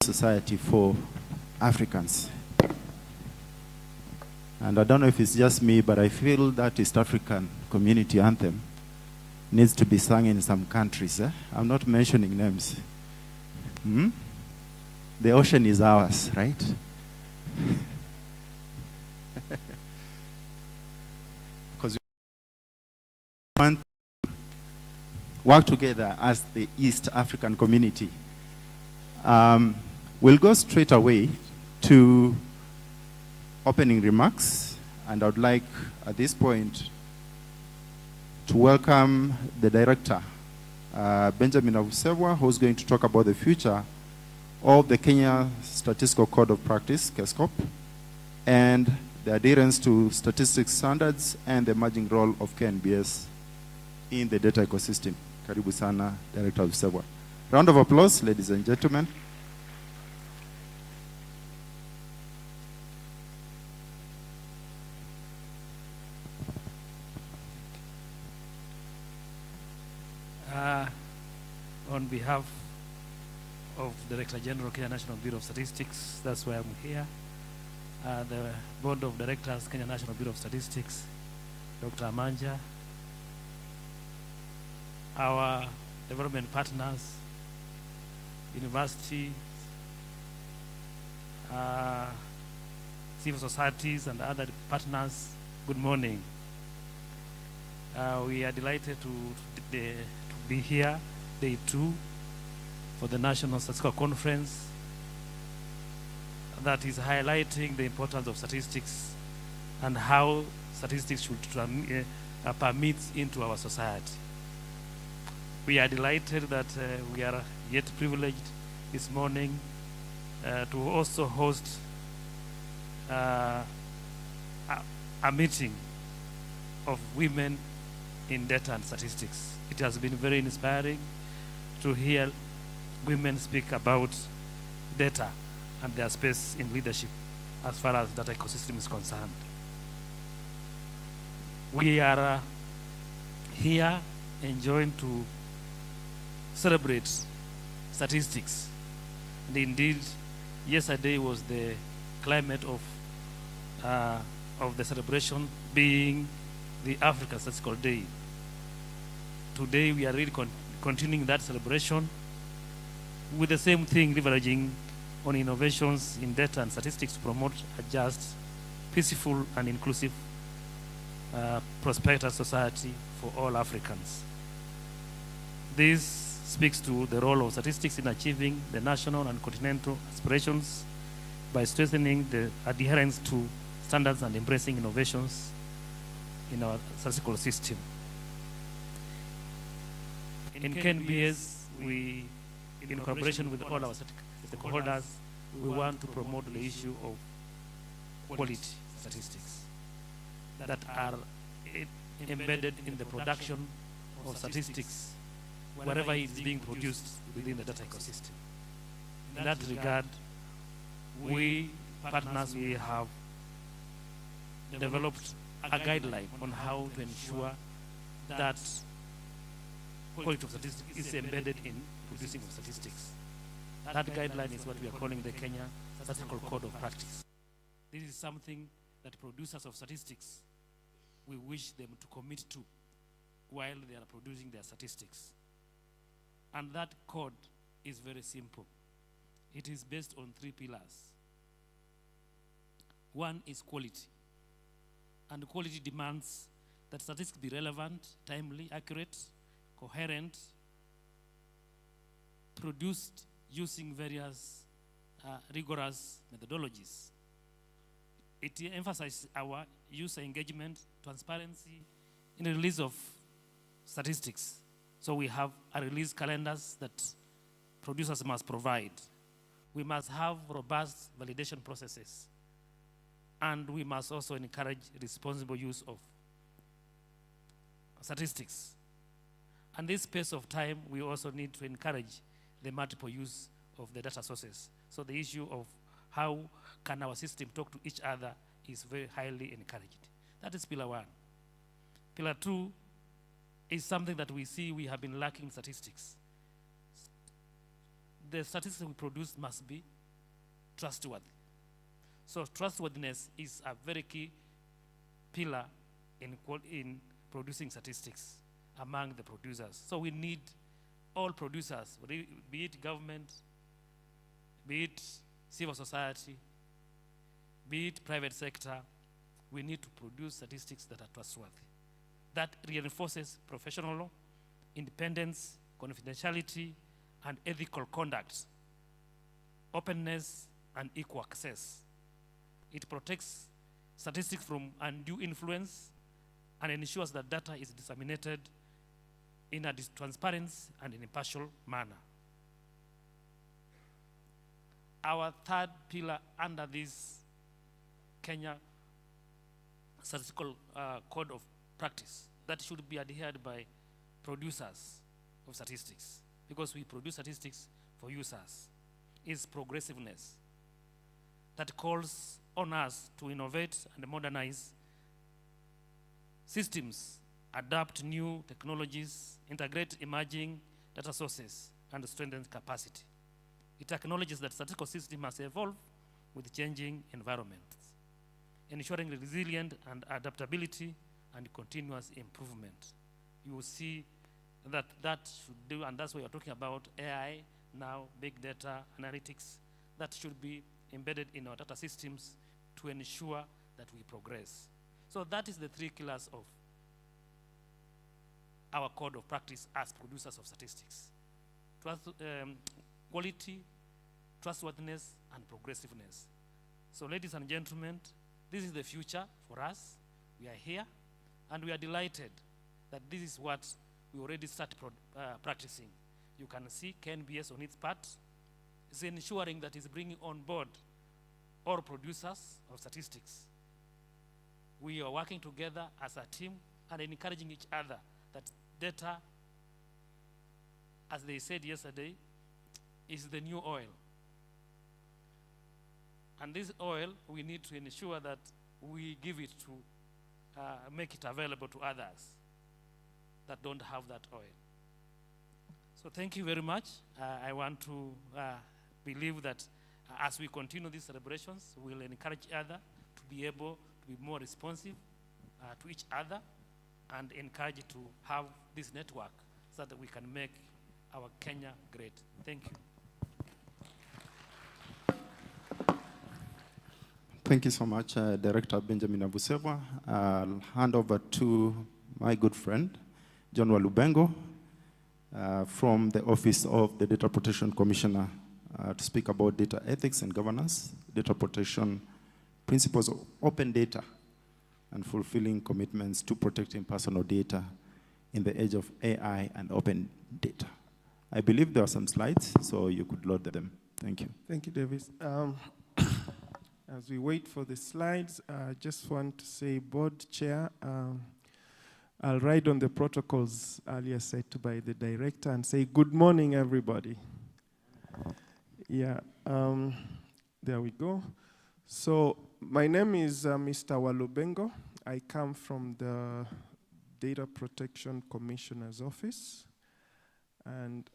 Society for Africans. And I don't know if it's just me, but I feel that East African community anthem needs to be sung in some countries. I'm not mentioning names. The ocean is ours, right? Because we want to work together as the East African community. We'll go straight away to opening remarks, and I would like at this point to welcome the director, Benjamin Avusebwa, who's going to talk about the future of the Kenya Statistical Code of Practice, KESCOP, and the adherence to statistics standards and the emerging role of KNBS in the data ecosystem. Karibu sana, Director Avusebwa. Round of applause, ladies and gentlemen. On behalf of Director General Kenya National Bureau of Statistics, that's why I'm here. The Board of Directors, Kenya National Bureau of Statistics, Dr. Amanja, our development partners, universities, civil societies, and other partners, good morning. We are delighted to be here, day 2, for the National Statistical Conference that is highlighting the importance of statistics and how statistics should permit into our society. We are delighted that we are yet privileged this morning to also host a meeting of women in data and statistics. It has been very inspiring to hear women speak about data and their space in leadership as far as data ecosystem is concerned. We are here enjoying to celebrate statistics. And indeed, yesterday was the climate of the celebration being the African Statistical Day. Today we are really continuing that celebration with the same thing, leveraging on innovations in data and statistics to promote a just, peaceful, and inclusive prosperous society for all Africans. This speaks to the role of statistics in achieving the national and continental aspirations by strengthening the adherence to standards and embracing innovations in our statistical system. In KNBS, we, in collaboration with all our stakeholders, we want to promote the issue of quality statistics that are embedded in the production of statistics wherever it is being produced within the data ecosystem. In that regard, we partners, we have developed a guideline on how to ensure that quality of statistics is embedded in producing of statistics. That guideline is what we are calling the Kenya Statistical Code of Practice. This is something that producers of statistics, we wish them to commit to while they are producing their statistics. And that code is very simple. It is based on 3 pillars. One is quality. And quality demands that statistics be relevant, timely, accurate, coherent, produced using various rigorous methodologies. It emphasizes our user engagement, transparency in the release of statistics. So we have a release calendars that producers must provide. We must have robust validation processes. And we must also encourage responsible use of statistics. And this space of time, we also need to encourage the multiple use of the data sources. So the issue of how can our system talk to each other is very highly encouraged. That is pillar 1. Pillar 2 is something that we see we have been lacking statistics. The statistics we produce must be trustworthy. So trustworthiness is a very key pillar in producing statistics among the producers. So we need all producers, be it government, be it civil society, be it private sector, we need to produce statistics that are trustworthy. That reinforces professional independence, confidentiality, and ethical conduct, openness, and equal access. It protects statistics from undue influence and ensures that data is disseminated in a transparent and an impartial manner. Our third pillar under this Kenya Statistical Code of Practice that should be adhered by producers of statistics, because we produce statistics for users, is progressiveness that calls on us to innovate and modernize systems, adapt new technologies, integrate emerging data sources, and strengthen capacity. It acknowledges that statistical systems must evolve with changing environments, ensuring resilient and adaptability and continuous improvement. You will see that should do, and that's why you're talking about AI now, big data analytics, that should be embedded in our data systems to ensure that we progress. So that is the 3 pillars of our code of practice as producers of statistics. Quality, trustworthiness, and progressiveness. So ladies and gentlemen, this is the future for us. We are here, and we are delighted that this is what we already started practicing. You can see KNBS on its part is ensuring that it's bringing on board all producers of statistics. We are working together as a team and encouraging each other that data, as they said yesterday, is the new oil. And this oil, we need to ensure that we give it to, make it available to others that don't have that oil. So thank you very much. I want to believe that as we continue these celebrations, we'll encourage each other to be able to be more responsive to each other and encourage to have this network so that we can make our Kenya great. Thank you. Thank you so much, Director Benjamin Abusebwa. I'll hand over to my good friend, John Walubengo, from the Office of the Data Protection Commissioner to speak about data ethics and governance, data protection, principles of open data, and fulfilling commitments to protecting personal data in the age of AI and open data. I believe there are some slides, so you could load them. Thank you. Thank you, Davis. As we wait for the slides, I just want to say, Board Chair, I'll ride on the protocols earlier set by the director and say, good morning, everybody. Yeah, there we go. So my name is Mr. Walubengo. I come from the Data Protection Commissioner's Office. And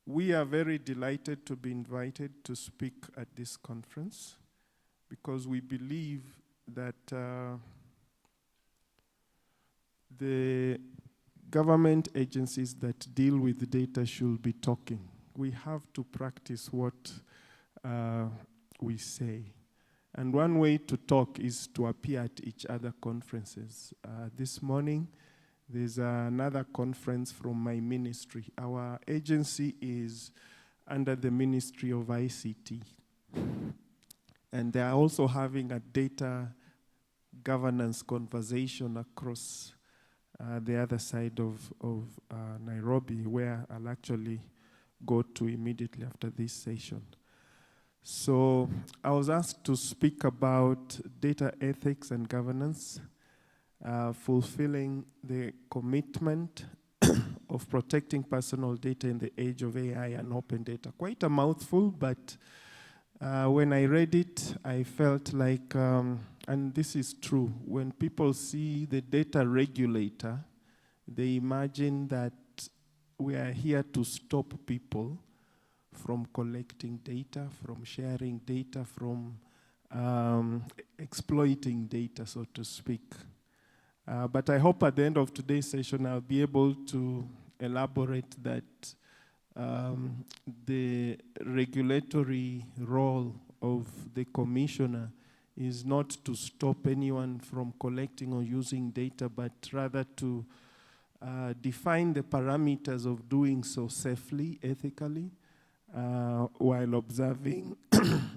we are very delighted to be invited to speak at this conference because we believe that the government agencies that deal with data should be talking. We have to practice what we say. And one way to talk is to appear at each other conferences. This morning, there's another conference from my ministry. Our agency is under the Ministry of ICT. And they are also having a data governance conversation across the other side of Nairobi, where I'll actually go to immediately after this session. So I was asked to speak about data ethics and governance, fulfilling the commitment of protecting personal data in the age of AI and open data. Quite a mouthful, but when I read it, I felt like, and this is true, when people see the data regulator, they imagine that we are here to stop people from collecting data, from sharing data, from exploiting data, so to speak. But I hope at the end of today's session, I'll be able to elaborate that the regulatory role of the commissioner is not to stop anyone from collecting or using data, but rather to define the parameters of doing so safely, ethically, while observing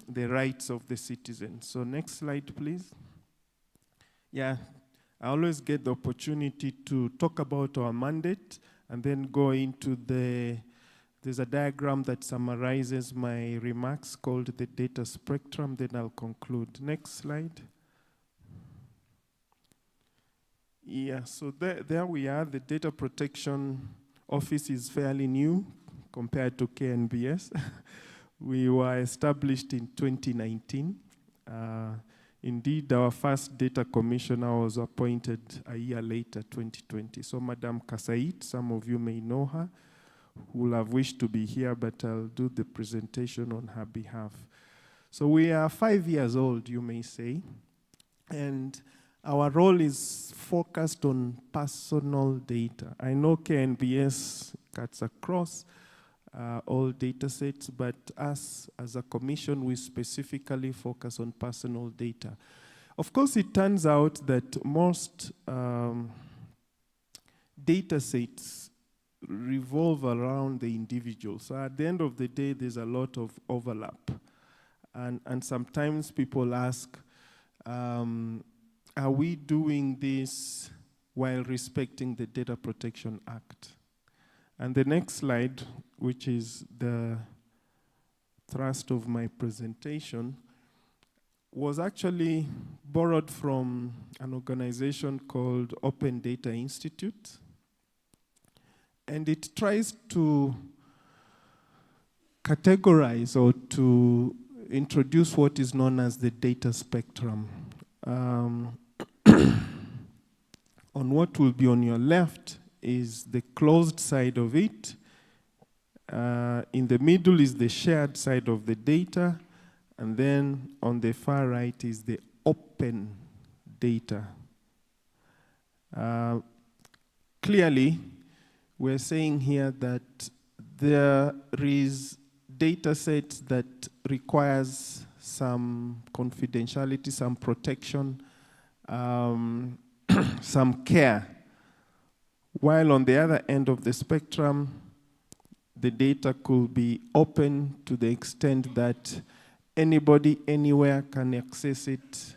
the rights of the citizens. So next slide, please. Yeah, I always get the opportunity to talk about our mandate and then go into there's a diagram that summarizes my remarks called the data spectrum, then I'll conclude. Next slide. Yeah, so there we are. The Data Protection Office is fairly new compared to KNBS. We were established in 2019. Indeed, our first data commissioner was appointed a year later, 2020. So Madame Kasait, some of you may know her, who will have wished to be here, but I'll do the presentation on her behalf. So we are 5 years old, you may say, and our role is focused on personal data. I know KNBS cuts across all data sets, but us as a commission, we specifically focus on personal data. Of course, it turns out that most data sets revolve around the individual. So at the end of the day, there's a lot of overlap. And sometimes people ask, are we doing this while respecting the Data Protection Act? And the next slide, which is the thrust of my presentation, was actually borrowed from an organization called Open Data Institute. And it tries to categorize or to introduce what is known as the data spectrum. On what will be on your left is the closed side of it. In the middle is the shared side of the data. And then on the far right is the open data. Clearly, we're saying here that there is data sets that requires some confidentiality, some protection, some care. While on the other end of the spectrum, the data could be open to the extent that anybody, anywhere can access it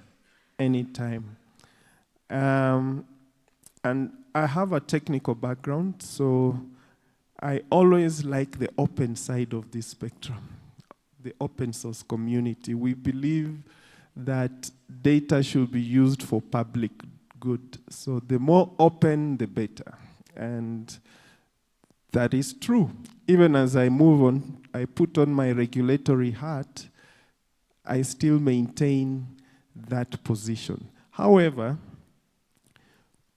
anytime. And I have a technical background, so I always like the open side of this spectrum, the open source community. We believe that data should be used for public good. So the more open, the better. And that is true. Even as I move on, I put on my regulatory hat, I still maintain that position. However,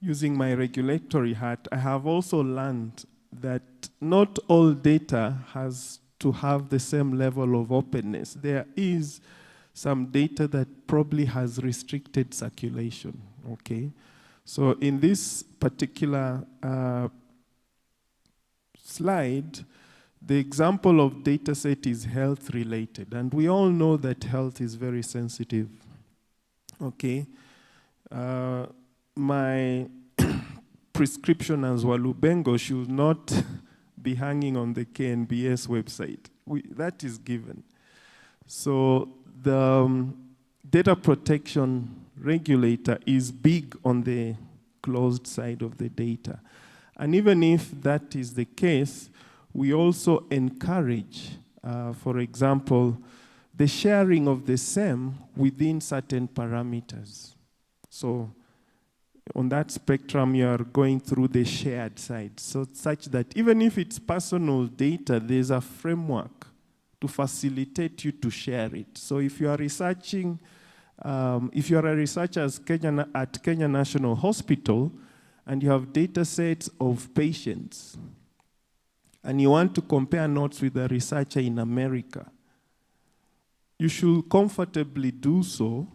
using my regulatory hat, I have also learned that not all data has to have the same level of openness. There is some data that probably has restricted circulation, okay? So in this particular slide, the example of data set is health related, and we all know that health is very sensitive, okay? My prescription as Walubengo should not be hanging on the KNBS website. That is given. So the data protection regulator is big on the closed side of the data. And even if that is the case, we also encourage, for example, the sharing of the same within certain parameters. So on that spectrum, you are going through the shared side, so such that even if it's personal data, there's a framework to facilitate you to share it. So if you are researching, if you are a researcher at Kenya National Hospital, and you have data sets of patients, and you want to compare notes with a researcher in America, you should comfortably do so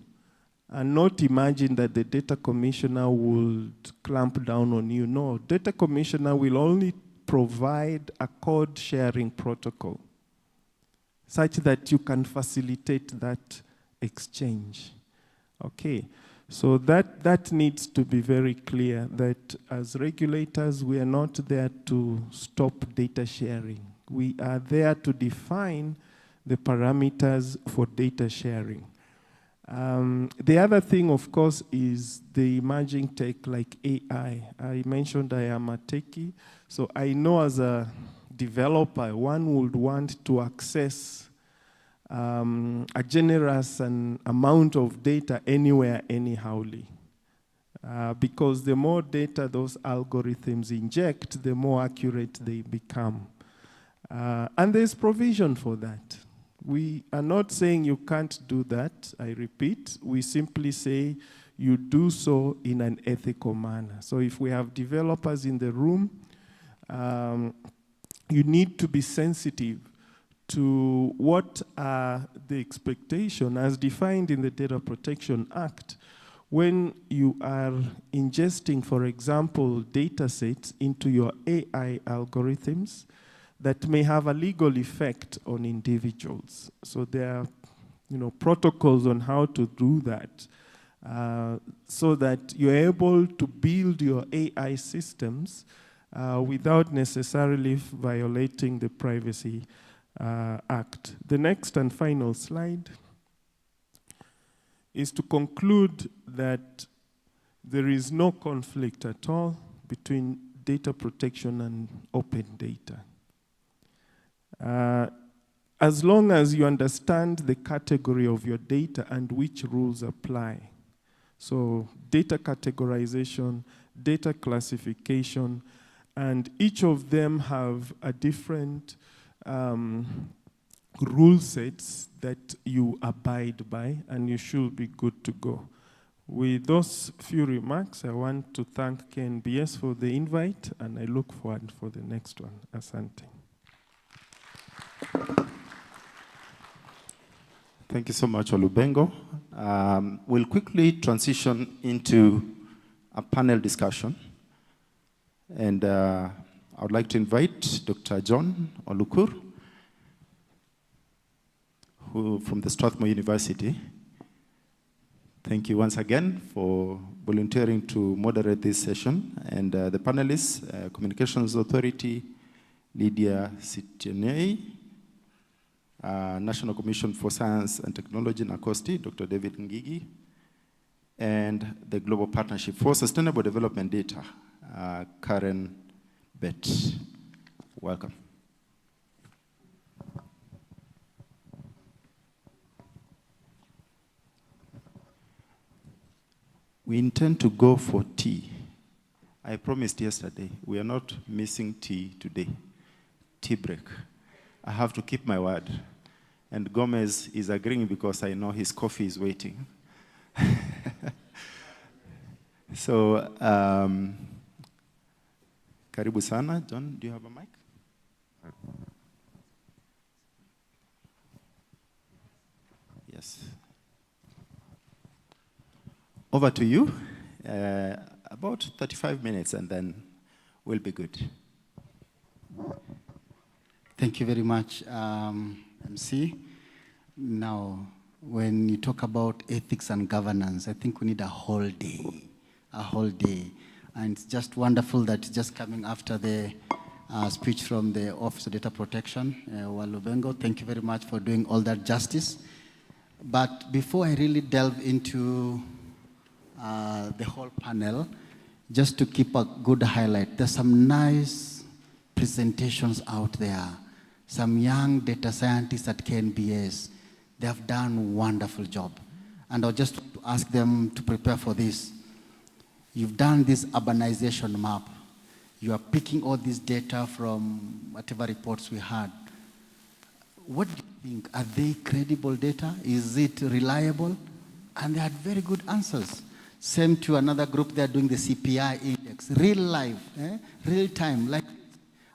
and not imagine that the data commissioner would clamp down on you. No, data commissioner will only provide a code sharing protocol such that you can facilitate that exchange. Okay, so that needs to be very clear, that as regulators, we are not there to stop data sharing. We are there to define the parameters for data sharing. The other thing, of course, is the emerging tech like AI. I mentioned I am a techie, so I know as a developer, one would want to access a generous amount of data anywhere, anyhowly. Because the more data those algorithms inject, the more accurate they become. And there's provision for that. We are not saying you can't do that, I repeat. We simply say you do so in an ethical manner. So if we have developers in the room, you need to be sensitive to what are the expectations as defined in the Data Protection Act when you are ingesting, for example, data sets into your AI algorithms that may have a legal effect on individuals. So there are protocols on how to do that so that you're able to build your AI systems without necessarily violating the Privacy Act. The next and final slide is to conclude that there is no conflict at all between data protection and open data. as long as you understand the category of your data and which rules apply. So data categorization, data classification, and each of them have a different rule sets that you abide by, and you should be good to go. With those few remarks, I want to thank KNBS for the invite, and I look forward for the next one. Asante. Thank you so much, Olubengo. We'll quickly transition into a panel discussion. And I would like to invite Dr. John Olukur, who from the Strathmore University. Thank you once again for volunteering to moderate this session. And the panelists, Communications Authority, Lydia Sitienei, National Commission for Science and Technology, NACOSTI, Dr. David Ngigi, and the Global Partnership for Sustainable Development Data, Karen Bett. Welcome. We intend to go for tea. I promised yesterday, we are not missing tea today. Tea break. I have to keep my word. And Gomez is agreeing because I know his coffee is waiting. So, karibu sana. John, do you have a mic? Yes. Over to you. About 35 minutes, and then we'll be good. Thank you very much, MC. Now, when you talk about ethics and governance, I think we need a whole day. And it's just wonderful that it's just coming after the speech from the Office of Data Protection, Olubengo. Thank you very much for doing all that justice. But before I really delve into the whole panel, just to keep a good highlight, there's some nice presentations out there. Some young data scientists at KNBS, they have done a wonderful job. And I'll just ask them to prepare for this. You've done this urbanization map. You are picking all this data from whatever reports we had. What do you think? Are they credible data? Is it reliable? And they had very good answers. Same to another group, they're doing the CPI index, real life, real time.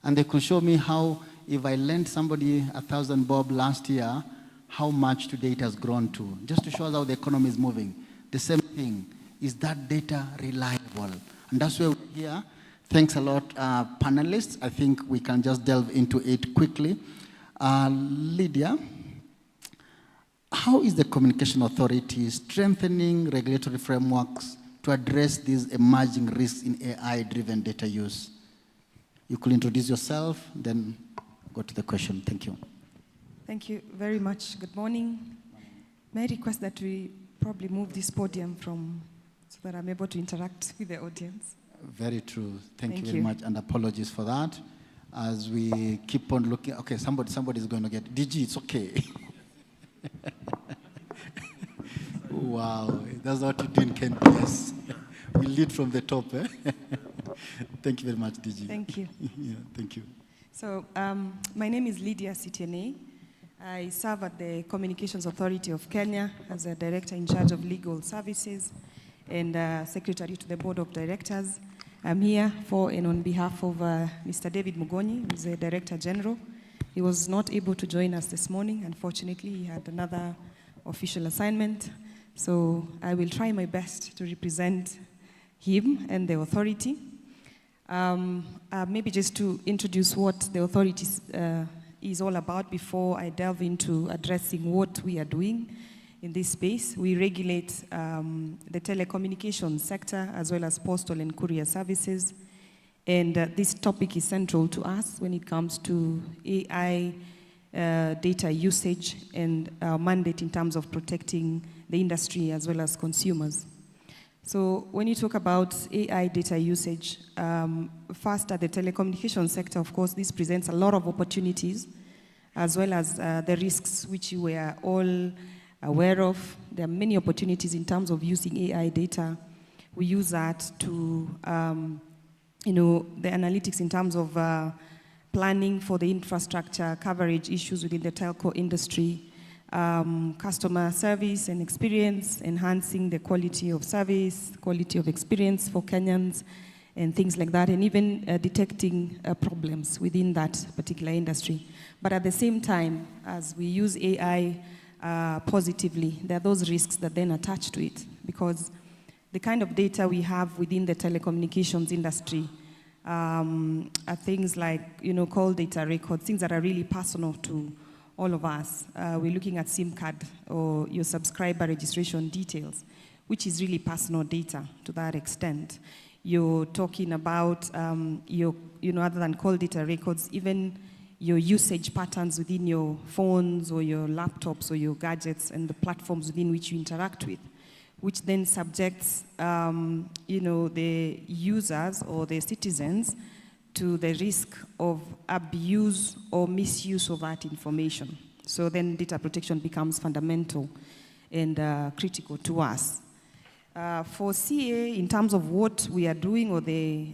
And they could show me how, if I lent somebody 1,000 bob last year, how much today it has grown to, just to show us how the economy is moving. The same thing, is that data reliable? And that's where we're here. Thanks a lot, panelists. I think we can just delve into it quickly. Lydia, how is the Communication Authority strengthening regulatory frameworks to address these emerging risks in AI-driven data use? You could introduce yourself, then go to the question. Thank you. Thank you very much. Good morning. May I request that we probably move this podium so that I'm able to interact with the audience? Very true. Thank you very much, and apologies for that. As we keep on looking, okay, somebody's going to get, DG, it's okay. Wow, that's what you do in KNBS. We lead from the top. Thank you very much, DG. Thank you. Yeah, thank you. So my name is Lydia Sitienei. I serve at the Communications Authority of Kenya as a director in charge of legal services and secretary to the board of directors. I'm here for and on behalf of Mr. David Mugonyi, who's the Director General. He was not able to join us this morning. Unfortunately, he had another official assignment. So I will try my best to represent him and the authority. Maybe just to introduce what the authority is all about before I delve into addressing what we are doing in this space. We regulate the telecommunications sector as well as postal and courier services. And this topic is central to us when it comes to AI data usage and our mandate in terms of protecting the industry as well as consumers. So when you talk about AI data usage, first at the telecommunications sector, of course, this presents a lot of opportunities as well as the risks which you were all aware of. There are many opportunities in terms of using AI data. We use that to, the analytics in terms of planning for the infrastructure coverage issues within the telco industry, customer service and experience, enhancing the quality of service, quality of experience for Kenyans, and things like that, and even detecting problems within that particular industry. But at the same time, as we use AI positively, there are those risks that then attach to it, because the kind of data we have within the telecommunications industry are things like, call data records, things that are really personal to all of us. We're looking at SIM card or your subscriber registration details, which is really personal data to that extent. You're talking about other than call data records, even your usage patterns within your phones or your laptops or your gadgets and the platforms within which you interact with, which then subjects the users or the citizens to the risk of abuse or misuse of that information. So then data protection becomes fundamental and critical to us. For CA, in terms of what we are doing or the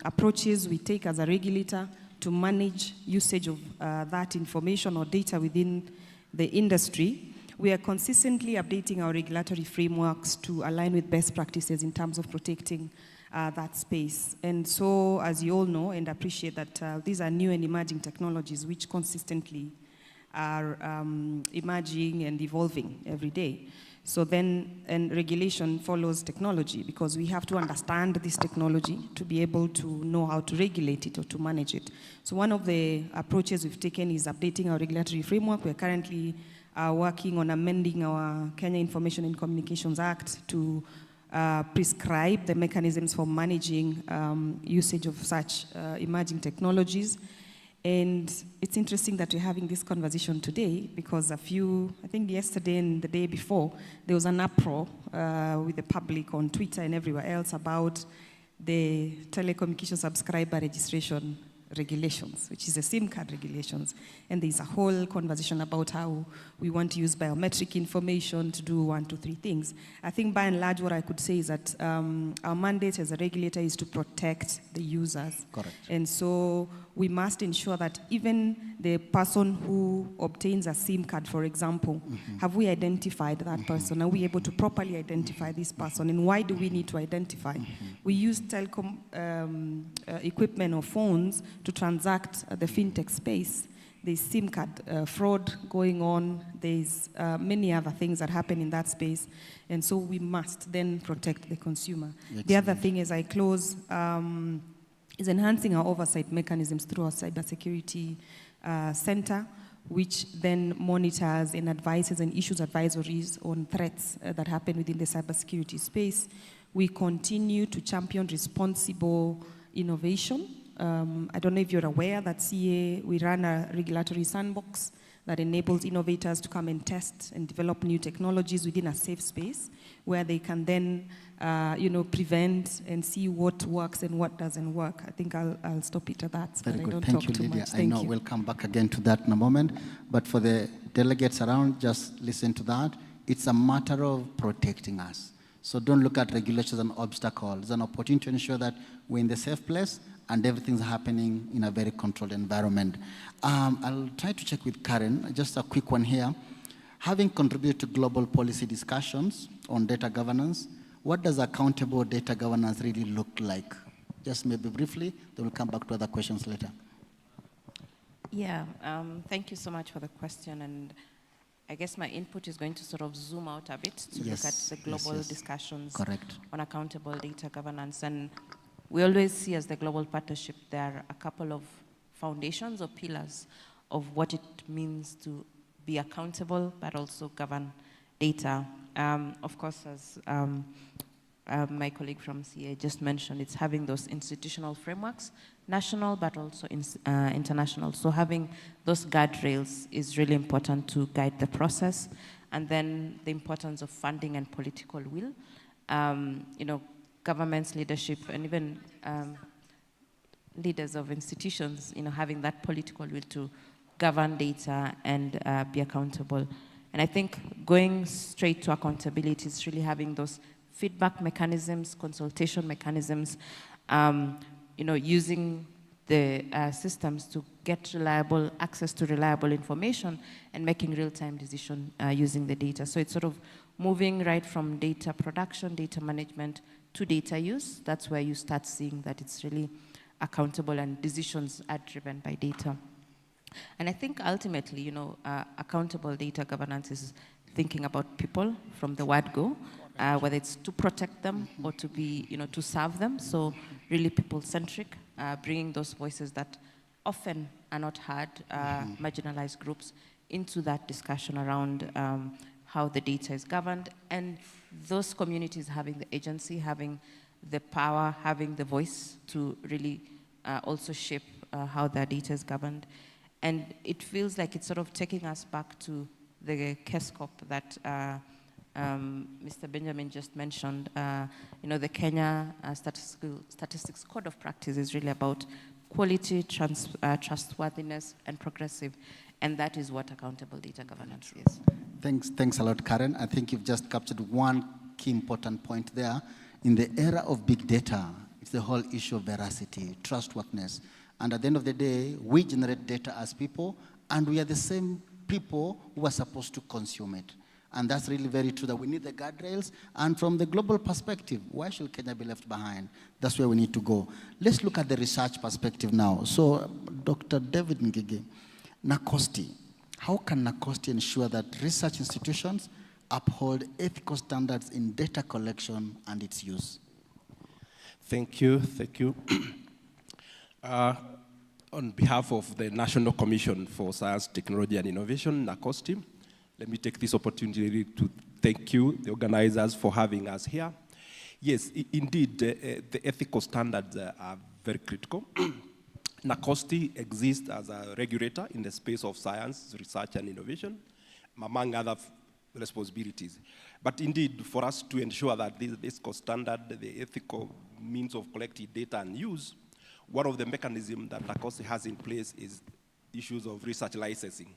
approaches we take as a regulator to manage usage of that information or data within the industry, we are consistently updating our regulatory frameworks to align with best practices in terms of protecting that space. And so, as you all know and appreciate that these are new and emerging technologies which consistently are emerging and evolving every day. So then, and regulation follows technology, because we have to understand this technology to be able to know how to regulate it or to manage it. So one of the approaches we've taken is updating our regulatory framework. We're currently working on amending our Kenya Information and Communications Act to prescribe the mechanisms for managing usage of such emerging technologies. And it's interesting that we're having this conversation today, because I think yesterday and the day before, there was an uproar with the public on Twitter and everywhere else about the telecommunication subscriber registration regulations, which is the SIM card regulations. And there's a whole conversation about how we want to use biometric information to do 1, 2, 3 things. I think by and large what I could say is that our mandate as a regulator is to protect the users. Correct. And so we must ensure that even the person who obtains a SIM card, for example, have we identified that person? Are we able to properly identify this person? And why do we need to identify? We use telecom equipment or phones to transact the fintech space. There's SIM card fraud going on. There's many other things that happen in that space. And so we must then protect the consumer. Excellent. The other thing as I close is enhancing our oversight mechanisms through our cybersecurity center, which then monitors and advises and issues advisories on threats that happen within the cybersecurity space. We continue to champion responsible innovation. I don't know if you're aware that CA, we run a regulatory sandbox that enables innovators to come and test and develop new technologies within a safe space, where they can then, prevent and see what works and what doesn't work. I think I'll stop it at that. Very good. I don't Thank talk you, too Lydia. much. I know we'll come back again to that in a moment. But for the delegates around, just listen to that. It's a matter of protecting us. So don't look at regulations as an obstacle. It's an opportunity to ensure that we're in the safe place and everything's happening in a very controlled environment. I'll try to check with Karen, just a quick one here. Having contributed to global policy discussions on data governance, what does accountable data governance really look like? Just maybe briefly, then we'll come back to other questions later. Yeah, thank you so much for the question. And I guess my input is going to sort of zoom out a bit to look at the global discussions on accountable data governance. And we always see as the global partnership, there are a couple of foundations or pillars of what it means to be accountable, but also govern data. Of course, as my colleague from CA just mentioned, it's having those institutional frameworks, national, but also international. So having those guardrails is really important to guide the process. And then the importance of funding and political will. Governments, leadership, and even leaders of institutions, having that political will to govern data and be accountable. And I think going straight to accountability is really having those feedback mechanisms, consultation mechanisms, using the systems to get reliable access to reliable information and making real-time decision using the data. So it's sort of moving right from data production, data management to data use. That's where you start seeing that it's really accountable and decisions are driven by data. And I think ultimately, accountable data governance is thinking about people from the word go, whether it's to protect them or to be, to serve them. So really people-centric, bringing those voices that often are not heard, marginalized groups, into that discussion around how the data is governed, and those communities having the agency, having the power, having the voice to really also shape how their data is governed. And it feels like it's sort of taking us back to the KESCOP that Mr. Benjamin just mentioned. The Kenya Statistics Code of Practice is really about quality, trustworthiness, and progressive. And that is what accountable data governance is. Thanks a lot, Karen. I think you've just captured one key important point there. In the era of big data, it's the whole issue of veracity, trustworthiness. And at the end of the day, we generate data as people, and we are the same people who are supposed to consume it. And that's really very true, that we need the guardrails. And from the global perspective, why should Kenya be left behind? That's where we need to go. Let's look at the research perspective now. So, Dr. David Ngige, NACOSTI. How can NACOSTI ensure that research institutions uphold ethical standards in data collection and its use? Thank you. On behalf of the National Commission for Science, Technology and Innovation, NACOSTI, let me take this opportunity to thank you, the organizers, for having us here. Yes, indeed, the ethical standards are very critical. NACOSTI exists as a regulator in the space of science, research and innovation, among other responsibilities. But indeed, for us to ensure that this ethical standard, the ethical means of collecting data and use, one of the mechanisms that NACOSTI has in place is issues of research licensing.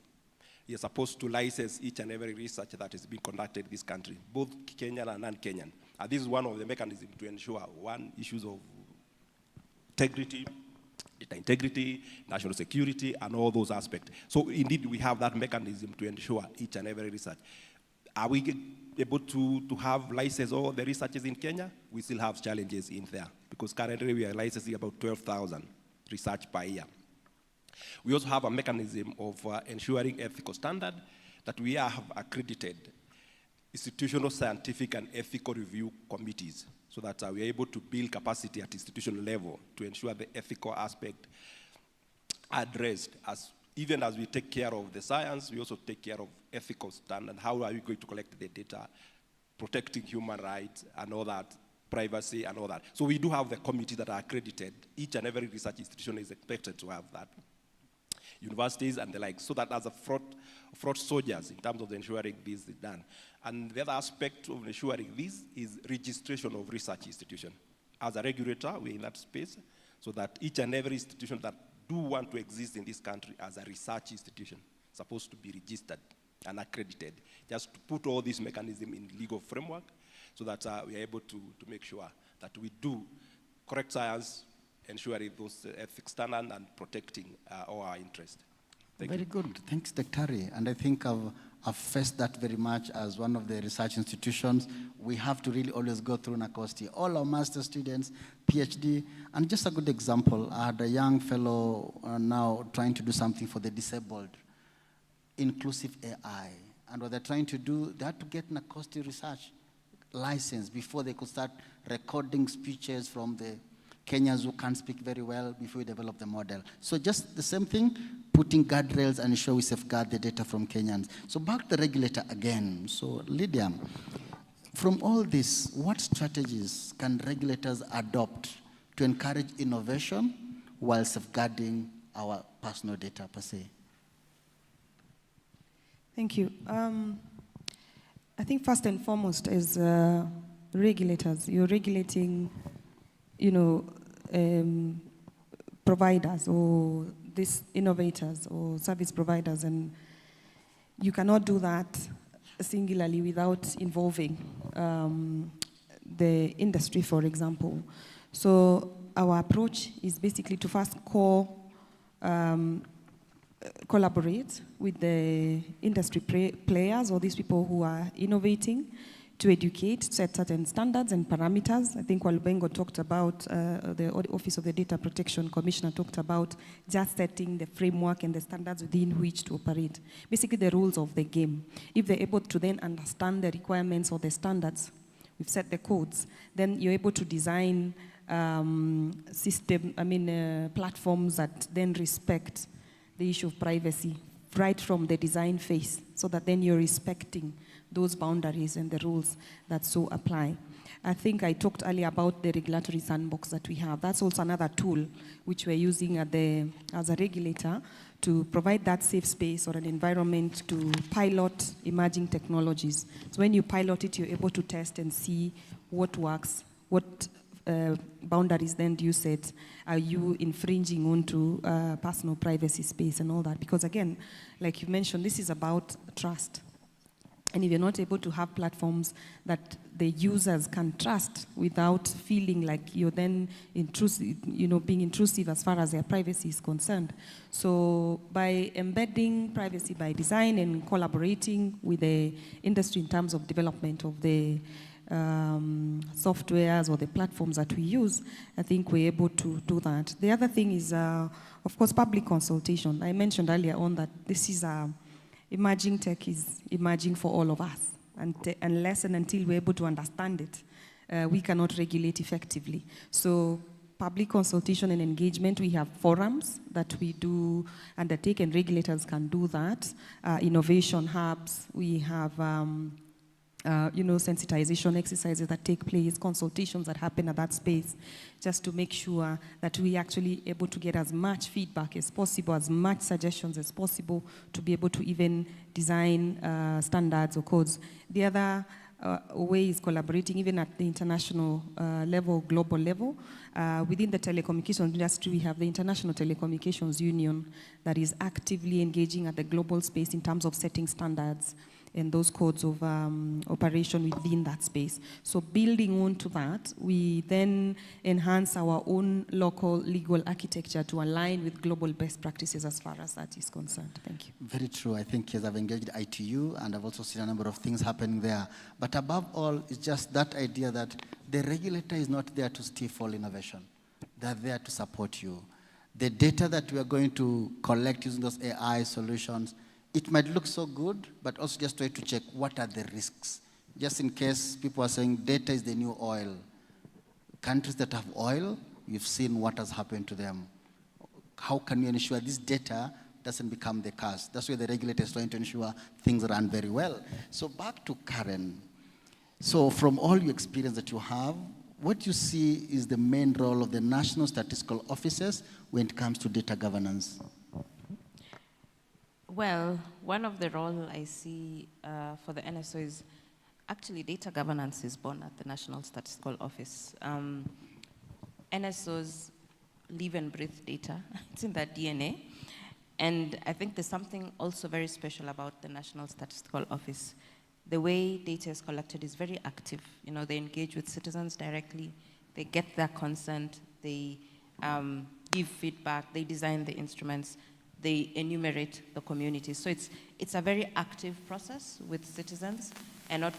You're supposed to license each and every research that is being conducted in this country, both Kenyan and non-Kenyan. And this is one of the mechanisms to ensure, one, issues of integrity, data integrity, national security, and all those aspects. So indeed, we have that mechanism to ensure each and every research. Are we able to have license all the researchers in Kenya? We still have challenges in there, because currently we are licensing about 12,000 research per year. We also have a mechanism of ensuring ethical standard that we have accredited institutional scientific and ethical review committees, so that we are able to build capacity at institutional level to ensure the ethical aspect addressed. Even as we take care of the science, we also take care of ethical standard. How are we going to collect the data, protecting human rights and all that, privacy and all that. So we do have the committees that are accredited. Each and every research institution is expected to have that. Universities and the like, so that as a fraud soldiers in terms of ensuring this is done. And the other aspect of ensuring this is registration of research institution. As a regulator, we're in that space, so that each and every institution that do want to exist in this country as a research institution supposed to be registered and accredited, just to put all these mechanisms in legal framework, so that we are able to make sure that we do correct science, ensuring those ethics standards and protecting our interest. Very good. Thanks, Dr. And I think I've faced that very much as one of the research institutions. We have to really always go through NACOSTI. All our master students, PhD, and just a good example, I had a young fellow now trying to do something for the disabled, inclusive AI. And what they're trying to do, they had to get NACOSTI research license before they could start recording speeches from the Kenyans who can't speak very well before we develop the model. So just the same thing, putting guardrails and ensure we safeguard the data from Kenyans. So back to the regulator again. So Lydia, from all this, what strategies can regulators adopt to encourage innovation while safeguarding our personal data per se? Thank you. I think first and foremost as regulators, you're regulating, providers or these innovators or service providers, and you cannot do that singularly without involving the industry, for example. So our approach is basically to first collaborate with the industry players or these people who are innovating, to educate, set certain standards and parameters. I think Walubengo talked about, the Office of the Data Protection Commissioner talked about just setting the framework and the standards within which to operate. Basically the rules of the game. If they're able to then understand the requirements or the standards, we've set the codes, then you're able to design platforms that then respect the issue of privacy right from the design phase, so that then you're respecting those boundaries and the rules that so apply. I think I talked earlier about the regulatory sandbox that we have. That's also another tool which we're using as a regulator to provide that safe space or an environment to pilot emerging technologies. So when you pilot it, you're able to test and see what works, what boundaries then do you set? Are you infringing onto personal privacy space and all that? Because again, like you mentioned, this is about trust. And if you're not able to have platforms that the users can trust without feeling like you're then intrusive, being intrusive as far as their privacy is concerned. So by embedding privacy by design and collaborating with the industry in terms of development of the softwares or the platforms that we use, I think we're able to do that. The other thing is, of course, public consultation. I mentioned earlier on that this is emerging tech is emerging for all of us. And unless and until we're able to understand it, we cannot regulate effectively. So public consultation and engagement, we have forums that we do undertake, and regulators can do that. Innovation hubs, we have sensitization exercises that take place, consultations that happen at that space, just to make sure that we actually able to get as much feedback as possible, as much suggestions as possible, to be able to even design standards or codes. The other way is collaborating even at the international level, global level. Within the telecommunications industry, we have the International Telecommunications Union that is actively engaging at the global space in terms of setting standards and those codes of operation within that space. So building on to that, we then enhance our own local legal architecture to align with global best practices as far as that is concerned. Thank you. Very true. I think, yes, I've engaged ITU, and I've also seen a number of things happening there. But above all, it's just that idea that the regulator is not there to stifle innovation. They're there to support you. The data that we are going to collect using those AI solutions, it might look so good, but also just try to check what are the risks. Just in case people are saying data is the new oil. Countries that have oil, you've seen what has happened to them. How can we ensure this data doesn't become the curse? That's where the regulator is trying to ensure things run very well. So back to Karen. So from all your experience that you have, what you see is the main role of the national statistical offices when it comes to data governance? Well, one of the roles I see for the NSO is actually data governance is born at the National Statistical Office. NSOs live and breathe data. It's in their DNA. And I think there's something also very special about the National Statistical Office. The way data is collected is very active. They engage with citizens directly. They get their consent. They give feedback. They design the instruments. They enumerate the communities. So it's a very active process with citizens, and not,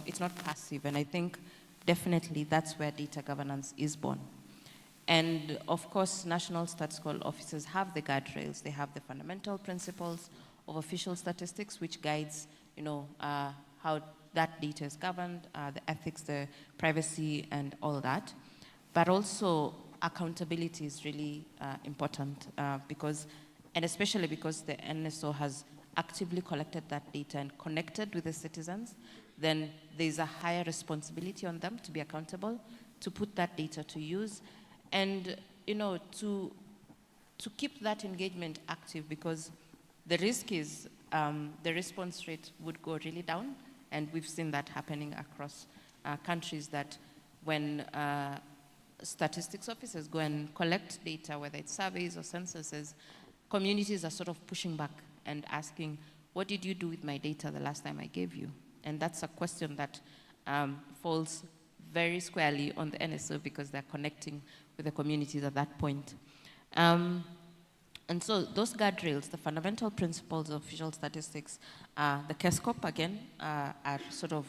it's not passive. And I think definitely that's where data governance is born. And of course, national statistical offices have the guardrails. They have the fundamental principles of official statistics, which guides, how that data is governed, the ethics, the privacy, and all that. But also, accountability is really important and especially because the NSO has actively collected that data and connected with the citizens, then there's a higher responsibility on them to be accountable, to put that data to use, and to keep that engagement active, because the risk is the response rate would go really down, and we've seen that happening across countries, that when statistics officers go and collect data, whether it's surveys or censuses, communities are sort of pushing back and asking, what did you do with my data the last time I gave you? And that's a question that falls very squarely on the NSO because they're connecting with the communities at that point. And so those guardrails, the fundamental principles of official statistics, the CASCOP again, are sort of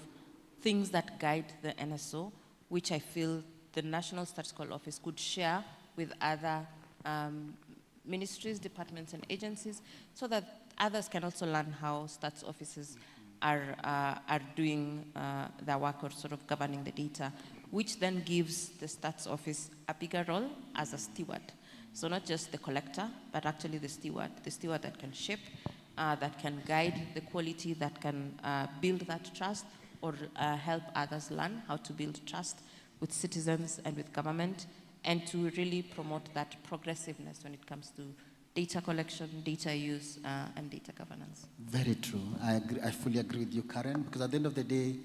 things that guide the NSO, which I feel the National Statistical Office could share with other ministries, departments, and agencies so that others can also learn how stats offices are doing their work or sort of governing the data, which then gives the stats office a bigger role as a steward. So not just the collector, but actually the steward that can shape, that can guide the quality, that can build that trust or help others learn how to build trust with citizens and with government, and to really promote that progressiveness when it comes to data collection, data use, and data governance. Very true. I agree. I fully agree with you, Karen, because at the end of the day,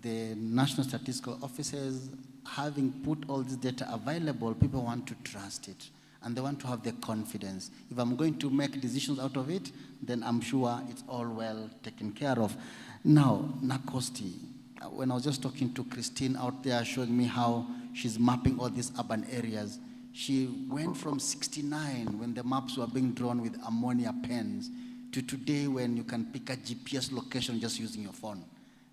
the National Statistical Offices, having put all this data available, people want to trust it, and they want to have the confidence. If I'm going to make decisions out of it, then I'm sure it's all well taken care of. Now, NACOSTI, when I was just talking to Christine out there, showing me how she's mapping all these urban areas, she went from 69, when the maps were being drawn with ammonia pens, to today when you can pick a GPS location just using your phone.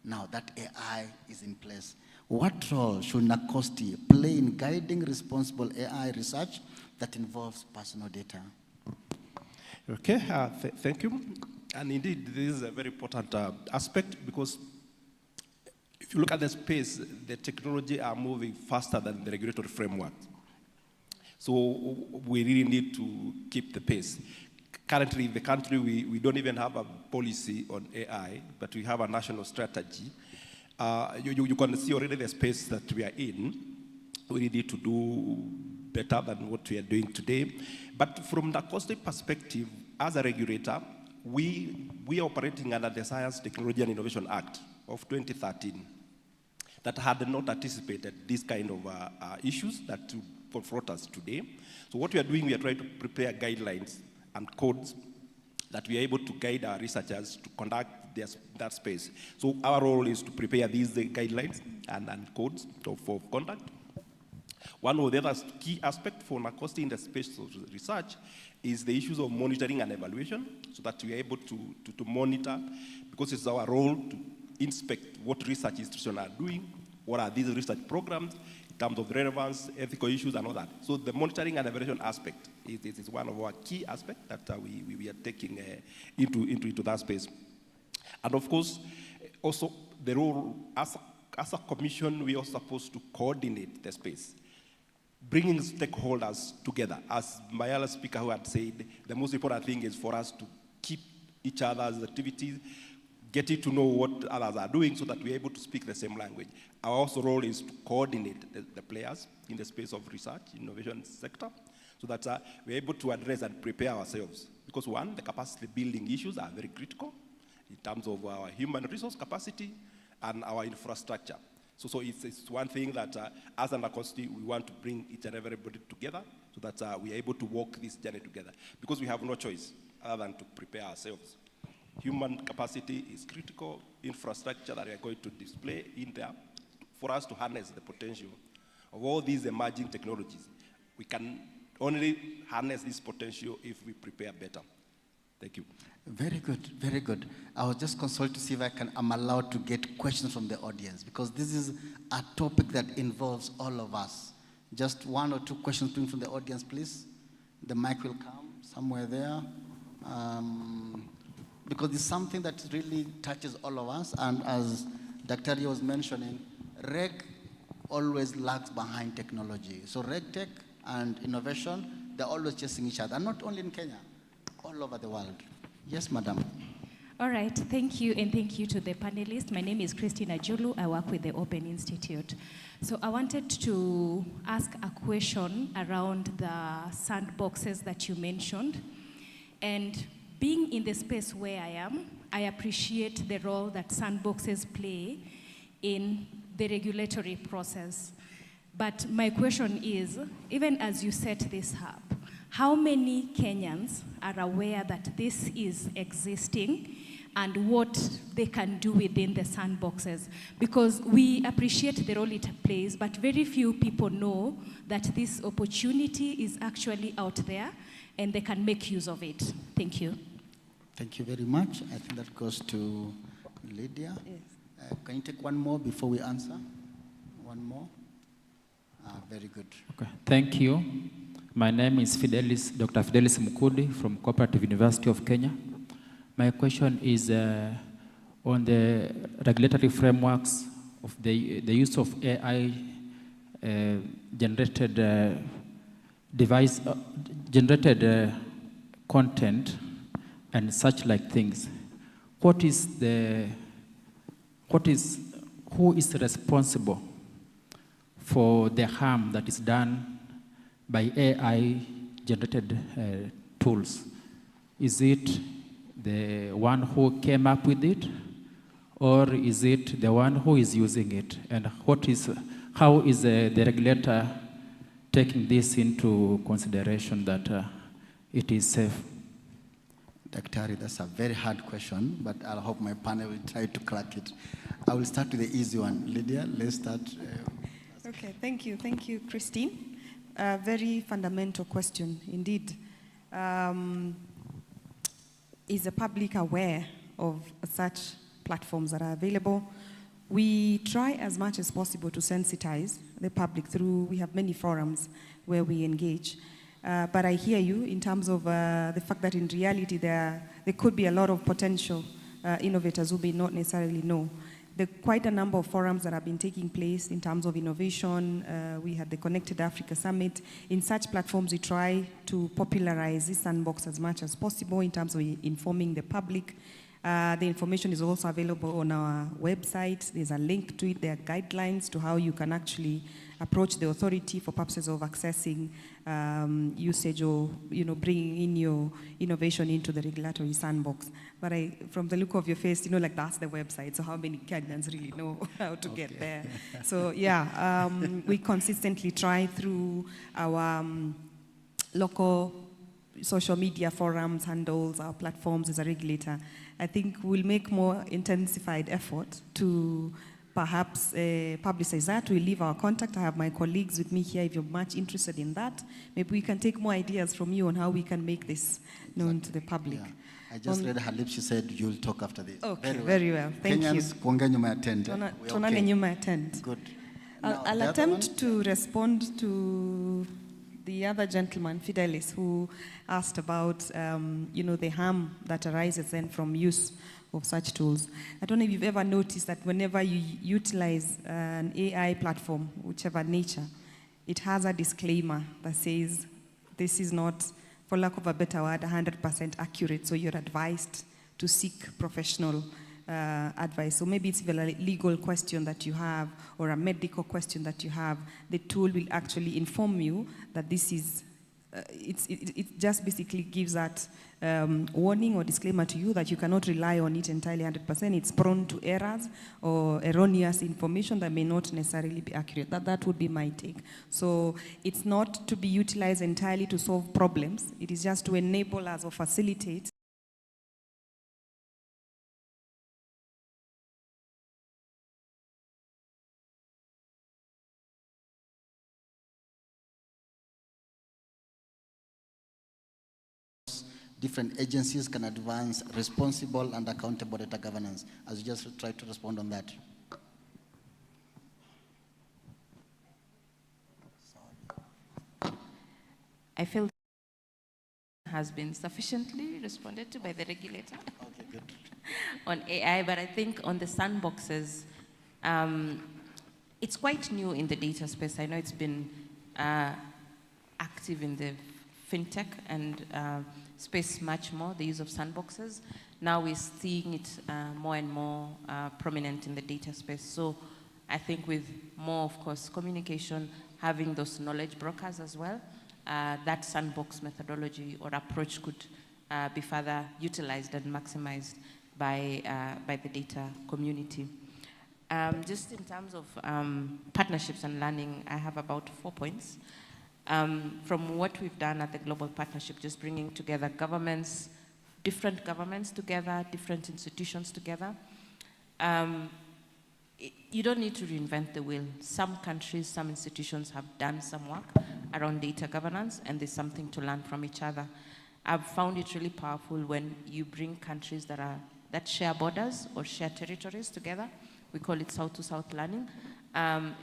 Now that AI is in place. What role should NACOSTI play in guiding responsible AI research that involves personal data? Okay, thank you. And indeed, this is a very important aspect, because if you look at the space, the technology are moving faster than the regulatory framework. So we really need to keep the pace. Currently in the country, we don't even have a policy on AI, but we have a national strategy. You can see already the space that we are in. We need to do better than what we are doing today. But from the NACOSTI perspective, as a regulator, we are operating under the Science, Technology and Innovation Act of 2013 that had not anticipated this kind of issues that confront us today. So what we are doing, we are trying to prepare guidelines and codes that we are able to guide our researchers to conduct that space. So our role is to prepare these guidelines and codes for conduct. One of the other key aspects for NACOSTI in the space of research is the issues of monitoring and evaluation, so that we are able to monitor, because it's our role to inspect what research institutions are doing, what are these research programs, in terms of relevance, ethical issues, and all that. So the monitoring and evaluation aspect is one of our key aspects that we are taking into that space. And of course, also the role as a commission, we are supposed to coordinate the space, bringing stakeholders together. As my other speaker who had said, the most important thing is for us to keep each other's activities, getting to know what others are doing so that we're able to speak the same language. Our also role is to coordinate the players in the space of research, innovation sector, so that we're able to address and prepare ourselves. Because one, the capacity building issues are very critical in terms of our human resource capacity and our infrastructure. So it's one thing that as an NACOSTI, we want to bring each and everybody together so that we are able to walk this journey together. Because we have no choice other than to prepare ourselves. Human capacity is critical, infrastructure that we are going to display in there for us to harness the potential of all these emerging technologies. We can only harness this potential if we prepare better. Thank you. Very good, very good. I was just consulting to see if I'm allowed to get questions from the audience, because this is a topic that involves all of us. Just one or two questions from the audience, please. The mic will come somewhere there. Because it's something that really touches all of us, and as Dr. Rio was mentioning, reg always lags behind technology. So reg tech and innovation, they're always chasing each other, and not only in Kenya, all over the world. Yes, madam. All right, thank you, and thank you to the panelists. My name is Christina Julu. I work with the Open Institute. So I wanted to ask a question around the sandboxes that you mentioned. And being in the space where I am, I appreciate the role that sandboxes play in the regulatory process. But my question is, even as you set this up, how many Kenyans are aware that this is existing and what they can do within the sandboxes? Because we appreciate the role it plays, but very few people know that this opportunity is actually out there and they can make use of it. Thank you. Thank you very much. I think that goes to Lydia. Yes. Can you take one more before we answer? One more? Very good. Okay. Thank you. My name is Dr. Fidelis Mukudi from Cooperative University of Kenya. My question is on the regulatory frameworks of the use of AI generated generated content and such like things. Who is responsible for the harm that is done by AI generated tools? Is it the one who came up with it, or is it the one who is using it? And how is the regulator taking this into consideration that it is safe? Daktari, that's a very hard question, but I hope my panel will try to crack it. I will start with the easy one. Lydia, let's start. Okay, thank you. Thank you, Christine. A very fundamental question, indeed. Is the public aware of such platforms that are available? We try as much as possible to sensitize the public through, we have many forums where we engage. But I hear you in terms of the fact that in reality there could be a lot of potential innovators who may not necessarily know. There are quite a number of forums that have been taking place in terms of innovation. We had the Connected Africa Summit. In such platforms, we try to popularize this sandbox as much as possible in terms of informing the public. The information is also available on our website. There's a link to it. There are guidelines to how you can actually approach the authority for purposes of accessing usage or bringing in your innovation into the regulatory sandbox. But from the look of your face, like that's the website. So how many Kenyans really know how to get there? So yeah, we consistently try through our local social media forums, handles, our platforms as a regulator. I think we'll make more intensified effort to perhaps publicize that. We'll leave our contact. I have my colleagues with me here if you're much interested in that. Maybe we can take more ideas from you on how we can make this known to the public. Yeah. I just read her lips. She said you'll talk after this. Okay, very well. Thank Kenyans, you. Kuongea nyuma ya tent. Tuonane nyuma ya tent. Good. I'll attempt to respond to the other gentleman, Fidelis, who asked about the harm that arises then from use of such tools. I don't know if you've ever noticed that whenever you utilize an AI platform, whichever nature, it has a disclaimer that says this is not, for lack of a better word, 100% accurate, so you're advised to seek professional advice. So maybe it's a legal question that you have or a medical question that you have, the tool will actually inform you that this is, it just basically gives that warning or disclaimer to you that you cannot rely on it entirely 100%. It's prone to errors or erroneous information that may not necessarily be accurate. That would be my take. So it's not to be utilized entirely to solve problems. It is just to enable us or facilitate different agencies can advance responsible and accountable data governance. As you just try to respond on that. I feel has been sufficiently responded to by the regulator on AI, but I think on the sandboxes, it's quite new in the data space. I know it's been active in the fintech and space much more, the use of sandboxes. Now we're seeing it more and more prominent in the data space. So I think with more, of course, communication, having those knowledge brokers as well, that sandbox methodology or approach could be further utilized and maximized by the data community. Just in terms of partnerships and learning, I have about 4 points. From what we've done at the Global Partnership, just bringing together governments, different governments together, different institutions together, you don't need to reinvent the wheel. Some countries, some institutions have done some work around data governance, and there's something to learn from each other. I've found it really powerful when you bring countries that share borders or share territories together. We call it South-to-South learning.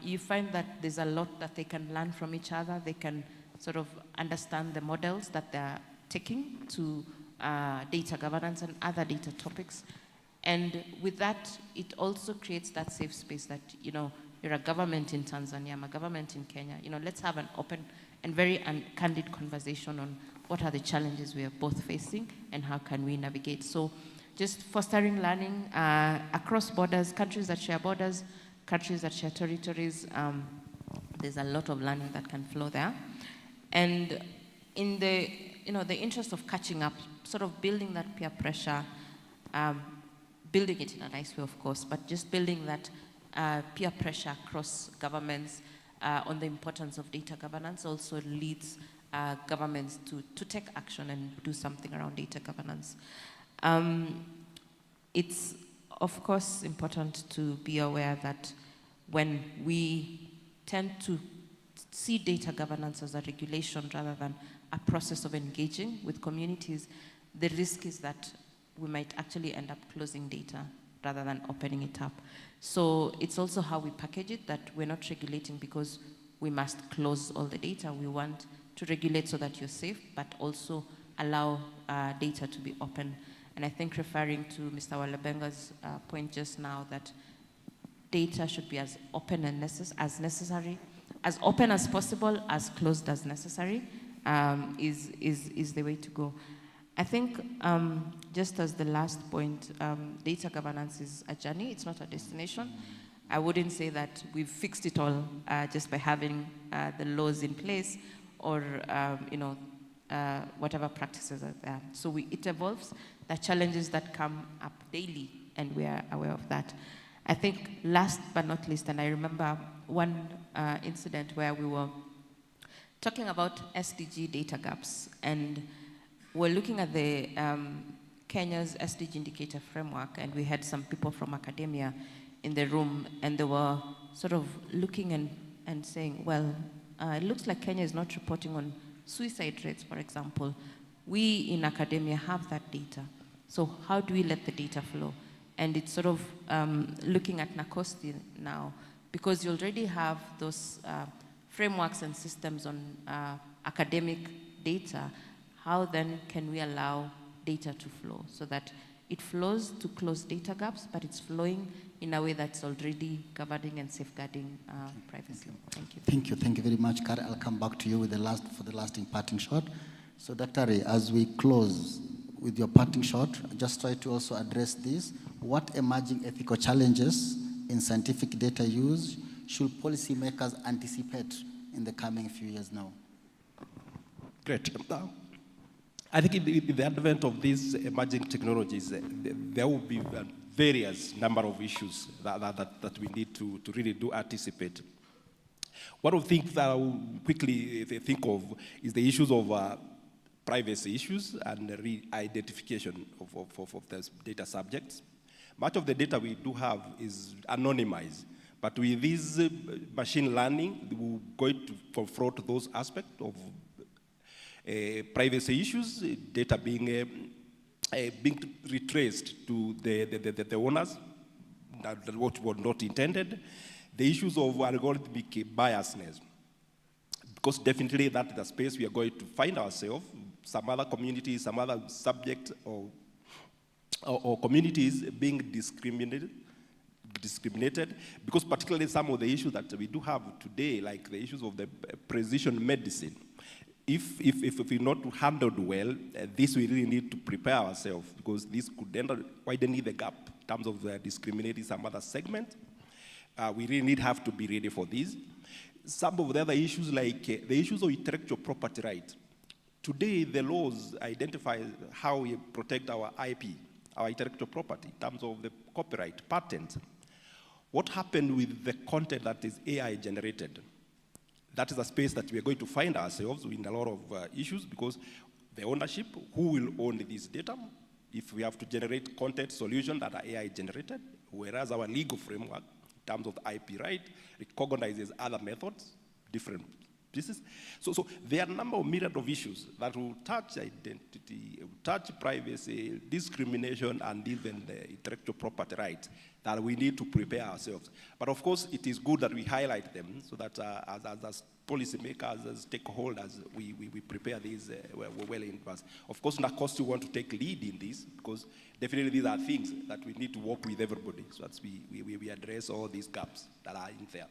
You find that there's a lot that they can learn from each other. They can sort of understand the models that they're taking to data governance and other data topics. And with that, it also creates that safe space that, you know, you're a government in Tanzania, I'm a government in Kenya. You know, let's have an open and very candid conversation on what are the challenges we are both facing and how can we navigate. So just fostering learning across borders, countries that share borders, countries that share territories, there's a lot of learning that can flow there. And in the, you know, the interest of catching up, sort of building that peer pressure, building it in a nice way, of course, but just building that peer pressure across governments on the importance of data governance also leads governments to take action and do something around data governance. It's, of course, important to be aware that when we tend to see data governance as a regulation rather than a process of engaging with communities, the risk is that we might actually end up closing data rather than opening it up. So it's also how we package it, that we're not regulating because we must close all the data. We want to regulate so that you're safe, but also allow data to be open. And I think referring to Mr. Walebenga's point just now, that data should be as open and as necessary, as open as possible, as closed as necessary, is the way to go. I think just as the last point, data governance is a journey, it's not a destination. I wouldn't say that we've fixed it all just by having the laws in place or you know, whatever practices are there. So it evolves. There are challenges that come up daily, and we are aware of that. I think last but not least, and I remember one incident where we were talking about SDG data gaps, and we're looking at the Kenya's SDG indicator framework, and we had some people from academia in the room, and they were sort of looking and saying, well, it looks like Kenya is not reporting on suicide rates, for example. We in academia have that data. So how do we let the data flow? And it's sort of looking at NACOSTI now, because you already have those frameworks and systems on academic data. How then can we allow data to flow so that it flows to close data gaps, but it's flowing in a way that's already governing and safeguarding privacy? Thank you. Thank you. Thank you very much, Karen. I'll come back to you with for the last parting shot. So, Dr. Ray, as we close with your parting shot, just try to also address this. What emerging ethical challenges in scientific data use should policymakers anticipate in the coming few years now? Great. I think in the advent of these emerging technologies, there will be various number of issues that we need to really do anticipate. One of the things that I will quickly think of is the issues of privacy issues and re-identification of the data subjects. Much of the data we do have is anonymized, but with this machine learning, we're going to confront those aspects of privacy issues, data being retraced to the owners, that what was not intended, the issues of algorithmic biasness, because definitely that's the space we are going to find ourselves. Some other communities, some other subjects or communities being discriminated, because particularly some of the issues that we do have today, like the issues of the precision medicine, if we're not handled well, this we really need to prepare ourselves, because this could end up widening the gap in terms of discriminating some other segment. We really have to be ready for this. Some of the other issues, like the issues of intellectual property right. Today, the laws identify how we protect our IP, our intellectual property, in terms of the copyright, patent. What happened with the content that is AI generated? that is a space that we are going to find ourselves in a lot of issues, because the ownership, who will own this data, if we have to generate content solutions that are AI generated, whereas our legal framework, in terms of the IP right, recognizes other methods, different pieces. So there are a number of myriad of issues that will touch identity, will touch privacy, discrimination, and even the intellectual property rights that we need to prepare ourselves. But of course, it is good that we highlight them so that as policymakers, as stakeholders, we prepare these well in advance. Of course, NACOSTI want to take lead in this, because definitely these are things that we need to work with everybody so that we address all these gaps that are in there.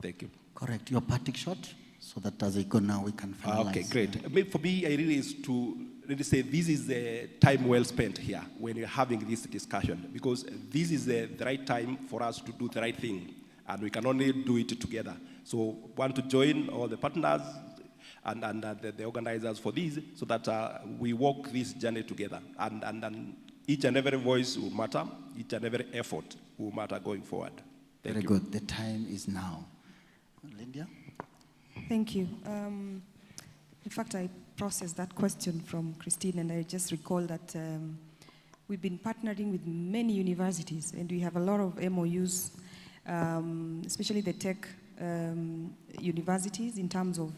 Thank you. Correct. Your parting shot, so that as we go now, we can finalize. Okay, great. For me, I really is to really say this is the time well spent here when you're having this discussion, because this is the right time for us to do the right thing, and we can only do it together. So want to join all the partners and the organizers for this, so that we walk this journey together. And each and every voice will matter, each and every effort will matter going forward. Very good. The time is now. Lydia? Thank you. In fact, I processed that question from Christine, and I just recall that we've been partnering with many universities, and we have a lot of MOUs, especially the tech universities, in terms of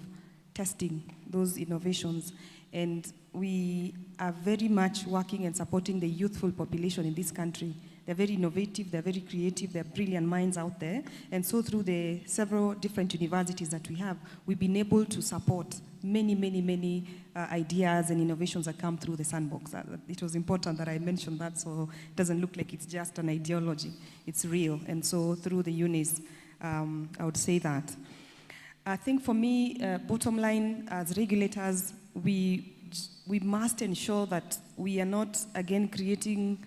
testing those innovations. And we are very much working and supporting the youthful population in this country. They're very innovative, they're very creative, they're brilliant minds out there. And so through the several different universities that we have, we've been able to support many ideas and innovations that come through the sandbox. It was important that I mentioned that, so it doesn't look like it's just an ideology. It's real. And so through the unis, I would say that. I think for me, bottom line, as regulators, we must ensure that we are not, again, creating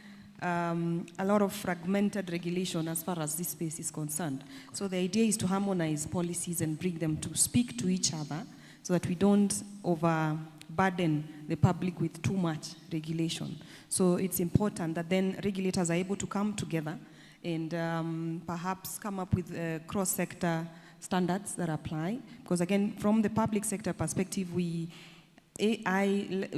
a lot of fragmented regulation as far as this space is concerned. So the idea is to harmonize policies and bring them to speak to each other so that we don't overburden the public with too much regulation. So it's important that then regulators are able to come together and perhaps come up with cross-sector standards that apply. Because again, from the public sector perspective, AI,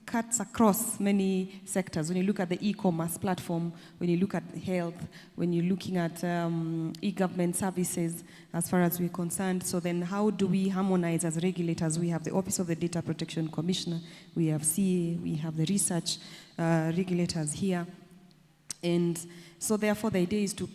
cuts across many sectors. When you look at the e-commerce platform, when you look at health, when you're looking at e-government services, as far as we're concerned. So then how do we harmonize as regulators? We have the Office of the Data Protection Commissioner, we have CA, we have the research regulators here. And so therefore the idea is to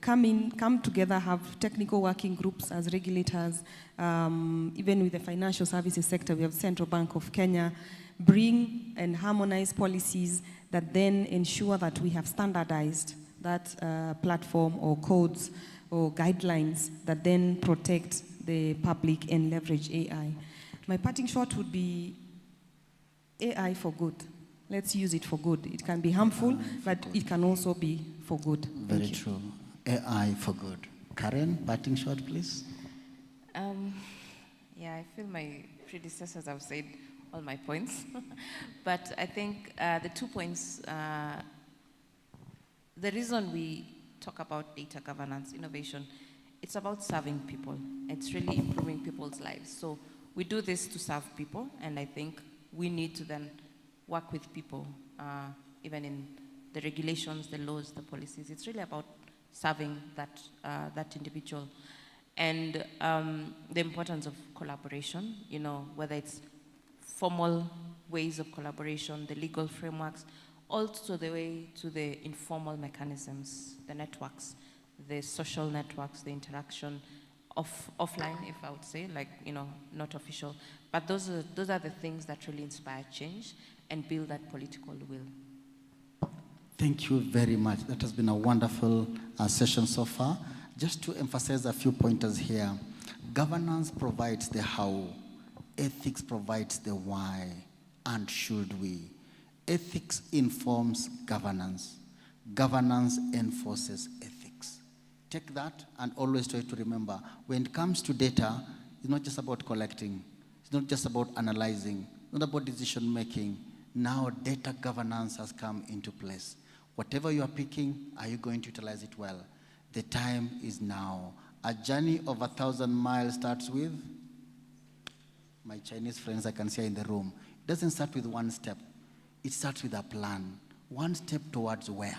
come together, have technical working groups as regulators, even with the financial services sector, we have Central Bank of Kenya, bring and harmonize policies that then ensure that we have standardized that platform or codes or guidelines that then protect the public and leverage AI. My parting shot would be AI for good. Let's use it for good. It can be harmful, but it can also be for good. Very true. AI for good. Karen, parting shot, please. Yeah, I feel my predecessors have said all my points. But I think the 2 points, the reason we talk about data governance, innovation, it's about serving people. It's really improving people's lives. So we do this to serve people, and I think we need to then work with people, even in the regulations, the laws, the policies. It's really about serving that individual. And the importance of collaboration, whether it's formal ways of collaboration, the legal frameworks, also the way to the informal mechanisms, the networks, the social networks, the interaction offline, if I would say, not official. But those are the things that really inspire change and build that political will. Thank you very much. That has been a wonderful session so far. Just to emphasize a few pointers here, governance provides the how, ethics provides the why, and should we. Ethics informs governance. Governance enforces ethics. Take that and always try to remember, when it comes to data, it's not just about collecting, it's not just about analyzing, it's not about decision making. Now data governance has come into place. Whatever you are picking, are you going to utilize it well? The time is now. A journey of 1,000 miles starts with, my Chinese friends I can see in the room, it doesn't start with one step. It starts with a plan. One step towards where?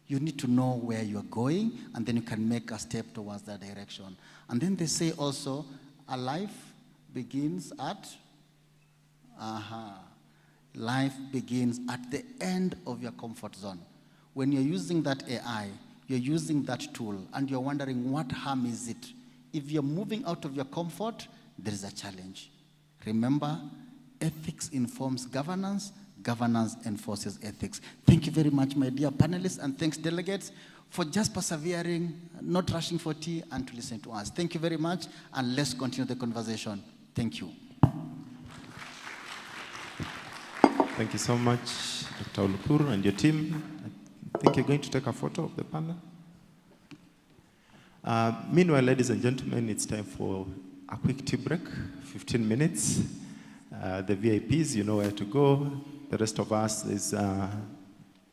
You need to know where you're going, and then you can make a step towards that direction. And then they say also, a life begins at, life begins at the end of your comfort zone. When you're using that AI, you're using that tool, and you're wondering what harm is it? If you're moving out of your comfort, there is a challenge. Remember, ethics informs governance, governance enforces ethics. Thank you very much, my dear panelists, and thanks, delegates, for just persevering, not rushing for tea, and to listen to us. Thank you very much, and let's continue the conversation. Thank you. Thank you so much, Dr. Olukur and your team. I think you're going to take a photo of the panel. Meanwhile, ladies and gentlemen, it's time for a quick tea break, 15 minutes. The VIPs, you know where to go. The rest of us is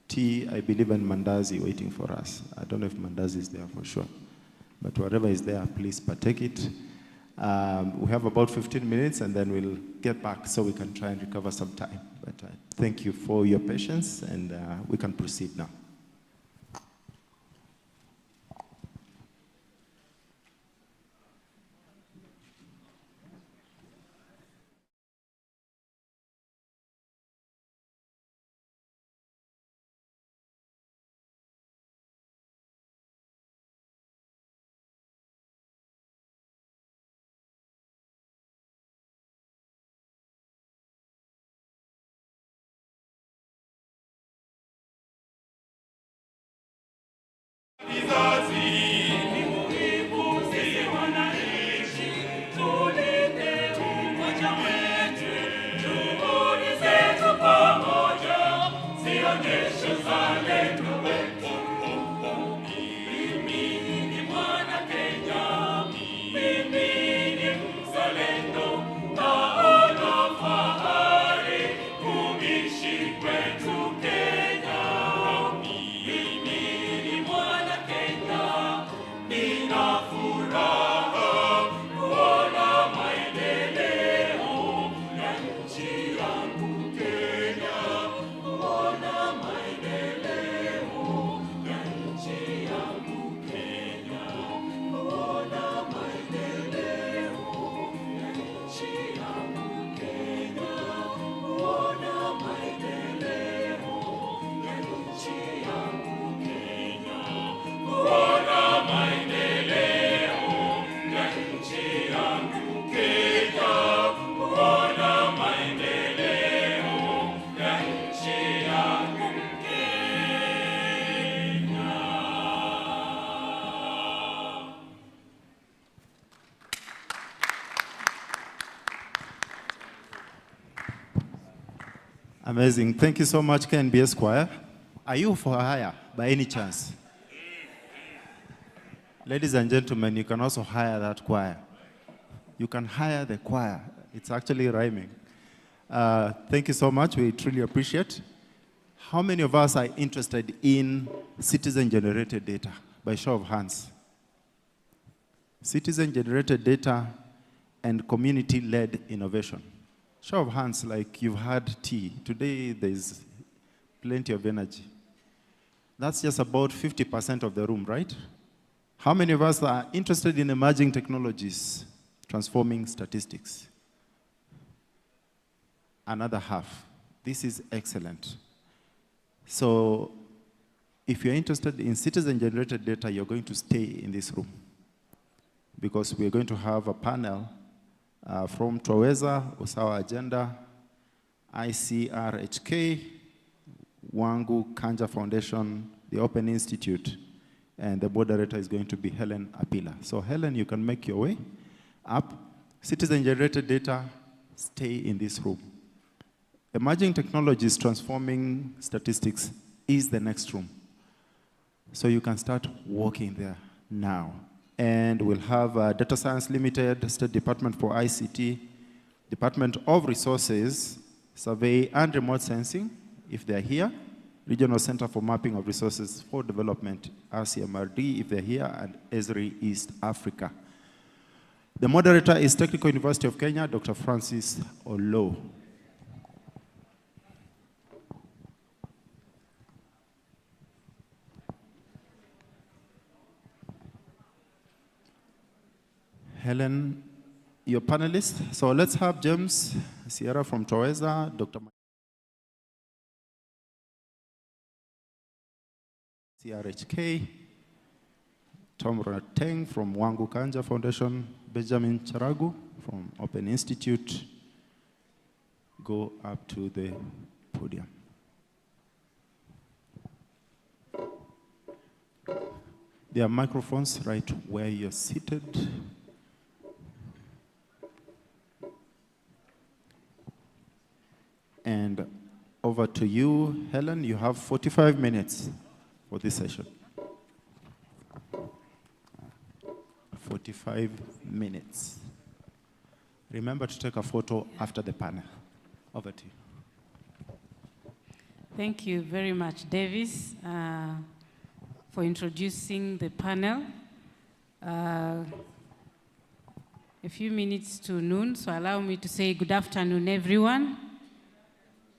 tea, I believe, and mandazi waiting for us. I don't know if mandazi is there for sure. But whatever is there, please partake it. We have about 15 minutes, and then we'll get back so we can try and recover some time. But thank you for your patience, and we can proceed now. Amazing. Thank you so much, KNBS Choir. Are you for hire by any chance? Ladies and gentlemen, you can also hire that choir. You can hire the choir. It's actually rhyming. Thank you so much. We truly appreciate. How many of us are interested in citizen-generated data? By show of hands. Citizen-generated data and community-led innovation. Show of hands, like you've had tea. Today, there's plenty of energy. That's just about 50% of the room, right? How many of us are interested in emerging technologies, transforming statistics? Another half. This is excellent. So, if you're interested in citizen-generated data, you're going to stay in this room, because we're going to have a panel from TWAWEZA, Usawa Agenda, ICRHK, Wangu Kanja Foundation, the Open Institute, and the moderator is going to be Helen Apila. So Helen, you can make your way up. Citizen-generated data, stay in this room. Emerging technologies transforming statistics is the next room. So you can start working there now. And we'll have Data Science Limited, State Department for ICT, Department of Resources, Survey and Remote Sensing, if they're here. Regional Center for Mapping of Resources for Development, RCMRD, if they're here, and ESRI East Africa. The moderator is Technical University of Kenya, Dr. Francis Olo. Helen, your panelists. So let's have James Sierra from Toweza, Dr. CRHK, Tom Ronateng from Wangu Kanja Foundation, Benjamin Charagu from Open Institute. Go up to the podium. There are microphones right where you're seated. And over to you, Helen. You have 45 minutes for this session. 45 minutes. Remember to take a photo after the panel. Over to you. Thank you very much, Davis, for introducing the panel. A few minutes to noon, so allow me to say good afternoon, everyone.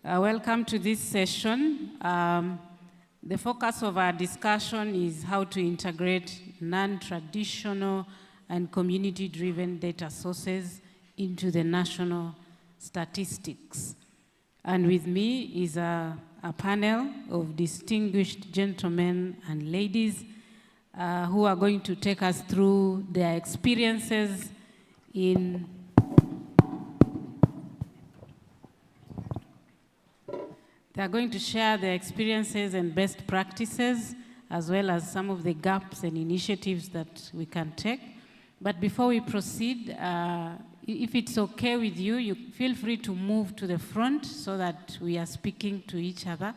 Welcome to this session. The focus of our discussion is how to integrate non-traditional and community-driven data sources into the national statistics. And with me is a panel of distinguished gentlemen and ladies who are going to take us through their experiences in They are going to share their experiences and best practices, as well as some of the gaps and initiatives that we can take. But before we proceed, if it's okay with you, you feel free to move to the front so that we are speaking to each other.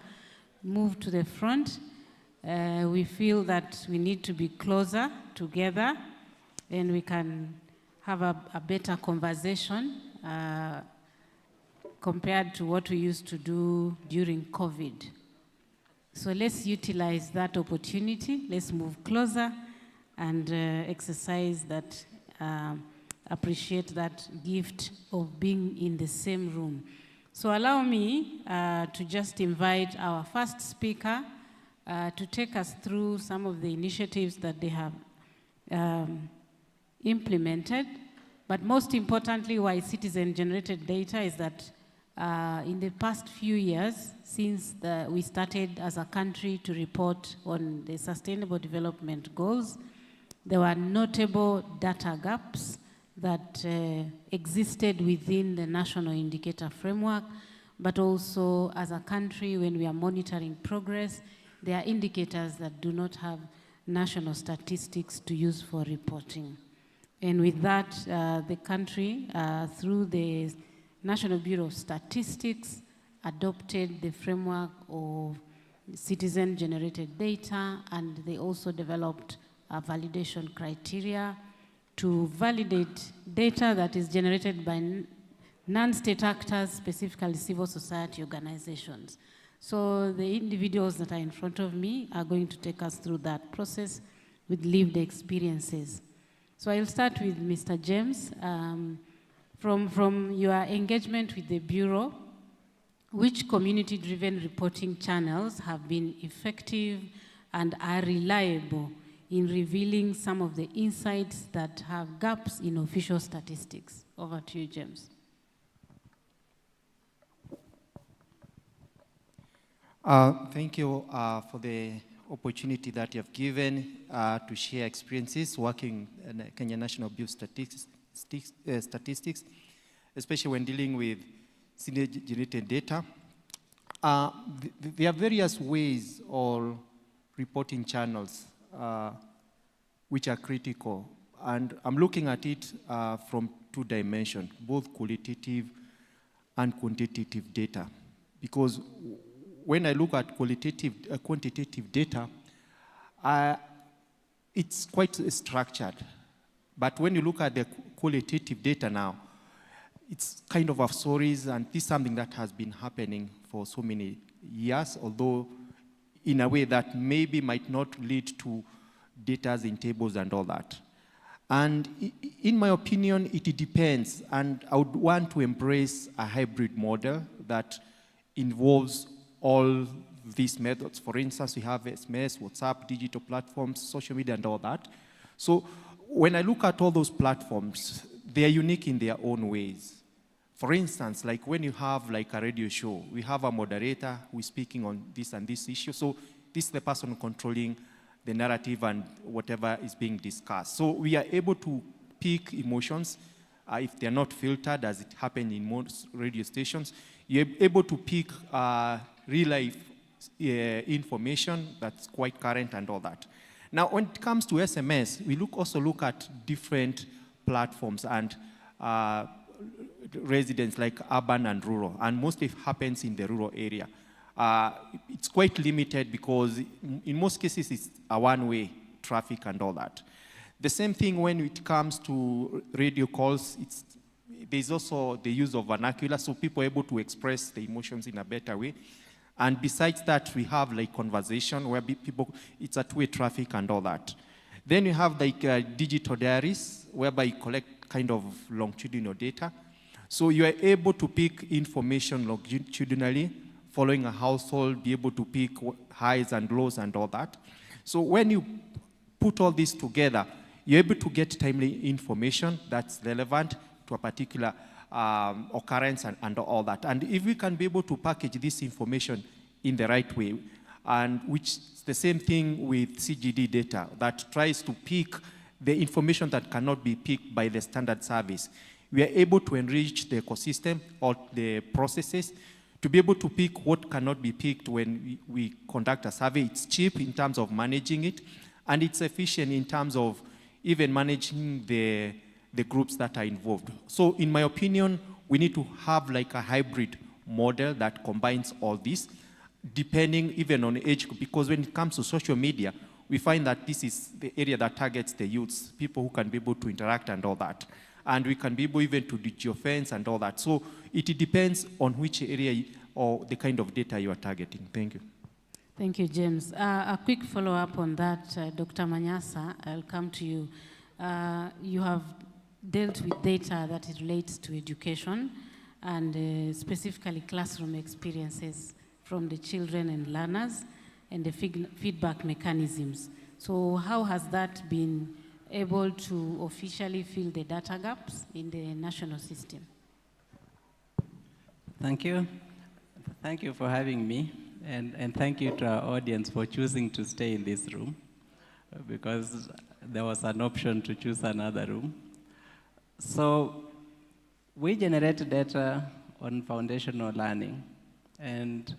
Move to the front. We feel that we need to be closer together and we can have a better conversation compared to what we used to do during COVID. So let's utilize that opportunity. Let's move closer and exercise that, appreciate that gift of being in the same room. So allow me to just invite our first speaker to take us through some of the initiatives that they have implemented. But most importantly, why citizen-generated data is that in the past few years, since we started as a country to report on the Sustainable Development Goals, there were notable data gaps that existed within the national indicator framework, but also as a country, when we are monitoring progress, there are indicators that do not have national statistics to use for reporting. And with that, the country, through the National Bureau of Statistics, adopted the framework of citizen-generated data, and they also developed a validation criteria to validate data that is generated by non-state actors, specifically civil society organizations. So the individuals that are in front of me are going to take us through that process with lived experiences. So I'll start with Mr. James. From your engagement with the Bureau, which community-driven reporting channels have been effective and are reliable in revealing some of the insights that have gaps in official statistics? Over to you, James. Thank you for the opportunity that you have given to share experiences working in the Kenya National Bureau of Statistics, especially when dealing with citizen-generated data. There are various ways or reporting channels which are critical, and I'm looking at it from two dimensions, both qualitative and quantitative data, because when I look at quantitative data, it's quite structured. But when you look at the qualitative data now, it's kind of stories, and this is something that has been happening for so many years, although in a way that maybe might not lead to data in tables and all that. And in my opinion, it depends, and I would want to embrace a hybrid model that involves all these methods. For instance, we have SMS, WhatsApp, digital platforms, social media, and all that. So when I look at all those platforms, they are unique in their own ways. For instance, like when you have like a radio show, we have a moderator who is speaking on this and this issue. So this is the person controlling the narrative and whatever is being discussed. So we are able to pick emotions if they're not filtered, as it happened in most radio stations. You're able to pick real-life information that's quite current and all that. Now, when it comes to SMS, we also look at different platforms and residents like urban and rural, and mostly happens in the rural area. It's quite limited because in most cases it's a one-way traffic and all that. The same thing when it comes to radio calls, there's also the use of vernacular, so people are able to express the emotions in a better way. And besides that, we have like conversation where people, it's a two-way traffic and all that. Then you have like digital diaries, whereby you collect kind of longitudinal data. So you are able to pick information longitudinally, following a household, be able to pick highs and lows and all that. So when you put all this together, you're able to get timely information that's relevant to a particular occurrence and all that. And if we can be able to package this information in the right way, and which is the same thing with CGD data that tries to pick the information that cannot be picked by the standard service, we are able to enrich the ecosystem or the processes to be able to pick what cannot be picked when we conduct a survey. It's cheap in terms of managing it, and it's efficient in terms of even managing the groups that are involved. So in my opinion, we need to have like a hybrid model that combines all this, depending even on age, because when it comes to social media, we find that this is the area that targets the youths, people who can be able to interact and all that. And we can be able even to do geofence and all that. So it depends on which area or the kind of data you are targeting. Thank you. Thank you, James. A quick follow-up on that, Dr. Manyasa, I'll come to you. You have dealt with data that relates to education and specifically classroom experiences from the children and learners and the feedback mechanisms. So how has that been able to officially fill the data gaps in the national system? Thank you. Thank you for having me, and thank you to our audience for choosing to stay in this room, because there was an option to choose another room. So we generate data on foundational learning, and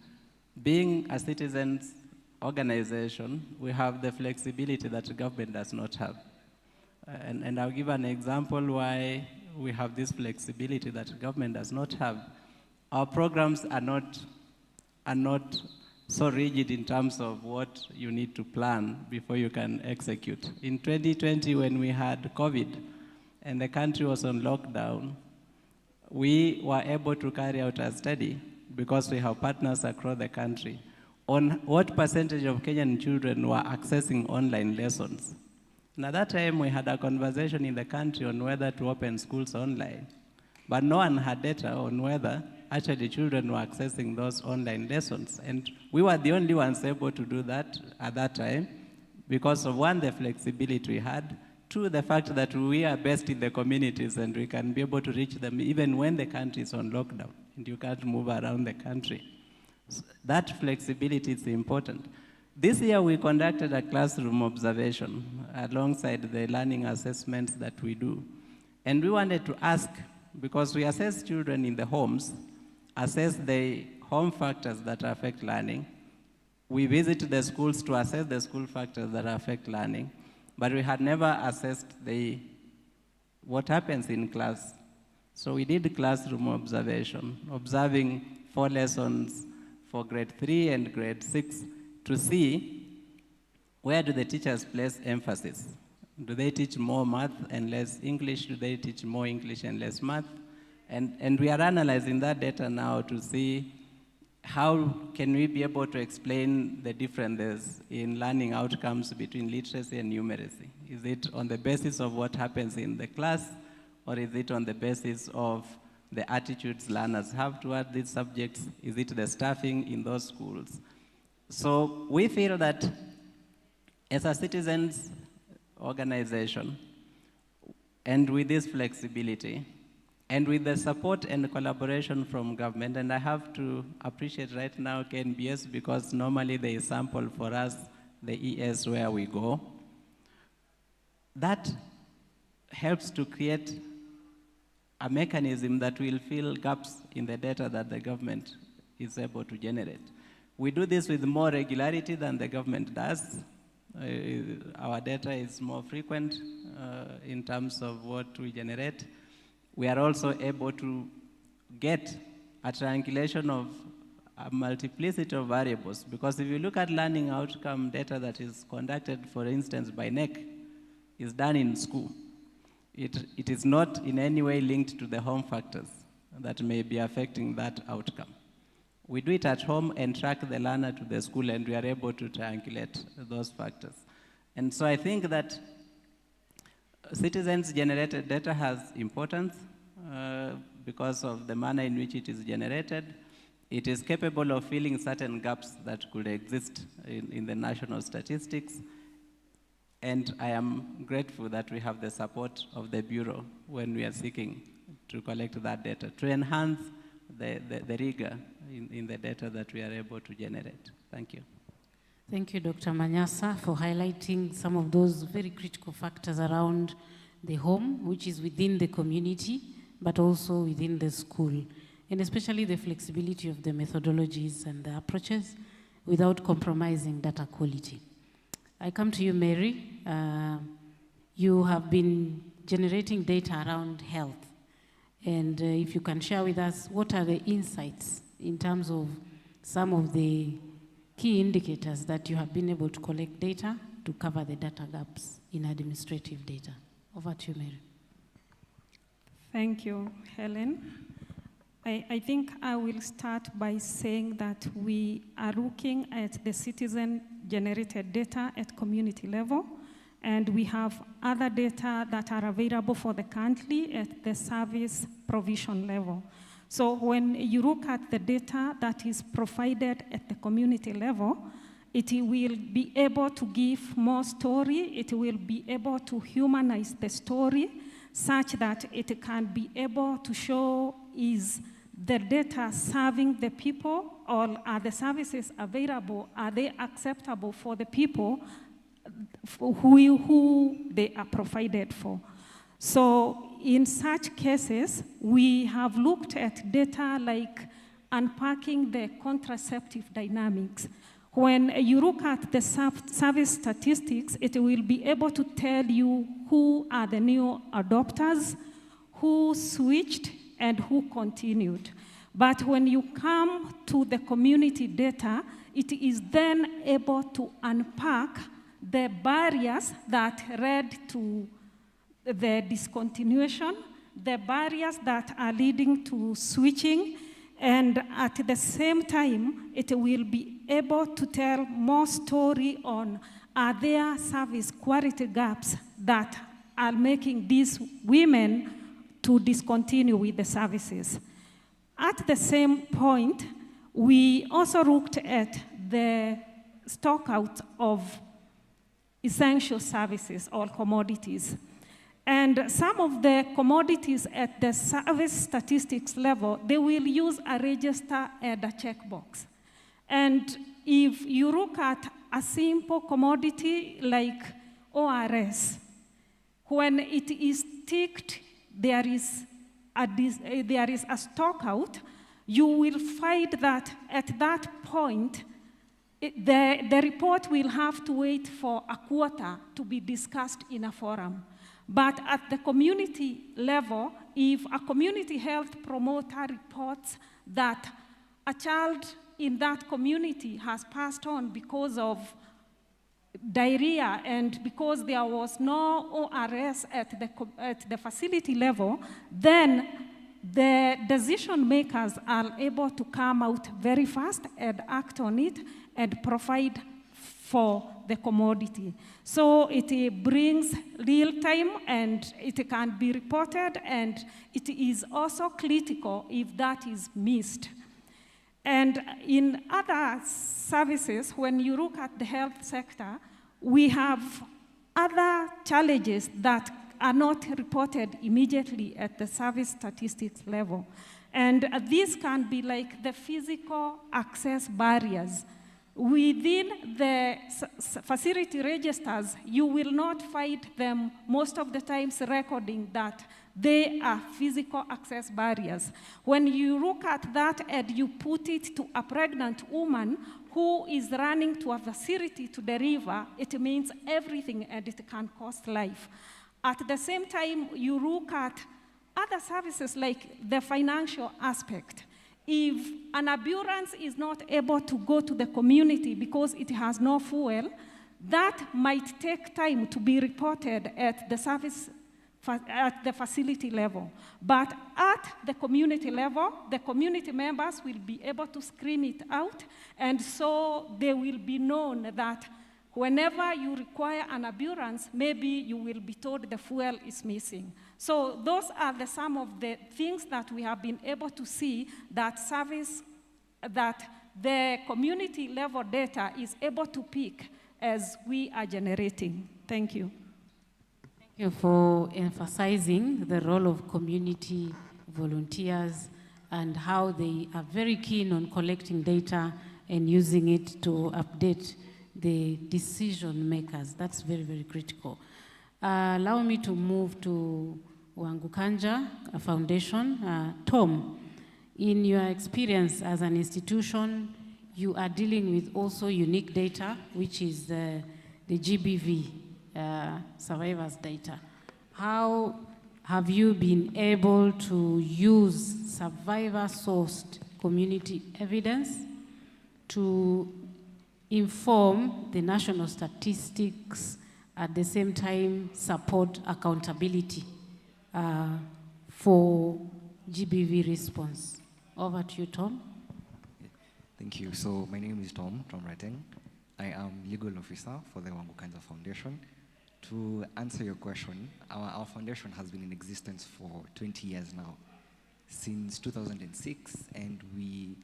being a citizens organization, we have the flexibility that the government does not have. And I'll give an example why we have this flexibility that the government does not have. Our programs are not so rigid in terms of what you need to plan before you can execute. In 2020, when we had COVID and the country was on lockdown, we were able to carry out a study, because we have partners across the country, on what percentage of Kenyan children were accessing online lessons. And at that time, we had a conversation in the country on whether to open schools online. But no one had data on whether actually children were accessing those online lessons. And we were the only ones able to do that at that time because of, one, the flexibility we had, two, the fact that we are based in the communities and we can be able to reach them even when the country is on lockdown and you can't move around the country. So that flexibility is important. This year we conducted a classroom observation alongside the learning assessments that we do. And we wanted to ask, because we assess children in the homes, assess the home factors that affect learning. We visit the schools to assess the school factors that affect learning, but we had never assessed what happens in class. So we did classroom observation, observing 4 lessons for grade 3 and grade 6 to see where do the teachers place emphasis. Do they teach more math and less English? Do they teach more English and less math? And we are analyzing that data now to see how can we be able to explain the differences in learning outcomes between literacy and numeracy? Is it on the basis of what happens in the class, or is it on the basis of the attitudes learners have toward these subjects? Is it the staffing in those schools? So we feel that as a citizens organization, and with this flexibility, and with the support and collaboration from government, and I have to appreciate right now KNBS, because normally they sample for us the ES where we go. That helps to create a mechanism that will fill gaps in the data that the government is able to generate. We do this with more regularity than the government does. Our data is more frequent in terms of what we generate. We are also able to get a triangulation of a multiplicity of variables, because if you look at learning outcome data that is conducted, for instance, by NEC, is done in school. It is not in any way linked to the home factors that may be affecting that outcome. We do it at home and track the learner to the school, and we are able to triangulate those factors. And so I think that citizens-generated data has importance because of the manner in which it is generated. It is capable of filling certain gaps that could exist in the national statistics. And I am grateful that we have the support of the Bureau when we are seeking to collect that data, to enhance the rigor in the data that we are able to generate. Thank you. Thank you, Dr. Manyasa, for highlighting some of those very critical factors around the home, which is within the community, but also within the school, and especially the flexibility of the methodologies and the approaches without compromising data quality. I come to you, Mary. You have been generating data around health, and if you can share with us, what are the insights in terms of some of the key indicators that you have been able to collect data to cover the data gaps in administrative data? Over to you, Mary. Thank you, Helen. I think I will start by saying that we are looking at the citizen-generated data at community level, and we have other data that are available for the country at the service provision level. So when you look at the data that is provided at the community level, it will be able to give more story, it will be able to humanize the story such that it can be able to show is the data serving the people, or are the services available, are they acceptable for the people who they are provided for. So in such cases, we have looked at data like unpacking the contraceptive dynamics. When you look at the service statistics, it will be able to tell you who are the new adopters, who switched, and who continued. But when you come to the community data, it is then able to unpack the barriers that led to the discontinuation, the barriers that are leading to switching, and at the same time, it will be able to tell more story on are there service quality gaps that are making these women to discontinue with the services. At the same point, we also looked at the stock out of essential services or commodities. And some of the commodities at the service statistics level, they will use a register and a checkbox. And if you look at a simple commodity like ORS, when it is ticked, there is a stock out, you will find that at that point, the report will have to wait for a quarter to be discussed in a forum. But at the community level, if a community health promoter reports that a child in that community has passed on because of diarrhea and because there was no ORS at the facility level, then the decision makers are able to come out very fast and act on it and provide for the commodity. So it brings real time and it can be reported, and it is also critical if that is missed. And in other services, when you look at the health sector, we have other challenges that are not reported immediately at the service statistics level. And these can be like the physical access barriers. Within the facility registers, you will not find them most of the times recording that they are physical access barriers. When you look at that and you put it to a pregnant woman who is running to a facility to deliver, it means everything and it can cost life. At the same time, you look at other services like the financial aspect. If an ambulance is not able to go to the community because it has no fuel, that might take time to be reported at the facility level. But at the community level, the community members will be able to screen it out, and so they will be known that whenever you require an ambulance, maybe you will be told the fuel is missing. So those are some of the things that we have been able to see that the community level data is able to pick as we are generating. Thank you. Thank you for emphasizing the role of community volunteers and how they are very keen on collecting data and using it to update the decision makers. That's very, very critical. Allow me to move to Wangukanja Foundation. Tom, in your experience as an institution, you are dealing with also unique data, which is the GBV, survivors data. How have you been able to use survivor-sourced community evidence to inform the national statistics, at the same time support accountability for GBV response? Over to you, Tom. Thank you. So my name is Tom Rateng. I am legal officer for the Wangukanja Foundation. To answer your question, our foundation has been in existence for 20 years now, since 2006, and we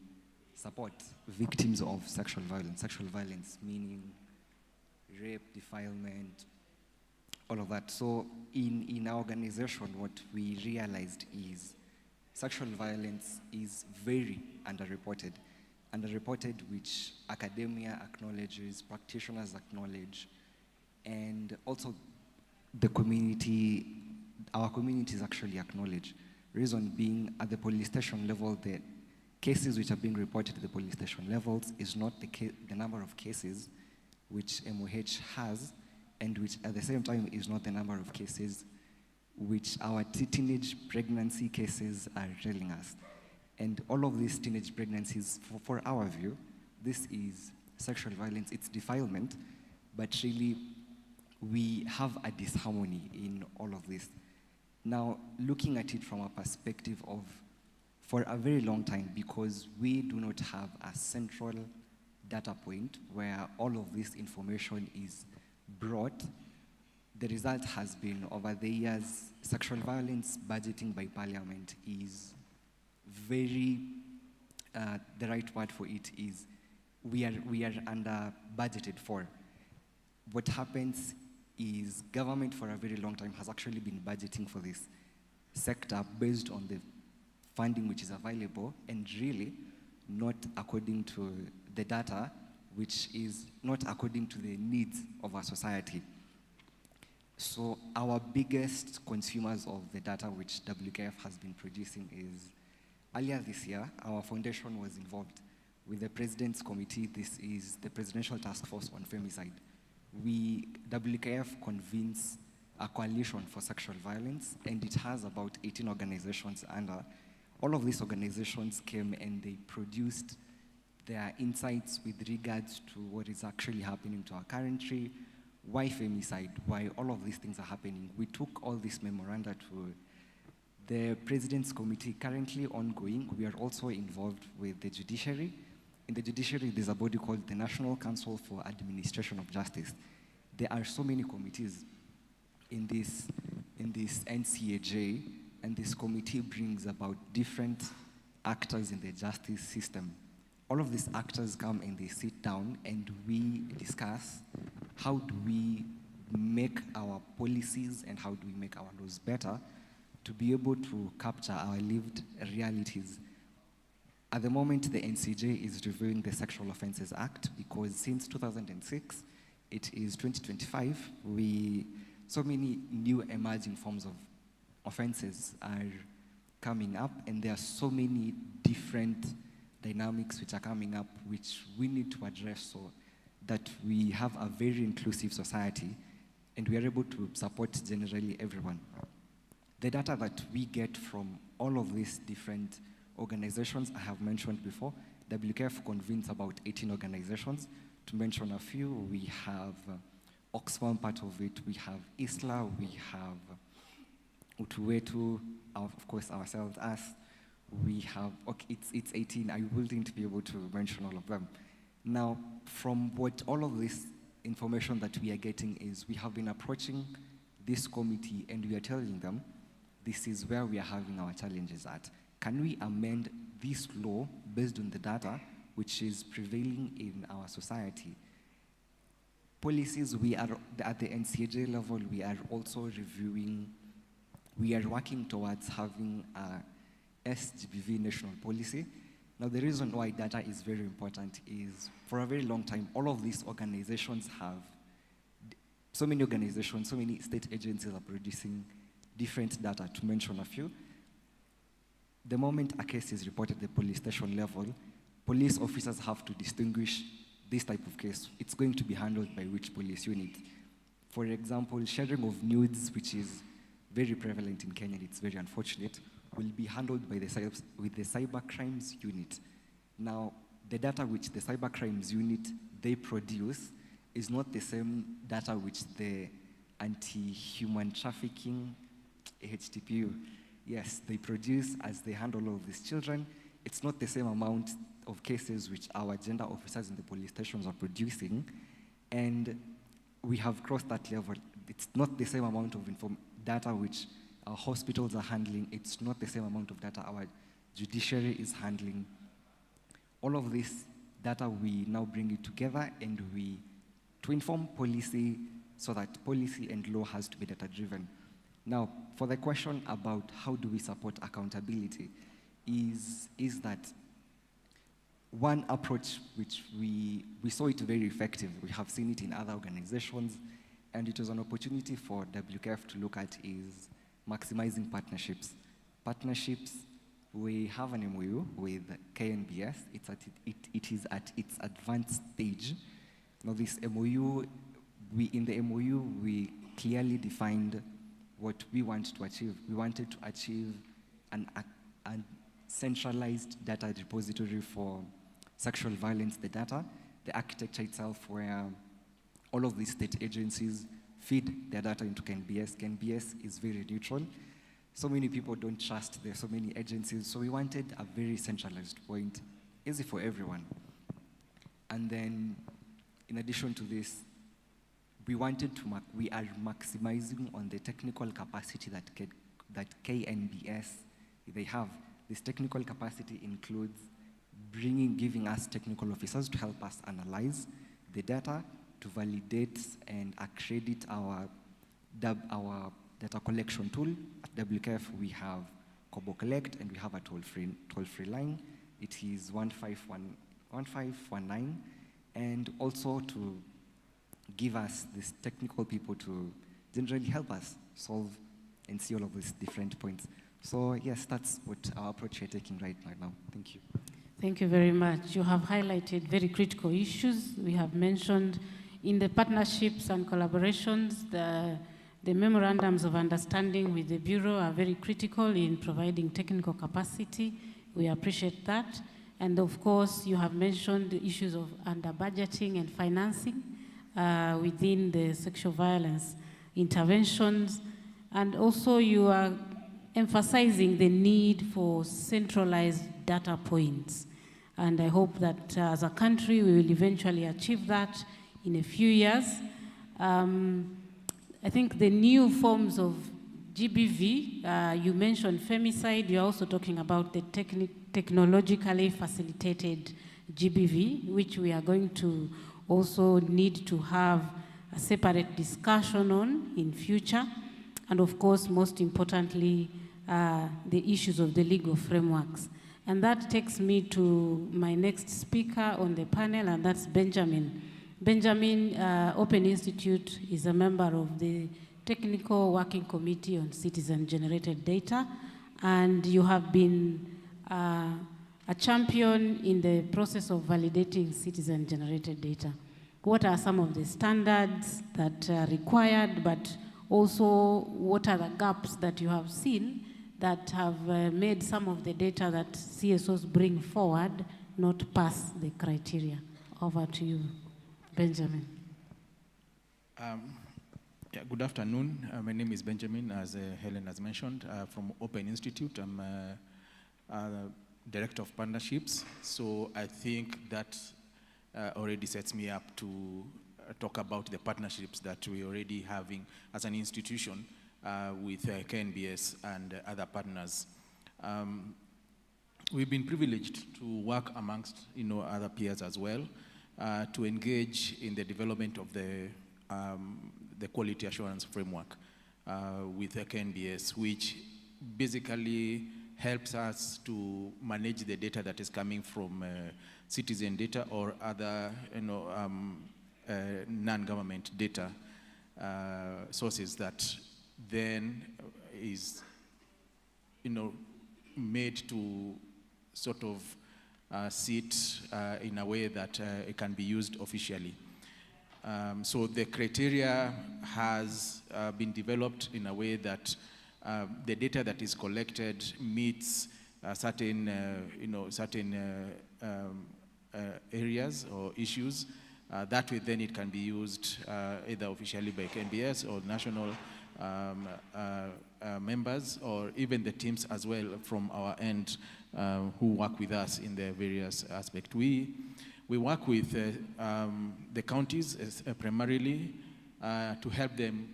support victims of sexual violence meaning rape, defilement, all of that. So in our organization, what we realized is sexual violence is very underreported, which academia acknowledges, practitioners acknowledge, and also the community, our communities actually acknowledge. Reason being, at the police station level, the cases which are being reported at the police station levels is not the number of cases which MOH has, and which at the same time is not the number of cases which our teenage pregnancy cases are telling us. And all of these teenage pregnancies, for our view, this is sexual violence, it's defilement, but really we have a disharmony in all of this. Now, looking at it from a perspective of, for a very long time, because we do not have a central data point where all of this information is brought, the result has been, over the years, sexual violence budgeting by Parliament is very, the right word for it is, we are under budgeted for. What happens is government for a very long time has actually been budgeting for this sector based on the funding which is available, and really not according to the data, which is not according to the needs of our society. So our biggest consumers of the data which WKF has been producing is, earlier this year, our foundation was involved with the President's Committee. This is the Presidential Task Force on Femicide. WKF convenes a coalition for sexual violence, and it has about 18 organizations under. All of these organizations came and they produced their insights with regards to what is actually happening to our country, why femicide, why all of these things are happening. We took all these memoranda to The President's Committee currently ongoing. We are also involved with the judiciary. In the judiciary, there's a body called the National Council for Administration of Justice. There are so many committees in this NCAJ, and this committee brings about different actors in the justice system. All of these actors come and they sit down and we discuss how do we make our policies and how do we make our laws better to be able to capture our lived realities. At the moment, the NCJ is reviewing the Sexual Offences Act because since 2006, it is 2025, so many new emerging forms of offences are coming up, and there are so many different dynamics which are coming up which we need to address so that we have a very inclusive society and we are able to support generally everyone. The data that we get from all of these different organizations I have mentioned before, WKF convenes about 18 organizations. To mention a few, we have Oxfam, part of it, we have ISLA, we have Utuwetu, of course ourselves, us, we have, okay, it's 18, I wouldn't be able to mention all of them. Now, from what all of this information that we are getting is, we have been approaching this committee and we are telling them, this is where we are having our challenges at. Can we amend this law based on the data which is prevailing in our society? Policies, we are, at the NCAJ level, we are also reviewing, we are working towards having a SGBV national policy. Now, the reason why data is very important is, for a very long time, all of these organizations have, so many organizations, so many state agencies are producing different data, to mention a few. The moment a case is reported at the police station level, police officers have to distinguish this type of case. It's going to be handled by which police unit. For example, sharing of nudes, which is very prevalent in Kenya, it's very unfortunate, will be handled by the cyber crimes unit. Now, the data which the cyber crimes unit, they produce is not the same data which the anti-human trafficking, HTPU, yes, they produce as they handle all of these children. It's not the same amount of cases which our gender officers in the police stations are producing, and we have crossed that level. It's not the same amount of data which our hospitals are handling. It's not the same amount of data our judiciary is handling. All of this data, we now bring it together and to inform policy so that policy and law has to be data-driven. Now, for the question about how do we support accountability, is that one approach which we saw it very effective. We have seen it in other organizations, and it was an opportunity for WKF to look at is maximizing partnerships. Partnerships, we have an MOU with KNBS. It is at its advanced stage. Now this MOU, in the MOU, we clearly defined what we want to achieve. We wanted to achieve a centralized data repository for sexual violence, the data, the architecture itself where all of these state agencies feed their data into KNBS. KNBS is very neutral. So many people don't trust, there are so many agencies, so we wanted a very centralized point, easy for everyone. And then, in addition to this, we are maximizing on the technical capacity that KNBS, they have. This technical capacity includes giving us technical officers to help us analyze the data, to validate and accredit our data collection tool. At WKF, we have Kobo Collect, and we have a toll-free line. It is 1519, and also to give us these technical people to generally help us solve and see all of these different points. So yes, that's what our approach we're taking right now. Thank you. Thank you very much. You have highlighted very critical issues. We have mentioned in the partnerships and collaborations, the memorandums of understanding with the Bureau are very critical in providing technical capacity. We appreciate that. And of course, you have mentioned the issues of under-budgeting and financing within the sexual violence interventions. And also you are emphasizing the need for centralized data points. And I hope that as a country, we will eventually achieve that in a few years. I think the new forms of GBV, you mentioned femicide, you're also talking about the technologically facilitated GBV, which we are going to also need to have a separate discussion on in future. And of course, most importantly, the issues of the legal frameworks. And that takes me to my next speaker on the panel, and that's Benjamin. Benjamin, Open Institute is a member of the Technical Working Committee on Citizen-Generated Data, and you have been a champion in the process of validating citizen-generated data. What are some of the standards that are required, but also what are the gaps that you have seen that have made some of the data that CSOs bring forward not pass the criteria? Over to you, Benjamin. Yeah, good afternoon. My name is Benjamin, as Helen has mentioned, from Open Institute. I'm Director of Partnerships. So I think that already sets me up to talk about the partnerships that we're already having as an institution with KNBS and other partners. We've been privileged to work amongst other peers as well, to engage in the development of the quality assurance framework with KNBS, which basically helps us to manage the data that is coming from citizen data or other non-government data sources that then is made to sort of sit in a way that it can be used officially. So the criteria has been developed in a way that the data that is collected meets certain areas or issues. That way, then it can be used either officially by KNBS or national members, or even the teams as well from our end who work with us in the various aspects. We work with the counties primarily to help them,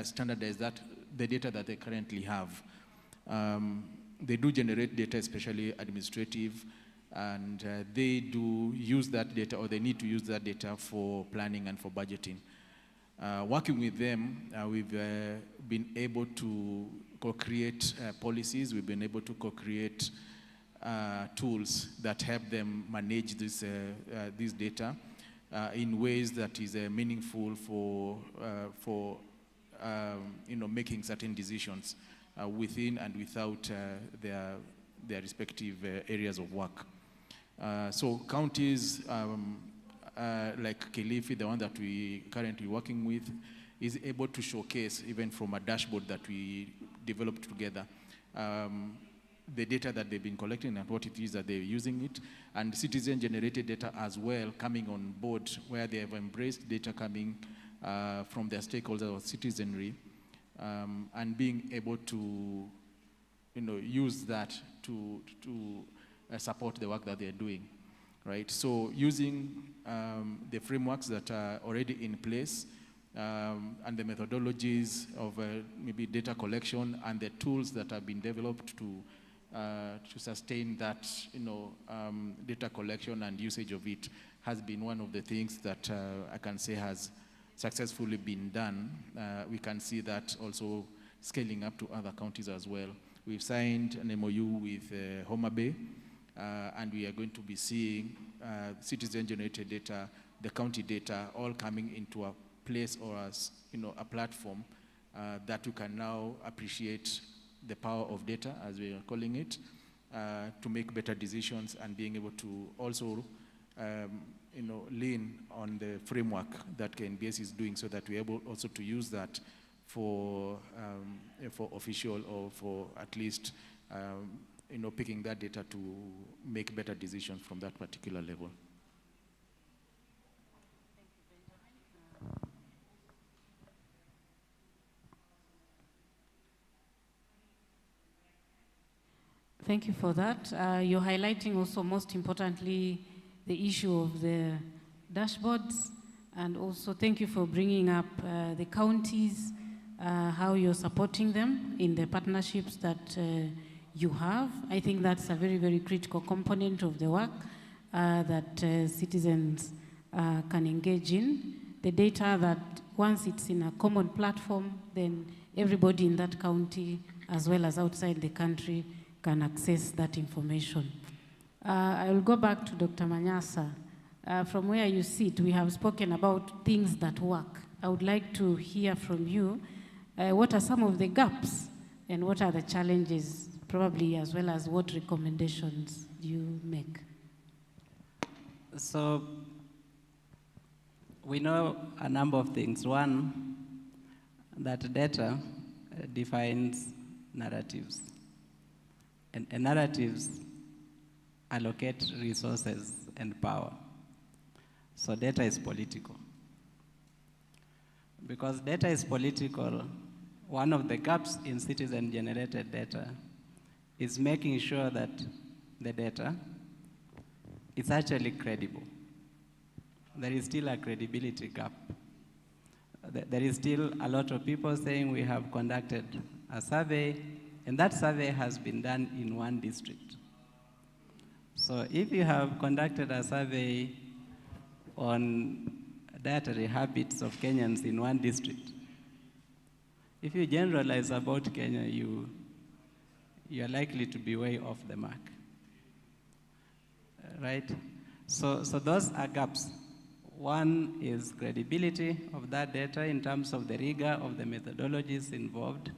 standardize the data that they currently have. They do generate data, especially administrative, and they do use that data, or they need to use that data for planning and for budgeting. Working with them, we've been able to co-create policies. We've been able to co-create tools that help them manage this data in ways that is meaningful for making certain decisions within and without their respective areas of work. So counties like Kilifi, the one that we currently working with, is able to showcase, even from a dashboard that we developed together, the data that they've been collecting and what it is that they're using it, and citizen-generated data as well coming on board, where they have embraced data coming from their stakeholders or citizenry, and being able to use that to support the work that they're doing, right? So using the frameworks that are already in place and the methodologies of maybe data collection and the tools that have been developed to sustain that data collection and usage of it has been one of the things that I can say has successfully been done. We can see that also scaling up to other counties as well. We've signed an MOU with Homa Bay, and we are going to be seeing citizen-generated data, the county data, all coming into a place or a platform that we can now appreciate the power of data, as we are calling it, to make better decisions, and being able to also lean on the framework that KNBS is doing, so that we're able also to use that for official, or for at least picking that data to make better decisions from that particular level. Thank you for that. You're highlighting also, most importantly, the issue of the dashboards, and also thank you for bringing up the counties, how you're supporting them in the partnerships that you have. I think that's a very, very critical component of the work that citizens can engage in. The data that once it's in a common platform, then everybody in that county, as well as outside the country, can access that information. I will go back to Dr. Manyasa. From where you sit, we have spoken about things that work. I would like to hear from you, what are some of the gaps and what are the challenges, probably, as well as what recommendations do you make? So, we know a number of things. One, that data defines narratives. And narratives allocate resources and power. So data is political. Because data is political, one of the gaps in citizen-generated data is making sure that the data is actually credible. There is still a credibility gap. There is still a lot of people saying we have conducted a survey, and that survey has been done in one district. So if you have conducted a survey on dietary habits of Kenyans in one district, if you generalize about Kenya, you're likely to be way off the mark, right? So those are gaps. One is credibility of that data in terms of the rigor of the methodologies involved,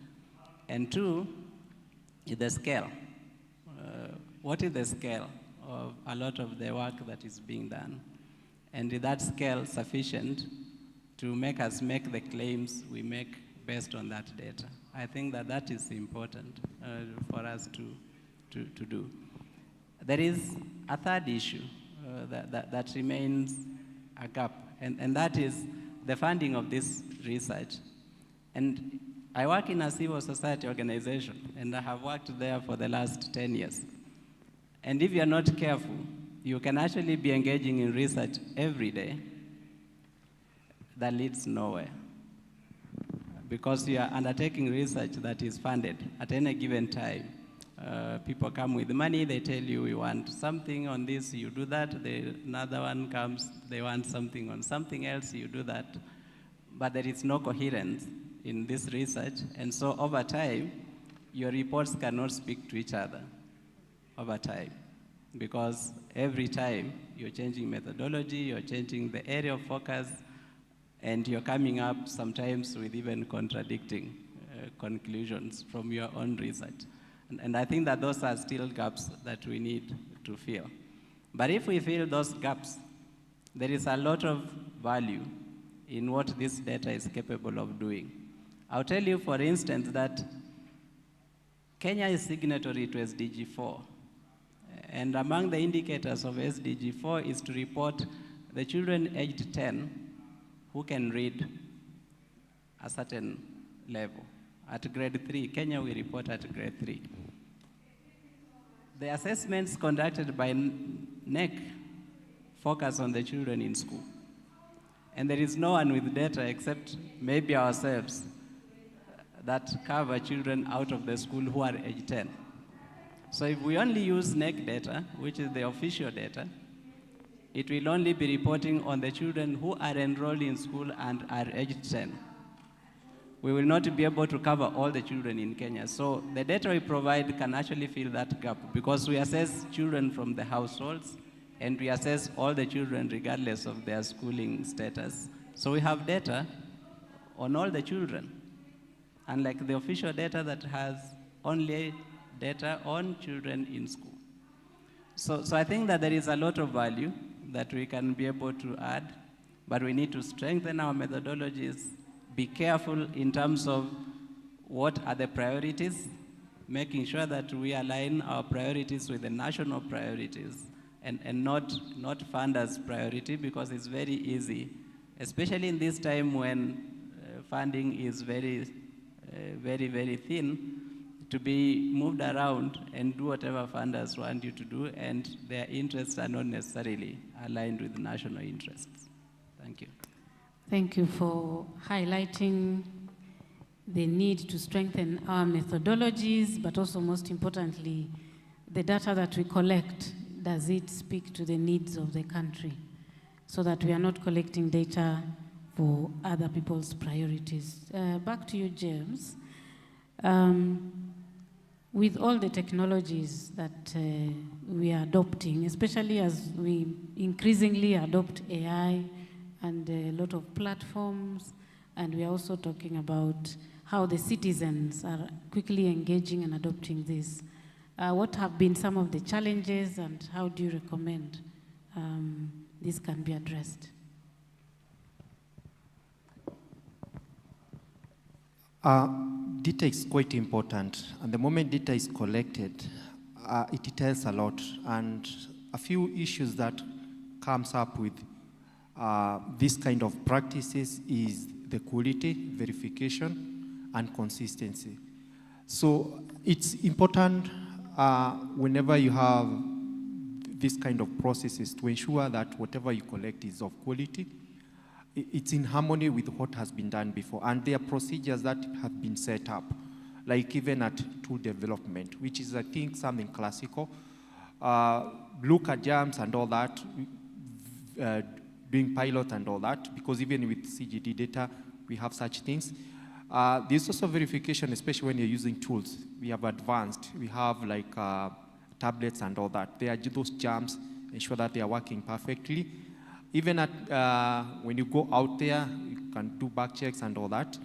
and two, is the scale. What is the scale of a lot of the work that is being done? And is that scale sufficient to make us make the claims we make based on that data? I think that that is important for us to do. There is a third issue that remains a gap, and that is the funding of this research. And I work in a civil society organization, and I have worked there for the last 10 years. And if you're not careful, you can actually be engaging in research every day that leads nowhere, because you are undertaking research that is funded at any given time. People come with money, they tell you, we want something on this, you do that. Another one comes, they want something on something else, you do that. But there is no coherence in this research, and so over time, your reports cannot speak to each other over time, because every time you're changing methodology, you're changing the area of focus, and you're coming up sometimes with even contradicting conclusions from your own research. And I think that those are still gaps that we need to fill. But if we fill those gaps, there is a lot of value in what this data is capable of doing. I'll tell you, for instance, that Kenya is signatory to SDG 4. And among the indicators of SDG 4 is to report the children aged 10 who can read a certain level. At grade 3, Kenya we report at grade 3. The assessments conducted by NEC focus on the children in school. And there is no one with data except maybe ourselves that cover children out of the school who are age 10. So if we only use NEC data, which is the official data, it will only be reporting on the children who are enrolled in school and are aged 10. We will not be able to cover all the children in Kenya. So the data we provide can actually fill that gap, because we assess children from the households, and we assess all the children regardless of their schooling status. So we have data on all the children, unlike the official data that has only data on children in school. So I think that there is a lot of value that we can be able to add, but we need to strengthen our methodologies, be careful in terms of what are the priorities, making sure that we align our priorities with the national priorities, and not funders' priority, because it's very easy, especially in this time when funding is very, very thin, to be moved around and do whatever funders want you to do, and their interests are not necessarily aligned with national interests. Thank you. Thank you for highlighting the need to strengthen our methodologies, but also most importantly, the data that we collect, does it speak to the needs of the country? So that we are not collecting data for other people's priorities. Back to you, James. With all the technologies that we are adopting, especially as we increasingly adopt AI and a lot of platforms, and we are also talking about how the citizens are quickly engaging and adopting this. What have been some of the challenges, and how do you recommend this can be addressed? Data is quite important, and the moment data is collected, it tells a lot. And a few issues that comes up with this kind of practices is the quality, verification, and consistency. So it's important whenever you have this kind of processes to ensure that whatever you collect is of quality. It's in harmony with what has been done before. And there are procedures that have been set up, like even at tool development, which is, I think, something classical. Look at jams and all that, doing pilot and all that, because even with CGD data, we have such things. There's also verification, especially when you're using tools. We have advanced. We have like tablets and all that. They are those jams, ensure that they are working perfectly. Even at, when you go out there, you can do back checks and all that.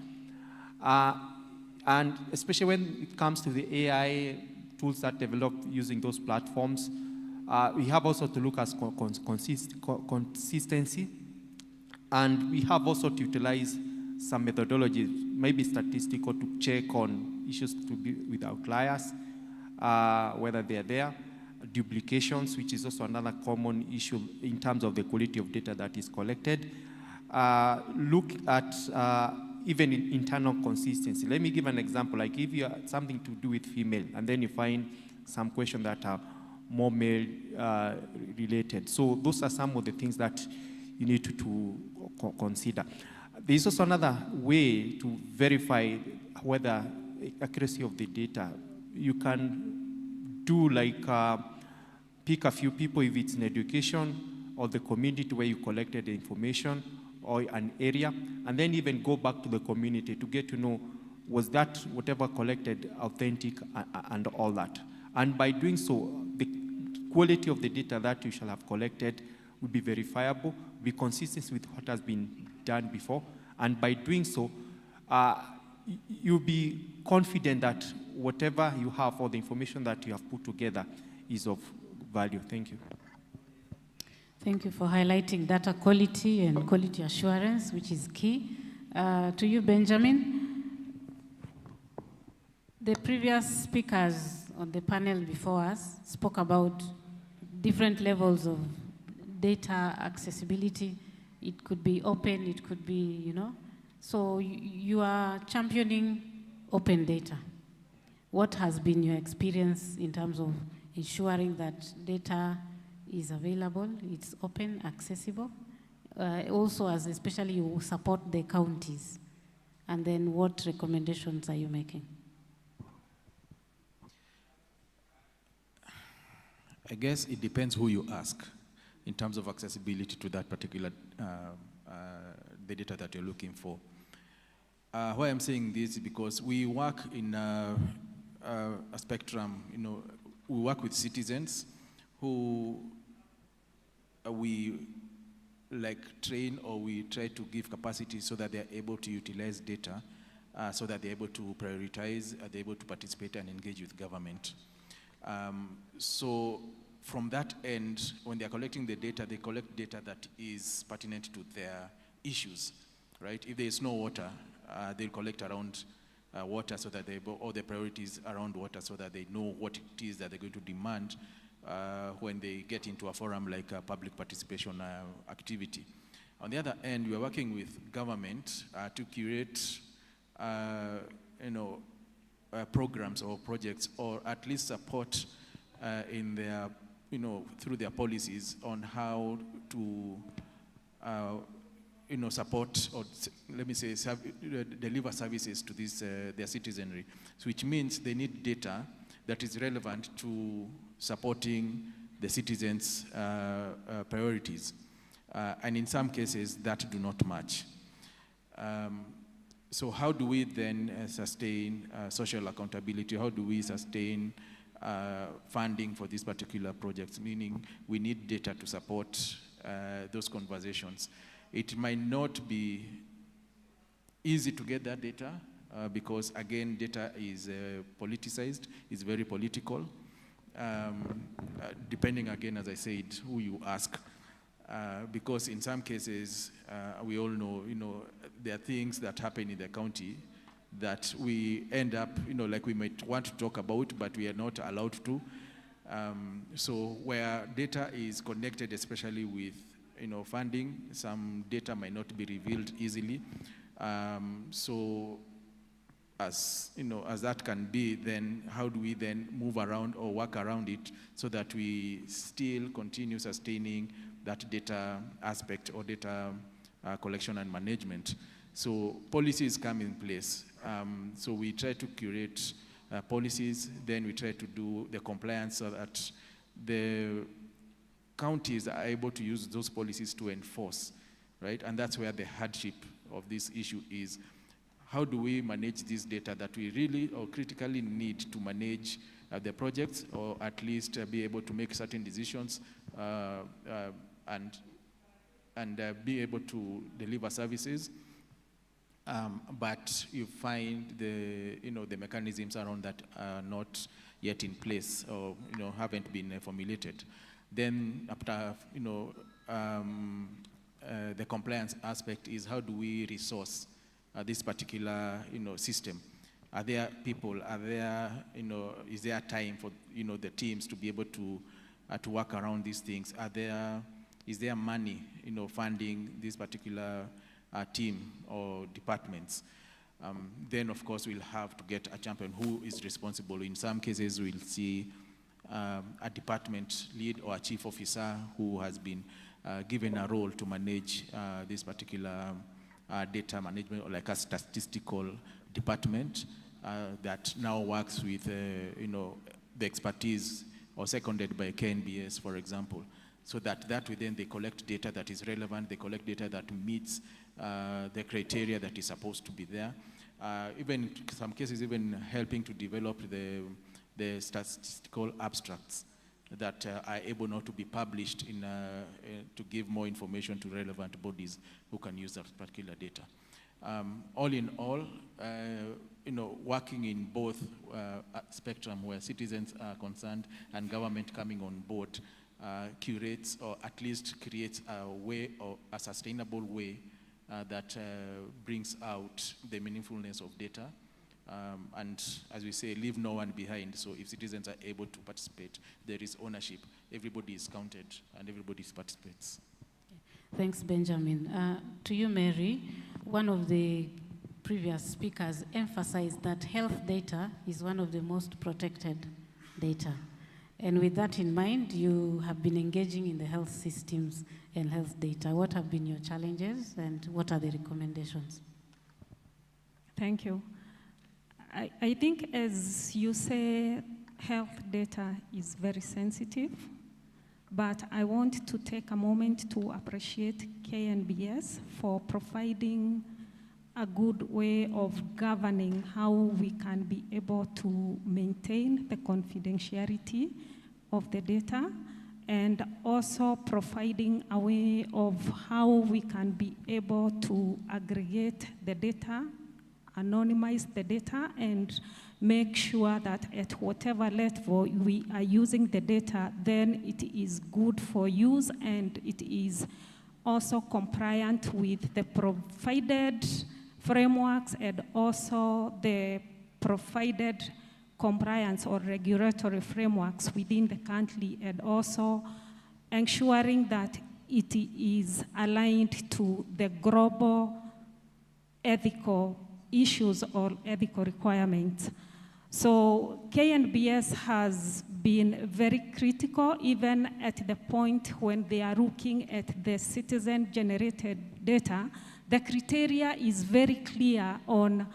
And especially when it comes to the AI tools that develop using those platforms, we have also to look at consistency. And we have also to utilize some methodologies, maybe statistical, to check on issues to be with outliers, whether they are there. Duplications, which is also another common issue in terms of the quality of data that is collected. Look at even internal consistency. Let me give an example. Like if you have something to do with female, and then you find some questions that are more male related. So those are some of the things that you need to consider. There's also another way to verify whether accuracy of the data. You can do like pick a few people if it's in education or the community where you collected the information or an area, and then even go back to the community to get to know, was that whatever collected authentic and all that. And by doing so, the quality of the data that you shall have collected will be verifiable, be consistent with what has been done before, and by doing so, you'll be confident that whatever you have or the information that you have put together is of value. Thank you. Thank you for highlighting data quality and quality assurance, which is key. To you, Benjamin. The previous speakers on the panel before us spoke about different levels of data accessibility. It could be open, it could be, you know. So you are championing open data. What has been your experience in terms of ensuring that data is available, it's open, accessible? Also, as especially you support the counties. And then what recommendations are you making? I guess it depends who you ask in terms of accessibility to that particular the data that you're looking for. Why I'm saying this is because we work in a spectrum. You know, we work with citizens who we like train, or we try to give capacity so that they're able to utilize data, so that they're able to prioritize, they're able to participate and engage with government. So from that end, when they're collecting the data, they collect data that is pertinent to their issues, right? If there is no water, they'll collect around water so that they, all the priorities around water, so that they know what it is that they're going to demand when they get into a forum like a public participation activity. On the other end, we are working with government to curate, you know, programs or projects, or at least support in their, through their policies on how to, support, or let me say, deliver services to this, their citizenry. So which means they need data that is relevant to supporting the citizens' priorities. And in some cases, that do not match. So how do we then sustain social accountability? How do we sustain funding for these particular projects? Meaning we need data to support those conversations. It might not be easy to get that data because, again, data is politicized, it's very political. Depending, again, as I said, who you ask. Because in some cases, we all know, there are things that happen in the county that we end up, like we might want to talk about, but we are not allowed to. So where data is connected, especially with, funding, some data might not be revealed easily. So as that can be, then how do we then move around or work around it so that we still continue sustaining that data aspect or data collection and management? So policies come in place. So we try to curate policies, then we try to do the compliance so that the counties are able to use those policies to enforce, right? And that's where the hardship of this issue is. How do we manage this data that we really or critically need to manage the projects, or at least be able to make certain decisions and be able to deliver services? But you find the mechanisms around that are not yet in place, or haven't been formulated. Then after the compliance aspect is, how do we resource this particular system? Are there people? Are there is there time for the teams to be able to work around these things? Is there money funding this particular team or departments? Then of course we'll have to get a champion who is responsible. In some cases we'll see a department lead or a chief officer who has been given a role to manage this particular data management, or like a statistical department that now works with the expertise or seconded by KNBS, for example, so that way then they collect data that is relevant, they collect data that meets the criteria that is supposed to be there. Even in some cases, even helping to develop the statistical abstracts that are able now to be published to give more information to relevant bodies who can use that particular data. All in all, working in both spectrum where citizens are concerned and government coming on board curates, or at least creates a way, or a sustainable way that brings out the meaningfulness of data. And as we say, leave no one behind. So if citizens are able to participate, there is ownership. Everybody is counted and everybody participates. Thanks, Benjamin. To you, Mary, one of the previous speakers emphasized that health data is one of the most protected data. And with that in mind, you have been engaging in the health systems and health data. What have been your challenges and what are the recommendations? Thank you. I think, as you say, health data is very sensitive, but I want to take a moment to appreciate KNBS for providing a good way of governing how we can be able to maintain the confidentiality of the data, and also providing a way of how we can be able to aggregate the data, anonymize the data, and make sure that at whatever level we are using the data, then it is good for use and it is also compliant with the provided frameworks and also the provided compliance or regulatory frameworks within the country, and also ensuring that it is aligned to the global ethical issues or ethical requirements. So KNBS has been very critical, even at the point when they are looking at the citizen-generated data. The criteria is very clear on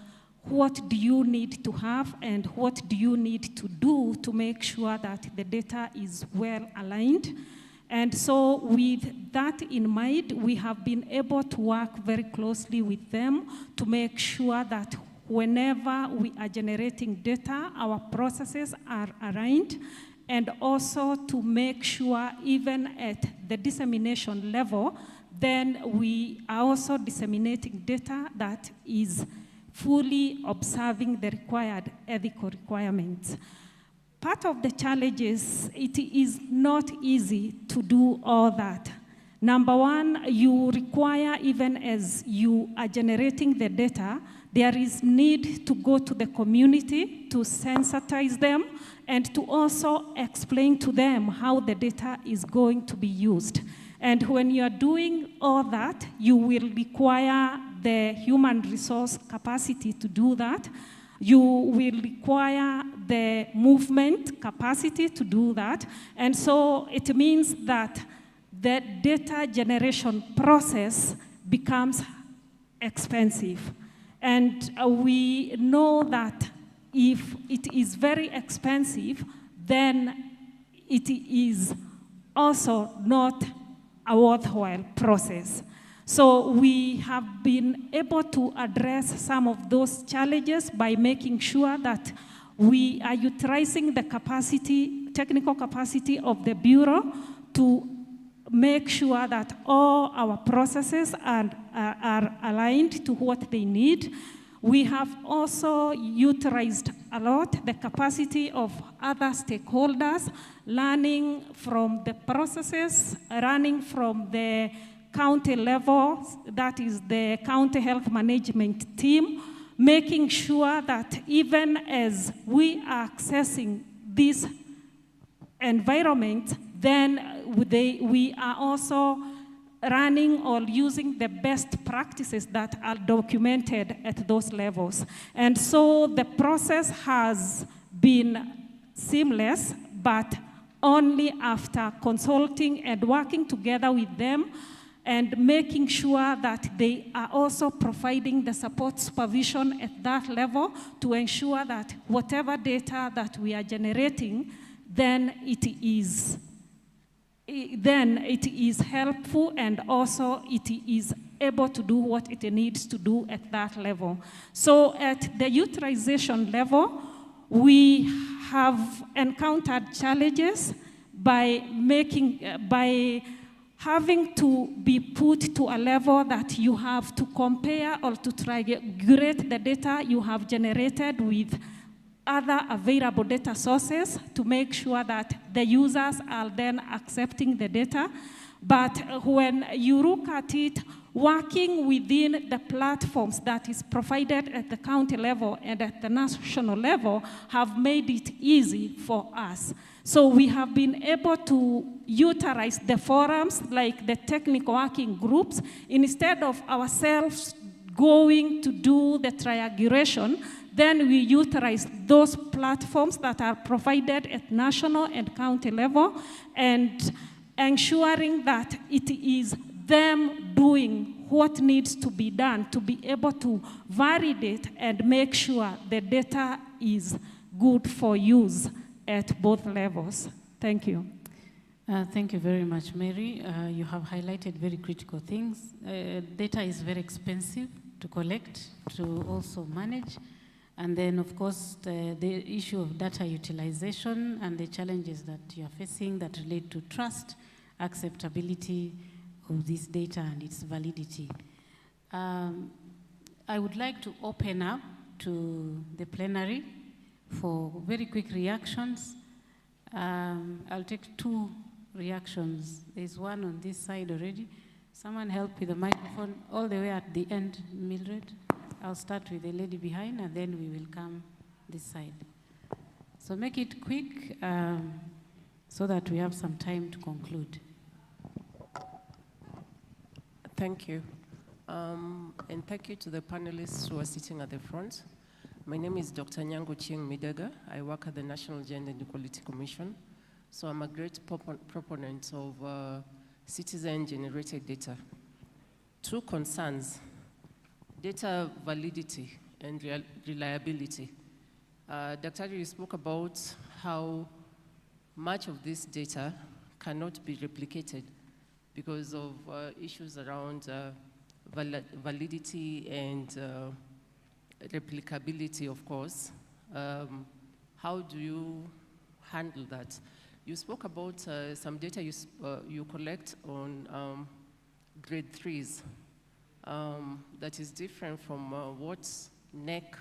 what do you need to have and what do you need to do to make sure that the data is well aligned. And so with that in mind, we have been able to work very closely with them to make sure that whenever we are generating data, our processes are aligned, and also to make sure even at the dissemination level, then we are also disseminating data that is fully observing the required ethical requirements. Part of the challenges, it is not easy to do all that. Number one, you require, even as you are generating the data, there is need to go to the community to sensitize them and to also explain to them how the data is going to be used. And when you are doing all that, you will require the human resource capacity to do that. You will require the movement capacity to do that. And so it means that the data generation process becomes expensive. And we know that if it is very expensive, then it is also not a worthwhile process. So we have been able to address some of those challenges by making sure that we are utilizing the capacity, technical capacity of the Bureau to make sure that all our processes are aligned to what they need. We have also utilized a lot the capacity of other stakeholders, learning from the processes, running from the county level, that is the county health management team, making sure that even as we are accessing this environment, then we are also running or using the best practices that are documented at those levels. And so the process has been seamless, but only after consulting and working together with them and making sure that they are also providing the support supervision at that level to ensure that whatever data that we are generating, then it is helpful and also it is able to do what it needs to do at that level. So at the utilization level, we have encountered challenges by having to be put to a level that you have to compare or to triangulate the data you have generated with other available data sources to make sure that the users are then accepting the data. But when you look at it, working within the platforms that is provided at the county level and at the national level have made it easy for us. So we have been able to utilize the forums like the technical working groups instead of ourselves going to do the triangulation. Then we utilize those platforms that are provided at national and county level and ensuring that it is them doing what needs to be done to be able to validate and make sure the data is good for use at both levels. Thank you. Thank you very much, Mary. You have highlighted very critical things. Data is very expensive to collect, to also manage. And then, of course, the issue of data utilization and the challenges that you are facing that relate to trust, acceptability of this data and its validity. I would like to open up to the plenary for very quick reactions. I'll take 2 reactions. There's one on this side already. Someone help with the microphone all the way at the end, Mildred. I'll start with the lady behind, and then we will come this side. So make it quick so that we have some time to conclude. Thank you. And thank you to the panelists who are sitting at the front. My name is Dr. Nyango Chieng Midega. I work at the National Gender and Equality Commission. So I'm a great proponent of citizen-generated data. Two concerns: data validity and reliability. Dr. You spoke about how much of this data cannot be replicated because of issues around validity and replicability, of course. How do you handle that? You spoke about some data you collect on grade 3s that is different from what NEC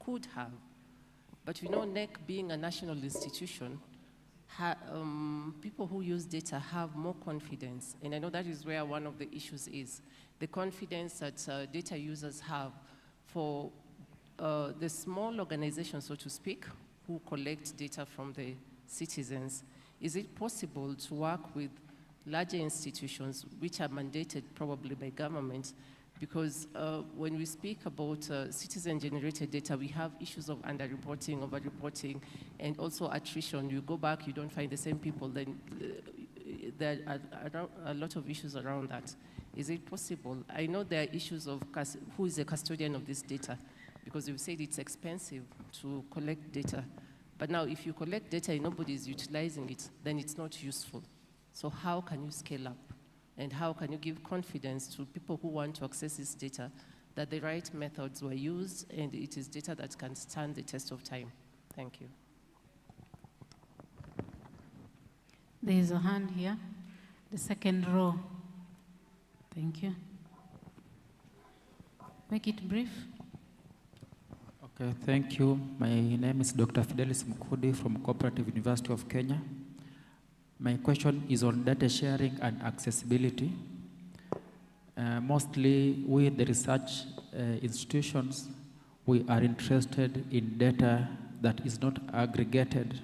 could have. But we know NEC being a national institution, people who use data have more confidence. And I know that is where one of the issues is. The confidence that data users have for the small organizations, so to speak, who collect data from the citizens. Is it possible to work with larger institutions which are mandated probably by government? Because when we speak about citizen-generated data, we have issues of underreporting, overreporting, and also attrition. You go back, you don't find the same people, then there are a lot of issues around that. Is it possible? I know there are issues of who is the custodian of this data, because you've said it's expensive to collect data. But now if you collect data and nobody is utilizing it, then it's not useful. So how can you scale up? And how can you give confidence to people who want to access this data that the right methods were used and it is data that can stand the test of time? Thank you. There is a hand here, the second row. Thank you. Make it brief. Okay, thank you. My name is Dr. Fidelis Mukudi from Cooperative University of Kenya. My question is on data sharing and accessibility. Mostly, we, the research institutions, we are interested in data that is not aggregated,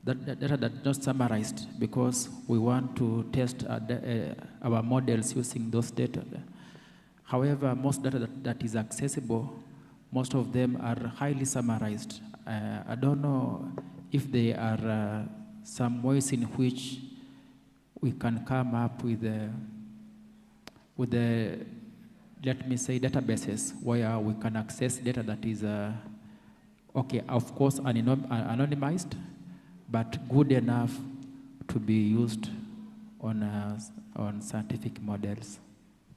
that data that is not summarized, because we want to test our models using those data. However, most data that is accessible, most of them are highly summarized. I don't know if there are some ways in which we can come up with the, let me say, databases where we can access data that is, okay, of course, anonymized, but good enough to be used on scientific models.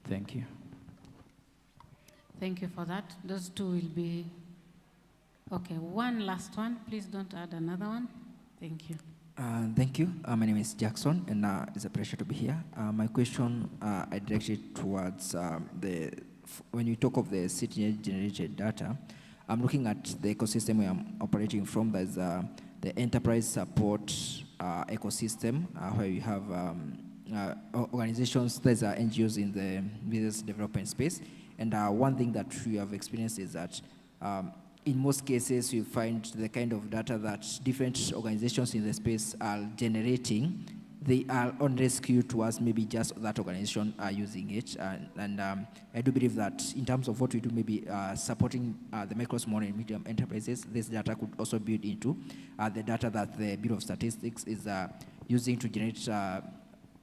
Thank you. Thank you for that. Those two will be, okay, one last one. Please don't add another one. Thank you. Thank you. My name is Jackson, and it's a pleasure to be here. My question I directed towards when you talk of the citizen-generated data, I'm looking at the ecosystem where I'm operating from. There's the enterprise support ecosystem, where you have organizations, there's NGOs in the business development space. And one thing that we have experienced is that in most cases, you find the kind of data that different organizations in the space are generating, they are on rescue towards maybe just that organization are using it. And I do believe that in terms of what we do, maybe supporting the micro, small, and medium enterprises, this data could also build into the data that the Bureau of Statistics is using to generate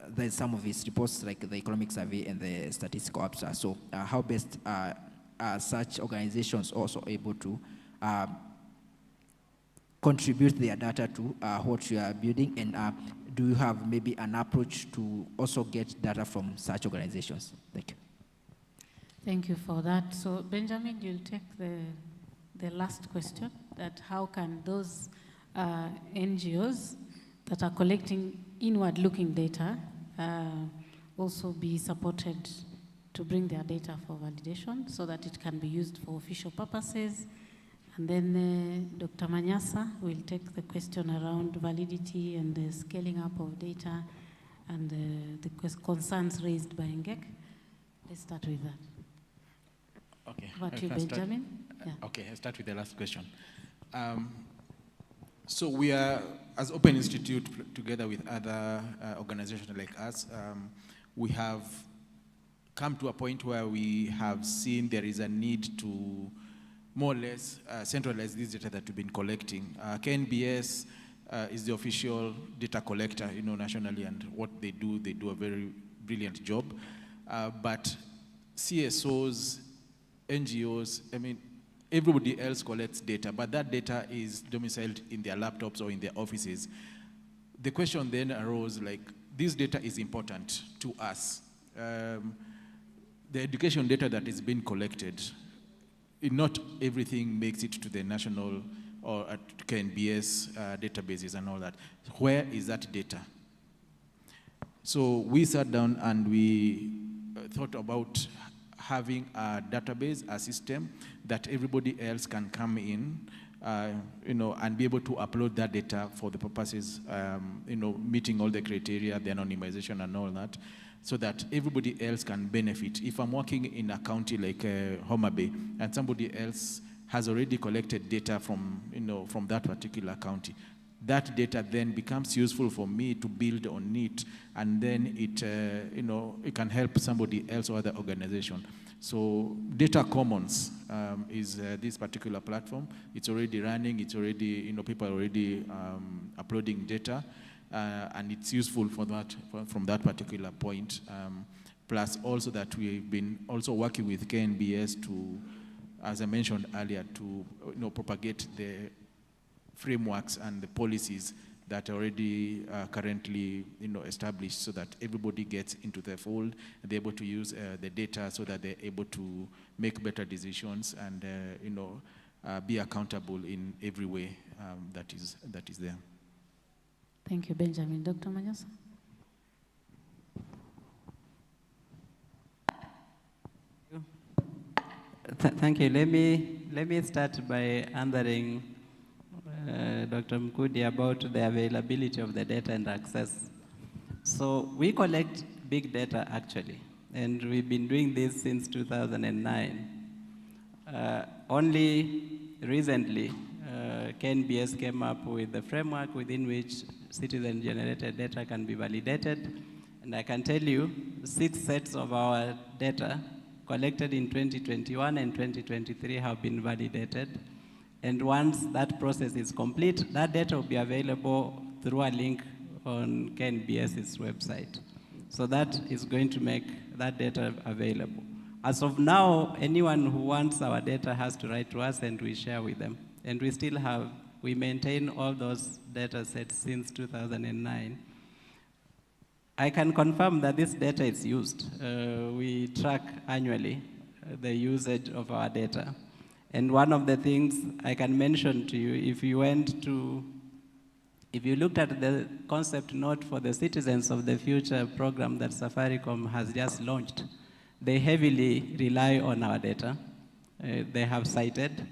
there's some of its reports, like the economic survey and the statistical abstract. So how best are such organizations also able to contribute their data to what you are building? And do you have maybe an approach to also get data from such organizations? Thank you. Thank you for that. So Benjamin, you'll take the last question, that how can those NGOs that are collecting inward-looking data also be supported to bring their data for validation so that it can be used for official purposes. And then Dr. Manyasa will take the question around validity and the scaling up of data and the concerns raised by NGEC. Let's start with that. Okay. About you, Benjamin. Yeah. Okay, I'll start with the last question. So we are, as Open Institute, together with other organizations like us, we have come to a point where we have seen there is a need to more or less centralize this data that we've been collecting. KNBS is the official data collector, nationally, and what they do a very brilliant job. But CSOs, NGOs, everybody else collects data, but that data is domiciled in their laptops or in their offices. The question then arose, like, this data is important to us. The education data that is being collected, not everything makes it to the national or KNBS databases and all that. Where is that data? So we sat down and we thought about having a database, a system that everybody else can come in, and be able to upload that data for the purposes, meeting all the criteria, the anonymization and all that, so that everybody else can benefit. If I'm working in a county like Homa Bay, and somebody else has already collected data from that particular county, that data then becomes useful for me to build on it, and then it can help somebody else or other organization. So Data Commons is this particular platform. It's already running. It's already, people are already uploading data, and it's useful for that from that particular point. Plus also that we've been also working with KNBS to, as I mentioned earlier, to propagate the frameworks and the policies that are already currently established, so that everybody gets into the fold, and they're able to use the data so that they're able to make better decisions and be accountable in every way that is there. Thank you, Benjamin. Dr. Manyosa? Thank you. Let me start by answering Dr. Mkude about the availability of the data and access. So we collect big data actually, and we've been doing this since 2009. Only recently, KNBS came up with the framework within which citizen-generated data can be validated. And I can tell you, 6 sets of our data collected in 2021 and 2023 have been validated. And once that process is complete, that data will be available through a link on KNBS's website. So that is going to make that data available. As of now, anyone who wants our data has to write to us and we share with them. And we maintain all those data sets since 2009. I can confirm that this data is used. We track annually the usage of our data. And one of the things I can mention to you, if you looked at the concept note for the Citizens of the Future program that Safaricom has just launched, they heavily rely on our data. They have cited.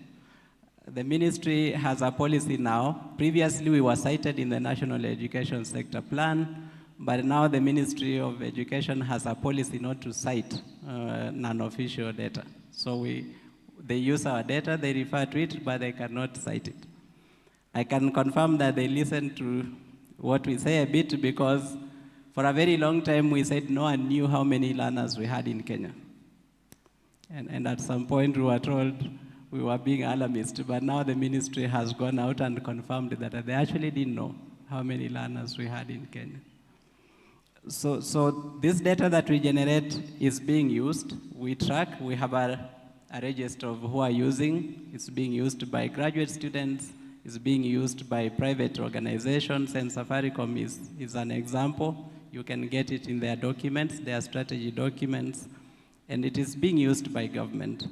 The ministry has a policy now. Previously, we were cited in the National Education Sector Plan, but now the Ministry of Education has a policy not to cite non-official data. So they use our data, they refer to it, but they cannot cite it. I can confirm that they listen to what we say a bit, because for a very long time we said no one knew how many learners we had in Kenya. And at some point we were told we were being alarmist, but now the ministry has gone out and confirmed that they actually didn't know how many learners we had in Kenya. So this data that we generate is being used. We track, we have a register of who are using. It's being used by graduate students. It's being used by private organizations, and Safaricom is an example. You can get it in their documents, their strategy documents, and it is being used by government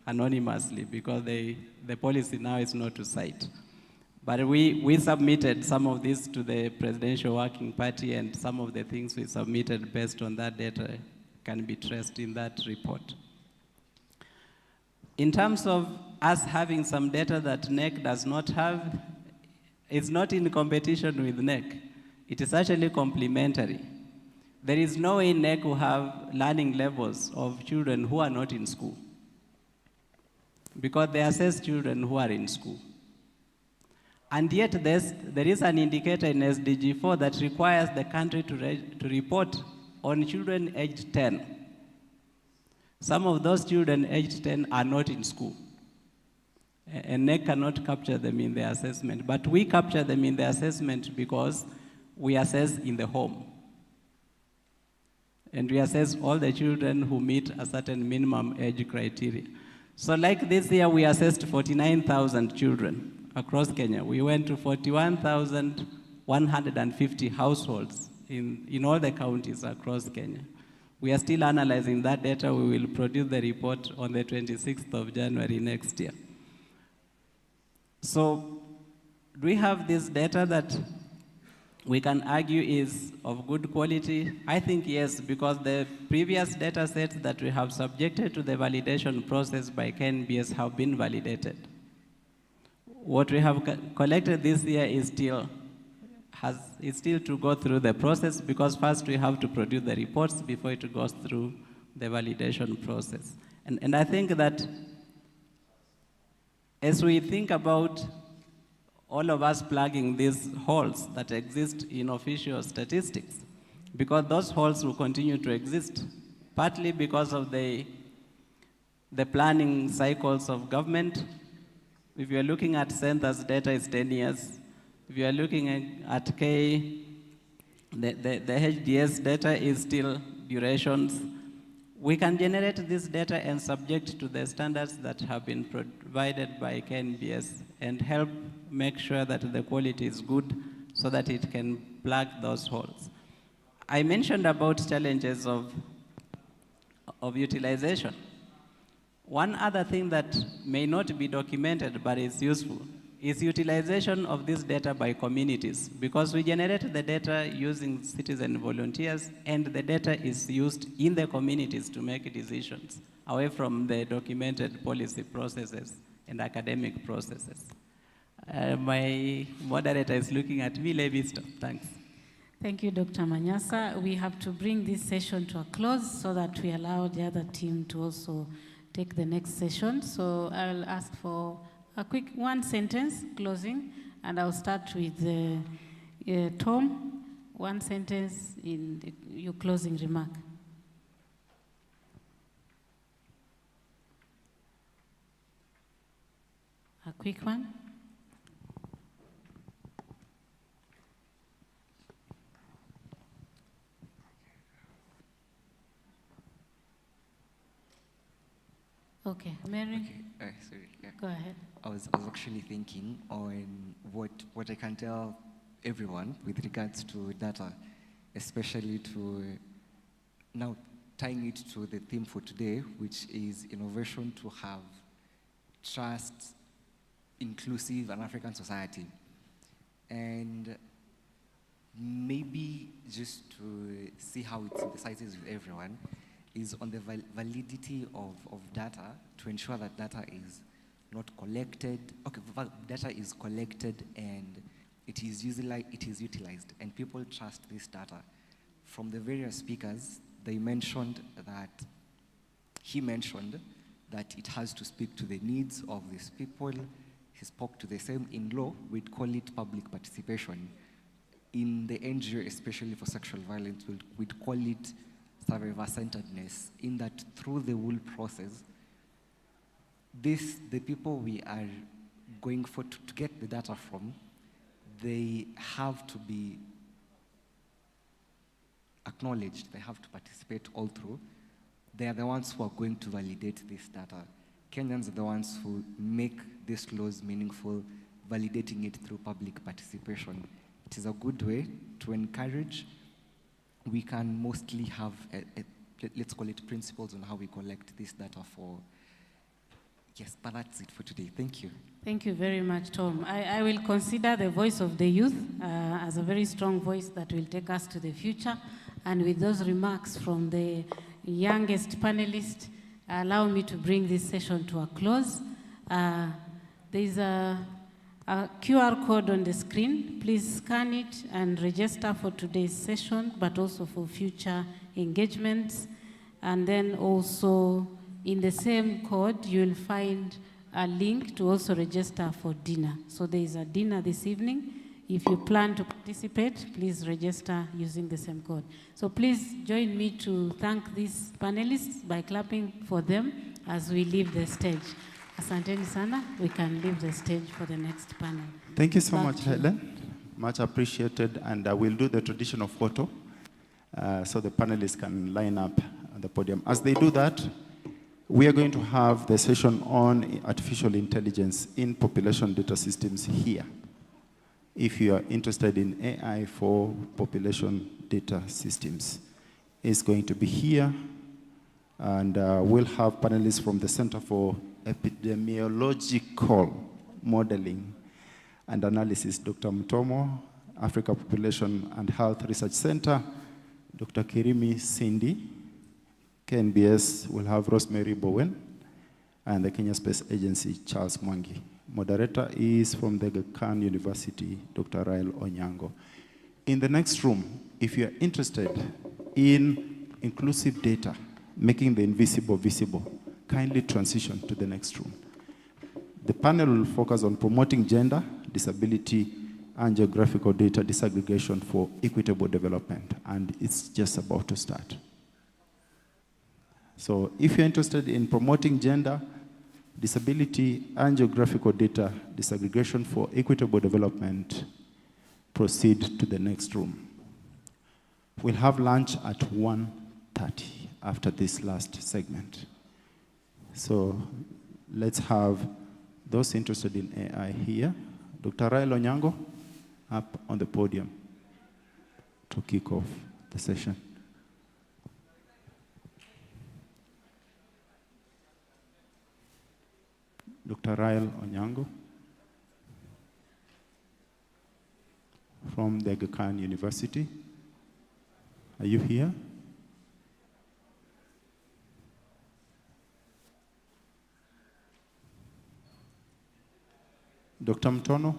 anonymously, because the policy now is not to cite. But we submitted some of this to the Presidential Working Party, and some of the things we submitted based on that data can be traced in that report. In terms of us having some data that NEC does not have, it's not in competition with NEC. It is actually complementary. There is no way NEC will have learning levels of children who are not in school, because they assess children who are in school. And yet there is an indicator in SDG 4 that requires the country to report on children aged 10. Some of those children aged 10 are not in school. and NEC cannot capture them in the assessment. But we capture them in the assessment because we assess in the home. And we assess all the children who meet a certain minimum age criteria. So like this year, we assessed 49,000 children across Kenya. We went to 41,150 households in all the counties across Kenya. We are still analyzing that data. We will produce the report on the 26th of January next year. So do we have this data that we can argue is of good quality? I think yes, because the previous data sets that we have subjected to the validation process by KNBS have been validated. What we have collected this year is still to go through the process, because first we have to produce the reports before it goes through the validation process. And I think that as we think about all of us plugging these holes that exist in official statistics, because those holes will continue to exist, partly because of the planning cycles of government. If you're looking at census data, it's 10 years. If you are looking at K, the HDS data is still durations. We can generate this data and subject to the standards that have been provided by KNBS and help make sure that the quality is good so that it can plug those holes. I mentioned about challenges of utilization. One other thing that may not be documented but is useful is utilization of this data by communities, because we generate the data using citizen volunteers, and the data is used in the communities to make decisions away from the documented policy processes and academic processes. My moderator is looking at me. Let me stop. Thanks. Thank you, Dr. Manyasa. We have to bring this session to a close so that we allow the other team to also take the next session. So I'll ask for a quick one sentence closing, and I'll start with Tom. One sentence in your closing remark. A quick one. Okay, Mary. Okay. Sorry. Yeah. Go ahead. I was actually thinking on what I can tell everyone with regards to data, especially to now tying it to the theme for today, which is innovation to have trust, inclusive, and African society. And maybe just to see how it synthesizes with everyone is on the validity of data, to ensure that data is not collected. Okay, data is collected and it is utilized, and people trust this data. From the various speakers, he mentioned that it has to speak to the needs of these people. He spoke to the same in law. We'd call it public participation. In the NGO, especially for sexual violence, we'd call it survivor-centeredness, in that through the whole process, the people we are going for to get the data from, they have to be acknowledged, they have to participate all through. They are the ones who are going to validate this data. Kenyans are the ones who make these laws meaningful, validating it through public participation. It is a good way to encourage. We can mostly have, let's call it principles on how we collect this data for. Yes, but that's it for today. Thank you. Thank you very much, Tom. I will consider the voice of the youth as a very strong voice that will take us to the future. And with those remarks from the youngest panelist, allow me to bring this session to a close. There is a QR code on the screen. Please scan it and register for today's session, but also for future engagements. And then also in the same code, you'll find a link to also register for dinner. So there is a dinner this evening. If you plan to participate, please register using the same code. So please join me to thank these panelists by clapping for them as we leave the stage. Asanteni sana. We can leave the stage for the next panel. Thank you so Back much, to you. Helen. Much appreciated. And we'll do the traditional photo so the panelists can line up on the podium. As they do that, we are going to have the session on artificial intelligence in population data systems here. If you are interested in AI for population data systems, it's going to be here. And we'll have panelists from the Center for Epidemiological Modeling and Analysis, Dr. Mutomo, Africa Population and Health Research Center, Dr. Kirimi Cindy. KNBS will have Rosemary Bowen, and the Kenya Space Agency, Charles Mwangi. Moderator is from the Aga Khan University, Dr. Rael Onyango. In the next room, if you are interested in inclusive data, making the invisible visible, kindly transition to the next room. The panel will focus on promoting gender, disability, and geographical data disaggregation for equitable development, and it's just about to start. So if you're interested in promoting gender, disability, and geographical data disaggregation for equitable development, proceed to the next room. We'll have lunch at 1:30 after this last segment. So let's have those interested in AI here. Dr. Rael Onyango up on the podium to kick off the session. Dr. Rael Onyango from the Aga Khan University. Are you here? Dr. Mutono?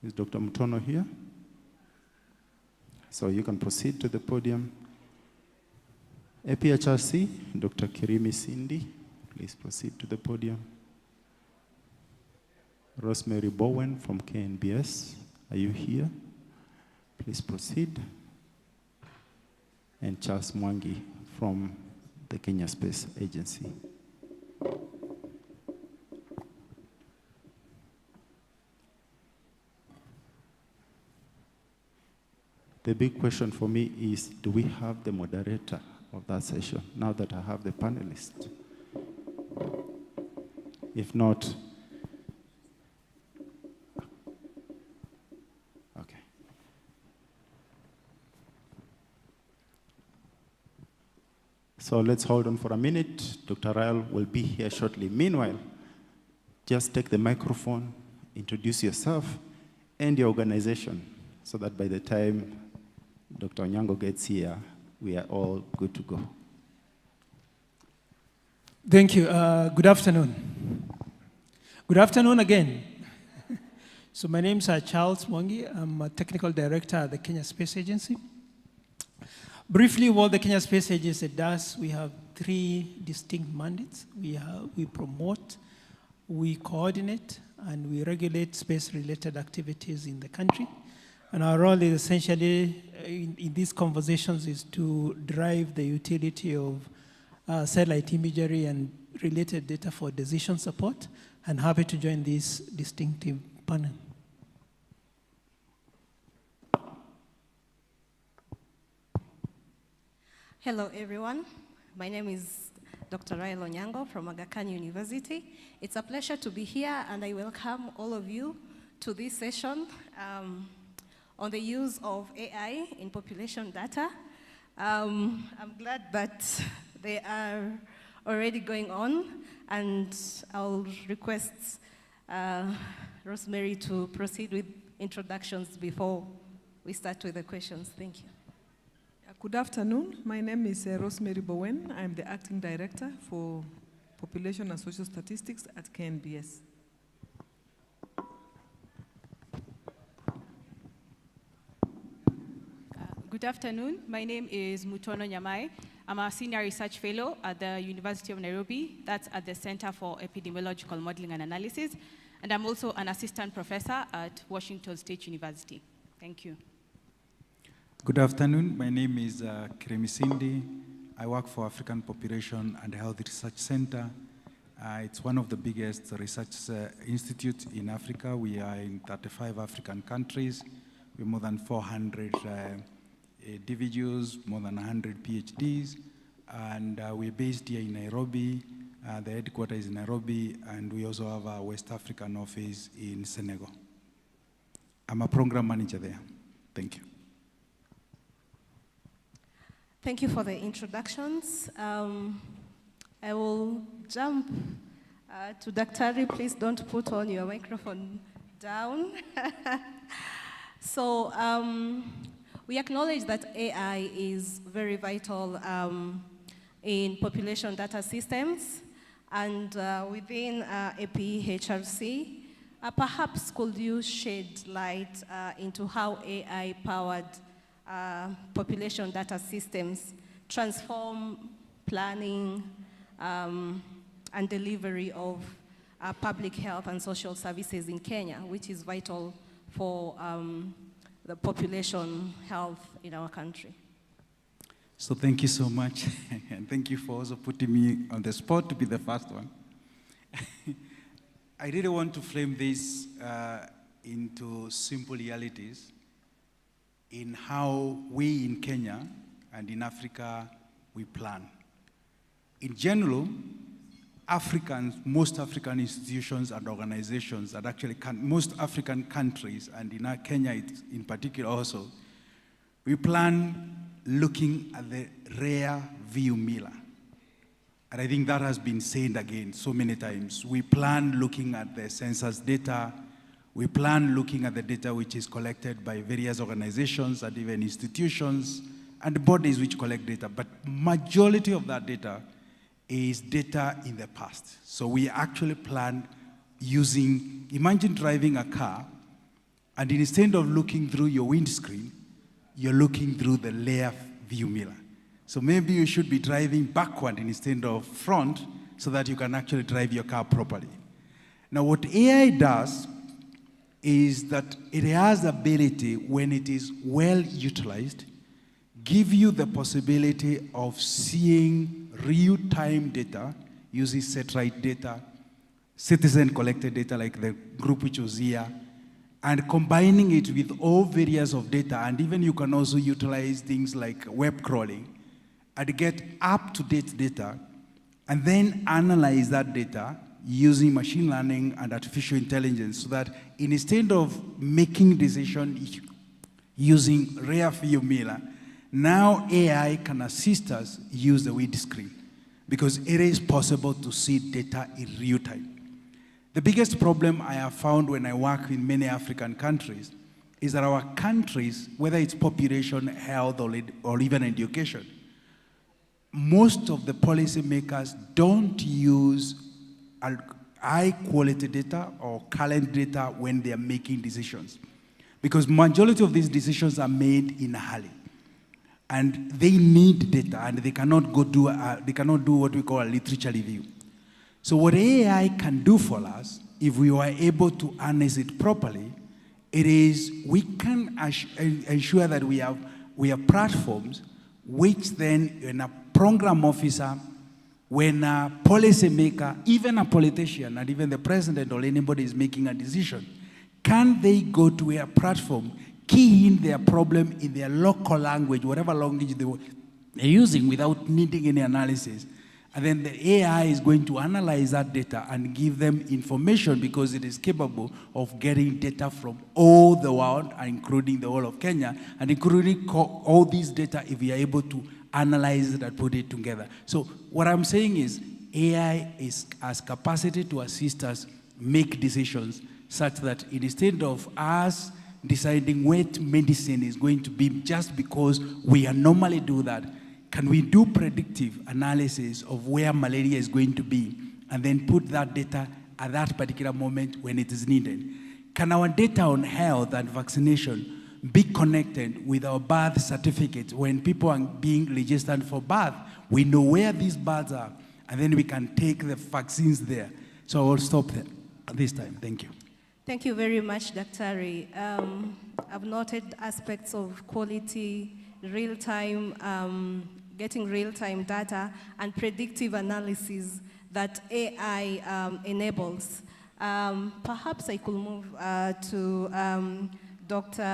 Is Dr. Mutono here? So you can proceed to the podium. APHRC, Dr. Kirimi Cindy, please proceed to the podium. Rosemary Bowen from KNBS, are you here? Please proceed. And Charles Mwangi from the Kenya Space Agency. The big question for me is, do we have the moderator of that session now that I have the panelists? If not, okay. So let's hold on for a minute. Dr. Rael will be here shortly. Meanwhile, just take the microphone, introduce yourself and your organization, so that by the time Dr. Onyango gets here, we are all good to go. Thank you. Good afternoon. Good afternoon again. So my name is Charles Mwangi. I'm a technical director at the Kenya Space Agency. Briefly, what the Kenya Space Agency does, we have three distinct mandates. We promote, we coordinate, and we regulate space-related activities in the country. And our role is essentially, in these conversations, is to drive the utility of satellite imagery and related data for decision support. And happy to join this distinctive panel. Hello, everyone. My name is Dr. Rael Onyango from Aga Khan University. It's a pleasure to be here, and I welcome all of you to this session on the use of AI in population data. I'm glad that they are already going on, and I'll request Rosemary to proceed with introductions before we start with the questions. Thank you. Good afternoon. My name is Rosemary Bowen. I'm the Acting Director for Population and Social Statistics at KNBS. Good afternoon. My name is Mutono Nyamai. I'm a Senior Research Fellow at the University of Nairobi. That's at the Center for Epidemiological Modeling and Analysis. And I'm also an Assistant Professor at Washington State University. Thank you. Good afternoon. My name is Kirimi Cindy. I work for African Population and Health Research Center, It's one of the biggest research institutes in Africa. We are in 35 African countries with more than 400 individuals, more than 100 PhDs, and we're based here in Nairobi. The headquarters is in Nairobi, and we also have a West African office in Senegal. I'm a program manager there. Thank you. Thank you for the introductions. I will jump to Daktari. Please don't put on your microphone down. So we acknowledge that AI is very vital in population data systems, and within APHRC, perhaps could you shed light into how AI-powered population data systems transform planning and delivery of public health and social services in Kenya, which is vital for the population health in our country. So thank you so much, and thank you for also putting me on the spot to be the first one. I really want to frame this into simple realities in how we in Kenya and in Africa, we plan. In general, most African institutions and organizations, and actually most African countries, and in Kenya in particular also, we plan looking at the rear view mirror. And I think that has been said again so many times. We plan looking at the census data. We plan looking at the data which is collected by various organizations and even institutions and bodies which collect data. But majority of that data is data in the past. So we actually plan using, imagine driving a car, and instead of looking through your windscreen, you're looking through the rear view mirror. So maybe you should be driving backward instead of front so that you can actually drive your car properly. Now what AI does is that it has the ability, when it is well utilized, give you the possibility of seeing real-time data, using satellite data, citizen-collected data like the group which was here, and combining it with all various of data, and even you can also utilize things like web crawling, and get up-to-date data, and then analyze that data using machine learning and artificial intelligence, so that instead of making decisions using rear view mirror, now AI can assist us use the windscreen, because it is possible to see data in real time. The biggest problem I have found when I work in many African countries is that our countries, whether it's population, health, or even education, most of the policymakers don't use high-quality data or current data when they are making decisions, because majority of these decisions are made in a hurry. And they need data, and they cannot do what we call a literature review. So what AI can do for us, if we are able to harness it properly, it is we can ensure that we have platforms which then, when a program officer, when a policymaker, even a politician, and even the president or anybody is making a decision, can they go to a platform, key in their problem in their local language, whatever language they're using, without needing any analysis. And then the AI is going to analyze that data and give them information, because it is capable of getting data from all the world, including the whole of Kenya, and including all these data if we are able to analyze it and put it together. So what I'm saying is AI has capacity to assist us make decisions such that instead of us deciding what medicine is going to be just because we normally do that, can we do predictive analysis of where malaria is going to be and then put that data at that particular moment when it is needed? Can our data on health and vaccination be connected with our birth certificate when people are being registered for birth? We know where these births are, and then we can take the vaccines there. So I will stop there at this time. Thank you. Thank you very much, Daktari. I've noted aspects of quality, real-time, getting real-time data, and predictive analysis that AI enables. Perhaps I could move to Dr.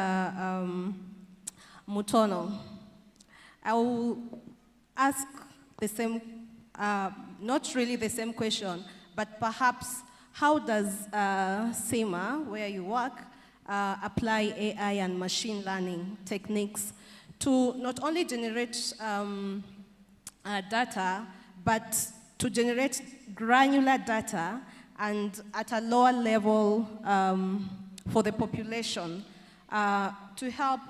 Mutono. I will ask the same, not really the same question, but perhaps how does CIMA, where you work, apply AI and machine learning techniques to not only generate data, but to generate granular data and at a lower level for the population to help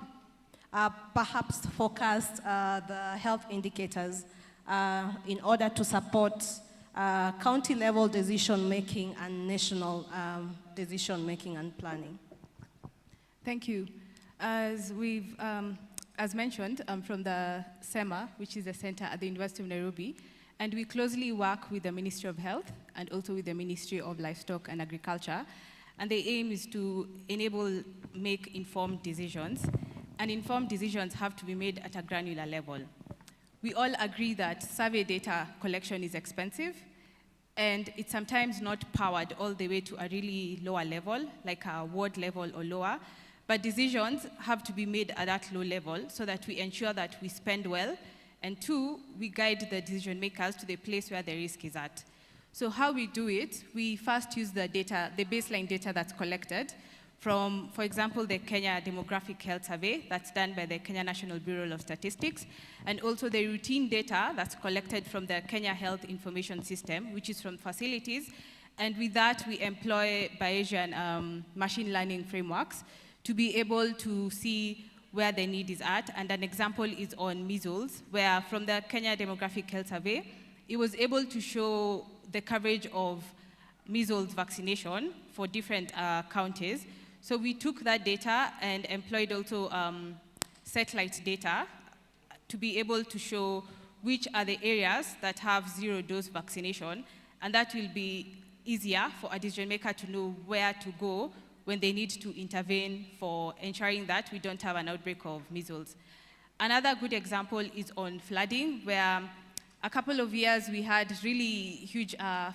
perhaps forecast the health indicators in order to support county-level decision-making and national decision-making and planning. Thank you. As we've, as mentioned, I'm from the SEMA, which is the center at the University of Nairobi, and we closely work with the Ministry of Health and also with the Ministry of Livestock and Agriculture. And the aim is to enable make informed decisions, and informed decisions have to be made at a granular level. We all agree that survey data collection is expensive, and it's sometimes not powered all the way to a really lower level, like a ward level or lower, but decisions have to be made at that low level so that we ensure that we spend well, and two, we guide the decision makers to the place where the risk is at. So how we do it, we first use the data, the baseline data that's collected from, for example, the Kenya Demographic Health Survey that's done by the Kenya National Bureau of Statistics, and also the routine data that's collected from the Kenya Health Information System, which is from facilities. And with that, we employ Bayesian machine learning frameworks to be able to see where the need is at. And an example is on measles, where from the Kenya Demographic Health Survey, it was able to show the coverage of measles vaccination for different counties. So we took that data and employed also satellite data to be able to show which are the areas that have zero-dose vaccination, and that will be easier for a decision maker to know where to go when they need to intervene for ensuring that we don't have an outbreak of measles. Another good example is on flooding, where a couple of years we had really huge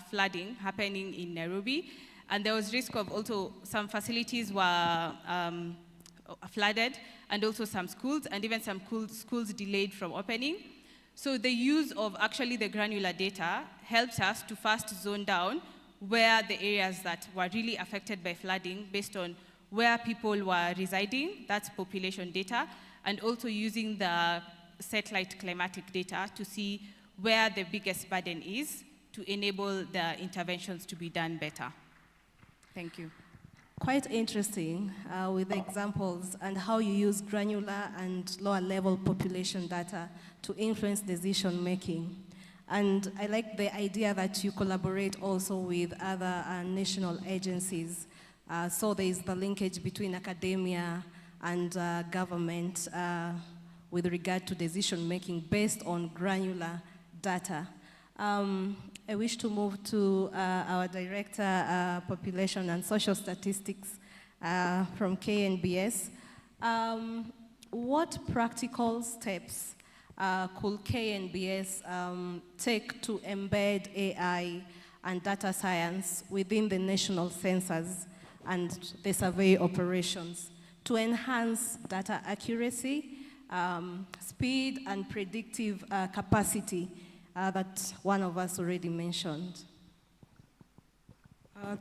flooding happening in Nairobi, and there was risk of also some facilities were flooded, and also some schools, and even some schools delayed from opening. So the use of actually the granular data helps us to first zone down where the areas that were really affected by flooding based on where people were residing, that's population data, and also using the satellite climatic data to see where the biggest burden is to enable the interventions to be done better. Thank you. Quite interesting with the examples and how you use granular and lower level population data to influence decision making. And I like the idea that you collaborate also with other national agencies. So there is the linkage between academia and government with regard to decision making based on granular data. I wish to move to our Director, Population and Social Statistics from KNBS. What practical steps could KNBS take to embed AI and data science within the national census and the survey operations to enhance data accuracy, speed, and predictive capacity that one of us already mentioned?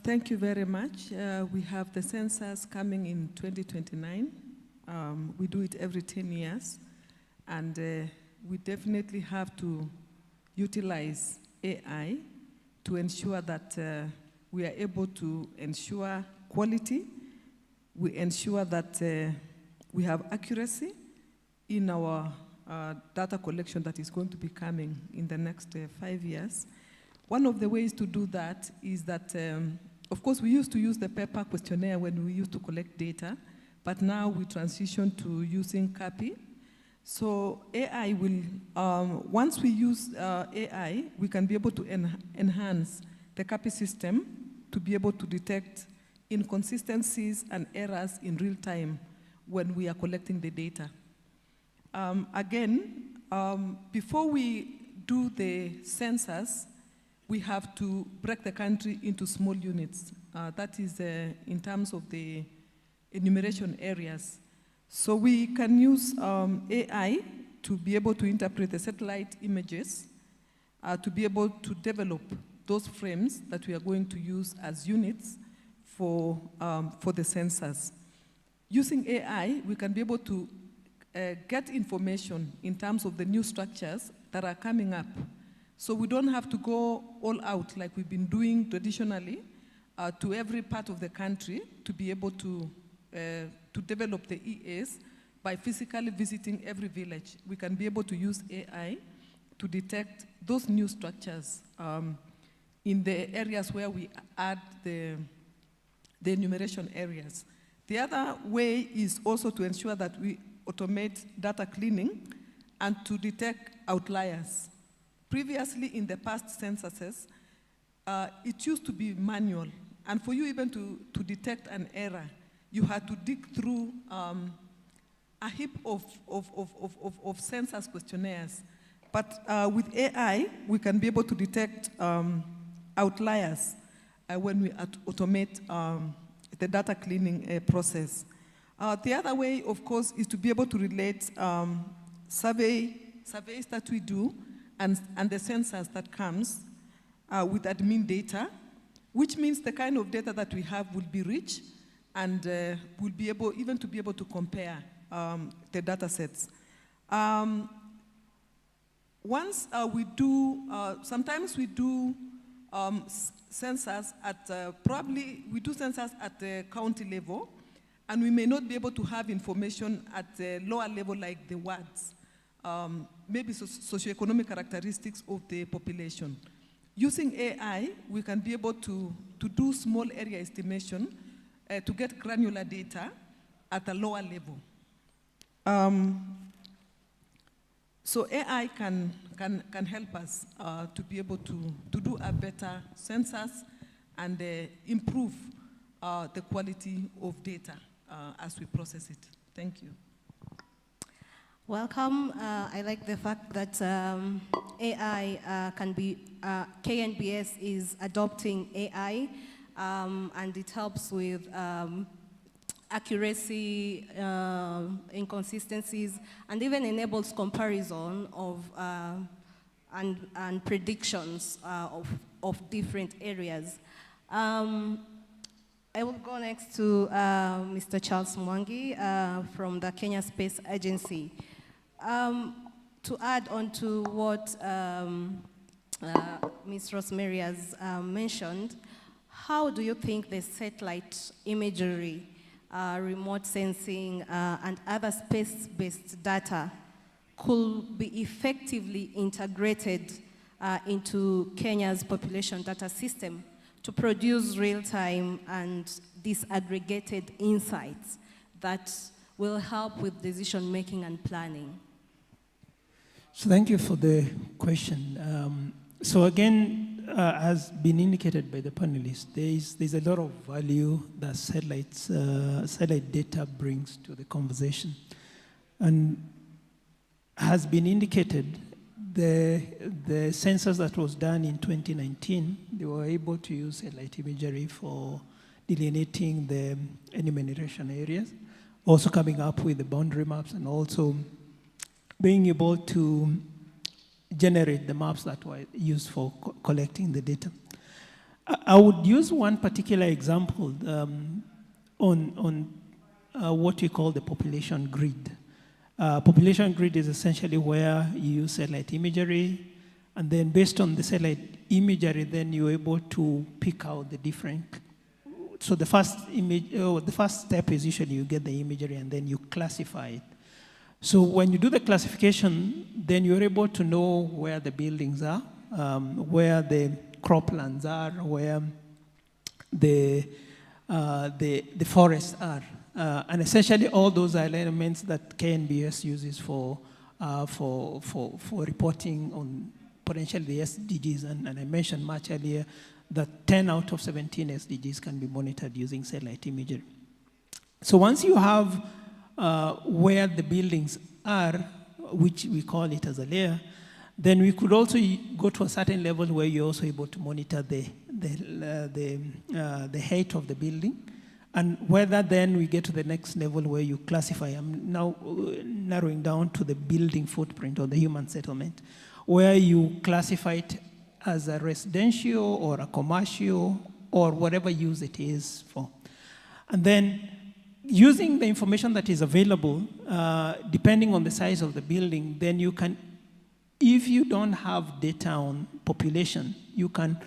Thank you very much. We have the census coming in 2029. We do it every 10 years, and we definitely have to utilize AI to ensure that we are able to ensure quality, we ensure that we have accuracy in our data collection that is going to be coming in the next 5 years. One of the ways to do that is that, of course, we used to use the paper questionnaire when we used to collect data, but now we transition to using CAPI. So AI will, once we use AI, we can be able to enhance the CAPI system to be able to detect inconsistencies and errors in real time when we are collecting the data. Again, before we do the census, we have to break the country into small units. That is in terms of the enumeration areas. So we can use AI to be able to interpret the satellite images, to be able to develop those frames that we are going to use as units for the sensors. Using AI, we can be able to get information in terms of the new structures that are coming up. So we don't have to go all out like we've been doing traditionally to every part of the country to be able to develop the EAs by physically visiting every village. We can be able to use AI to detect those new structures in the areas where we add the enumeration areas. The other way is also to ensure that we automate data cleaning and to detect outliers. Previously, in the past censuses, it used to be manual. And for you even to detect an error, you had to dig through a heap of census questionnaires. But with AI, we can be able to detect outliers when we automate the data cleaning process. The other way, of course, is to be able to relate surveys that we do and the census that comes with admin data, which means the kind of data that we have will be rich and we'll be able even to be able to compare the data sets. Once we do, sometimes we do census at, probably we do census at the county level, and we may not be able to have information at the lower level like the wards, maybe socioeconomic characteristics of the population. Using AI, we can be able to do small area estimation to get granular data at a lower level. So AI can help us to be able to do a better census and improve the quality of data as we process it. Thank you. Welcome. I like the fact that AI can be, KNBS is adopting AI and it helps with accuracy, inconsistencies, and even enables comparison of and predictions of different areas. I will go next to Mr. Charles Mwangi from the Kenya Space Agency. To add on to what Ms. Rosemary has mentioned, how do you think the satellite imagery, remote sensing, and other space-based data could be effectively integrated into Kenya's population data system to produce real-time and disaggregated insights that will help with decision-making and planning? So thank you for the question. So again, as been indicated by the panelists, there's a lot of value that satellite data brings to the conversation. And has been indicated, the census that was done in 2019, they were able to use satellite imagery for delineating the enumeration areas, also coming up with the boundary maps, and also being able to generate the maps that were used for collecting the data. I would use one particular example on what we call the population grid. Population grid is essentially where you use satellite imagery, and then based on the satellite imagery, then you're able to pick out the different. So the first step is usually you get the imagery and then you classify it. So when you do the classification, then you're able to know where the buildings are, where the croplands are, where the forests are. And essentially all those are elements that KNBS uses for reporting on potentially the SDGs. And I mentioned much earlier that 10 out of 17 SDGs can be monitored using satellite imagery. So once you have where the buildings are, which we call it as a layer, Then we could also go to a certain level where you're also able to monitor the height of the building, and whether then we get to the next level where you classify. I'm now narrowing down to the building footprint or the human settlement, where you classify it as a residential or a commercial or whatever use it is for. And then using the information that is available, depending on the size of the building, then you can, if you don't have data on population, you can,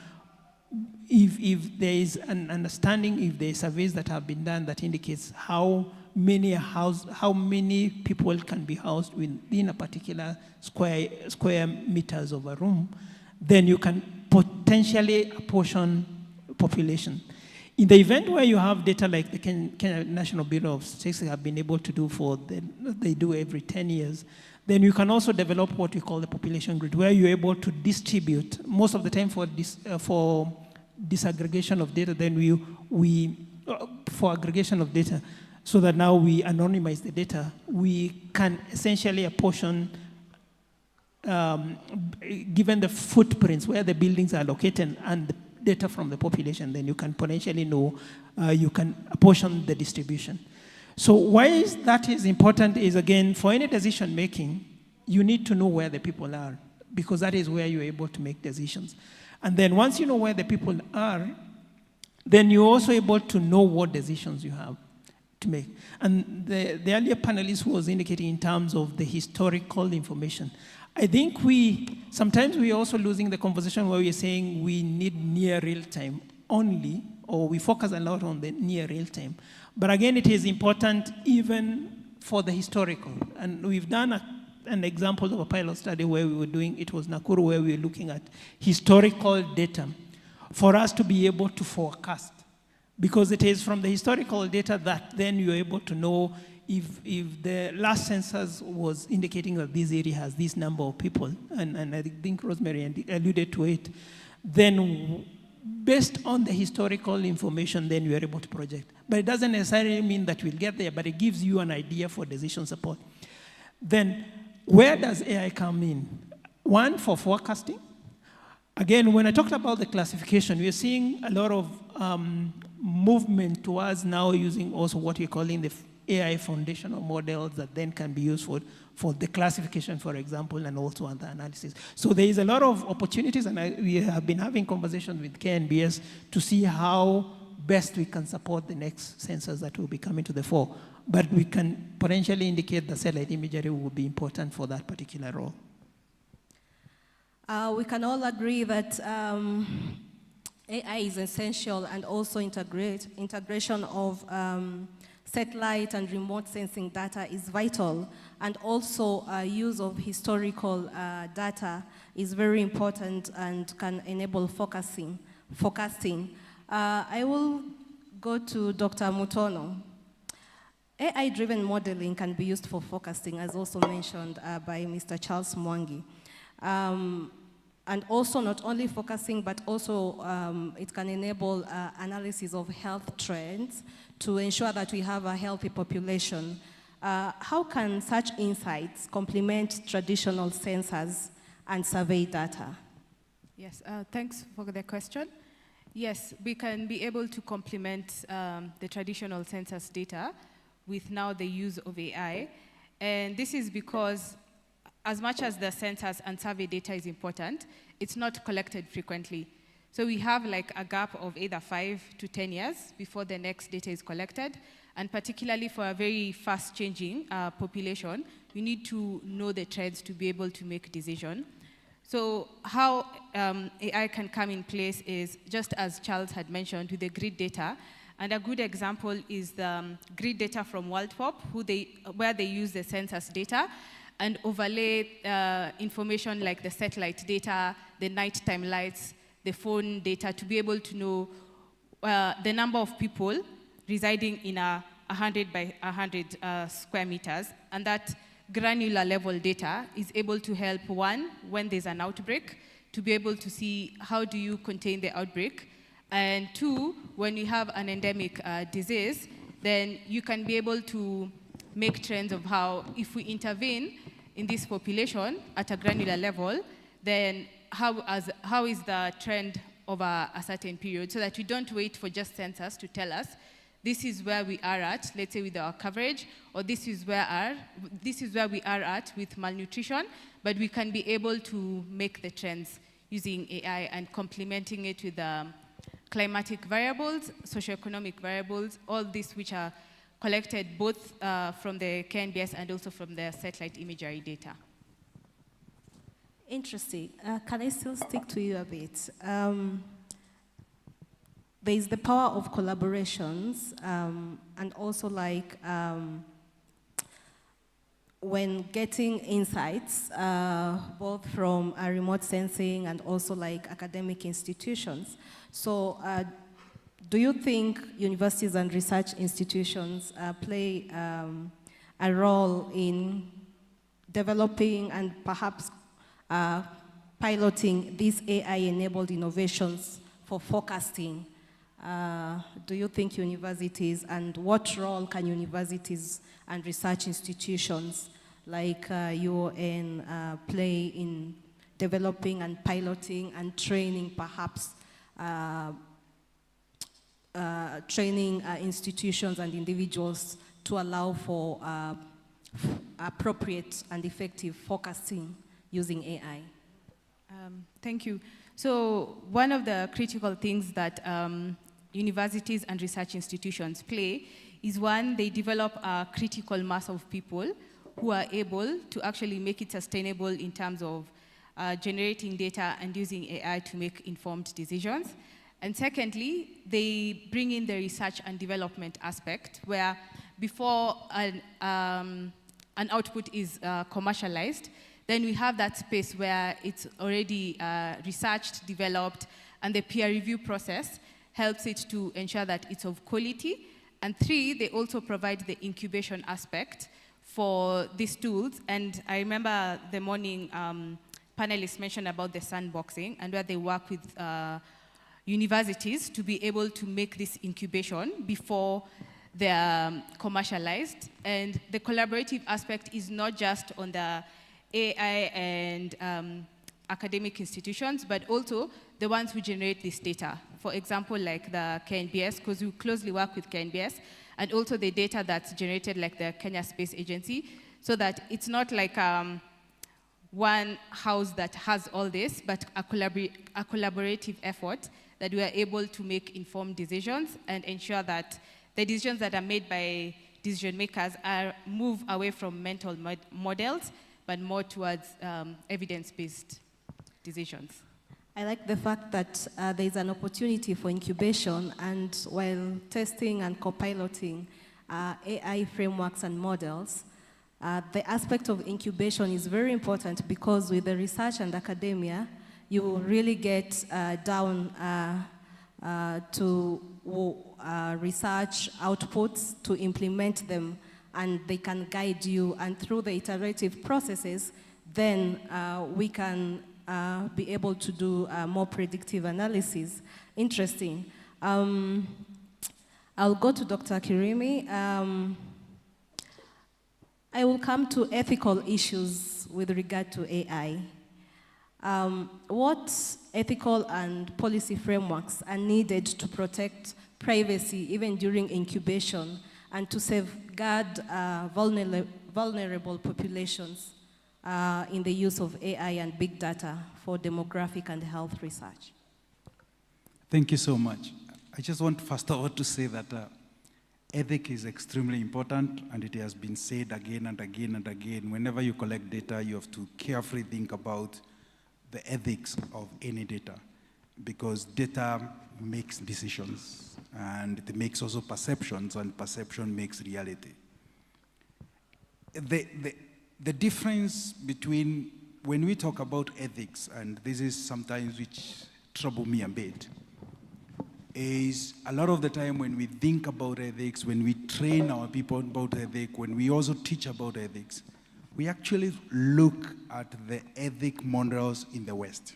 if there is an understanding, if there are surveys that have been done that indicates how many people can be housed within a particular square meters of a room, then you can potentially apportion population. In the event where you have data like the Kenya National Bureau of Statistics have been able to do they do every 10 years, then you can also develop what we call the population grid, where you're able to distribute, most of the time for disaggregation of data, then for aggregation of data, so that now we anonymize the data, we can essentially apportion, given the footprints where the buildings are located and the data from the population, then you can potentially know, you can apportion the distribution. So why that is important is, again, for any decision making, you need to know where the people are, because that is where you're able to make decisions. And then once you know where the people are, then you're also able to know what decisions you have to make. And the earlier panelist was indicating in terms of the historical information. I think sometimes we're also losing the conversation where we're saying we need near real time only, or we focus a lot on the near real time. But again, it is important even for the historical. And we've done an example of a pilot study where we were doing, it was Nakuru, where we were looking at historical data for us to be able to forecast. Because it is from the historical data that then you're able to know if the last census was indicating that this area has this number of people, and I think Rosemary alluded to it, then based on the historical information, then you are able to project. But it doesn't necessarily mean that we'll get there, but it gives you an idea for decision support. Then where does AI come in? One, for forecasting. Again, when I talked about the classification, we're seeing a lot of movement towards now using also what we're calling the AI foundational models that then can be used for the classification, for example, and also other analysis. So there is a lot of opportunities, and we have been having conversations with KNBS to see how best we can support the next census that will be coming to the fore. But we can potentially indicate that satellite imagery will be important for that particular role. We can all agree that AI is essential, and also integration of satellite and remote sensing data is vital, and also use of historical data is very important and can enable forecasting. I will go to Dr. Mutono. AI-driven modeling can be used for forecasting, as also mentioned by Mr. Charles Mwangi. And also not only forecasting, but also it can enable analysis of health trends to ensure that we have a healthy population. How can such insights complement traditional sensors and survey data? Yes, thanks for the question. Yes, we can be able to complement the traditional census data with now the use of AI. And this is because as much as the census and survey data is important, it's not collected frequently. So we have like a gap of either 5 to 10 years before the next data is collected. And particularly for a very fast changing population, we need to know the trends to be able to make decisions. So how AI can come in place is, just as Charles had mentioned, with the grid data. And a good example is the grid data from WorldFop, where they use the census data and overlay information like the satellite data, the nighttime lights, the phone data, to be able to know the number of people residing in a 100 by 100 square meters. And that granular level data is able to help, one, when there's an outbreak, to be able to see how do you contain the outbreak. And two, when you have an endemic disease, then you can be able to make trends of how, if we intervene in this population at a granular level, then how is the trend over a certain period, so that we don't wait for just census to tell us this is where we are at, let's say with our coverage, or this is where we are at with malnutrition, but we can be able to make the trends using AI and complementing it with climatic variables, socioeconomic variables, all these which are collected both from the KNBS and also from the satellite imagery data. Interesting. Can I still stick to you a bit? There is the power of collaborations, and also like when getting insights, both from remote sensing and also like academic institutions. So do you think universities and research institutions play a role in developing and perhaps piloting these AI-enabled innovations for forecasting? Do you think universities, and what role can universities and research institutions like UN play in developing and piloting and training perhaps training institutions and individuals to allow for appropriate and effective forecasting using AI? Thank you. So one of the critical things that universities and research institutions play is, one, they develop a critical mass of people who are able to actually make it sustainable in terms of generating data and using AI to make informed decisions. And secondly, they bring in the research and development aspect, where before an output is commercialized, then we have that space where it's already researched, developed, and the peer review process helps it to ensure that it's of quality. And three, they also provide the incubation aspect for these tools. And I remember the morning panelists mentioned about the sandboxing, and where they work with universities to be able to make this incubation before they're commercialized. And the collaborative aspect is not just on the AI and academic institutions, but also the ones who generate this data. For example, like the KNBS, because we closely work with KNBS, and also the data that's generated like the Kenya Space Agency, so that it's not like one house that has all this, but a collaborative effort that we are able to make informed decisions and ensure that the decisions that are made by decision makers move away from mental models, but more towards evidence-based decisions. I like the fact that there is an opportunity for incubation, and while testing and co-piloting AI frameworks and models, the aspect of incubation is very important, because with the research and academia, you will really get down to research outputs to implement them, and they can guide you, and through the iterative processes, then we can be able to do more predictive analysis. Interesting. I'll go to Dr. Kirimi. I will come to ethical issues with regard to AI. What ethical and policy frameworks are needed to protect privacy even during incubation and to safeguard vulnerable populations in the use of AI and big data for demographic and health research? Thank you so much. I just want first of all to say that ethics is extremely important, and it has been said again and again and again. Whenever you collect data, you have to carefully think about the ethics of any data, because data makes decisions, and it makes also perceptions, and perception makes reality. The difference between when we talk about ethics, and this is sometimes which trouble me a bit, is a lot of the time when we think about ethics, when we train our people about ethics, when we also teach about ethics, we actually look at the ethic models in the West.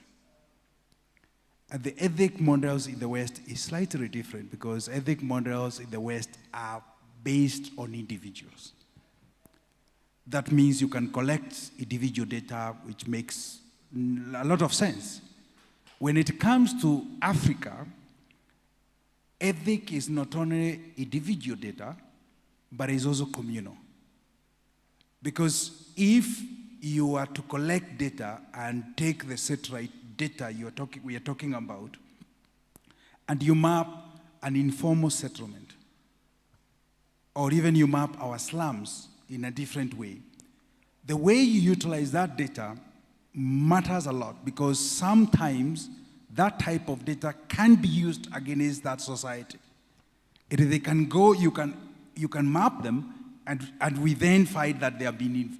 And the ethic models in the West is slightly different, because ethic models in the West are based on individuals. That means you can collect individual data, which makes a lot of sense. When it comes to Africa, ethics is not only individual data, but is also communal. Because if you are to collect data and take the satellite data we are talking about, and you map an informal settlement, or even you map our slums in a different way, the way you utilize that data matters a lot, because sometimes that type of data can be used against that society. They can go, you can map them, and we then find that they have been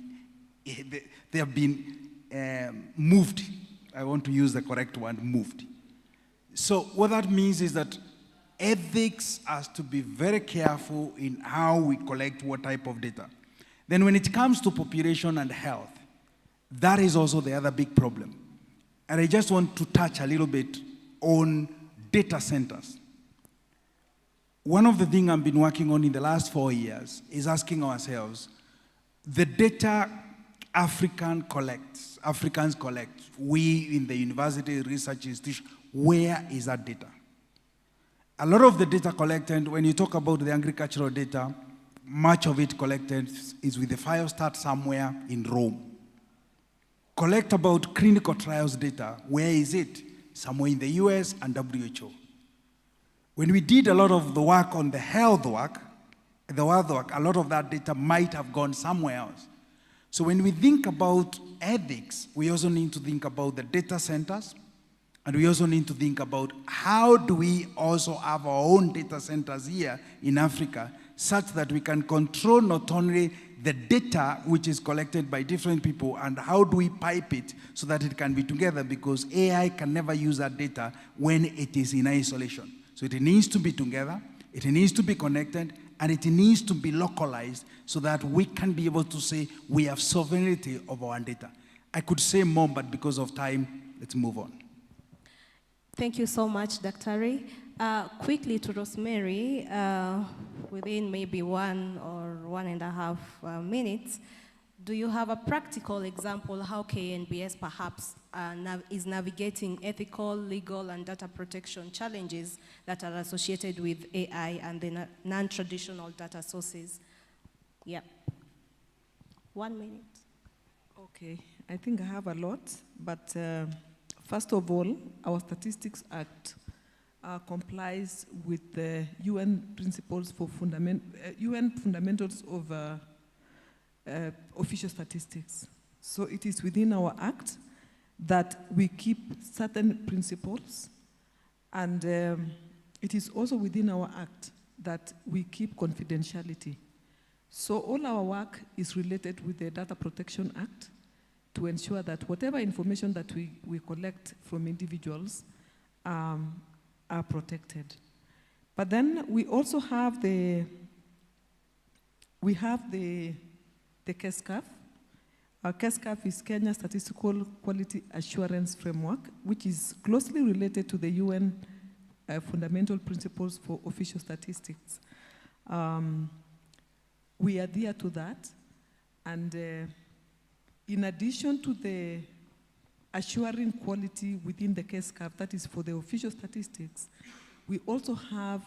moved. I want to use the correct word, moved. So what that means is that ethics has to be very careful in how we collect what type of data. Then when it comes to population and health, that is also the other big problem. And I just want to touch a little bit on data centers. One of the things I've been working on in the last 4 years is asking ourselves, the data Africans collect, we in the university research institution, where is that data? A lot of the data collected, when you talk about the agricultural data, much of it collected is with the Firestar somewhere in Rome. Collect about clinical trials data, where is it? Somewhere in the US and WHO. When we did a lot of the work on the health work, a lot of that data might have gone somewhere else. So when we think about ethics, we also need to think about the data centers, and we also need to think about how do we also have our own data centers here in Africa, such that we can control not only the data which is collected by different people, and how do we pipe it so that it can be together, because AI can never use that data when it is in isolation. So it needs to be together, it needs to be connected, and it needs to be localized so that we can be able to say we have sovereignty of our data. I could say more, but because of time, let's move on. Thank you so much, Dr. Ray. Quickly to Rosemary, within maybe 1 or 1.5 minutes, do you have a practical example how KNBS perhaps is navigating ethical, legal, and data protection challenges that are associated with AI and the non-traditional data sources? Yeah. 1 minute. Okay, I think I have a lot, but first of all, our Statistics Act complies with the UN principles for UN fundamentals of official statistics. So it is within our act that we keep certain principles, and it is also within our act that we keep confidentiality. So all our work is related with the Data Protection Act to ensure that whatever information that we collect from individuals are protected. But then we also have the KESCAF. Our KESCAF is Kenya Statistical Quality Assurance Framework, which is closely related to the UN fundamental principles for official statistics. We adhere to that, and in addition to the assuring quality within the KESCAF, that is for the official statistics, we also have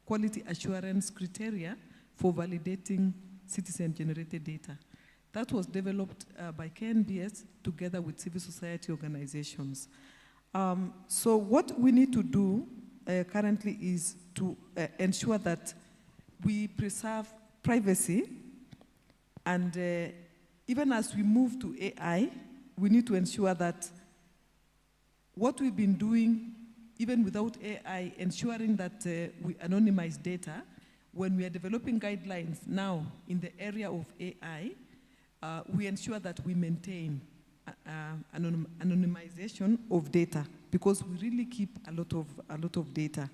quality assurance criteria for validating citizen-generated data. That was developed by KNBS together with civil society organizations. So what we need to do currently is to ensure that we preserve privacy, and even as we move to AI, we need to ensure that what we've been doing, even without AI, ensuring that we anonymize data, when we are developing guidelines now in the area of AI, we ensure that we maintain anonymization of data, because we really keep a lot of data.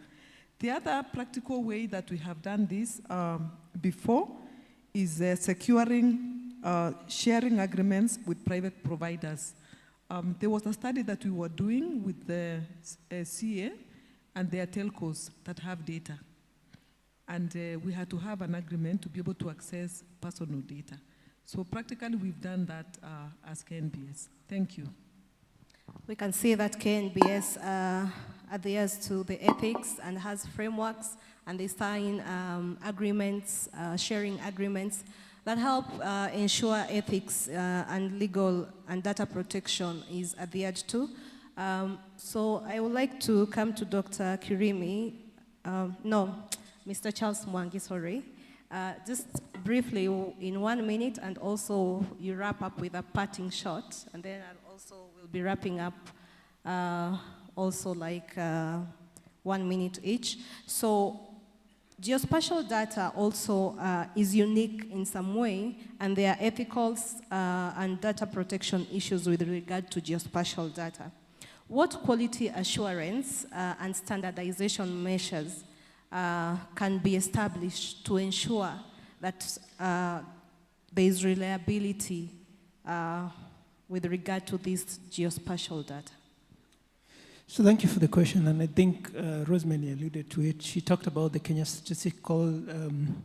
The other practical way that we have done this before is securing sharing agreements with private providers. There was a study that we were doing with the CA and their telcos that have data. And we had to have an agreement to be able to access personal data. So practically, we've done that as KNBS. Thank you. We can see that KNBS adheres to the ethics and has frameworks, and they sign agreements, sharing agreements that help ensure ethics and legal and data protection is adhered to. So I would like to come to Dr. Kirimi, Mr. Charles Mwangi, sorry. Just briefly, in 1 minute, and also you wrap up with a parting shot, and then I'll also will be wrapping up also like 1 minute each. So geospatial data also is unique in some way, and there are ethical and data protection issues with regard to geospatial data. What quality assurance and standardization measures can be established to ensure that there is reliability with regard to this geospatial data? So thank you for the question, and I think Rosemary alluded to it. She talked about the Kenya Statistical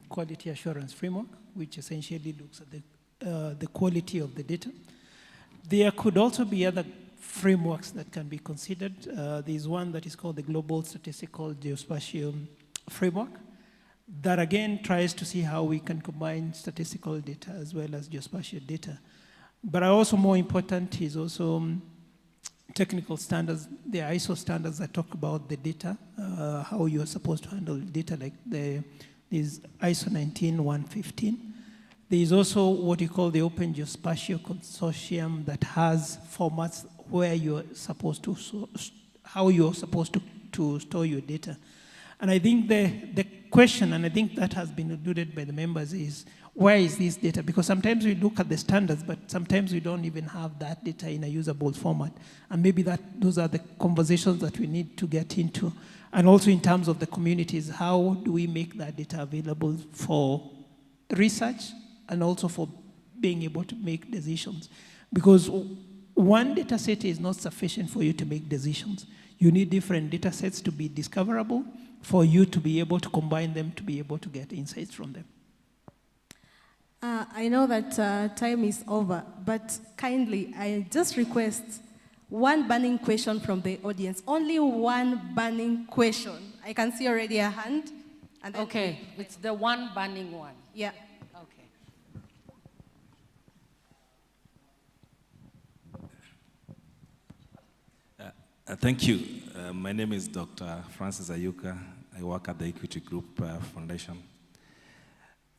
Quality Assurance Framework, which essentially looks at the quality of the data. There could also be other frameworks that can be considered. There's one that is called the Global Statistical Geospatial Framework that again tries to see how we can combine statistical data as well as geospatial data. But also more important is also technical standards, the ISO standards that talk about the data, how you're supposed to handle data, like there's ISO 19115. There is also what you call the Open Geospatial Consortium that has formats where you're supposed to, how you're supposed to store your data. And I think the question, and I think that has been alluded by the members, is where is this data? Because sometimes we look at the standards, but sometimes we don't even have that data in a usable format. And maybe those are the conversations that we need to get into. And also in terms of the communities, how do we make that data available for research and also for being able to make decisions? Because one data set is not sufficient for you to make decisions. You need different data sets to be discoverable for you to be able to combine them, to be able to get insights from them. I know that time is over, but kindly, I just request one burning question from the audience. Only one burning question. I can see already a hand. And then okay, it's the one burning one. Yeah. Thank you. My name is Dr. Francis Ayuka. I work at the Equity Group Foundation.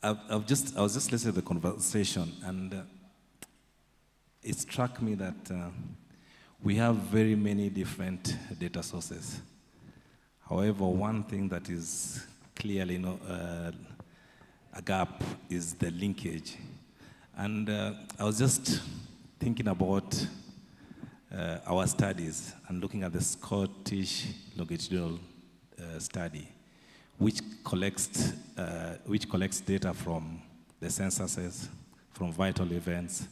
I was just listening to the conversation, and it struck me that we have very many different data sources. However, one thing that is clearly a gap is the linkage. And I was just thinking about our studies and looking at the Scottish longitudinal study, which collects data from the censuses, from vital events,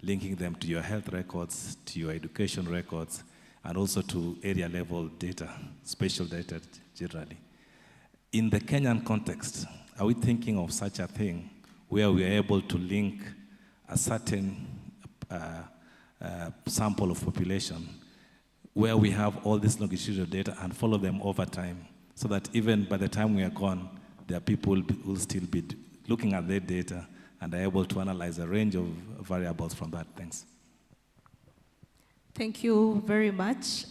linking them to your health records, to your education records, and also to area level data, spatial data generally. In the Kenyan context, are we thinking of such a thing where we are able to link a certain sample of population where we have all this longitudinal data and follow them over time, so that even by the time we are gone, there are people who will still be looking at their data and are able to analyze a range of variables from that. Thanks. Thank you very much.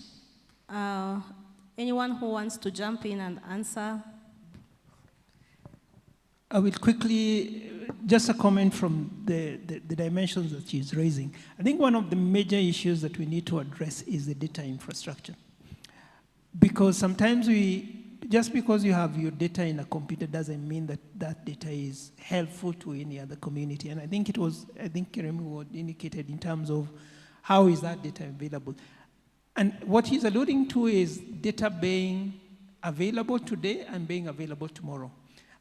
Anyone who wants to jump in and answer? I will quickly, just a comment from the dimensions that she's raising. I think one of the major issues that we need to address is the data infrastructure. Because sometimes just because you have your data in a computer doesn't mean that that data is helpful to any other community. And I think Kirimi indicated in terms of how is that data available. And what he's alluding to is data being available today and being available tomorrow.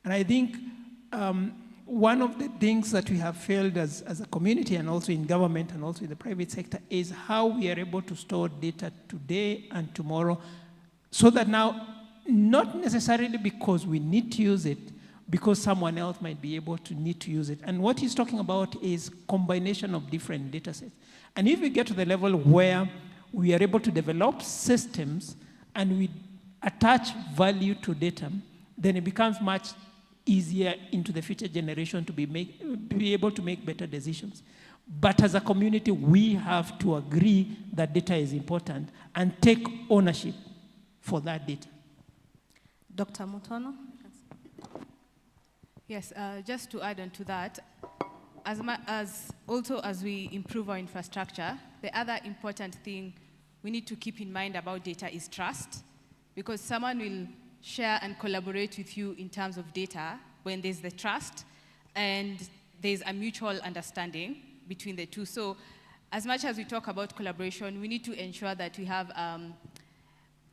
And I think one of the things that we have failed as a community and also in government and also in the private sector is how we are able to store data today and tomorrow, so that now, not necessarily because we need to use it, because someone else might be able to need to use it. And what he's talking about is combination of different data sets. And if we get to the level where we are able to develop systems and we attach value to data, then it becomes much easier into the future generation to be able to make better decisions. But as a community, we have to agree that data is important and take ownership for that data. Dr. Mutono? Yes, just to add on to that, as we improve our infrastructure, the other important thing we need to keep in mind about data is trust, because someone will share and collaborate with you in terms of data when there's the trust and there's a mutual understanding between the two. So as much as we talk about collaboration, we need to ensure that we have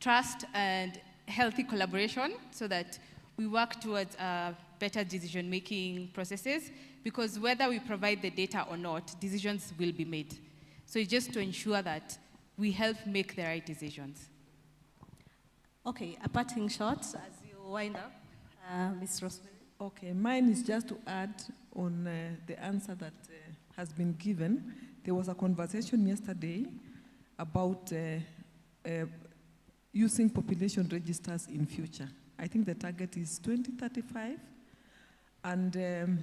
trust and healthy collaboration so that we work towards better decision-making processes, because whether we provide the data or not, decisions will be made. So it's just to ensure that we help make the right decisions. Okay, a parting shot as you wind up, Ms. Rosemary. Okay, mine is just to add on the answer that has been given. There was a conversation yesterday about using population registers in future. I think the target is 2035, and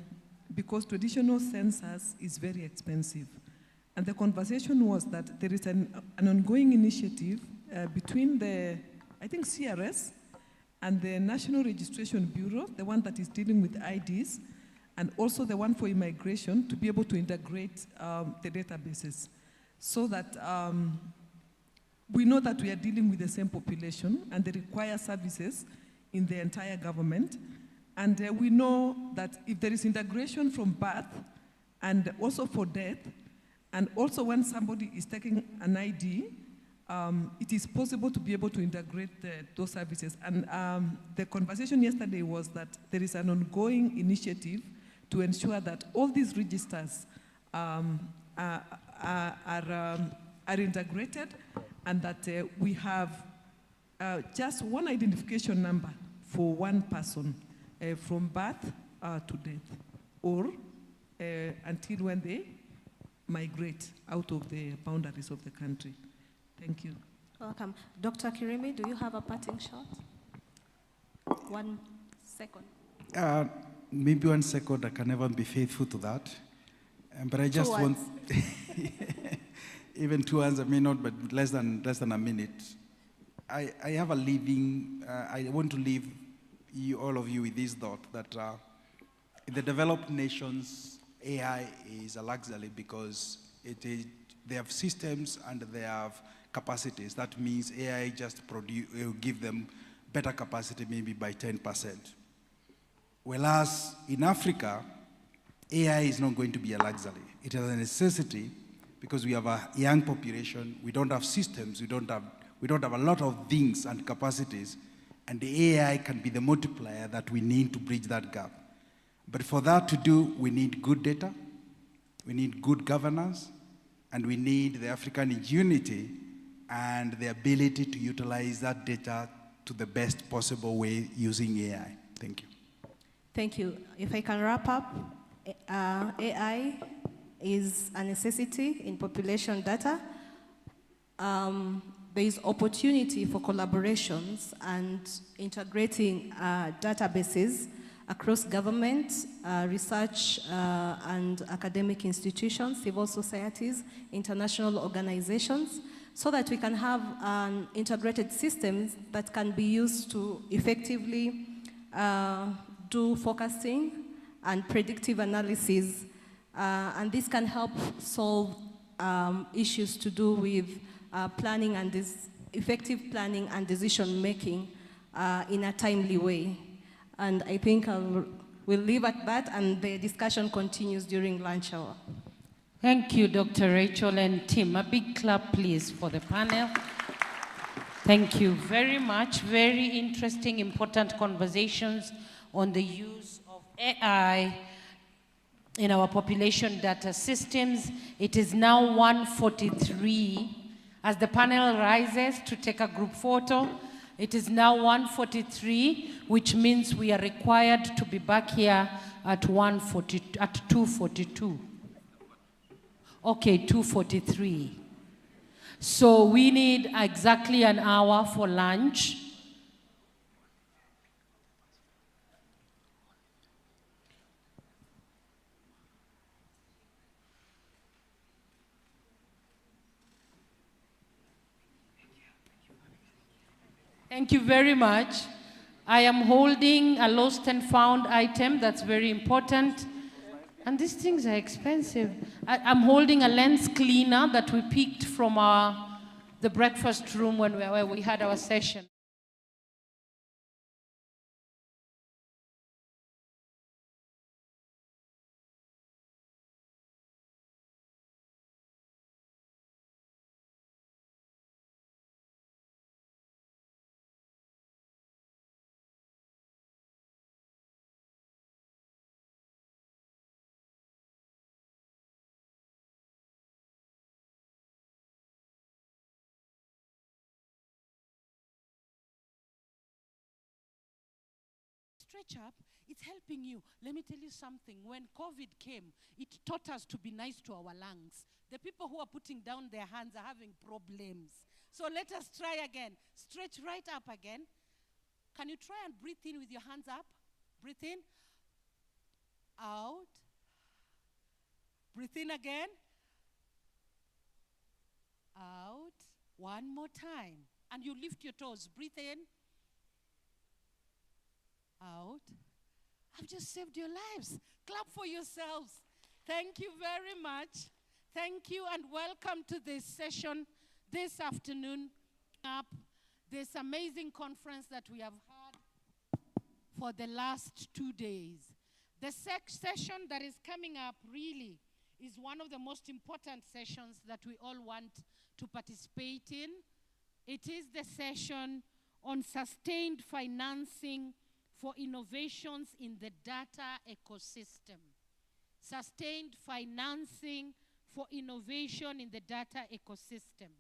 because traditional census is very expensive. And the conversation was that there is an ongoing initiative between the, I think, CRS and the National Registration Bureau, the one that is dealing with IDs, and also the one for immigration, to be able to integrate the databases so that we know that we are dealing with the same population and they require services in the entire government. And we know that if there is integration from birth and also for death, and also when somebody is taking an ID, it is possible to be able to integrate those services. And the conversation yesterday was that there is an ongoing initiative to ensure that all these registers are integrated, and that we have just one identification number for one person from birth to death, or until when they migrate out of the boundaries of the country. Thank you. Welcome. Dr. Kirimi, do you have a parting shot? 1 second. Maybe 1 second, I can never be faithful to that. But I just want, even 2 hours, I may not, but less than a minute. I have a living, I want to leave all of you with this thought that in the developed nations, AI is a luxury because they have systems and they have capacities. That means AI just will give them better capacity maybe by 10%. Whereas in Africa, AI is not going to be a luxury. It is a necessity because we have a young population, we don't have systems, we don't have a lot of things and capacities, and the AI can be the multiplier that we need to bridge that gap. But for that to do, we need good data, we need good governance, and we need the African ingenuity and the ability to utilize that data to the best possible way using AI. Thank you. Thank you. If I can wrap up, AI is a necessity in population data. There is opportunity for collaborations and integrating databases across government, research and academic institutions, civil societies, international organizations, so that we can have integrated systems that can be used to effectively do forecasting and predictive analysis. And this can help solve issues to do with planning and effective planning and decision making in a timely way. And I think we'll leave at that, and the discussion continues during lunch hour. Thank you, Dr. Rachel and Tim. A big clap, please, for the panel. Thank you very much. Very interesting, important conversations on the use of AI in our population data systems. It is now 1:43. As the panel rises to take a group photo, It is now 1:43, which means we are required to be back here at 2:42. Okay, 2:43. So we need exactly an hour for lunch. Thank you very much. I am holding a lost and found item that's very important. And these things are expensive. I'm holding a lens cleaner that we picked from the breakfast room where we had our session. Stretch up, it's helping you. Let me tell you something. When COVID came, it taught us to be nice to our lungs. The people who are putting down their hands are having problems. So let us try again. Stretch right up again. Can you try and breathe in with your hands up? Breathe in. Out. Breathe in again. Out. One more time. And you lift your toes. Breathe in. Out. I've just saved your lives. Clap for yourselves. Thank you very much. Thank you and welcome to this session this afternoon. This amazing conference that we have had for the last 2 days. The session that is coming up really is one of the most important sessions that we all want to participate in. It is the session on sustained financing for innovations in the data ecosystem. Sustained financing for innovation in the data ecosystem.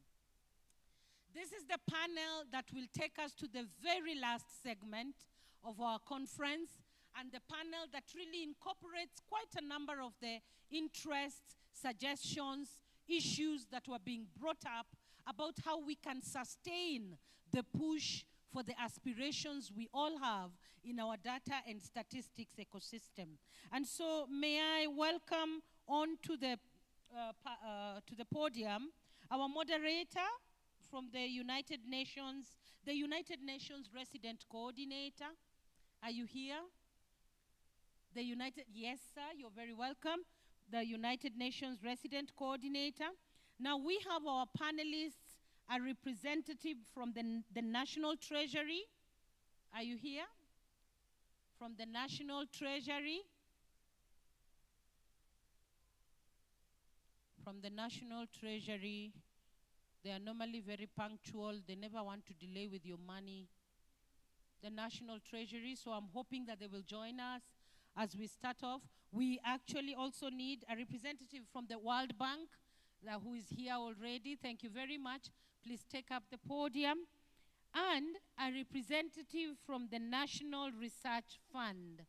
This is the panel that will take us to the very last segment of our conference, and the panel that really incorporates quite a number of the interests, suggestions, issues that were being brought up about how we can sustain the push for the aspirations we all have in our data and statistics ecosystem. And so may I welcome on to the podium our moderator from the United Nations Resident Coordinator. Are you here? Yes, sir, you're very welcome. The United Nations Resident Coordinator. Now we have our panelists, a representative from the National Treasury. Are you here? From the National Treasury. From the National Treasury. They are normally very punctual. They never want to delay with your money. The National Treasury, so I'm hoping that they will join us as we start off. We actually also need a representative from the World Bank who is here already. Thank you very much. Please take up the podium. And a representative from the National Research Fund.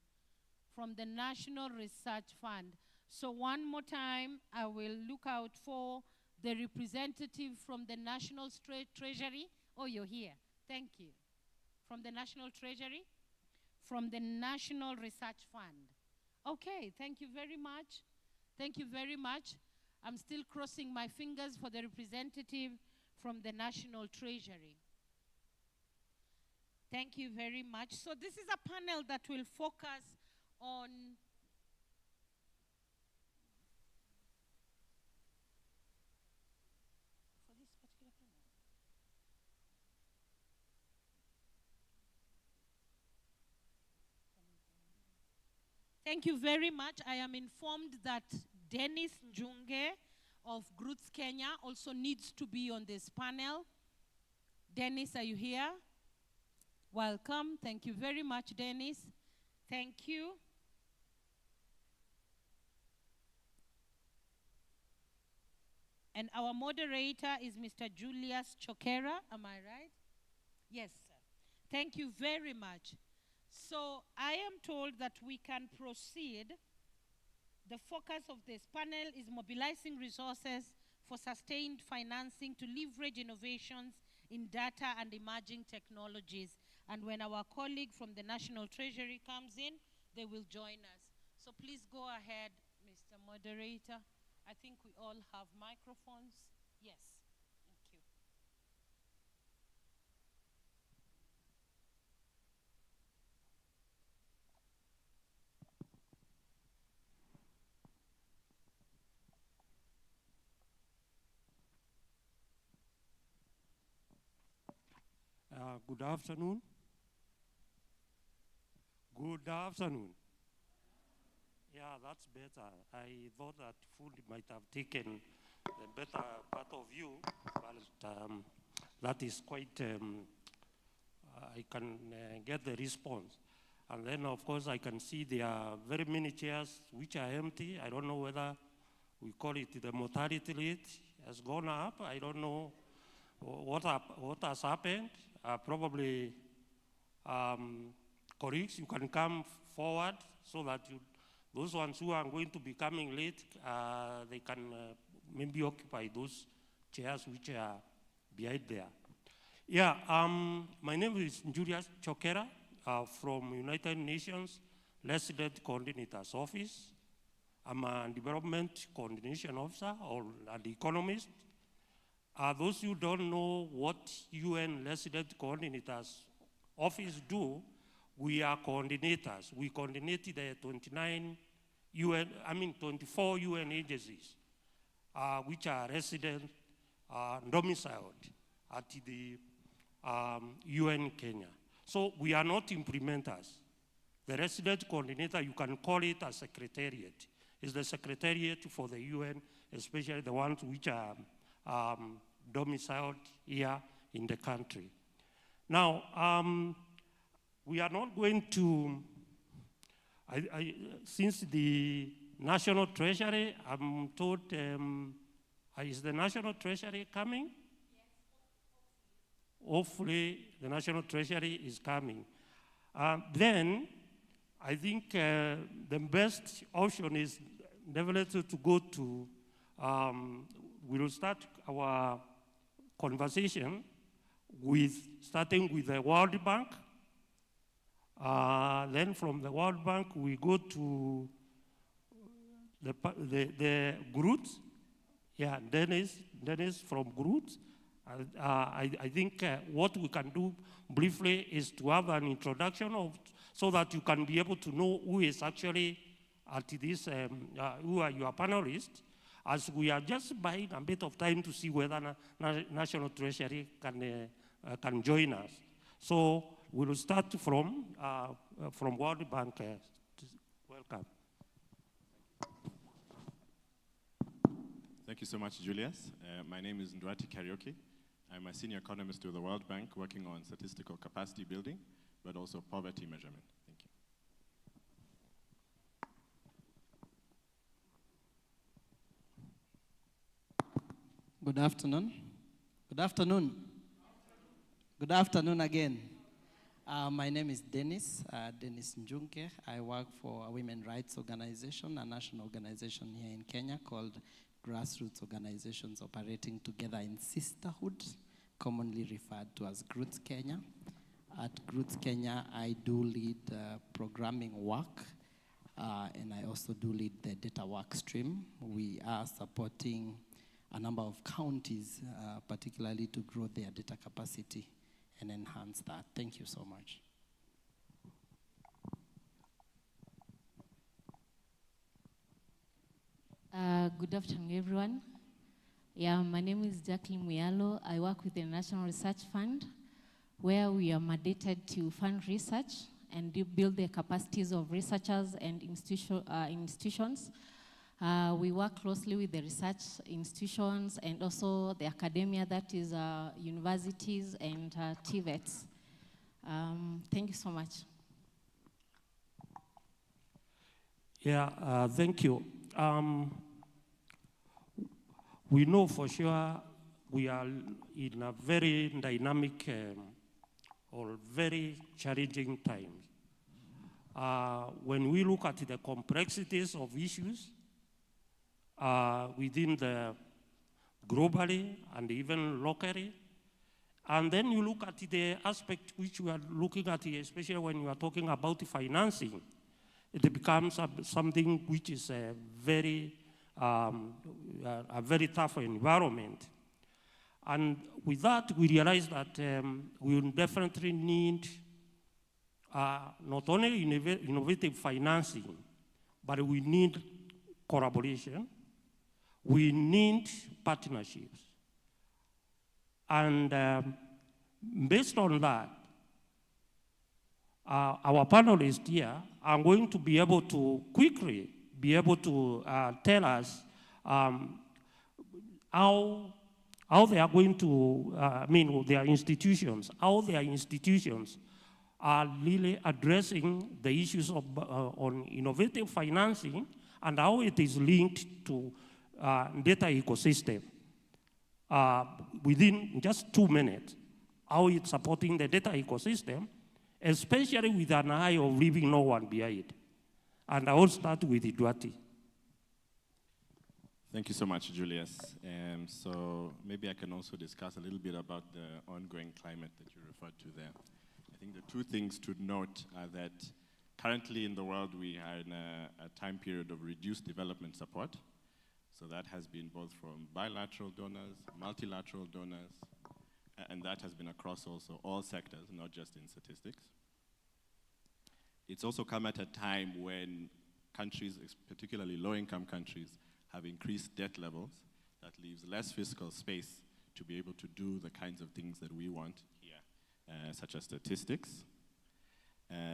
From the National Research Fund. So one more time, I will look out for the representative from the National Treasury. Oh, you're here. Thank you. From the National Treasury. From the National Research Fund. Okay, thank you very much. Thank you very much. I'm still crossing my fingers for the representative from the National Treasury. Thank you very much. So this is a panel that will focus on Thank you very much. I am informed that Dennis Njunge of Groots Kenya also needs to be on this panel. Dennis, are you here? Welcome. Thank you very much, Dennis. Thank you. And our moderator is Mr. Julius Chokera. Am I right? Yes, sir. Thank you very much. So I am told that we can proceed. The focus of this panel is mobilizing resources for sustained financing to leverage innovations in data and emerging technologies. And when our colleague from the National Treasury comes in, they will join us. So please go ahead, Mr. Moderator. I think we all have microphones. Yes, thank you. Good afternoon. Good afternoon. Yeah, that's better. I thought that food might have taken the better part of you, but that is quite, I can get the response. And then, of course, I can see there are very many chairs which are empty. I don't know whether we call it the mortality rate has gone up. I don't know what has happened. Probably, colleagues, you can come forward so that those ones who are going to be coming late, they can maybe occupy those chairs which are behind there. Yeah, my name is Julius Chokera from United Nations Resident Coordinator's Office. I'm a development coordination officer or an economist. Those who don't know what UN Resident Coordinators Office do, we are coordinators. We coordinate the 24 UN agencies, which are resident domiciled at the UN Kenya. So we are not implementers. The resident coordinator, you can call it a secretariat. It's the secretariat for the UN, especially the ones which are domiciled here in the country. Now, we are not going to, since the National Treasury, I'm told, is the National Treasury coming? Yes. Hopefully, the National Treasury is coming. Then, I think the best option is definitely to go to, we will start our conversation starting with the World Bank. Then from the World Bank, we go to the GROOT. Yeah, Dennis from GROOT. I think what we can do briefly is to have an introduction so that you can be able to know who is actually at this, who are your panelists, as we are just buying a bit of time to see whether National Treasury can join us. So we will start from World Bank. Welcome. Thank you so much, Julius. My name is Ndwati Karaoke. I'm a senior economist with the World Bank working on statistical capacity building, but also poverty measurement. Thank you. Good afternoon. Good afternoon. Good afternoon again. My name is Dennis Njunke. I work for a women's rights organization, a national organization here in Kenya called Grassroots Organizations Operating Together in Sisterhood, commonly referred to as GROOTS Kenya. At GROOTS Kenya, I do lead programming work, and I also do lead the data work stream. We are supporting a number of counties, particularly to grow their data capacity and enhance that. Thank you so much. Good afternoon, everyone. Yeah, my name is Jacqueline Muyalo. I work with the National Research Fund, where we are mandated to fund research and build the capacities of researchers and institutions. We work closely with the research institutions and also the academia, that is universities and TVETs. Thank you so much. Yeah, thank you. We know for sure we are in a very dynamic or very challenging times. When we look at the complexities of issues within the globally and even locally, and then you look at the aspect which we are looking at, especially when you are talking about financing, it becomes something which is a very tough environment. And with that, we realize that we will definitely need not only innovative financing, but we need collaboration, we need partnerships. And based on that, our panelists here are going to be able to quickly be able to tell us how they are going to, their institutions, how their institutions are really addressing the issues of on innovative financing and how it is linked to data ecosystem. Within just 2 minutes, how it's supporting the data ecosystem, especially with an eye of leaving no one behind. And I will start with Duarte. Thank you so much, Julius. So maybe I can also discuss a little bit about the ongoing climate that you referred to there. I think the two things to note are that currently in the world we are in a time period of reduced development support. So that has been both from bilateral donors, multilateral donors, and that has been across also all sectors, not just in statistics. It's also come at a time when countries, particularly low-income countries, have increased debt levels that leaves less fiscal space to be able to do the kinds of things that we want here, such as statistics.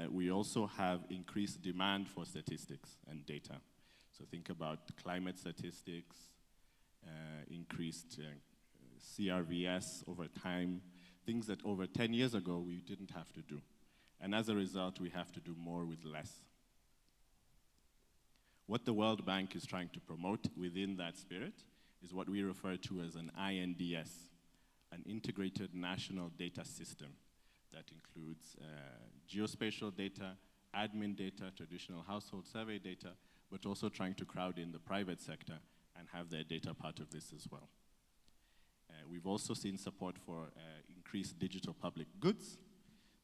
We also have increased demand for statistics and data. So think about climate statistics, increased CRVS over time, things that over 10 years ago we didn't have to do. And as a result, we have to do more with less. What the World Bank is trying to promote within that spirit is what we refer to as an INDS, an integrated national data system that includes geospatial data, admin data, traditional household survey data, but also trying to crowd in the private sector and have their data part of this as well. We've also seen support for increased digital public goods,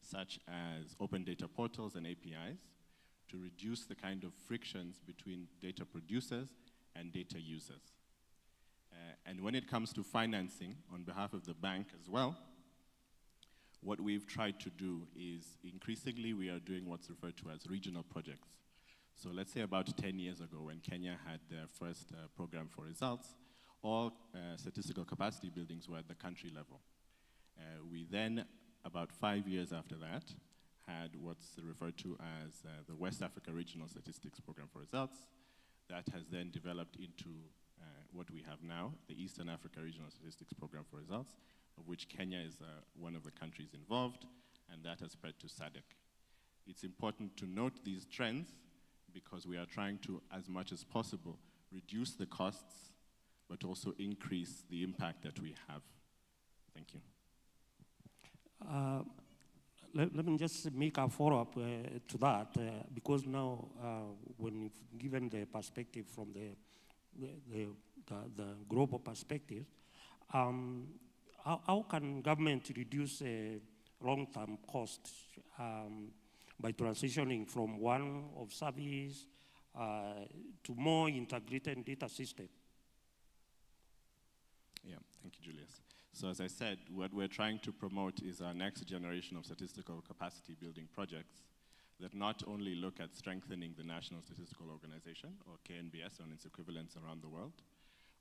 such as open data portals and APIs, to reduce the kind of frictions between data producers and data users. And when it comes to financing, on behalf of the bank as well, what we've tried to do is increasingly we are doing what's referred to as regional projects. So let's say about 10 years ago when Kenya had their first program for results, all statistical capacity buildings were at the country level. We then, about 5 years after that, had what's referred to as the West Africa Regional Statistics Program for Results. That has then developed into what we have now, the Eastern Africa Regional Statistics Program for Results, of which Kenya is one of the countries involved, and that has spread to SADC. It's important to note these trends because we are trying to, as much as possible, reduce the costs, but also increase the impact that we have. Thank you. Let me just make a follow-up to that, because now when you've given the perspective from the global perspective, how can government reduce long-term costs by transitioning from one of service to more integrated data system? Yeah, thank you, Julius. So as I said, what we're trying to promote is our next generation of statistical capacity building projects that not only look at strengthening the National Statistical Organization, or KNBS and its equivalents around the world,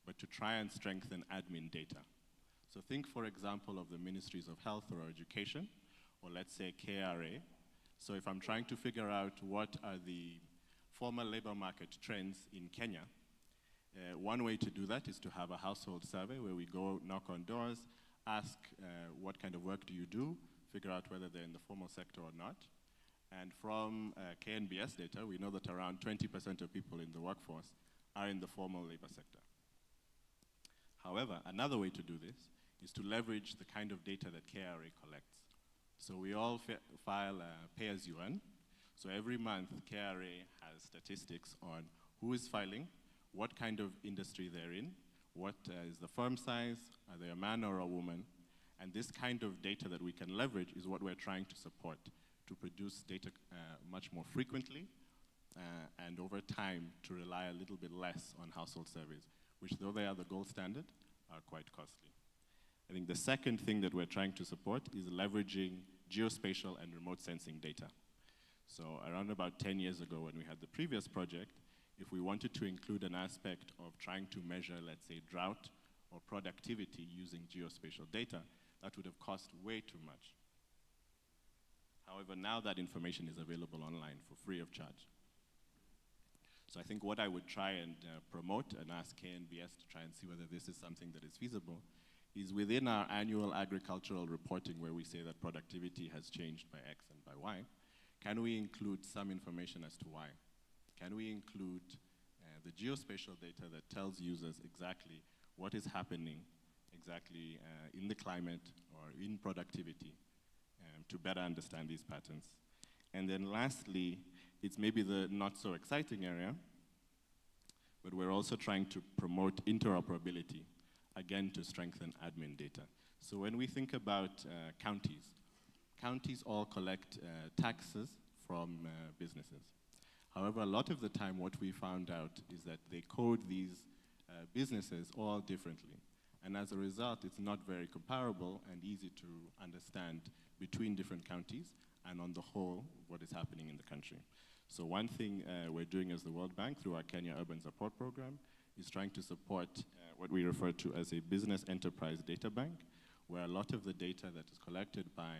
but to try and strengthen admin data. So think, for example, of the Ministries of Health or Education, or let's say KRA. So if I'm trying to figure out what are the formal labor market trends in Kenya, one way to do that is to have a household survey where we go knock on doors, ask what kind of work do you do, figure out whether they're in the formal sector or not. And from KNBS data, we know that around 20% of people in the workforce are in the formal labor sector. However, another way to do this is to leverage the kind of data that KRA collects. So we all file pay-as-you-earn. So every month, KRA has statistics on who is filing, what kind of industry they're in, what is the firm size, are they a man or a woman, and this kind of data that we can leverage is what we're trying to support, to produce data much more frequently and over time to rely a little bit less on household surveys, which though they are the gold standard, are quite costly. I think the second thing that we're trying to support is leveraging geospatial and remote sensing data. So around about 10 years ago when we had the previous project, if we wanted to include an aspect of trying to measure, let's say, drought or productivity using geospatial data, that would have cost way too much. However, now that information is available online for free of charge. So I think what I would try and promote and ask KNBS to try and see whether this is something that is feasible is within our annual agricultural reporting where we say that productivity has changed by X and by Y, can we include some information as to why? Can we include the geospatial data that tells users exactly what is happening exactly in the climate or in productivity to better understand these patterns? And then lastly, it's maybe the not so exciting area, but we're also trying to promote interoperability, again, to strengthen admin data. So when we think about counties all collect taxes from businesses. However, a lot of the time what we found out is that they code these businesses all differently. And as a result, it's not very comparable and easy to understand between different counties and on the whole, what is happening in the country. So one thing we're doing as the World Bank through our Kenya Urban Support Program is trying to support what we refer to as a business enterprise data bank, where a lot of the data that is collected by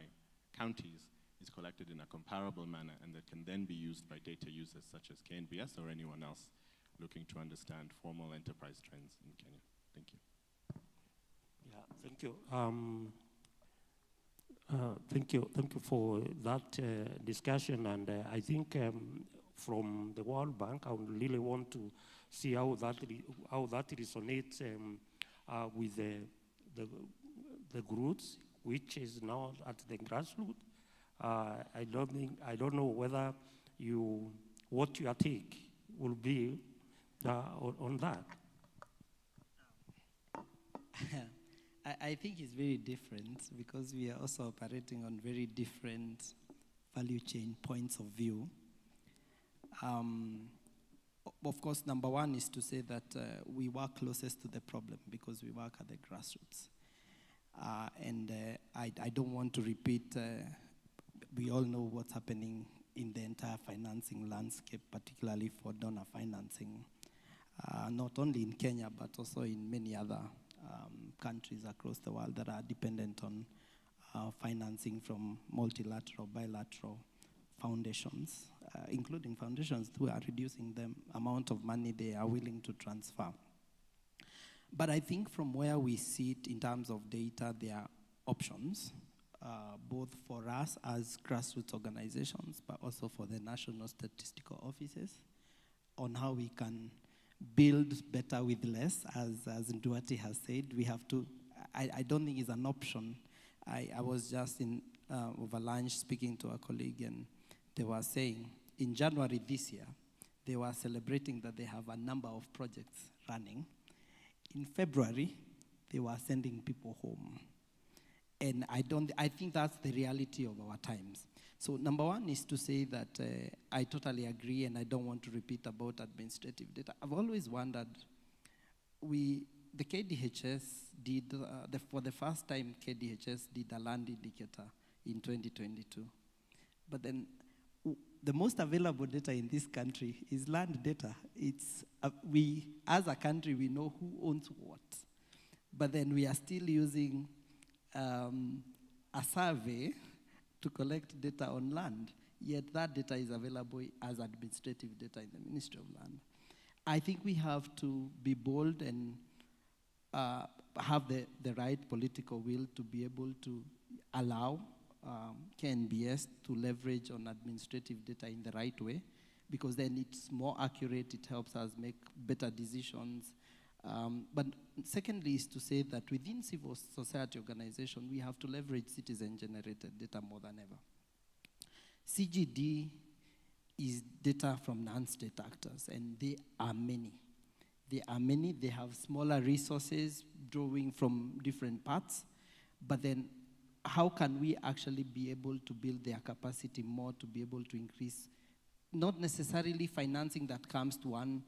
counties is collected in a comparable manner and that can then be used by data users such as KNBS or anyone else looking to understand formal enterprise trends in Kenya. Thank you. Yeah, thank you. Thank you for that discussion, and I think from the World Bank, I would really want to see how that resonates with the groups, which is now at the grassroots. I don't know whether what your take will be on that. I think it's very different because we are also operating on very different value chain points of view. Of course, number one is to say that we work closest to the problem because we work at the grassroots. I don't want to repeat, we all know what's happening in the entire financing landscape, particularly for donor financing, not only in Kenya, but also in many other countries across the world that are dependent on financing from multilateral, bilateral foundations, including foundations who are reducing the amount of money they are willing to transfer. But I think from where we sit in terms of data, there are options, both for us as grassroots organizations, but also for the national statistical offices, on how we can build better with less, as Nduati has said. We have to, I don't think it's an option. I was just over lunch speaking to a colleague, and they were saying, in January this year, they were celebrating that they have a number of projects running. In February, they were sending people home. And I think that's the reality of our times. So number one is to say that I totally agree, and I don't want to repeat about administrative data. I've always wondered, the KDHS did, for the first time, KDHS did a land indicator in 2022. But then the most available data in this country is land data. It's, we, as a country, we know who owns what. But then we are still using a survey to collect data on land, yet that data is available as administrative data in the Ministry of Land. I think we have to be bold and have the right political will to be able to allow KNBS to leverage on administrative data in the right way, because then it's more accurate, it helps us make better decisions, But secondly is to say that within civil society organization, we have to leverage citizen-generated data more than ever. CGD is data from non-state actors, and they are many. They have smaller resources drawing from different parts, but then how can we actually be able to build their capacity more to be able to increase, not necessarily financing that comes to one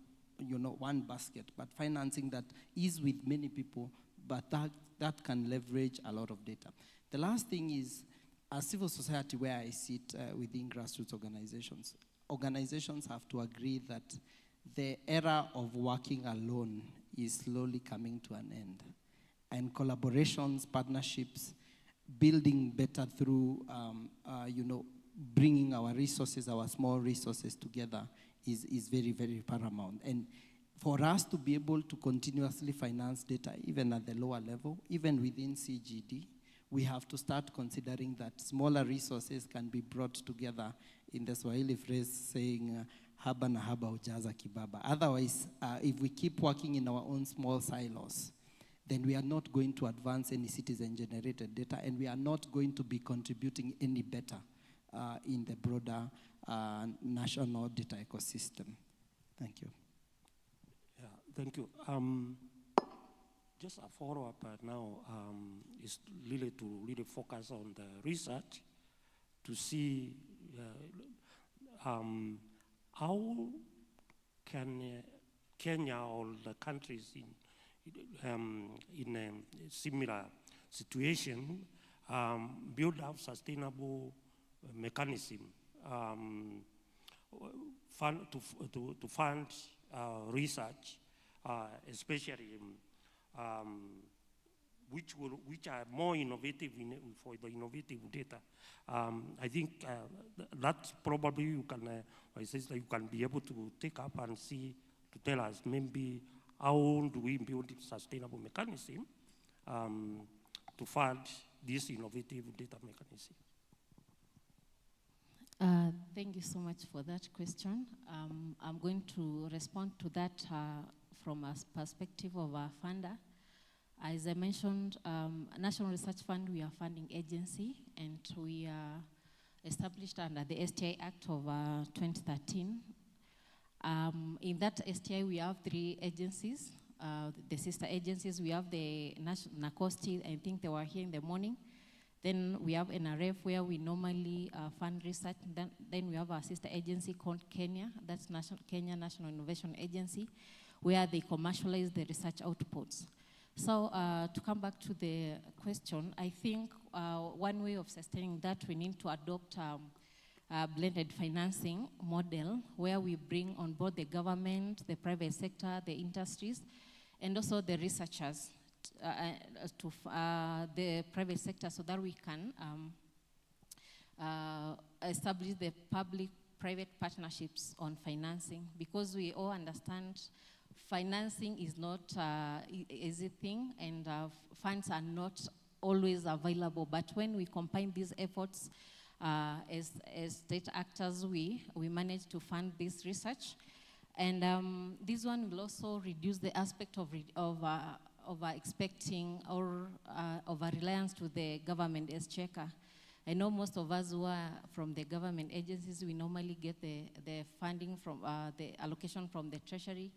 basket, but financing that is with many people, but that can leverage a lot of data. The last thing is, as civil society where I sit within grassroots organizations, organizations have to agree that the era of working alone is slowly coming to an end. And collaborations, partnerships, building better through, bringing our resources, our small resources together is very, very paramount. And for us to be able to continuously finance data, even at the lower level, even within CGD, we have to start considering that smaller resources can be brought together in the Swahili phrase saying, haba na haba hujaza kibaba. Otherwise, if we keep working in our own small silos, then we are not going to advance any citizen-generated data, and we are not going to be contributing any better in the broader national data ecosystem. Thank you. Yeah, thank you. Just a follow-up now is really to really focus on the research to see how can Kenya or the countries in a similar situation build up sustainable mechanism to fund research, especially which are more innovative for the innovative data. I think that probably you can be able to take up and see, to tell us maybe how do we build a sustainable mechanism to fund this innovative data mechanism. Thank you so much for that question. I'm going to respond to that from a perspective of a funder. As I mentioned, National Research Fund, we are a funding agency, and we are established under the STI Act of 2013. In that STI, we have 3 agencies. The sister agencies, we have the NACOSTI, I think they were here in the morning. Then we have NRF, where we normally fund research. Then we have our sister agency called Kenya, that's Kenya National Innovation Agency, where they commercialize the research outputs. So to come back to the question, I think one way of sustaining that, we need to adopt a blended financing model where we bring on board the government, the private sector, the industries, and also the researchers to the private sector, so that we can establish the public-private partnerships on financing, because we all understand financing is not an easy thing, and funds are not always available. But when we combine these efforts as state actors, we manage to fund this research. And this one will also reduce the aspect of expecting or over reliance to the government as checker. I know most of us who are from the government agencies, we normally get the funding from the allocation from the treasury.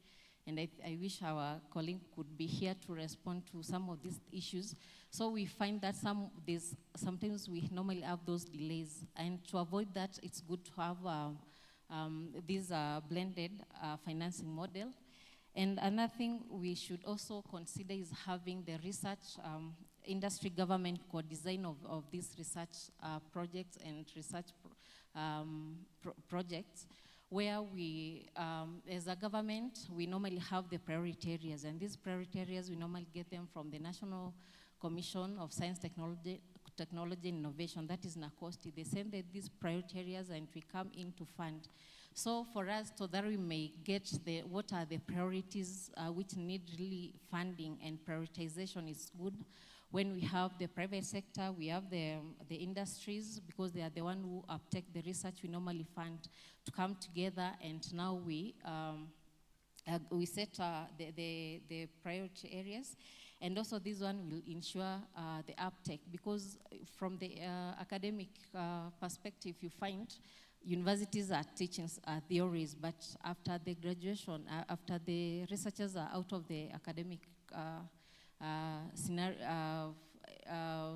And I wish our colleague could be here to respond to some of these issues. So we find that sometimes we normally have those delays. And to avoid that, it's good to have this blended financing model. And another thing we should also consider is having the research industry government co-design of these research projects and research projects, where we, as a government, we normally have the priority areas. And these priority areas, we normally get them from the National Commission of Science, Technology and Innovation, that is NACOSTI. They send these priority areas and we come in to fund. So for us, so that we may get what are the priorities which need really funding, and prioritization is good. When we have the private sector, we have the industries, because they are the one who uptake the research we normally fund, to come together, and now we we set the priority areas, and also this one will ensure the uptake, because from the academic perspective, you find universities are teaching theories, but after the graduation, after the researchers are out of the academic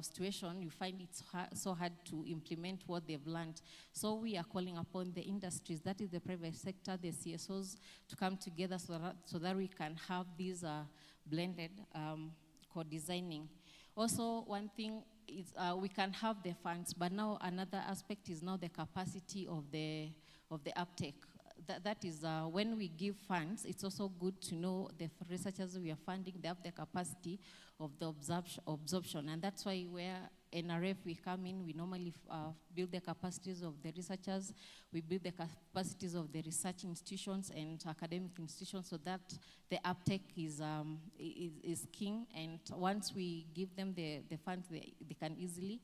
situation, you find it's so hard to implement what they've learned. So we are calling upon the industries, that is the private sector, the CSOs, to come together so that we can have these blended co-designing. Also, one thing is we can have the funds, but now another aspect is now the capacity of the uptake. That is when we give funds, it's also good to know the researchers we are funding, they have the capacity of the absorption. And that's why where NRF we come in, we normally build the capacities of the researchers, we build the capacities of the research institutions and academic institutions, so that the uptake is king. And once we give them the funds, they can easily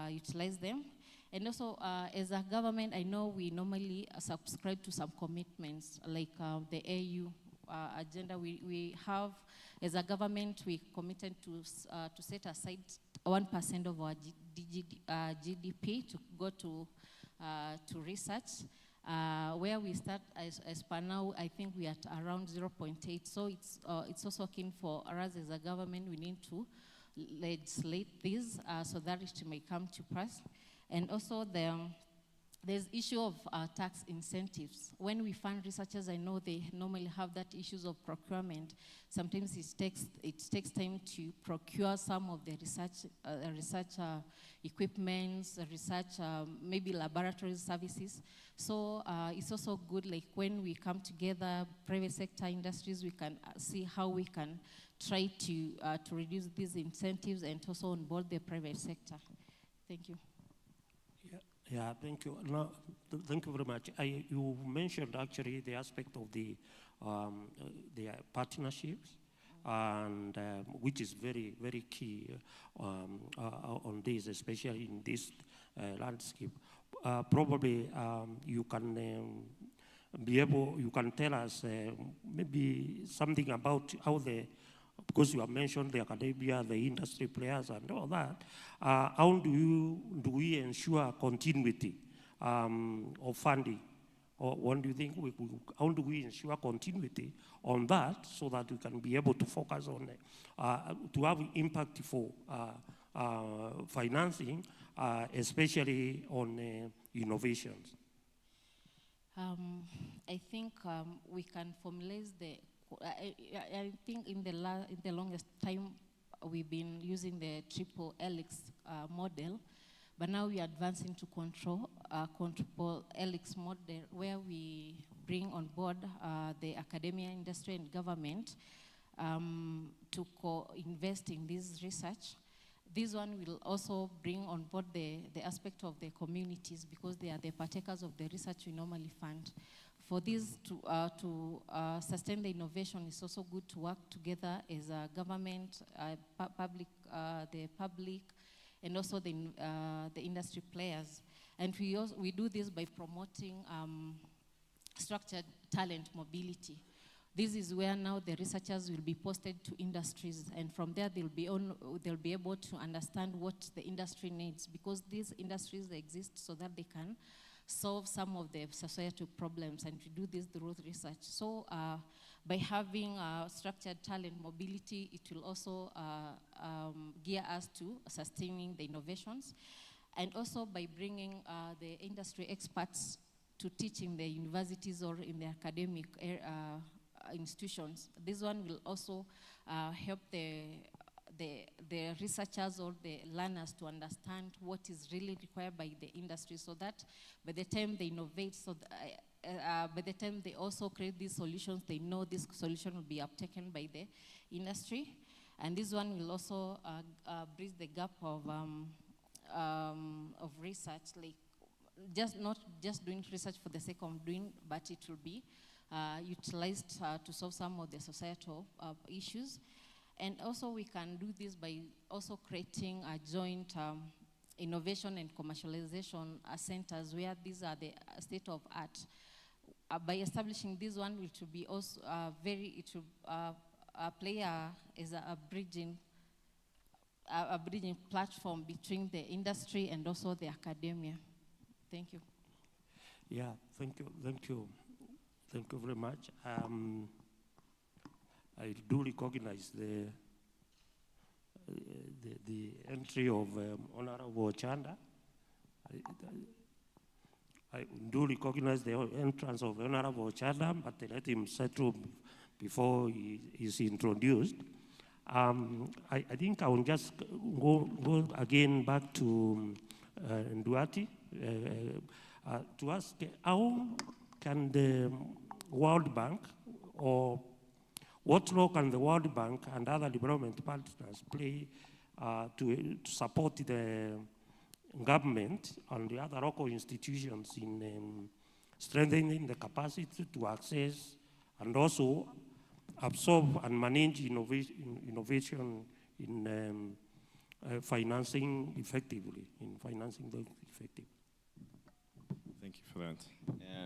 utilize them. And also, as a government, I know we normally subscribe to some commitments, like the AU agenda. We have, as a government, we committed to set aside 1% of our GDP to go to research. Where we start, as per now, I think we are at around 0.8. So it's also keen for us as a government. We need to legislate this so that it may come to pass. And also there's issue of tax incentives. When we fund researchers, I know they normally have that issues of procurement. Sometimes it takes time to procure some of the research equipments, research, maybe laboratory services. So it's also good, like when we come together, private sector industries, we can see how we can try to reduce these incentives and also onboard the private sector. Thank you. Yeah, thank you. No, thank you very much. You mentioned actually the aspect of the partnerships, and which is very, very key on this, especially in this landscape. Probably you can you can tell us maybe something about how because you have mentioned the academia, the industry players and all that, how do we ensure continuity of funding? Or what do you think, how do we ensure continuity on that so that we can be able to focus on, to have impactful financing, especially on innovations? I think we can formulate I think in the longest time we've been using the triple helix model, but now we are advancing to quadruple helix model, where we bring on board the academia, industry, and government to co-invest in this research. This one will also bring on board the aspect of the communities, because they are the partakers of the research we normally fund. For this to sustain the innovation, it's also good to work together as a government, the public, and also the industry players. And we do this by promoting structured talent mobility. This is where now the researchers will be posted to industries, and from there they'll be able to understand what the industry needs, because these industries exist so that they can solve some of the societal problems, and to do this through research. So by having structured talent mobility, it will also gear us to sustaining the innovations, and also by bringing the industry experts to teach in the universities or in the academic institutions. This one will also help the researchers or the learners to understand what is really required by the industry, so that by the time they innovate, by the time they also create these solutions, they know this solution will be uptaken by the industry. And this one will also bridge the gap of research, like not just doing research for the sake of doing, but it will be utilized to solve some of the societal issues. And also we can do this by also creating a joint innovation and commercialization centers, where these are the state of art. by establishing this one, it will be also it will play as a bridging platform between the industry and also the academia. Thank you. Yeah, thank you very much. I do recognize the entry of Honorable Chanda. I do recognize the entrance of Honorable Chanda, but let him settle before he is introduced. I think I will just go again back to Nduati to ask how can the World Bank, or what role can the World Bank and other development partners play to support the government and the other local institutions in strengthening the capacity to access and also absorb and manage innovation in financing effectively, Thank you for that.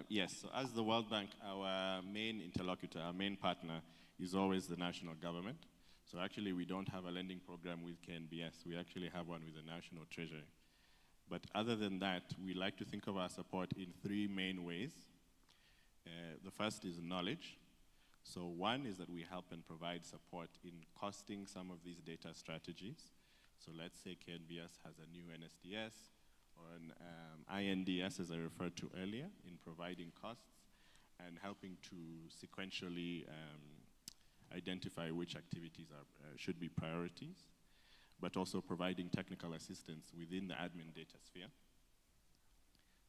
Yes, so as the World Bank, our main interlocutor, our main partner is always the national government. So actually we don't have a lending program with KNBS, we actually have one with the National Treasury. But other than that, we like to think of our support in three main ways. The first is knowledge. So one is that we help and provide support in costing some of these data strategies. So let's say KNBS has a new NSDS or an INDS, as I referred to earlier, in providing costs and helping to sequentially identify which activities should be priorities, but also providing technical assistance within the admin data sphere.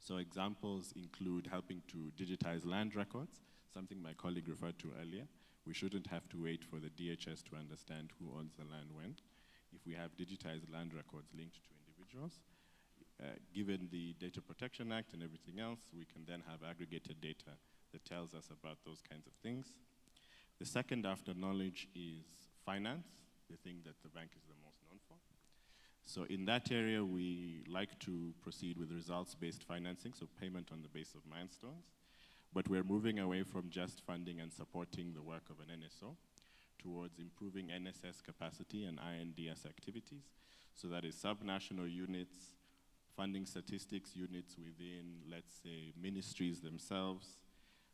So examples include helping to digitize land records, something my colleague referred to earlier. We shouldn't have to wait for the DHS to understand who owns the land when. If we have digitized land records linked to individuals, given the Data Protection Act and everything else, we can then have aggregated data that tells us about those kinds of things. The second after knowledge is finance, the thing that the bank is the most known for. So in that area, we like to proceed with results-based financing, so payment on the basis of milestones. But we're moving away from just funding and supporting the work of an NSO towards improving NSS capacity and INDS activities. So that is subnational units, funding statistics units within, let's say, ministries themselves,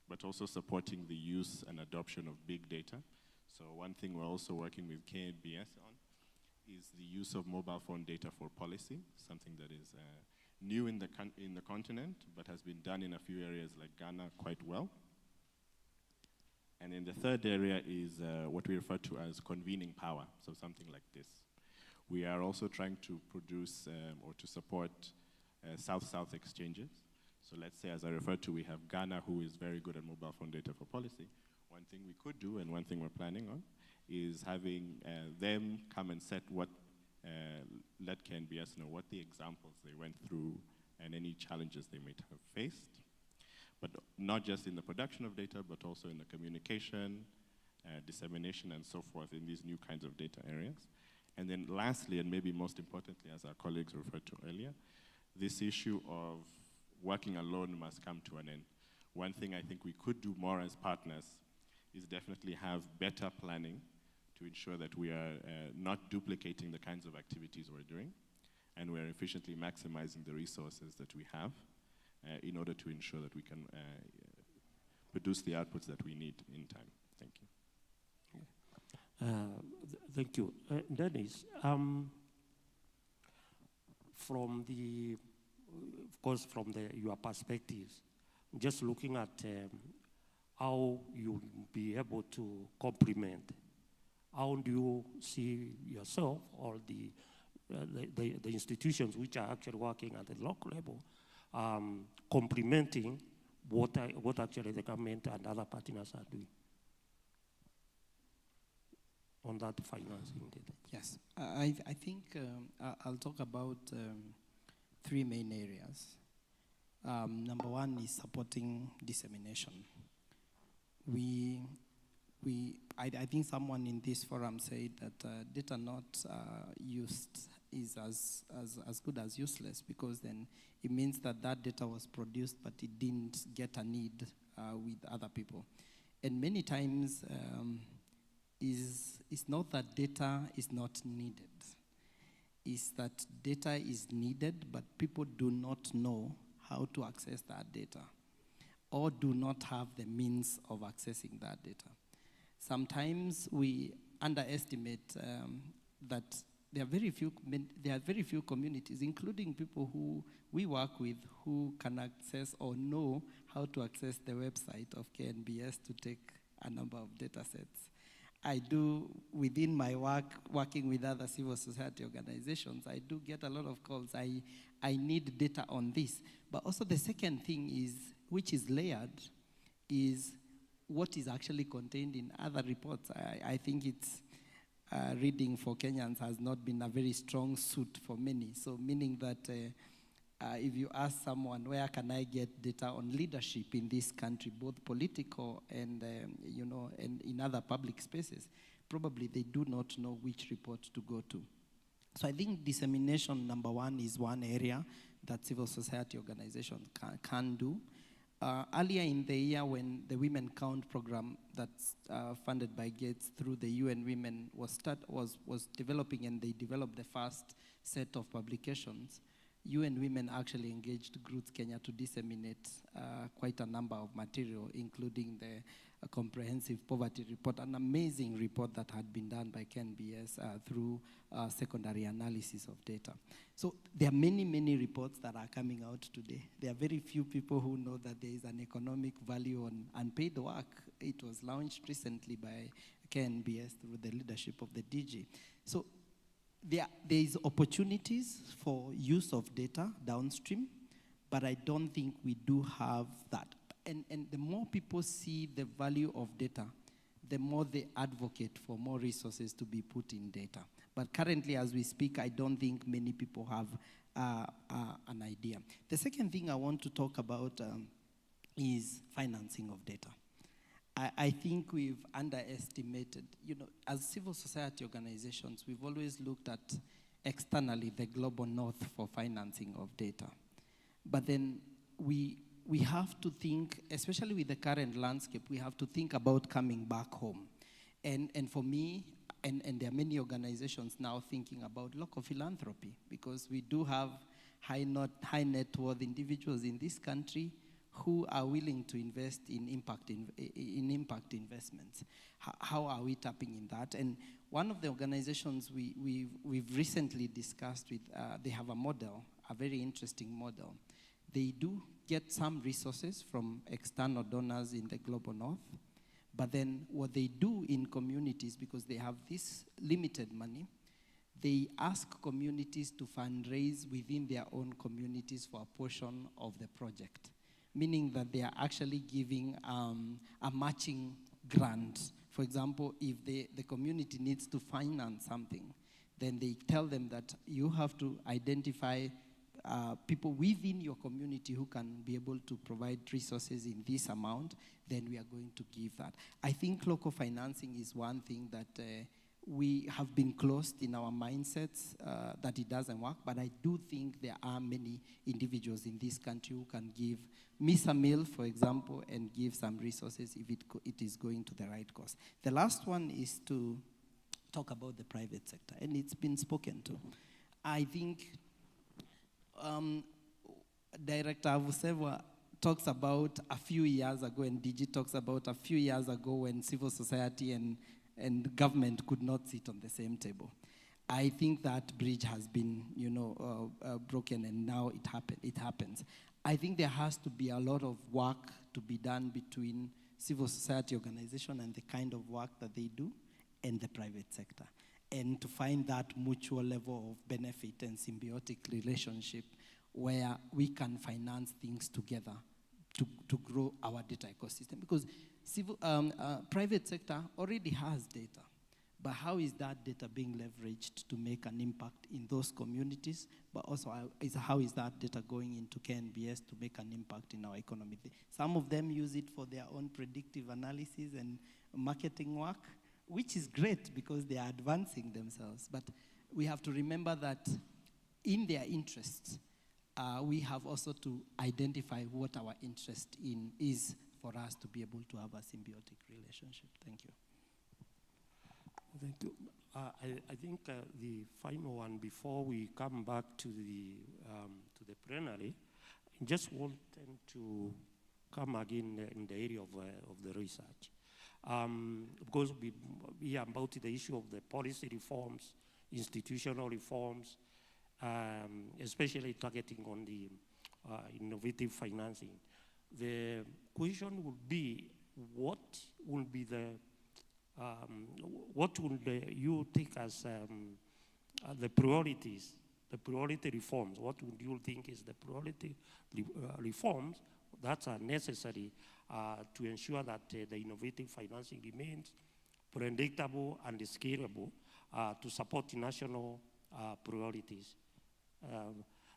but also supporting the use and adoption of big data. So one thing we're also working with KNBS on is the use of mobile phone data for policy, something that is new in the continent, but has been done in a few areas like Ghana quite well. And then the third area is what we refer to as convening power, so something like this. We are also trying to produce or to support South-South exchanges. So let's say, as I referred to, we have Ghana, who is very good at mobile phone data for policy. One thing we could do, and one thing we're planning on, is having them come and set what, let KNBS know what the examples they went through and any challenges they might have faced. But not just in the production of data, but also in the communication, dissemination, and so forth in these new kinds of data areas. And then lastly, and maybe most importantly, as our colleagues referred to earlier, this issue of working alone must come to an end. One thing I think we could do more as partners is definitely have better planning to ensure that we are not duplicating the kinds of activities we're doing, and we're efficiently maximizing the resources that we have in order to ensure that we can produce the outputs that we need in time. Thank you. Thank you. Dennis, from the, of course, from your perspectives, just looking at how you'll be able to complement, how do you see yourself or the institutions which are actually working at the local level complementing what actually the government and other partners are doing on that financing data? Yes, I think I'll talk about three main areas. Number one is supporting dissemination. I think someone in this forum said that data not used is as good as useless, because then it means that that data was produced but it didn't get a need with other people. And many times, it's not that data is not needed. It's that data is needed, but people do not know how to access that data or do not have the means of accessing that data. Sometimes we underestimate that there are very few communities, including people who we work with, who can access or know how to access the website of KNBS to take a number of data sets. I do, within my work, working with other civil society organizations, I do get a lot of calls. I need data on this. But also the second thing is, which is layered, is what is actually contained in other reports. I think it's reading for Kenyans has not been a very strong suit for many. So meaning that if you ask someone, where can I get data on leadership in this country, both political and, and in other public spaces, probably they do not know which report to go to. So I think dissemination, number one, is one area that civil society organizations can do. Earlier in the year, when the Women Count program that's funded by Gates through the UN Women was developing, and they developed the first set of publications, UN Women actually engaged Growth Kenya to disseminate quite a number of material, including the comprehensive poverty report, an amazing report that had been done by KNBS through secondary analysis of data. So there are many, many reports that are coming out today. There are very few people who know that there is an economic value on unpaid work. It was launched recently by KNBS through the leadership of the DG. So there is opportunities for use of data downstream, but I don't think we do have that. And the more people see the value of data, the more they advocate for more resources to be put in data. But currently, as we speak, I don't think many people have an idea. The second thing I want to talk about is financing of data. I think we've underestimated, as civil society organizations, we've always looked at externally the global north for financing of data. But then we have to think, especially with the current landscape, we have to think about coming back home. And for me, and there are many organizations now thinking about local philanthropy, because we do have high net worth individuals in this country who are willing to invest in impact investments. How are we tapping in that? And one of the organizations we've recently discussed with, they have a model, a very interesting model. They do get some resources from external donors in the global north, but then what they do in communities, because they have this limited money, they ask communities to fundraise within their own communities for a portion of the project, meaning that they are actually giving a matching grant. For example, if the community needs to finance something, then they tell them that you have to identify people within your community who can be able to provide resources in this amount, then we are going to give that. I think local financing is one thing that we have been closed in our mindsets that it doesn't work, but I do think there are many individuals in this country who can miss a meal, for example, and give some resources if it is going to the right cause. The last one is to talk about the private sector, and it's been spoken to. I think Director Avuseva talks about a few years ago, and DG talks about a few years ago when civil society and government could not sit on the same table. I think that bridge has been, broken, and now it happens. I think there has to be a lot of work to be done between civil society organization and the kind of work that they do and the private sector, and to find that mutual level of benefit and symbiotic relationship where we can finance things together to grow our data ecosystem. Because private sector already has data, but how is that data being leveraged to make an impact in those communities, but also how is that data going into KNBS to make an impact in our economy? Some of them use it for their own predictive analysis and marketing work, which is great because they are advancing themselves. But we have to remember that in their interests, we have also to identify what our interest is for us to be able to have a symbiotic relationship. Thank you. Thank you. I think the final one, before we come back to the plenary, I just want to come again in the area of the research. Because we are about the issue of the policy reforms, institutional reforms, especially targeting on the innovative financing. The question would be, what will be what would you take as the priorities, the priority reforms? What would you think is the priority reforms that are necessary to ensure that the innovative financing remains predictable and scalable to support national priorities?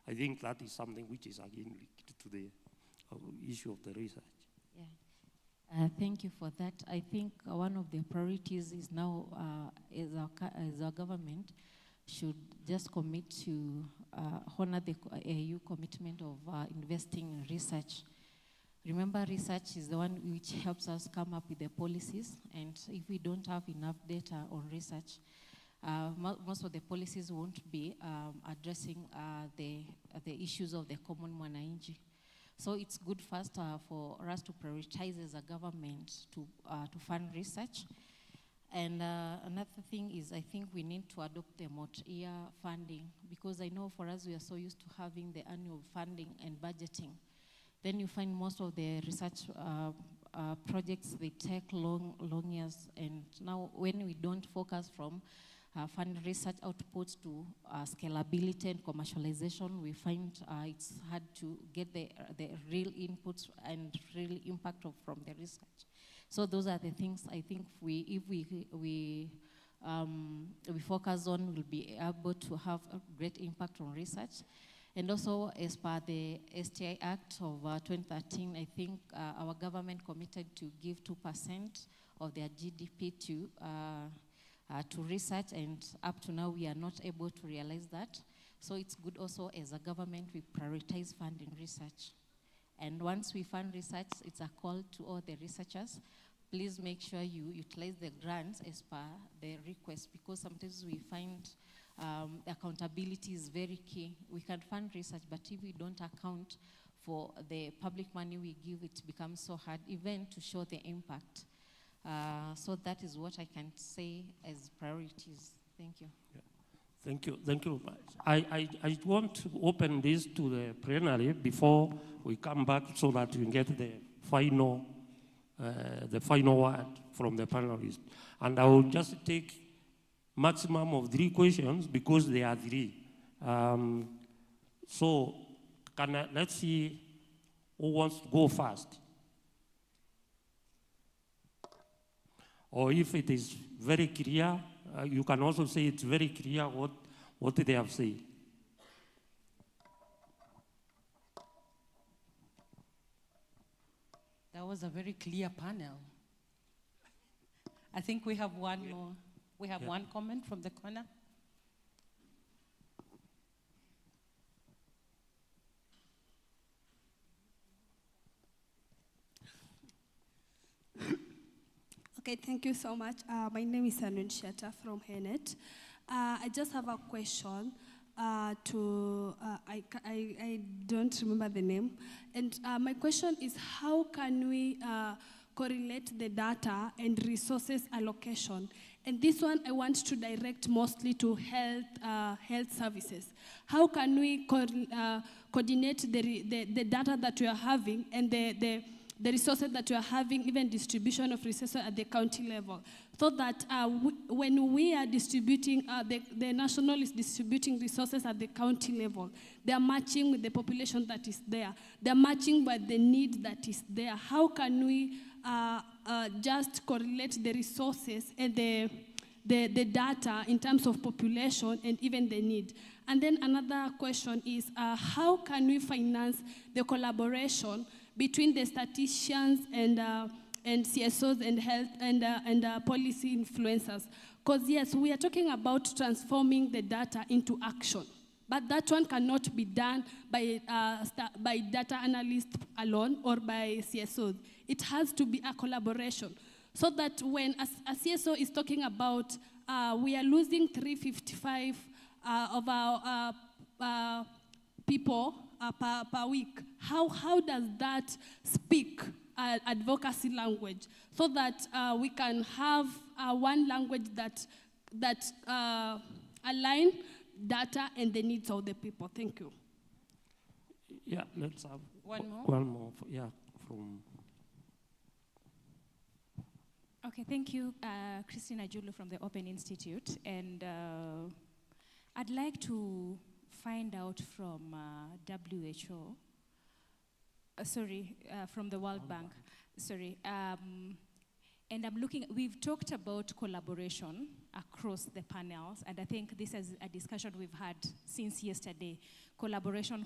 I think that is something which is again linked to the issue of the research. Yeah. Thank you for that. I think one of the priorities is now, as our government should just commit to honor the EU commitment of investing in research. Remember, research is the one which helps us come up with the policies, and if we don't have enough data on research, most of the policies won't be addressing the issues of the common mwananchi. So it's good first for us to prioritize as a government to fund research. And another thing is, I think we need to adopt the multi-year funding, because I know for us we are so used to having the annual funding and budgeting. Then you find most of the research projects, they take long years, and now when we don't focus from fund research outputs to scalability and commercialization, we find it's hard to get the real inputs and real impact from the research. So those are the things I think if we focus on, we'll be able to have a great impact on research. And also, as per the STI Act of 2013, I think our government committed to give 2% of their GDP to research, and up to now we are not able to realize that. So it's good also as a government we prioritize funding research. And once we fund research, it's a call to all the researchers. Please make sure you utilize the grants as per the request, because sometimes we find accountability is very key. We can fund research, but if we don't account for the public money we give, it becomes so hard even to show the impact. So that is what I can say as priorities. Thank you. Yeah. Thank you. Thank you. I want to open this to the plenary before we come back, so that we get the final word from the panelists. And I will just take maximum of 3 questions, because there are 3. So let's see who wants to go first. Or if it is very clear, you can also say it's very clear what they have said. That was a very clear panel. I think we have one more. We have one comment from the corner. Okay, thank you so much. My name is Anun Sheta from Henet. I just have a question I don't remember the name. And my question is, how can we correlate the data and resources allocation? And this one I want to direct mostly to health services. How can we coordinate the data that we are having and the resources that we are having, even distribution of resources at the county level, so that when we are distributing, the national is distributing resources at the county level, they are matching with the population that is there. They are matching by the need that is there. How can we just correlate the resources and the data in terms of population and even the need? And then another question is, how can we finance the collaboration between the statisticians and CSOs and health and policy influencers? Because yes, we are talking about transforming the data into action. But that one cannot be done by data analysts alone or by CSOs. It has to be a collaboration. So that when a CSO is talking about we are losing 355 of our people per week, how does that speak advocacy language so that we can have one language that align data and the needs of the people? Thank you. Yeah, let's have one more. One more, yeah, from. Okay, thank you, Christina Julu from the Open Institute, and I'd like to find out from WHO, from the World Bank, and I'm looking, we've talked about collaboration across the panels, and I think this is a discussion we've had since yesterday, collaboration.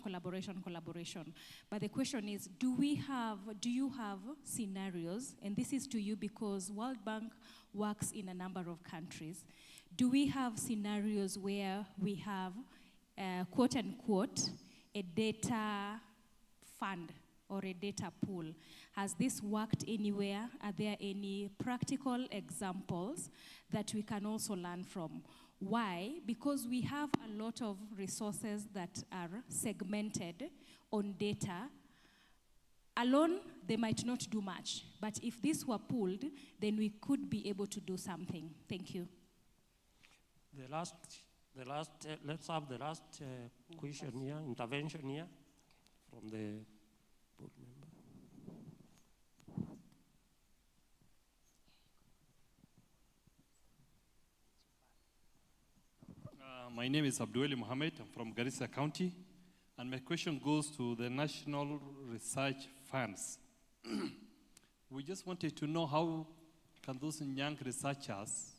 But the question is, do you have scenarios, and this is to you because World Bank works in a number of countries, do we have scenarios where we have, quote unquote, a data fund or a data pool? Has this worked anywhere? Are there any practical examples that we can also learn from? Why? Because we have a lot of resources that are segmented on data. Alone, they might not do much, but if this were pooled, then we could be able to do something. Thank you. Let's have the last question here, intervention here from the board member. My name is Abdueli Mohammed. I'm from Garissa County. And my question goes to the National Research Funds. We just wanted to know how can those young researchers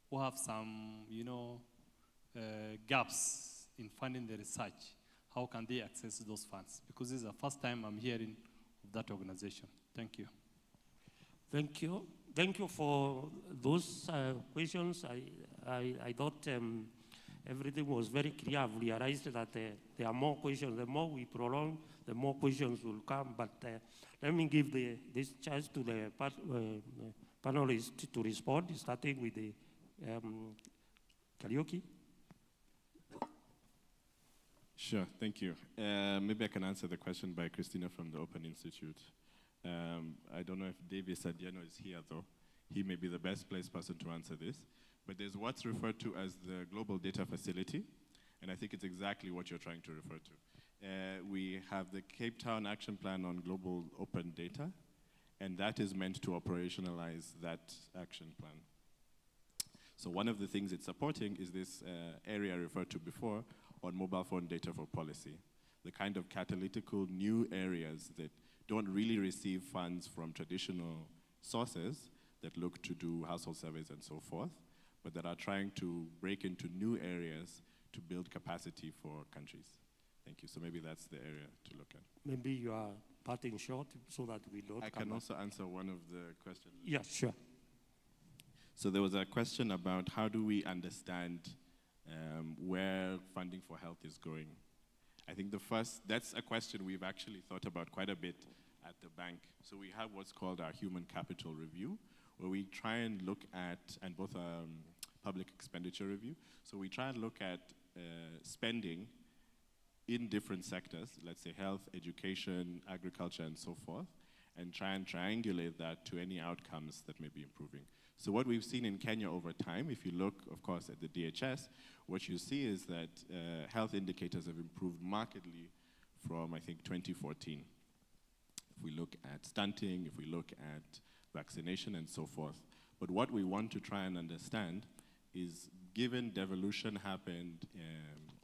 who have some, gaps in funding the research, how can they access those funds? Because this is the first time I'm hearing of that organization. Thank you. Thank you. Thank you for those questions. I thought everything was very clear. I've realized that there are more questions. The more we prolong, the more questions will come. But let me give this chance to the panelists to respond, starting with the Kariuki. Sure, thank you. Maybe I can answer the question by Christina from the Open Institute. I don't know if Davis Adiano is here, though. He may be the best placed person to answer this. But there's what's referred to as the Global Data Facility, and I think it's exactly what you're trying to refer to. We have the Cape Town Action Plan on Global Open Data, and that is meant to operationalize that action plan. So one of the things it's supporting is this area referred to before on mobile phone data for policy, the kind of catalytical new areas that don't really receive funds from traditional sources that look to do household surveys and so forth, but that are trying to break into new areas to build capacity for countries. Thank you. So maybe that's the area to look at. Maybe you are parting short so that we don't. I can also answer one of the questions. Yeah, sure. So there was a question about how do we understand where funding for health is going. I think that's a question we've actually thought about quite a bit at the bank. So we have what's called our human capital review, where we try and look at, and both public expenditure review, so we try and look at spending in different sectors, let's say health, education, agriculture, and so forth, and try and triangulate that to any outcomes that may be improving. So what we've seen in Kenya over time, if you look, of course, at the DHS, what you see is that health indicators have improved markedly from, I think, 2014. If we look at stunting, if we look at vaccination and so forth. But what we want to try and understand is, given devolution happened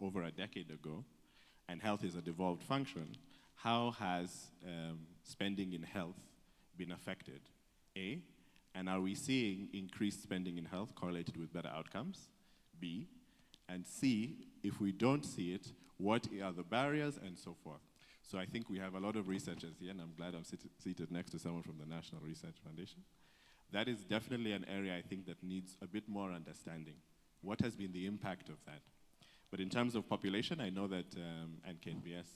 over a decade ago, and health is a devolved function, how has spending in health been affected? A, and are we seeing increased spending in health correlated with better outcomes? B, and C, if we don't see it, what are the barriers and so forth? So I think we have a lot of researchers here, and I'm glad I'm seated next to someone from the National Research Foundation. That is definitely an area I think that needs a bit more understanding. What has been the impact of that? But in terms of population, I know that, and KNBS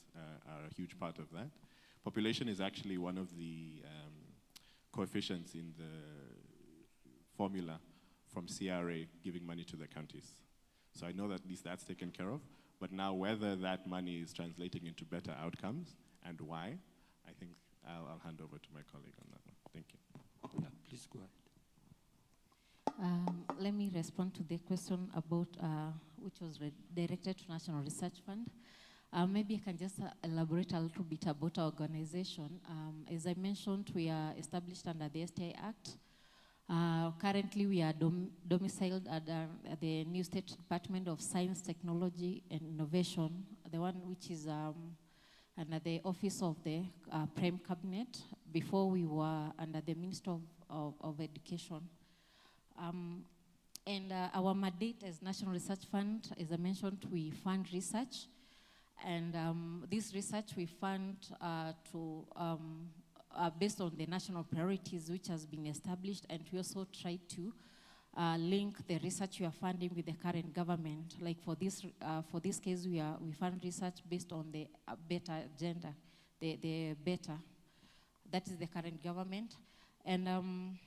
are a huge part of that. Population is actually one of the coefficients in the formula from CRA giving money to the counties. So I know that at least that's taken care of. But now whether that money is translating into better outcomes and why, I think I'll hand over to my colleague on that one. Thank you. Yeah, please go ahead. Let me respond to the question about, which was directed to National Research Fund. Maybe I can just elaborate a little bit about our organization. As I mentioned, we are established under the STI Act. Currently, we are domiciled at the New State Department of Science, Technology, and Innovation, the one which is under the Office of the Prime Cabinet. Before, we were under the Minister of Education. Our mandate as National Research Fund, as I mentioned, we fund research. And this research we fund based on the national priorities which has been established, and we also try to link the research we are funding with the current government. Like for this case, we fund research based on the BETA agenda, the BETA. That is the current government. And on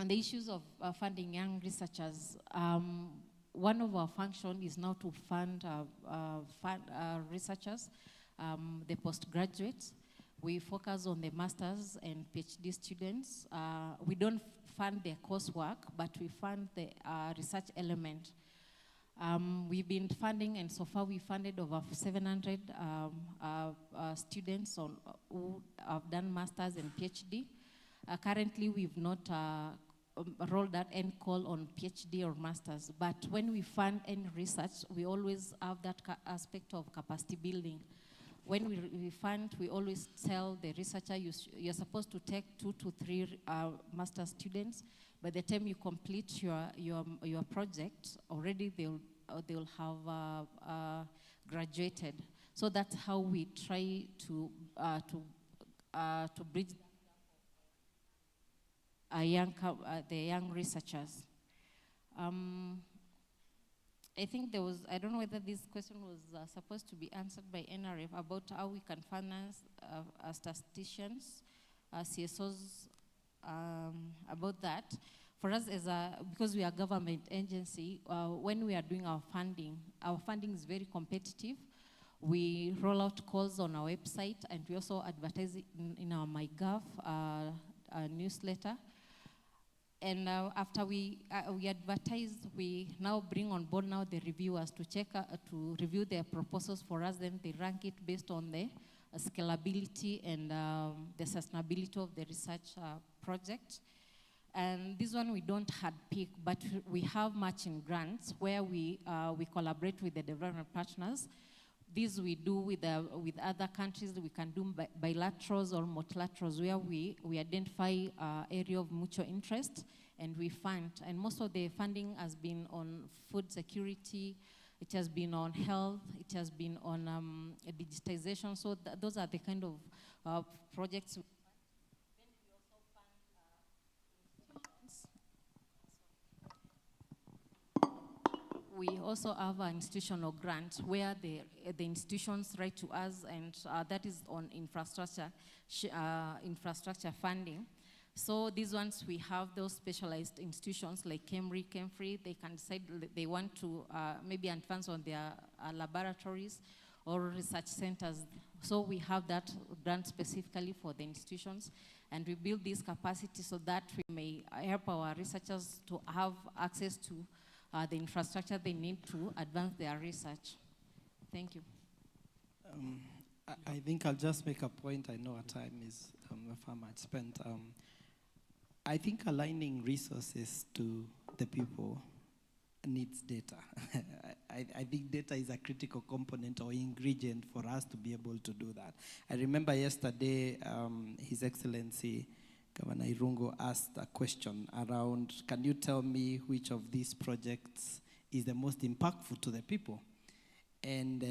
the issues of funding young researchers, one of our functions is now to fund researchers, the postgraduates. We focus on the master's and PhD students. We don't fund their coursework, but we fund the research element. We've been funding, and so far we funded over 700 students who have done master's and PhD. Currently, we've not rolled out any call on PhD or master's, but when we fund any research, we always have that aspect of capacity building. When we fund, we always tell the researcher, you're supposed to take 2 to 3 master's students. By the time you complete your project, already they'll have graduated. So that's how we try to bridge the young researchers. I think there was, I don't know whether this question was supposed to be answered by NRF about how we can finance statisticians, CSOs, about that. For us, because we are a government agency, when we are doing our funding is very competitive. We roll out calls on our website, and we also advertise it in our MyGov newsletter. And after we advertise, we now bring on board now the reviewers to check to review their proposals for us. Then they rank it based on the scalability and the sustainability of the research project. And this one we don't handpick, but we have matching grants where we collaborate with the development partners. This we do with other countries. We can do bilaterals or multilaterals where we identify area of mutual interest and we fund. And most of the funding has been on food security, it has been on health, it has been on digitization. So those are the kind of projects. We also have an institutional grant where the institutions write to us, and that is on infrastructure funding. So these ones, we have those specialized institutions like Kemfree, they can decide they want to maybe advance on their laboratories or research centers. So we have that grant specifically for the institutions, and we build this capacity so that we may help our researchers to have access to the infrastructure they need to advance their research. Thank you. I think I'll just make a point. I know our time is far much spent. I think aligning resources to the people needs data. I think data is a critical component or ingredient for us to be able to do that. I remember yesterday, His Excellency Governor Irungu asked a question around, can you tell me which of these projects is the most impactful to the people? And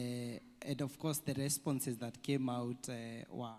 of course, the responses that came out were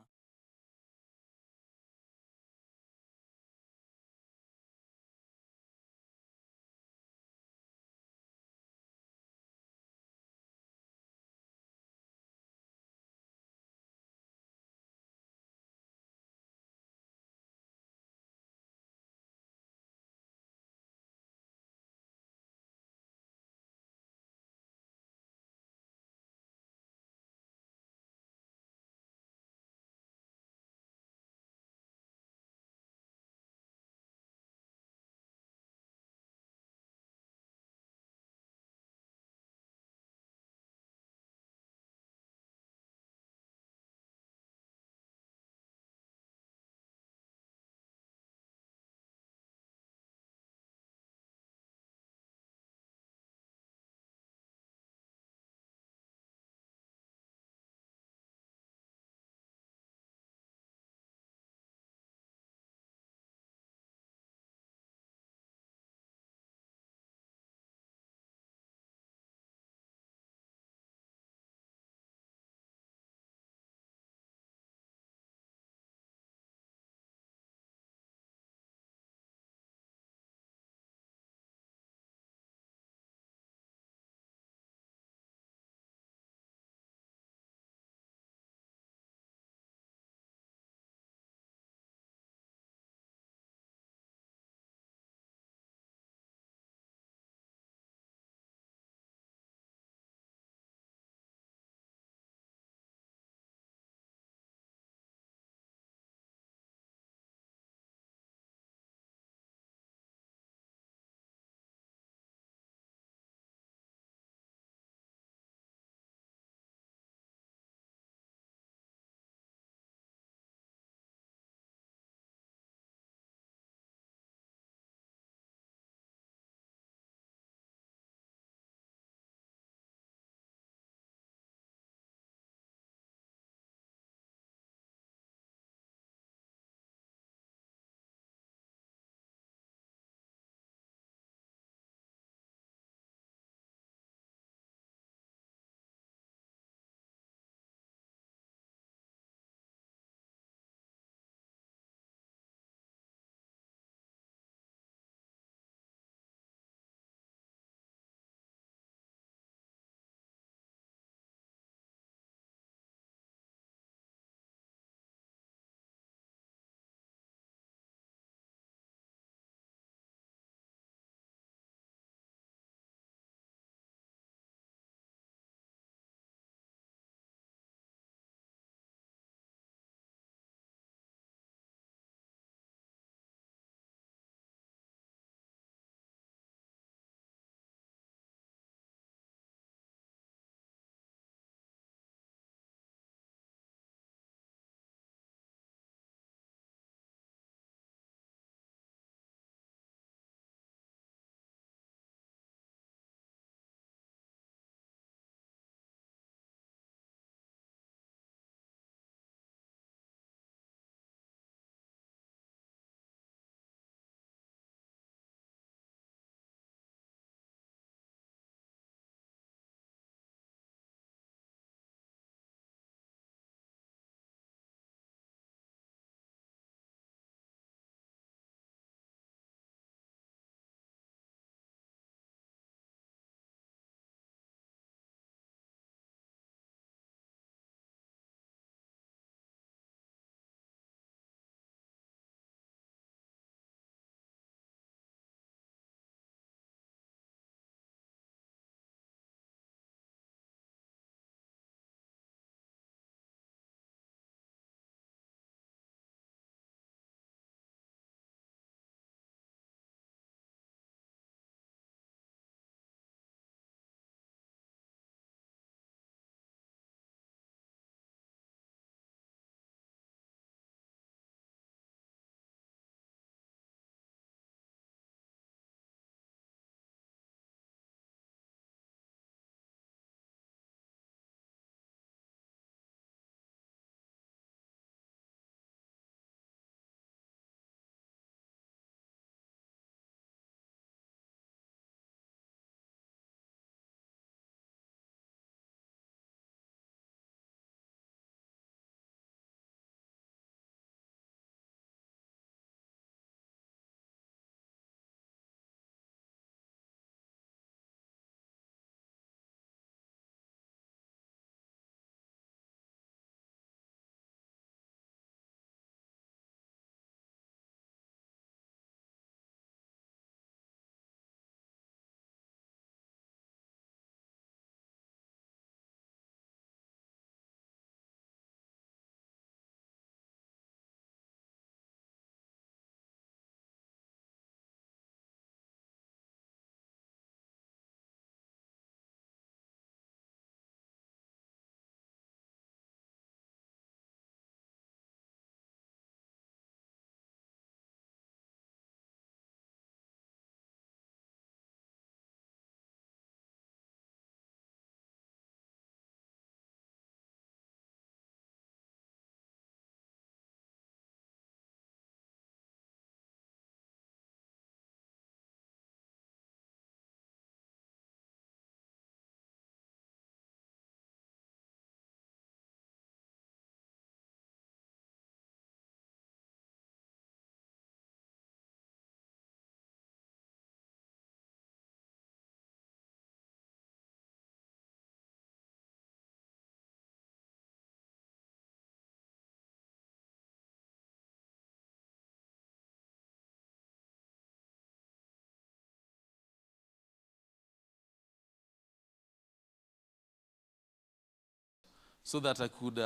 so that I could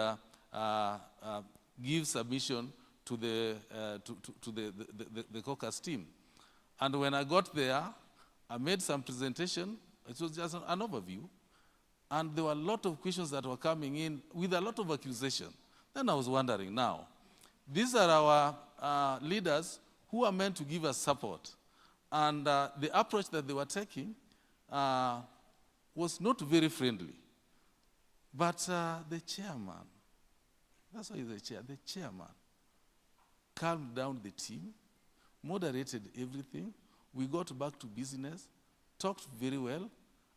give submission to the caucus team. And when I got there, I made some presentation. It was just an overview. And there were a lot of questions that were coming in with a lot of accusation. Then I was wondering, now, these are our leaders who are meant to give us support. And the approach that they were taking was not very friendly. But the chairman, that's why he's the chair, the chairman calmed down the team, moderated everything. We got back to business, talked very well,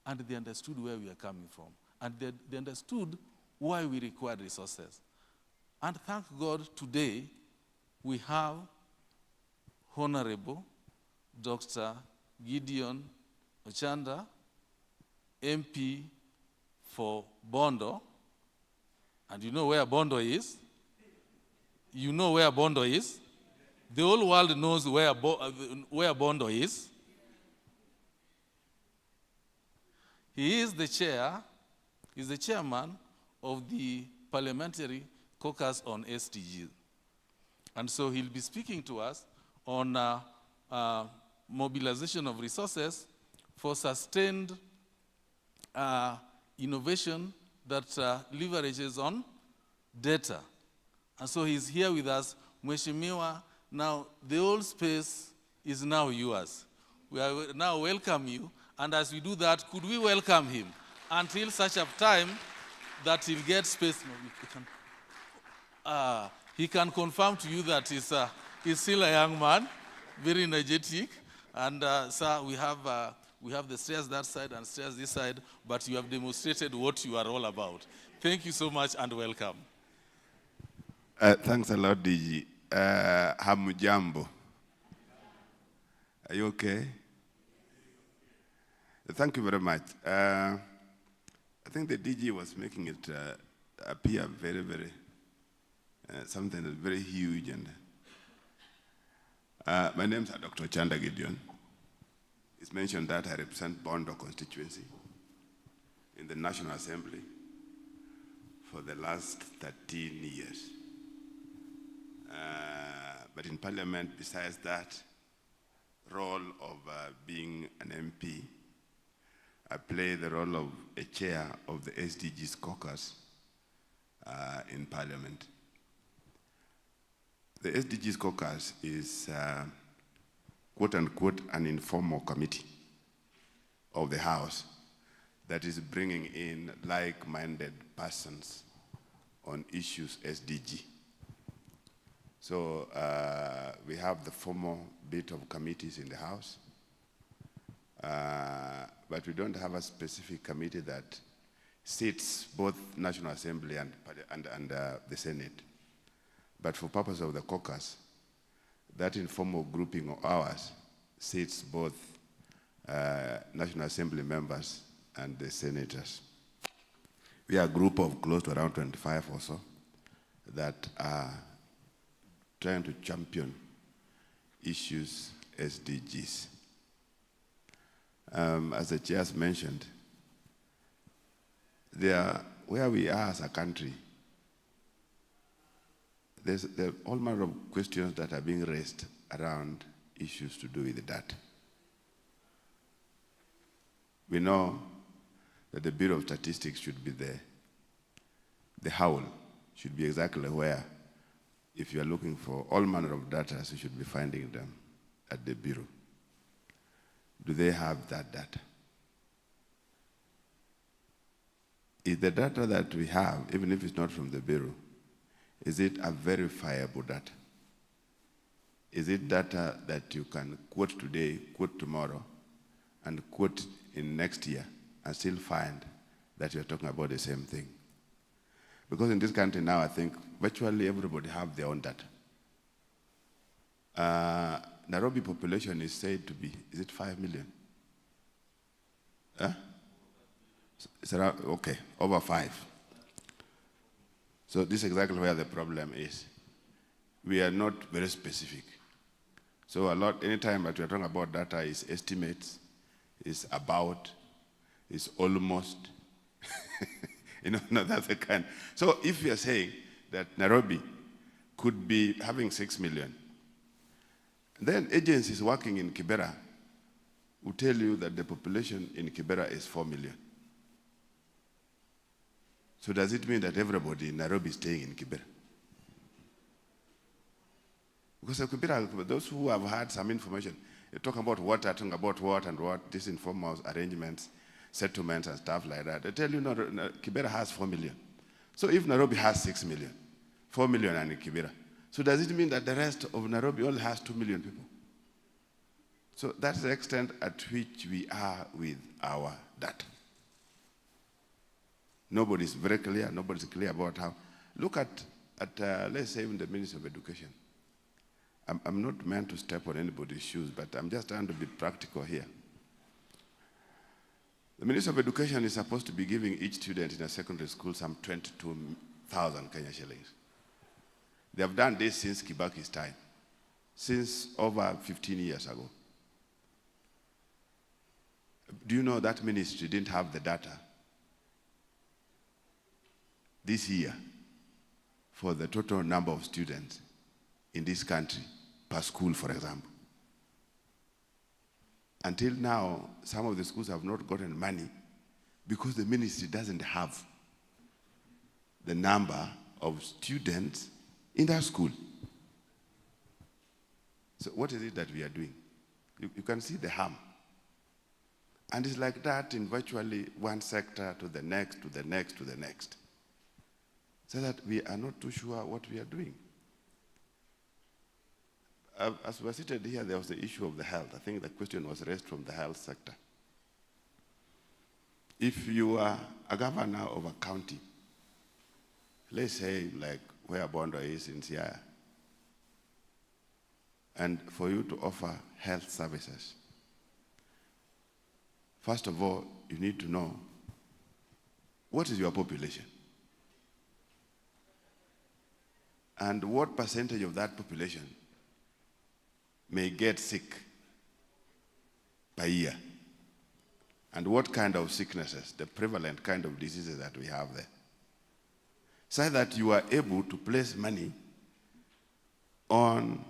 and they understood where we are coming from. And they understood why we required resources. And thank God today we have Honorable Dr. Gideon Ochanda, MP for Bondo. And you know where Bondo is? You know where Bondo is? The whole world knows where Bondo is. He is the chairman of the Parliamentary Caucus on SDGs. And so he'll be speaking to us on mobilization of resources for sustained innovation that leverages on data. And so he's here with us. Mheshimiwa, now the whole space is now yours. We are now welcome you. And as we do that, could we welcome him until such a time that he'll get space? No, he can confirm to you that he's still a young man, very energetic. And sir, we have the stairs that side and stairs this side, but you have demonstrated what you are all about. Thank you so much and welcome. Thanks a lot, DG. Hamujambo. Are you okay? Thank you very much. I think the DG was making it appear very, very, something that's very huge. And my name is Dr. Ochanda Gideon. It's mentioned that I represent Bondo constituency in the National Assembly for the last 13 years. But in Parliament, besides that role of being an MP, I play the role of a chair of the SDGs caucus in Parliament. The SDGs caucus is, quote unquote, an informal committee of the House that is bringing in like-minded persons on issues SDG. So we have the formal bit of committees in the House, but we don't have a specific committee that sits both National Assembly and the Senate. But for purpose of the caucus, that informal grouping of ours sits both National Assembly members and the senators. We are a group of close to around 25 or so that are trying to champion issues SDGs. As the chairs mentioned, where we are as a country, there's all manner of questions that are being raised around issues to do with that. We know that the Bureau of Statistics should be there. The howl should be exactly where, if you are looking for all manner of data, you should be finding them at the Bureau. Do they have that data? Is the data that we have, even if it's not from the Bureau, is it a verifiable data? Is it data that you can quote today, quote tomorrow, and quote in next year, and still find that you're talking about the same thing? Because in this country now, I think virtually everybody have their own data. Nairobi population is said to be, is it 5 million? Huh? It's around, okay, over 5. So this is exactly where the problem is. We are not very specific. So anytime that we are talking about data is estimates, is about, is almost, No, that's the kind. So if you're saying that Nairobi could be having 6 million, then agencies working in Kibera will tell you that the population in Kibera is 4 million. So does it mean that everybody in Nairobi is staying in Kibera? Because Kibera, those who have had some information, they talk about what, talking about what and what, these informal arrangements, settlements and stuff like that. They tell you no, Kibera has 4 million. So if Nairobi has 6 million, 4 million and in Kibera, so does it mean that the rest of Nairobi only has 2 million people? So that's the extent at which we are with our data. Nobody's very clear, nobody's clear about how. Look at let's say, even the Ministry of Education. I'm not meant to step on anybody's shoes, but I'm just trying to be practical here. The Ministry of Education is supposed to be giving each student in a secondary school some 22,000 Kenya shillings. They have done this since Kibaki's time, since over 15 years ago. Do you know that ministry didn't have the data this year for the total number of students in this country per school, for example? Until now, some of the schools have not gotten money because the ministry doesn't have the number of students in that school. So what is it that we are doing? You can see the harm. And it's like that in virtually one sector to the next, to the next, to the next. So that we are not too sure what we are doing. As we seated here, there was the issue of the health. I think the question was raised from the health sector. If you are a governor of a county, let's say like where Bondo is in Siaya, and for you to offer health services, first of all, you need to know what is your population and what percentage of that population may get sick per year, and what kind of sicknesses, the prevalent kind of diseases that we have there, so that you are able to place money on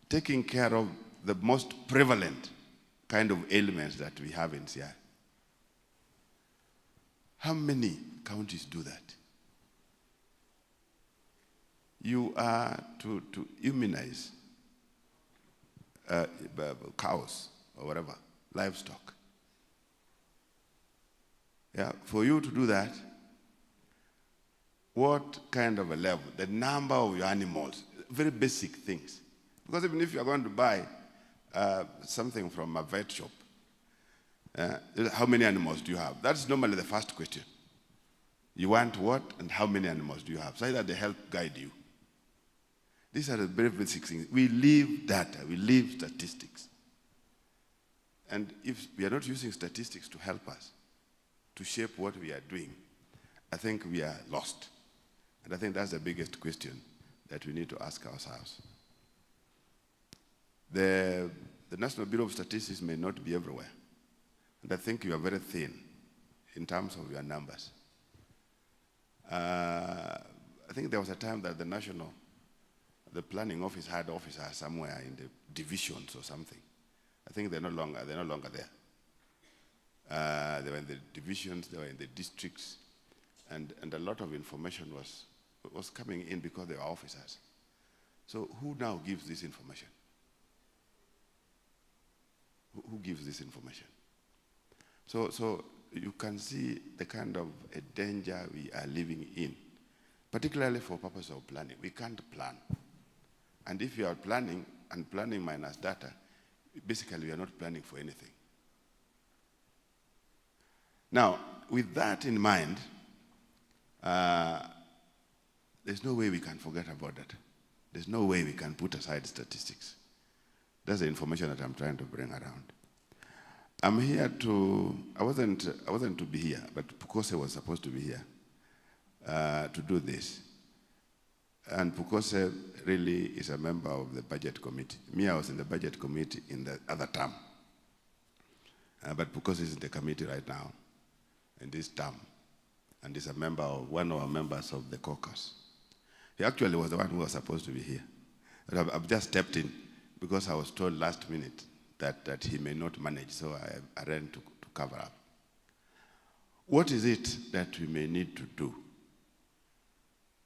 taking care of the most prevalent kind of ailments that we have in Siaya. How many counties do that? You are to immunize cows or whatever, livestock. Yeah, for you to do that, what kind of a level, the number of your animals, very basic things. Because even if you're going to buy something from a vet shop, how many animals do you have? That's normally the first question. You want what and how many animals do you have? So that they help guide you. These are the very basic things. We live data, we live statistics. And if we are not using statistics to help us, to shape what we are doing, I think we are lost. And I think that's the biggest question that we need to ask ourselves. The National Bureau of Statistics may not be everywhere. And I think you are very thin in terms of your numbers. I think there was a time that the planning office had officers somewhere in the divisions or something. I think they're no longer there. They were in the divisions, they were in the districts, and a lot of information was coming in because they were officers. So who now gives this information? Who gives this information? So you can see the kind of a danger we are living in, particularly for purpose of planning. We can't plan. And if you are planning, and planning minus data, basically we are not planning for anything. Now, with that in mind, there's no way we can forget about that. There's no way we can put aside statistics. That's the information that I'm trying to bring around. I'm here I wasn't to be here, but Pukose was supposed to be here to do this. And Pukose really is a member of the budget committee. Me, I was in the budget committee in the other term. But Pukose is in the committee right now, in this term. and is a member of one of our members of the caucus. He actually was the one who was supposed to be here. But I've just stepped in because I was told last minute that he may not manage, so I ran to cover up. What is it that we may need to do?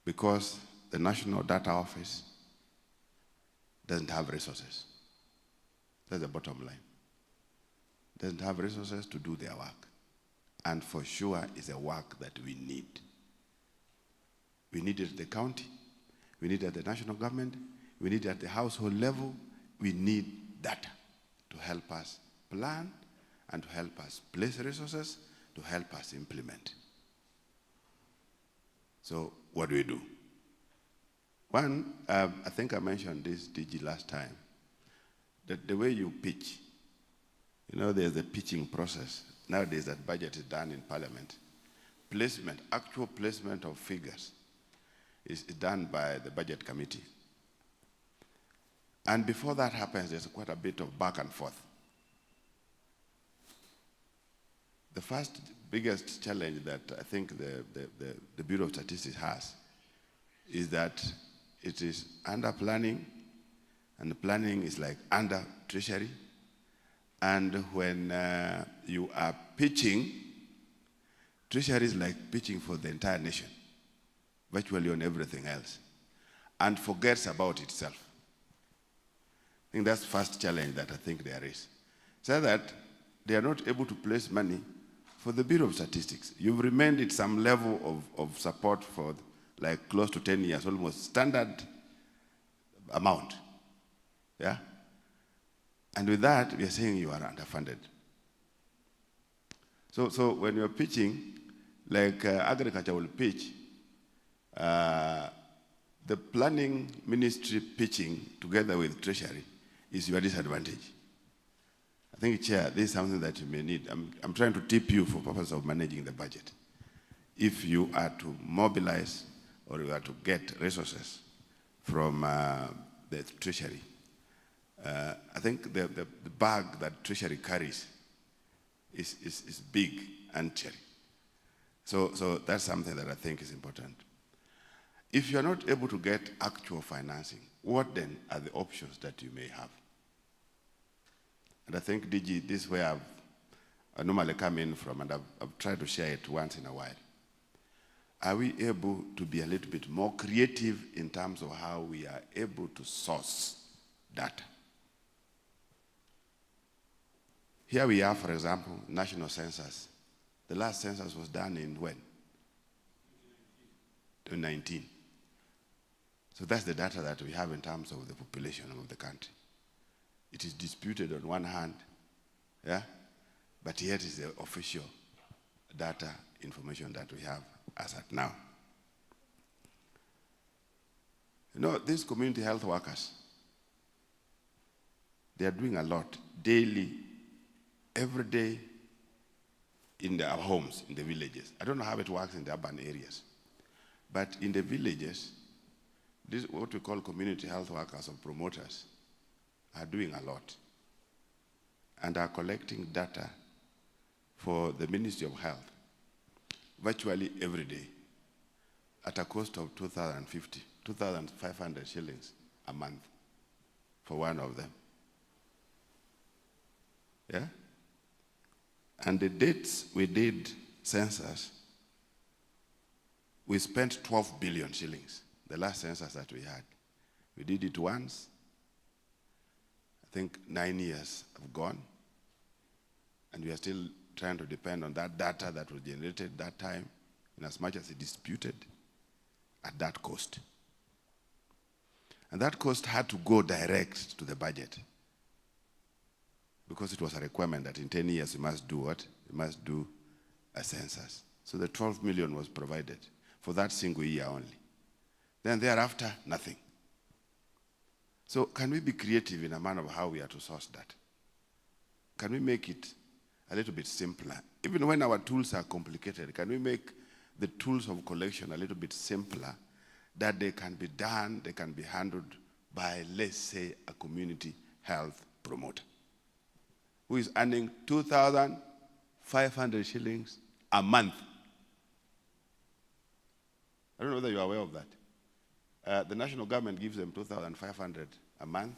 Because the National Data Office doesn't have resources. That's the bottom line. Doesn't have resources to do their work. And for sure, it's a work that we need. We need it at the county. We need it at the national government. We need it at the household level. We need data to help us plan and to help us place resources, to help us implement. So what do? One, I think I mentioned this, DG, last time, that the way you pitch, you know, there's a pitching process. Nowadays, that budget is done in Parliament. Placement, actual placement of figures is done by the Budget Committee. And before that happens, there's quite a bit of back and forth. The first biggest challenge that I think the Bureau of Statistics has is that it is under planning, and the planning is like under Treasury. And when you are pitching, Treasury is like pitching for the entire nation, virtually on everything else, and forgets about itself. I think that's the first challenge that I think there is. So that they are not able to place money for the Bureau of Statistics. You've remained at some level of support for like close to 10 years, almost standard amount. Yeah? And with that, we are saying you are underfunded. So when you're pitching, like agriculture will pitch, the planning ministry pitching together with Treasury is your disadvantage. I think, Chair, this is something that you may need. I'm trying to tip you for purpose of managing the budget. If you are to mobilize or you are to get resources from the Treasury, I think the bag that Treasury carries is big and cherry. So that's something that I think is important. If you're not able to get actual financing, what then are the options that you may have? And I think, DG, this is where I normally come in from, and I've tried to share it once in a while. Are we able to be a little bit more creative in terms of how we are able to source data? Here we are, for example, national census. The last census was done in when? 2019. So that's the data that we have in terms of the population of the country. It is disputed on one hand, yeah, but yet it's the official data information that we have as at now. You know, these community health workers, they are doing a lot daily, every day in their homes, in the villages. I don't know how it works in the urban areas, but in the villages, this what we call community health workers or promoters are doing a lot and are collecting data for the Ministry of Health virtually every day at a cost of 2,500 shillings a month for one of them. Yeah? And the dates we did census, we spent 12 billion shillings, the last census that we had. We did it once. I think 9 years have gone, and we are still trying to depend on that data that was generated that time, in as much as it disputed, at that cost. And that cost had to go direct to the budget, because it was a requirement that in 10 years we must do what? We must do a census. So the 12 million was provided for that single year only. Then thereafter, nothing. So can we be creative in a manner of how we are to source that? Can we make it a little bit simpler? Even when our tools are complicated, can we make the tools of collection a little bit simpler, that they can be done, they can be handled by, let's say, a community health promoter who is earning 2,500 shillings a month. I don't know whether you're aware of that. The national government gives them 2,500 a month.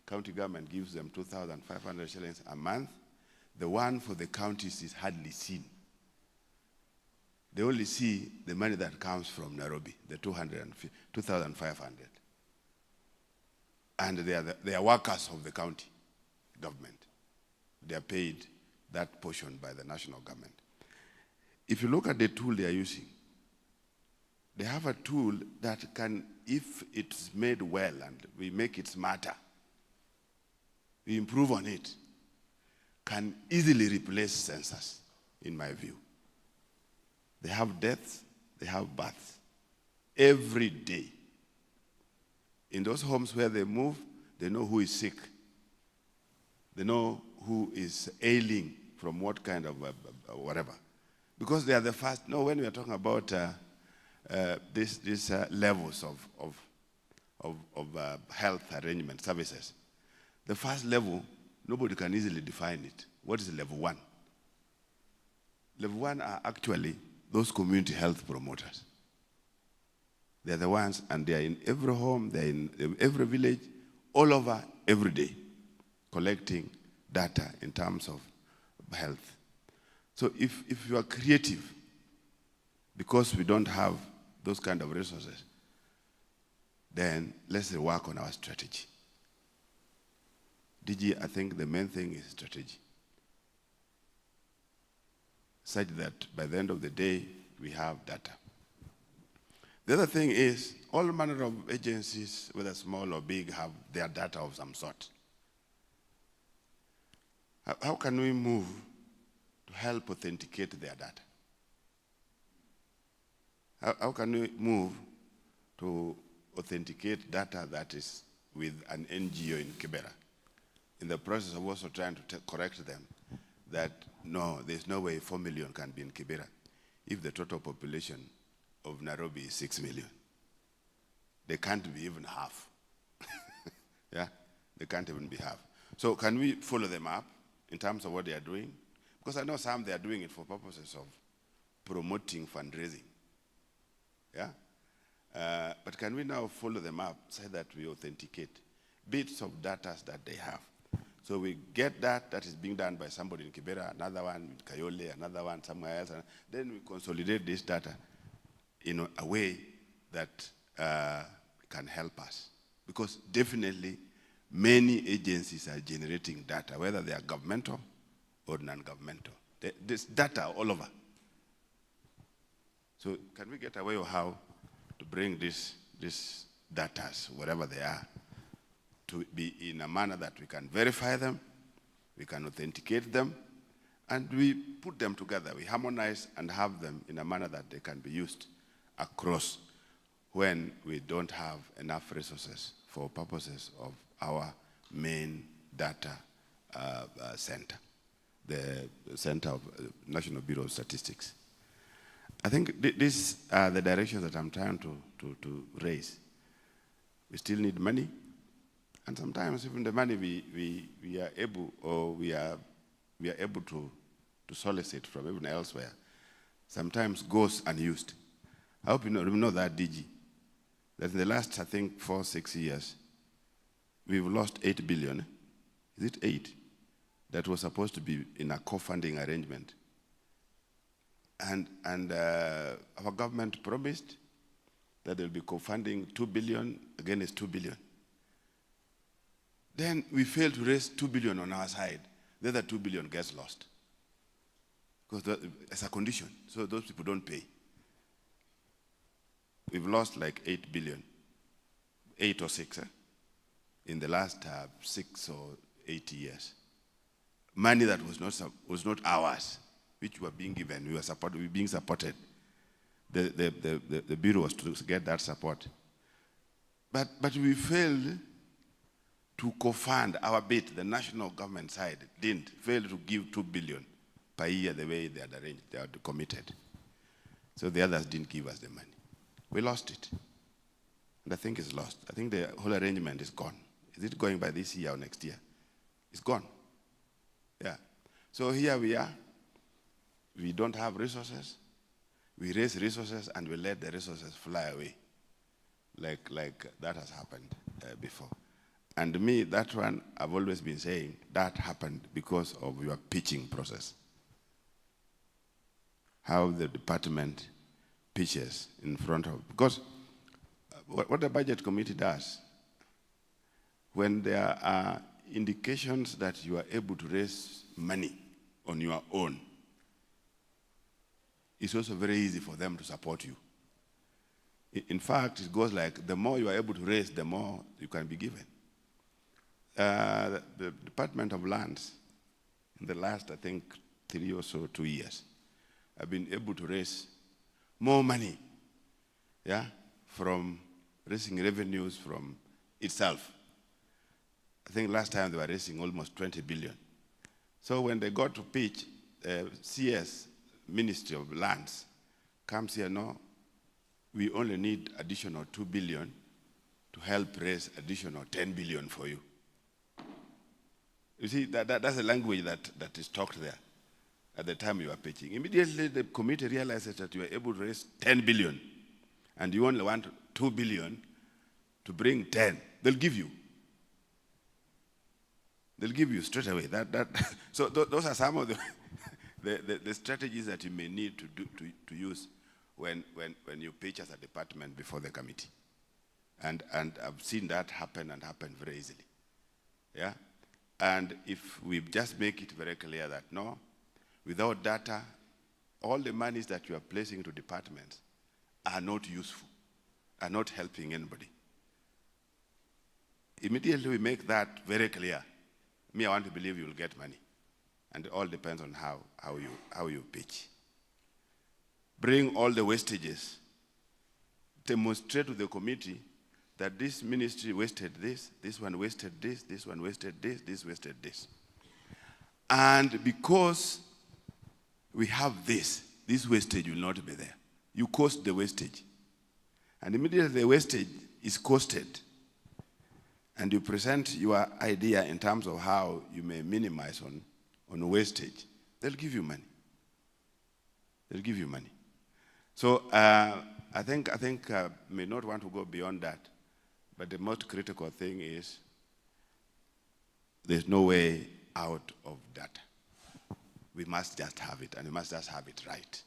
County government gives them 2,500 shillings a month. The one for the counties is hardly seen. They only see the money that comes from Nairobi, the 2,500. And they are workers of the county government. They are paid that portion by the national government. If you look at the tool they are using, they have a tool that can, if it's made well and we make it smarter, we improve on it, can easily replace census, in my view. They have deaths, they have births, every day. In those homes where they move, they know who is sick. They know who is ailing from what kind of whatever. Because they are the first, when we are talking about these levels of health arrangement services, the first level, nobody can easily define it. What is level 1? Level 1 are actually those community health promoters. They're the ones, and they are in every home, they're in every village, all over, every day, collecting data in terms of health. So if you are creative, because we don't have those kind of resources, then let's work on our strategy. DG, I think the main thing is strategy. Such that by the end of the day, we have data. The other thing is, all manner of agencies, whether small or big, have their data of some sort. How can we move to help authenticate their data? How can we move to authenticate data that is with an NGO in Kibera? In the process of also trying to correct them that no, there's no way 4 million can be in Kibera if the total population of Nairobi is 6 million. They can't be even half. Yeah, they can't even be half. So can we follow them up in terms of what they are doing? Because I know some they are doing it for purposes of promoting fundraising. Yeah? But can we now follow them up so that we authenticate bits of data that they have? So we get that is being done by somebody in Kibera, another one in Kayole, another one somewhere else. And then we consolidate this data in a way that can help us. Because definitely many agencies are generating data, whether they are governmental or non-governmental. There's data all over. So can we get a way of how to bring these data, wherever they are, to be in a manner that we can verify them, we can authenticate them, and we put them together. We harmonize and have them in a manner that they can be used across when we don't have enough resources for purposes of our main data center, the Center of National Bureau of Statistics. I think these are the directions that I'm trying to raise. We still need money. And sometimes even the money we are able, or we are able to solicit from even elsewhere, sometimes goes unused. I hope you know that, DG, that in the last, I think, 4-6 years, we've lost 8 billion. Is it 8? That was supposed to be in a co-funding arrangement. And our government promised that they'll be co-funding 2 billion, again it's 2 billion. Then we failed to raise 2 billion on our side. The other 2 billion gets lost. Because it's a condition, so those people don't pay. We've lost like 8 billion, 8 or 6, in the last 6 or 8 years. Money that was not ours, which were being given, we were being supported. The Bureau was to get that support. But we failed to co-fund our bit. The national government side failed to give 2 billion per year the way they had arranged, they had committed. So the others didn't give us the money. We lost it. And I think it's lost. I think the whole arrangement is gone. Is it going by this year or next year? It's gone. Yeah. So here we are. We don't have resources. we raise resources and we let the resources fly away, like that has happened before. And me, that one, I've always been saying, that happened because of your pitching process. How the department pitches in front of, because what the budget committee does, when there are indications that you are able to raise money on your own, it's also very easy for them to support you. In fact, it goes like, the more you are able to raise, the more you can be given. The Department of Lands, in the last, I think, 3 or so, 2 years, have been able to raise more money, yeah, from raising revenues from itself. I think last time they were raising almost 20 billion. So when they got to pitch, CS, Ministry of Lands, comes here, no, we only need additional 2 billion to help raise additional 10 billion for you. You see, that's the language that is talked there at the time you are pitching. Immediately, the committee realizes that you are able to raise 10 billion, and you only want 2 billion to bring 10. They'll give you. They'll give you straight away. So those are some of the strategies that you may need to use when you pitch as a department before the committee. And I've seen that happen and happen very easily. Yeah? And if we just make it very clear that no, without data, all the monies that you are placing into departments are not useful, are not helping anybody. Immediately we make that very clear. Me, I want to believe you will get money. And it all depends on how you pitch. Bring all the wastages. Demonstrate to the committee that this ministry wasted this one wasted this one wasted this wasted this. And because we have this wastage will not be there. You cost the wastage. And immediately the wastage is costed. And you present your idea in terms of how you may minimize on wastage, they'll give you money. They'll give you money. So I think may not want to go beyond that, but the most critical thing is there's no way out of data. We must just have it, and we must just have it right.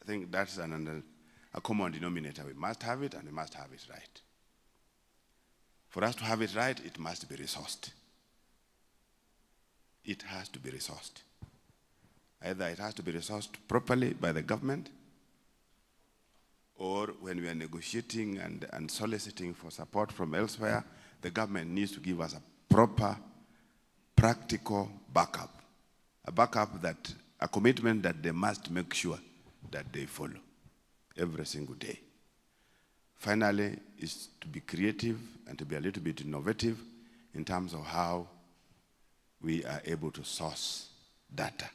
I think that's a common denominator. We must have it, and we must have it right. For us to have it right, it must be resourced. It has to be resourced. Either it has to be resourced properly by the government, or when we are negotiating and soliciting for support from elsewhere, the government needs to give us a proper, practical backup. A commitment that they must make sure that they follow every single day. Finally, is to be creative and to be a little bit innovative in terms of how we are able to source data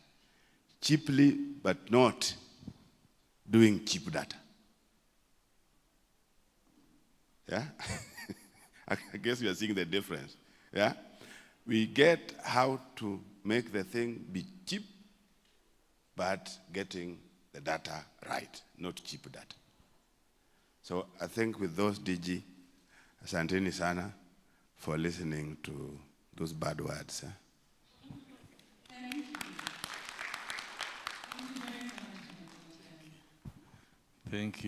cheaply, but not doing cheap data. Yeah? I guess we are seeing the difference. Yeah? We get how to make the thing be cheap, but getting the data right, not cheap data. So I think with those, DG, asanteni sana for listening to those bad words. Thank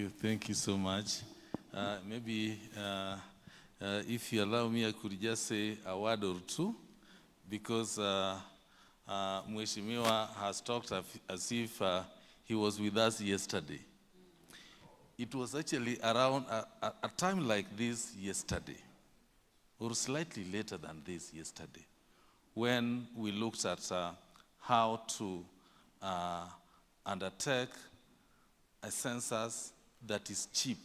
you so much. Maybe if you allow me, I could just say a word or two, because Mheshimiwa has talked as if he was with us yesterday. It was actually around a time like this yesterday, or slightly later than this yesterday, when we looked at how to undertake a census that is cheap,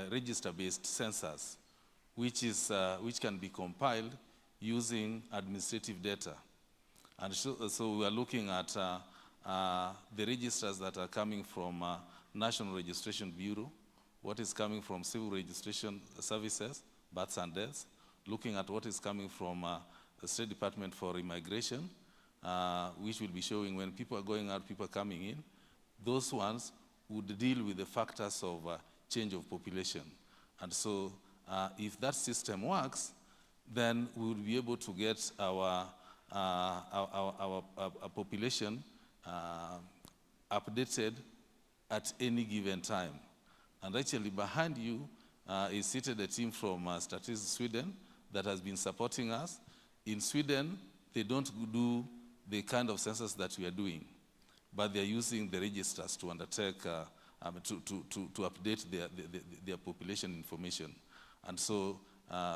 register-based census, which can be compiled using administrative data. And so we are looking at the registers that are coming from National Registration Bureau, what is coming from Civil Registration Services, births and deaths, looking at what is coming from the State Department for Immigration, which will be showing when people are going out, people are coming in. Those ones would deal with the factors of change of population. And so if that system works, then we will be able to get our population updated at any given time. And actually behind you is seated a team from Statistics Sweden that has been supporting us. In Sweden, they don't do the kind of census that we are doing, but they're using the registers to undertake, to update their population information. And so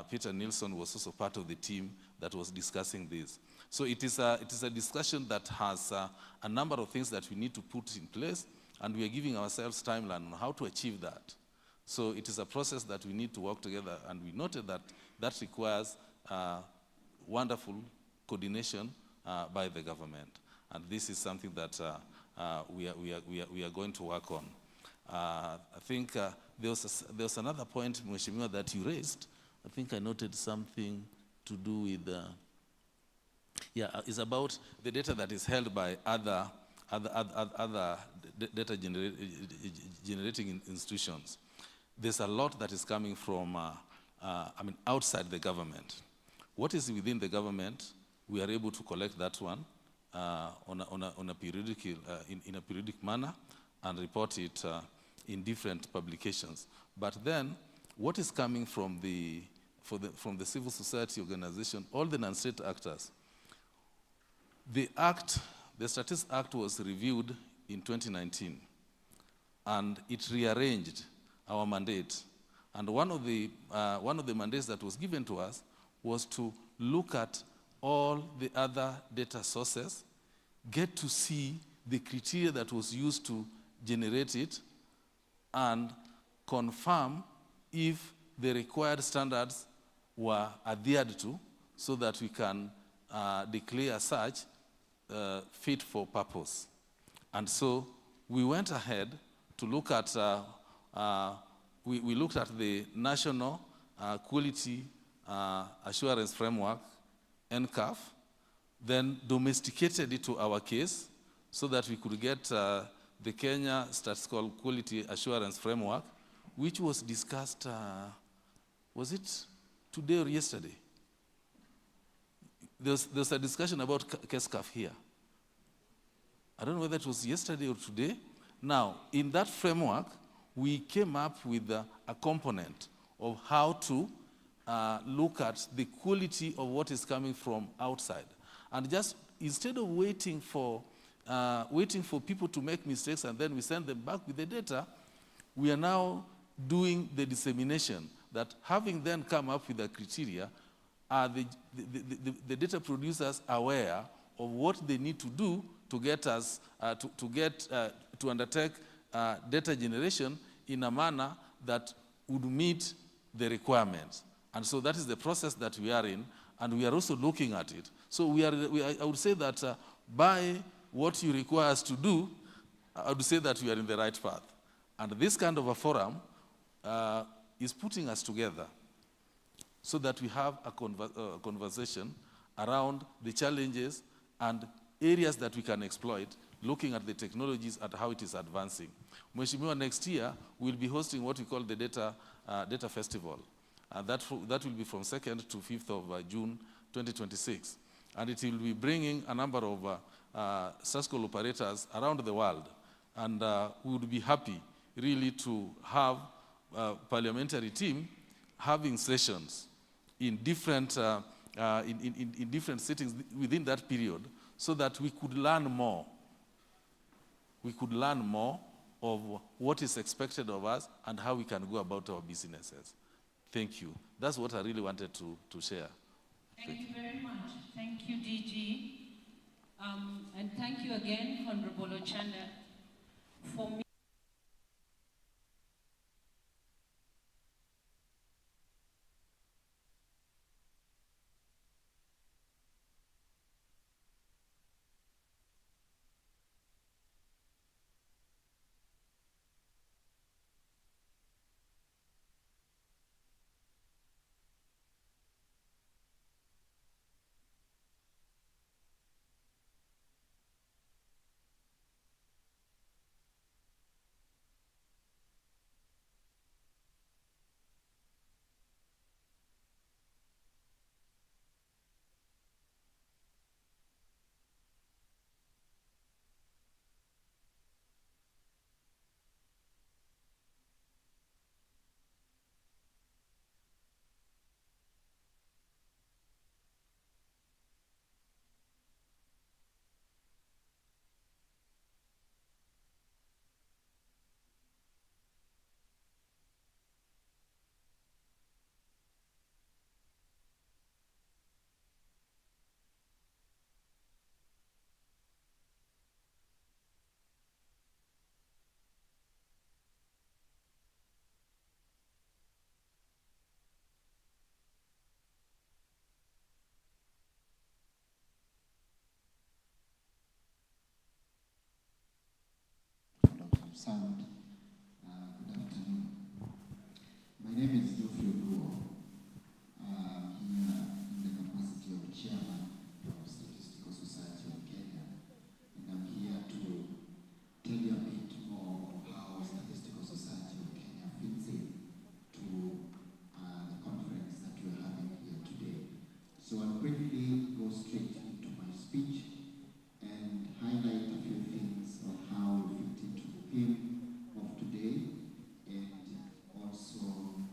Peter Nilsson was also part of the team that was discussing this. So it is a discussion that has a number of things that we need to put in place, and we are giving ourselves timeline on how to achieve that. So it is a process that we need to work together, and we noted that that requires wonderful coordination by the government. And this is something that we are going to work on. I think there was another point, Mheshimiwa, that you raised. I think I noted something to do with, it's about the data that is held by other data generating institutions. There's a lot that is coming from, outside the government. What is within the government, we are able to collect that one on a periodic manner and report it in different publications. But then, what is coming from the civil society organization, all the non-state actors, the Statistics Act was reviewed in 2019, and it rearranged our mandate. And one of the mandates that was given to us was to look at all the other data sources, get to see the criteria that was used to generate it, and confirm if the required standards were adhered to, so that we can declare such fit for purpose. And so we went ahead to look at, we looked at the National Quality Assurance Framework, NCAF, then domesticated it to our case so that we could get the Kenya Statistical Quality Assurance Framework, which was discussed, was it today or yesterday? There's a discussion about KESCAF here. I don't know whether it was yesterday or today. Now, in that framework, we came up with a component of how to look at the quality of what is coming from outside. And just instead of waiting for people to make mistakes and then we send them back with the data, we are now doing the dissemination, that having then come up with the criteria, are the data producers aware of what they need to do to get us, to undertake data generation in a manner that would meet the requirements. And so that is the process that we are in, and we are also looking at it. So I would say that by what you require us to do, I would say that we are in the right path. And this kind of a forum is putting us together so that we have a conversation around the challenges and areas that we can exploit, looking at the technologies and how it is advancing. Mheshimiwa, next year, we'll be hosting what we call the Data Festival. That will be from 2nd to 5th of June 2026. And it will be bringing a number of statistical operators around the world. And we would be happy, really, to have a parliamentary team having sessions in different settings within that period, so that we could learn more. We could learn more of what is expected of us and how we can go about our businesses. Thank you. That's what I really wanted to share. Thank you very much. Thank you, DG. And thank you again, Honorable Ochanda, for me. sound. Good afternoon. My name is Geoffrey Luo. Here in the capacity of chairman of Statistical Society of Kenya, and I'm here to tell you a bit more of how Statistical Society of Kenya fits in to the conference that we're having here today. So I'll quickly go straight into my speech and highlight a few things on how we fit into the theme of today, and also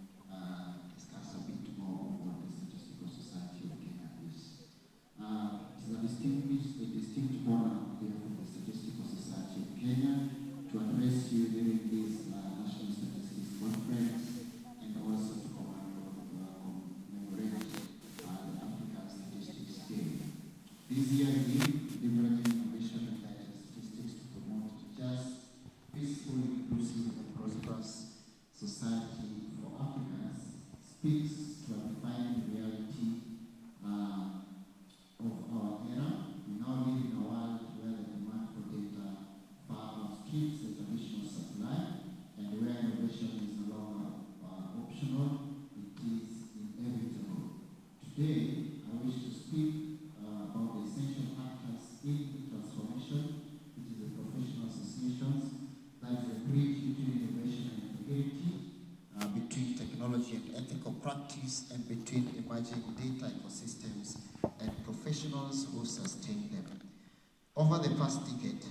discuss a bit more of what the Statistical Society of Kenya is. It's a distinct honor here for the Statistical Society of Kenya to address you during this National Statistics Conference, and also to commemorate the African Statistics Day. This year's theme, Leveraging Innovation and Data Statistics to Promote just, peaceful, inclusive, and prosperous society for Africans, speaks to a defined reality of our era. We now live in a world where the demand for data far outstrips the traditional supply, and where innovation is no longer optional, it is inevitable. Today, I wish to speak about the essential actors in the transformation, which is the professional associations, that is the bridge between innovation and integrity, between technology and ethical practice, and between emerging data ecosystems and professionals who sustain them. Over the past decade,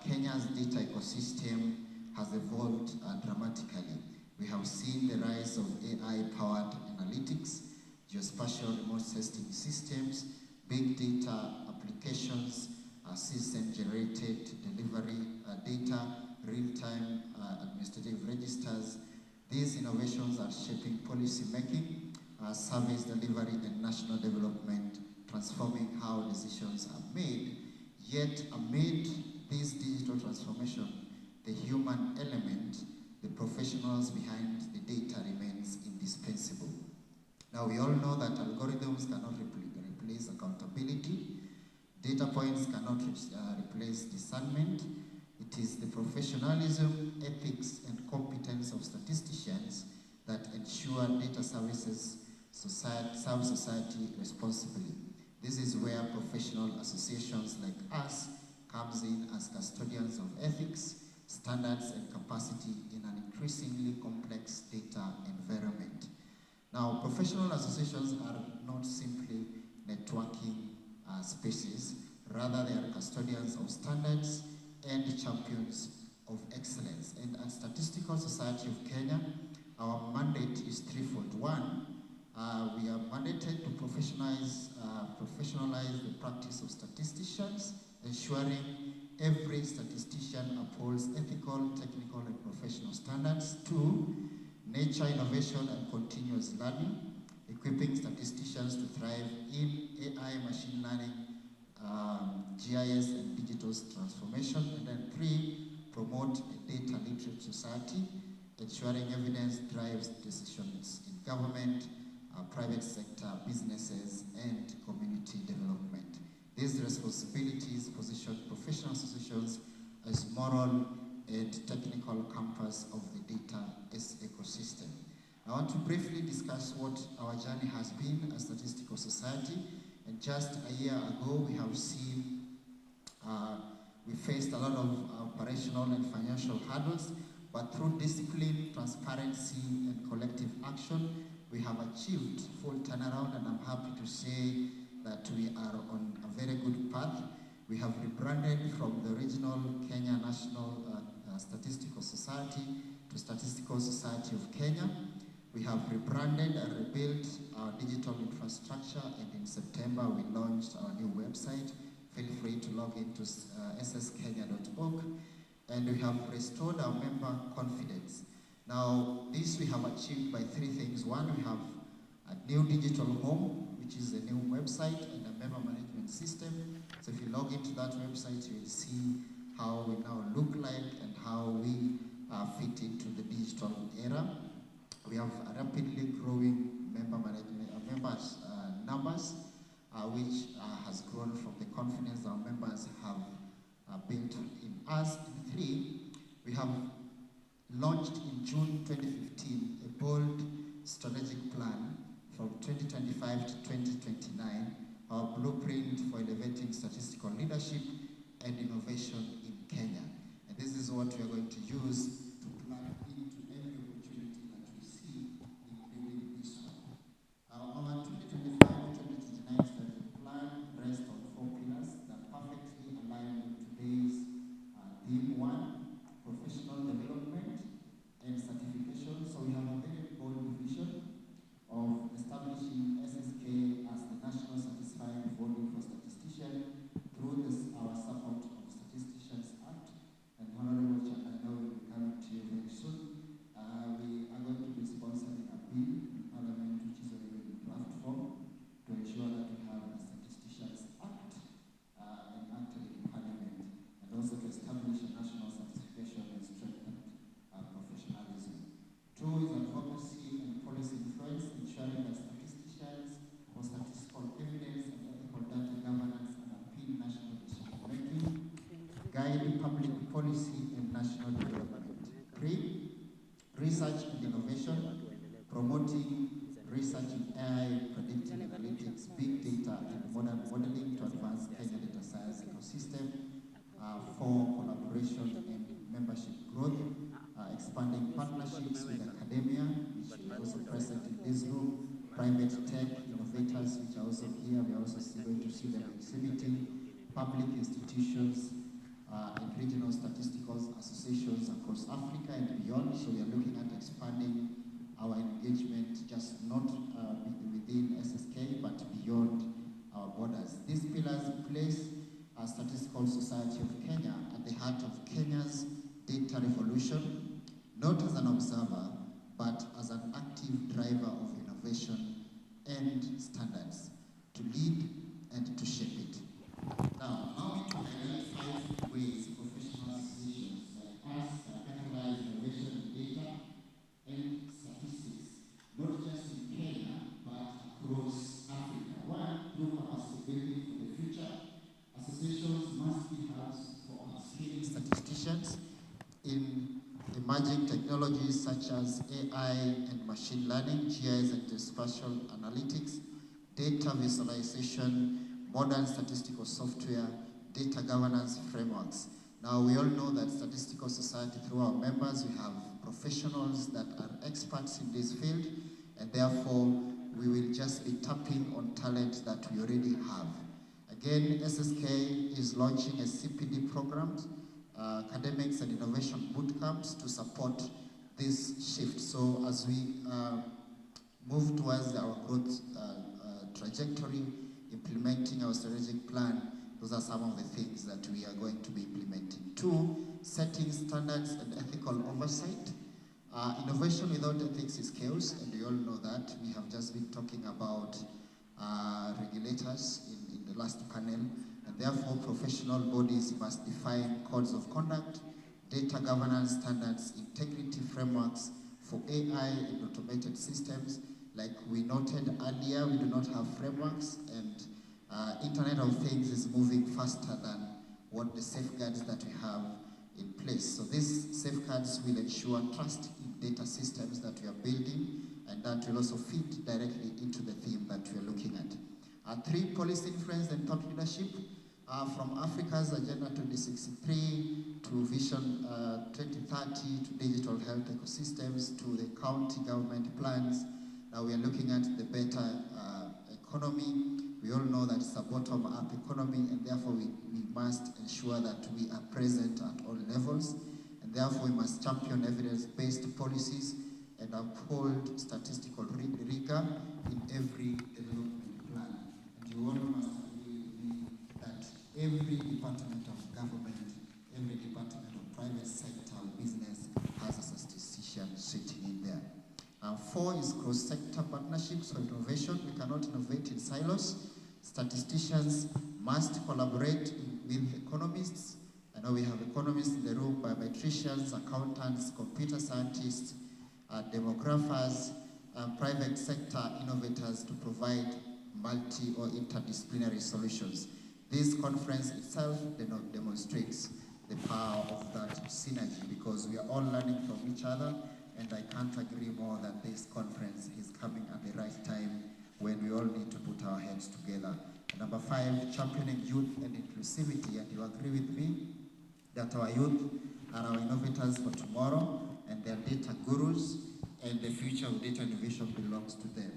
Kenya's data ecosystem has evolved dramatically. We have seen the rise of AI-powered analytics, geospatial remote sensing systems, big data applications, system-generated delivery data, real-time administrative registers. These innovations are shaping policy making, service delivery, and national development, transforming how decisions are made. Yet, amid this digital transformation, the human element, the professionals behind the data, remains indispensable. Now, we all know that algorithms cannot replace accountability. Data points cannot replace discernment. It is the professionalism, ethics, and competence of statisticians that ensure data services serve society responsibly. This is where professional associations like us comes in as custodians of ethics, standards, and capacity in an increasingly complex data environment. Now, professional associations are not simply networking spaces, rather they are custodians of standards and champions of excellence. And at Statistical Society of Kenya, our mandate is threefold. One, we are mandated to professionalize the practice of statisticians, ensuring every statistician upholds ethical, technical, and professional standards. Two, nurture innovation and continuous learning, equipping statisticians to thrive in AI, machine learning, GIS, and digital transformation. And then three, promote a data literate society, ensuring evidence drives decisions in government, private sector, businesses, and community development. These responsibilities position professional associations as moral and technical compass of the data ecosystem. I want to briefly discuss what our journey has been as Statistical Society. And just a year ago, we have seen, we faced a lot of operational and financial hurdles, but through discipline, transparency, and collective action, we have achieved full turnaround, and I'm happy to say that we are on a very good path. We have rebranded from the original Kenya National Statistical Society to Statistical Society of Kenya. We have rebranded and rebuilt our digital infrastructure, and in September we launched our new website. Feel free to log into sskenya.org. And we have restored our member confidence. Now, this we have achieved by three things. One, we have a new digital home, which is a new website and a member management system. So if you log into that website, you will see how we now look like and how we fit into the digital era. We have a rapidly growing members numbers, which has grown from the confidence our members have built in us. And three, we have launched in June 2015 a bold strategic plan from 2025 to 2029, our blueprint for elevating statistical leadership and innovation in Kenya. And this is what we are going to use to plug into every opportunity that we see in building this one. Our 2025-2029 strategic plan rests on 4 pillars that perfectly align with today's theme. 1, professional development and certification. So we have a very bold vision of establishing SSK as the national satisfying body for statisticians through our support of Statisticians Act. And Honorable Chair, I know will be coming to you very soon. We are going to be sponsoring a bill in Parliament which is already in draft form to ensure that we have the Statisticians Act enacted in Parliament, and also to establish a national certification and strengthen professionalism. 2 is advocacy and policy influence, ensuring that statisticians for statistical evidence and ethical data governance underpin national decision-making, guide public policy and national development. 3, research and innovation, promoting research in AI, predictive analytics, big data, and modern modeling to advance Kenya data science ecosystem. 4, collaboration and membership growth, expanding partnerships with academia, which is also present in this room, private tech innovators, which are also here. We are also going to see them exhibiting, public institutions, and regional statistical associations across Africa and beyond. So we are looking at expanding our engagement, just not within SSK, but beyond our borders. These pillars place our Statistical Society of Kenya at the heart of Kenya's data revolution, not as an observer, but as an active driver of innovation and standards, to lead and to shape it. Now, how to highlight 5 ways professional associations like us catalyze innovation in data and statistics, not just in Kenya, but across Africa. 1, through capacity building for the future. Associations must be hubs for upskilling statisticians in emerging technologies such as AI and machine learning, GIS and spatial analytics, data visualization, modern statistical software, data governance frameworks. Now, we all know that Statistical Society, through our members, we have professionals that are experts in this field, and therefore, we will just be tapping on talent that we already have. Again, SSK is launching a CPD program, academics and innovation bootcamps to support this shift. So as we move towards our growth trajectory, implementing our strategic plan, those are some of the things that we are going to be implementing. 2, setting standards and ethical oversight. Innovation without ethics is chaos, and we all know that. We have just been talking about regulators in the last panel, and therefore professional bodies must define codes of conduct, data governance standards, integrity frameworks for AI and automated systems. Like we noted earlier, we do not have frameworks, and Internet of Things is moving faster than what the safeguards that we have in place. So these safeguards will ensure trust in data systems that we are building, and that will also fit directly into the theme that we are looking at. 3, policy influence and thought leadership. From Africa's Agenda 2063 to Vision 2030 to digital health ecosystems to the county government plans. Now we are looking at the better economy. We all know that it's a bottom-up economy, and therefore we must ensure that we are present at all levels, and therefore we must champion evidence-based policies and uphold statistical rigor in every development plan. And you all must agree with me that every department of government, every department of private sector or business has a statistician sitting in there. 4 is cross-sector partnerships for innovation. We cannot innovate in silos. Statisticians must collaborate with economists. I know we have economists in the room, biometricians, accountants, computer scientists, demographers, private sector innovators to provide multi or interdisciplinary solutions. This conference itself demonstrates the power of that synergy, because we are all learning from each other, and I can't agree more that this conference is coming at the right time when we all need to put our heads together. And number 5, championing youth and inclusivity. And you agree with me that our youth are our innovators for tomorrow, and they are data gurus, and the future of data innovation belongs to them.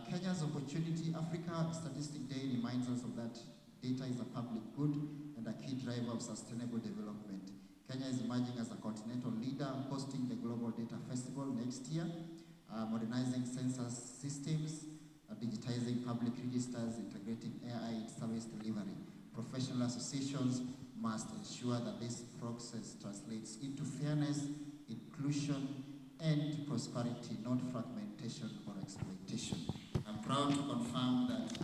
Kenya's Opportunity Africa Statistic Day reminds us of that data is a public good and a key driver of sustainable development. Kenya is emerging as a continental leader, hosting the Global Data Festival next year, modernizing census systems, digitizing public registers, integrating AI in service delivery. Professional associations must ensure that this process translates into fairness, inclusion, and prosperity, not fragmentation or exploitation. I'm proud to confirm that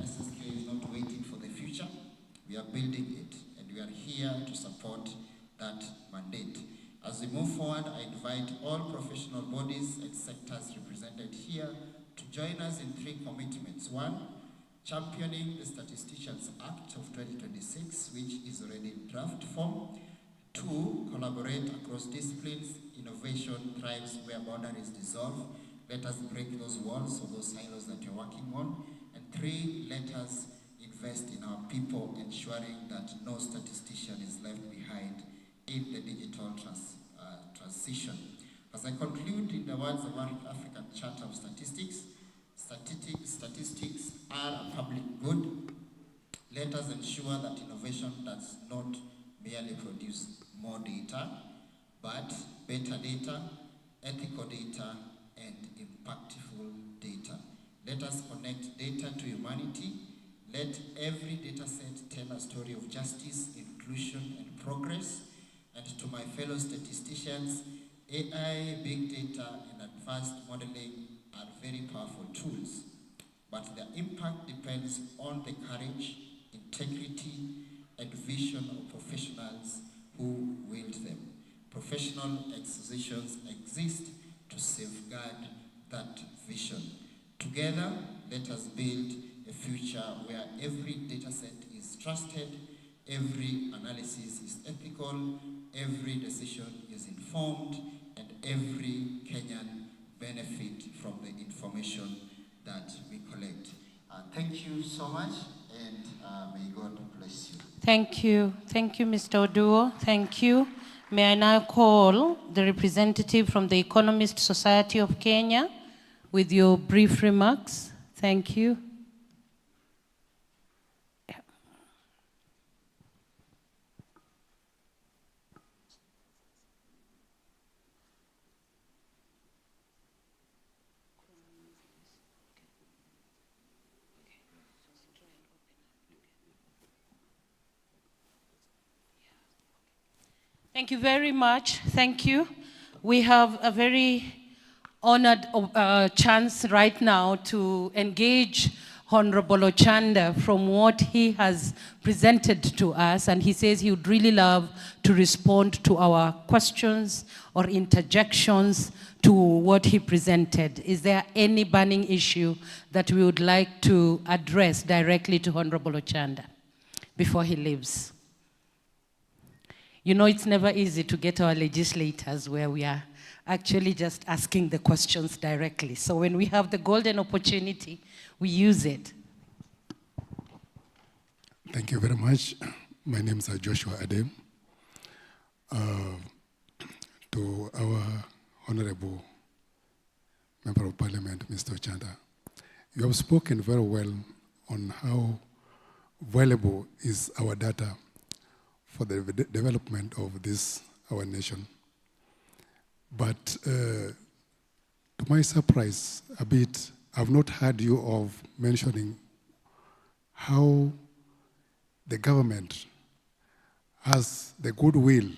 SSK is not waiting for the future. We are building it, and we are here to support that mandate. As we move forward, I invite all professional bodies and sectors represented here to join us in 3 commitments. 1, championing the Statisticians Act of 2026, which is already in draft form. 2, collaborate across disciplines. Innovation thrives where boundaries dissolve. Let us break those walls or those silos that you're working on. And 3, let us invest in our people, ensuring that no statistician is left behind in the digital transition. As I conclude, in the words of African Charter of Statistics, statistics are a public good. Let us ensure that innovation does not merely produce more data, but better data, ethical data, and impactful data. Let us connect data to humanity. Let every data set tell a story of justice, inclusion, and progress. And to my fellow statisticians, AI, big data, and advanced modeling are very powerful tools, but their impact depends on the courage, integrity, and vision of professionals who wield them. Professional associations exist to safeguard that vision. Together, let us build a future where every data set is trusted, every analysis is ethical, every decision is informed, and every Kenyan benefit from the information that we collect. Thank you so much, and may God bless you. Thank you. Thank you, Mr. Oduor. Thank you. May I now call the representative from the Economist Society of Kenya with your brief remarks. Thank you. Thank you very much. Thank you. We have a very honored chance right now to engage Honorable Ochanda from what he has presented to us, and he says he would really love to respond to our questions or interjections to what he presented. Is there any burning issue that we would like to address directly to Honorable Ochanda before he leaves? You know, it's never easy to get our legislators where we are actually just asking the questions directly. So when we have the golden opportunity, we use it. Thank you very much. My name is Joshua Adem. To our Honorable Member of Parliament, Mr. Ochanda, you have spoken very well on how valuable is our data for the development of this, our nation. But to my surprise a bit, I've not heard you of mentioning how the government has the goodwill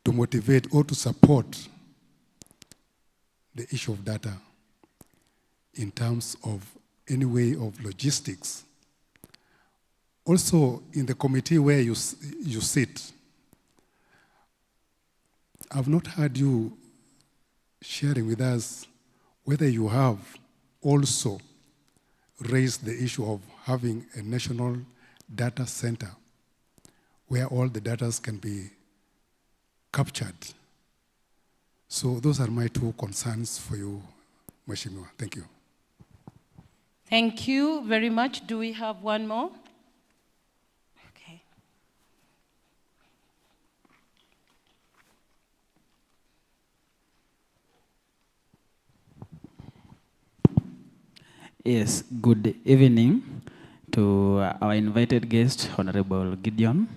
to motivate or to support the issue of data in terms of any way of logistics. Also, in the committee where you sit, I've not heard you sharing with us whether you have also raised the issue of having a national data center where all the data can be captured. So those are my two concerns for you, Mheshimiwa. Thank you. Thank you very much. Do we have one more? Okay. Yes, good evening to our invited guest, Honorable Gideon.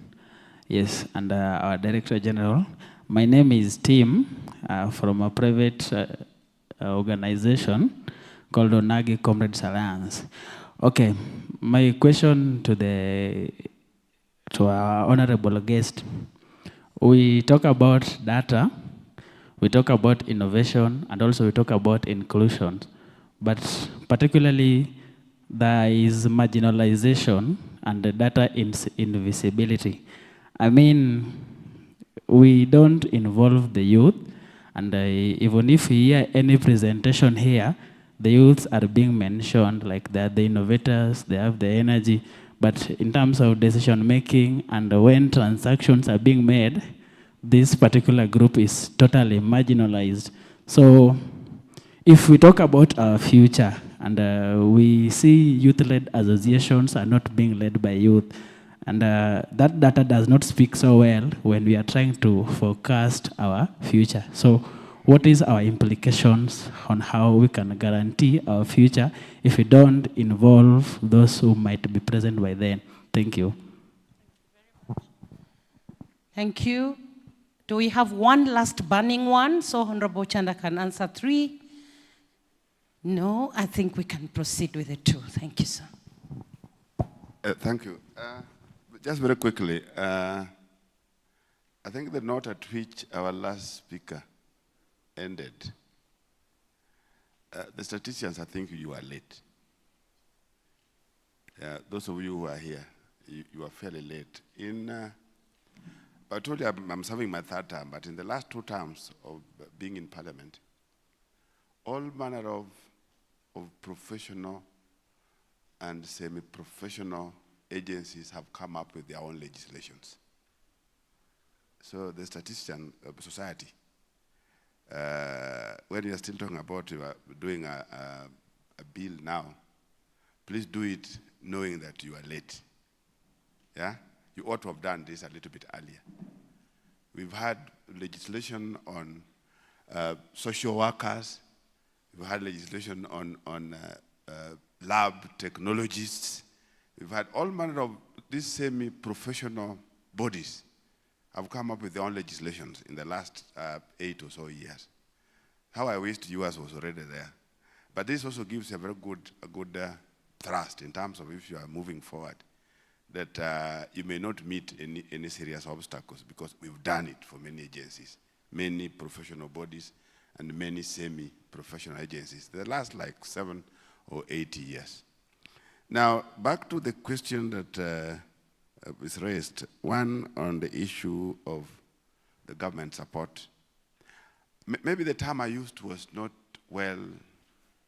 Yes, and our Director General. My name is Tim from a private organization called Onagi Comrades Alliance. Okay, my question to our honorable guest. We talk about data, we talk about innovation, and also we talk about inclusion. But particularly, there is marginalization and the data invisibility. I mean, we don't involve the youth, and even if we hear any presentation here, the youths are being mentioned, like they're the innovators, they have the energy, but in terms of decision making and when transactions are being made, this particular group is totally marginalized. So if we talk about our future, and we see youth-led associations are not being led by youth, and that data does not speak so well when we are trying to forecast our future. So what is our implications on how we can guarantee our future if we don't involve those who might be present by then? Thank you. Thank you. Do we have one last burning one so Honorable Chanda can answer 3? No, I think we can proceed with the 2. Thank you, sir. Thank you. Just very quickly, I think the note at which our last speaker ended, the statisticians, I think you are late. Those of you who are here, you are fairly late. I told you I'm serving my 3rd term, but in the last 2 terms of being in Parliament, all manner of professional and semi-professional agencies have come up with their own legislations. So the statistician society, when you are still talking about doing a bill now, please do it knowing that you are late. Yeah? You ought to have done this a little bit earlier. We've had legislation on social workers. We've had legislation on lab technologists. We've had all manner of these semi-professional bodies have come up with their own legislations in the last 8 or so years. How I wished yours was already there. But this also gives a very good thrust in terms of if you are moving forward, that you may not meet any serious obstacles, because we've done it for many agencies, many professional bodies, and many semi-professional agencies. The last like 7 or 8 years. Now, back to the question that is raised, one on the issue of the government support. Maybe the term I used was not well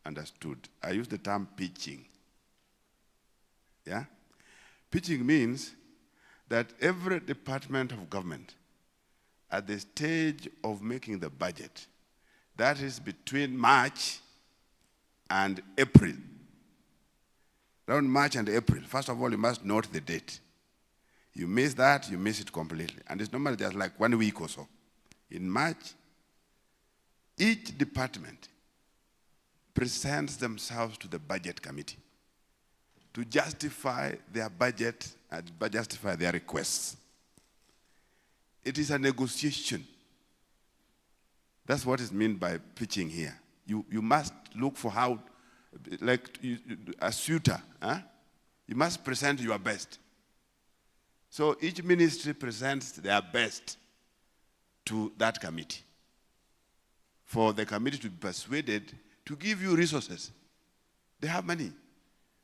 understood. I used the term pitching. Yeah? Pitching means that every department of government at the stage of making the budget, that is between March and April. Around March and April, first of all, you must note the date. You miss that, you miss it completely. And it's normally just like 1 week or so. In March, each department presents themselves to the budget committee to justify their budget and justify their requests. It is a negotiation. That's what is meant by pitching here. You must look for how, like a suitor, huh? You must present your best. So each ministry presents their best to that committee, for the committee to be persuaded to give you resources. They have money.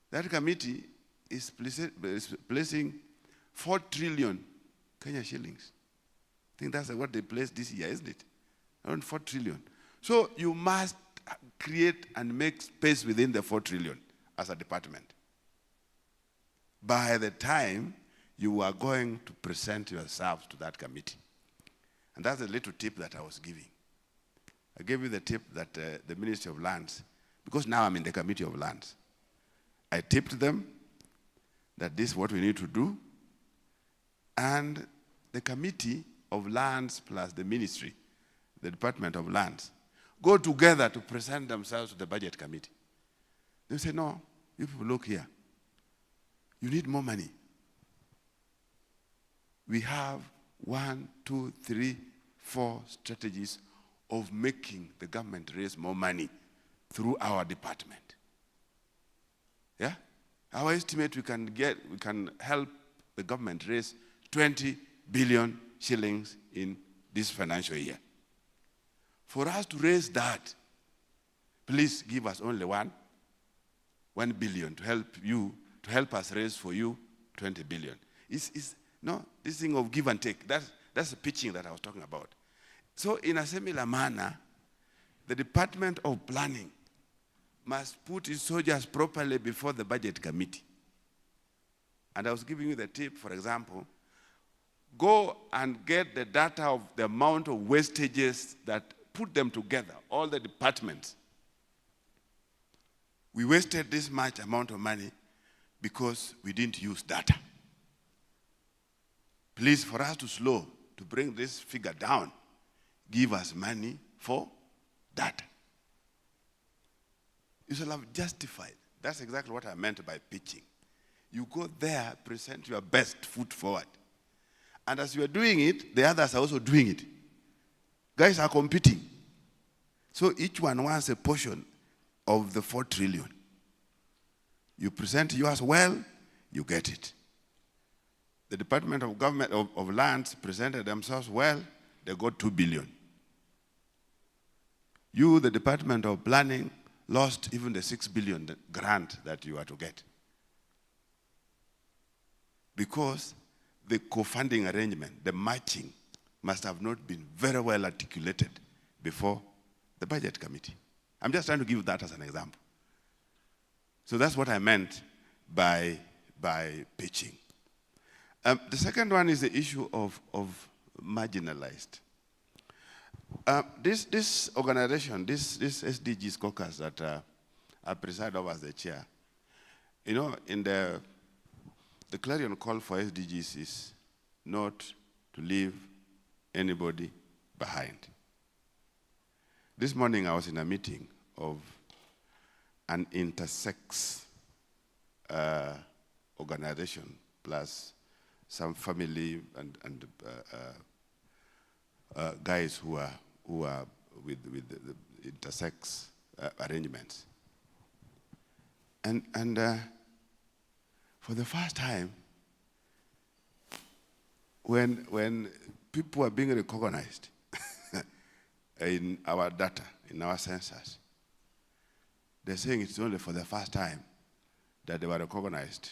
That committee is placing 4 trillion Kenya shillings. I think that's what they placed this year, isn't it? Around 4 trillion. So you must create and make space within the 4 trillion as a department. By the time you are going to present yourselves to that committee. And that's a little tip that I was giving. I gave you the tip that the Ministry of Lands, because now I'm in the Committee of Lands, I tipped them that this is what we need to do, and the Committee of Lands plus the Ministry, the Department of Lands, go together to present themselves to the Budget Committee. They say, no, you people look here. You need more money. We have 1, 2, 3, 4 strategies of making the government raise more money through our department. Yeah? Our estimate we can help the government raise 20 billion shillings in this financial year. For us to raise that, please give us only 1 billion to help us raise for you 20 billion. No, this thing of give and take, that's the pitching that I was talking about. So in a similar manner, the Department of Planning must put its soldiers properly before the Budget Committee. And I was giving you the tip, for example, go and get the data of the amount of wastages that put them together, all the departments. We wasted this much amount of money because we didn't use data. Please, for us to bring this figure down, give us money for data. You shall have justified. That's exactly what I meant by pitching. You go there, present your best foot forward. And as you are doing it, the others are also doing it. Guys are competing. So each one wants a portion of the 4 trillion. You present yours well, you get it. The Department of Government of Lands presented themselves well, they got 2 billion. You, the Department of Planning, lost even the 6 billion grant that you are to get. Because the co-funding arrangement, the matching, must have not been very well articulated before the Budget Committee. I'm just trying to give that as an example. So that's what I meant by pitching. The second one is the issue of marginalized. This organization, this SDGs caucus that I preside over as the chair, you know, in the clarion call for SDGs is not to leave anybody behind. This morning I was in a meeting of an intersex organization plus some family and guys who are with the intersex arrangements. And for the first time, when people are being recognized in our data, in our census, they're saying it's only for the first time that they were recognized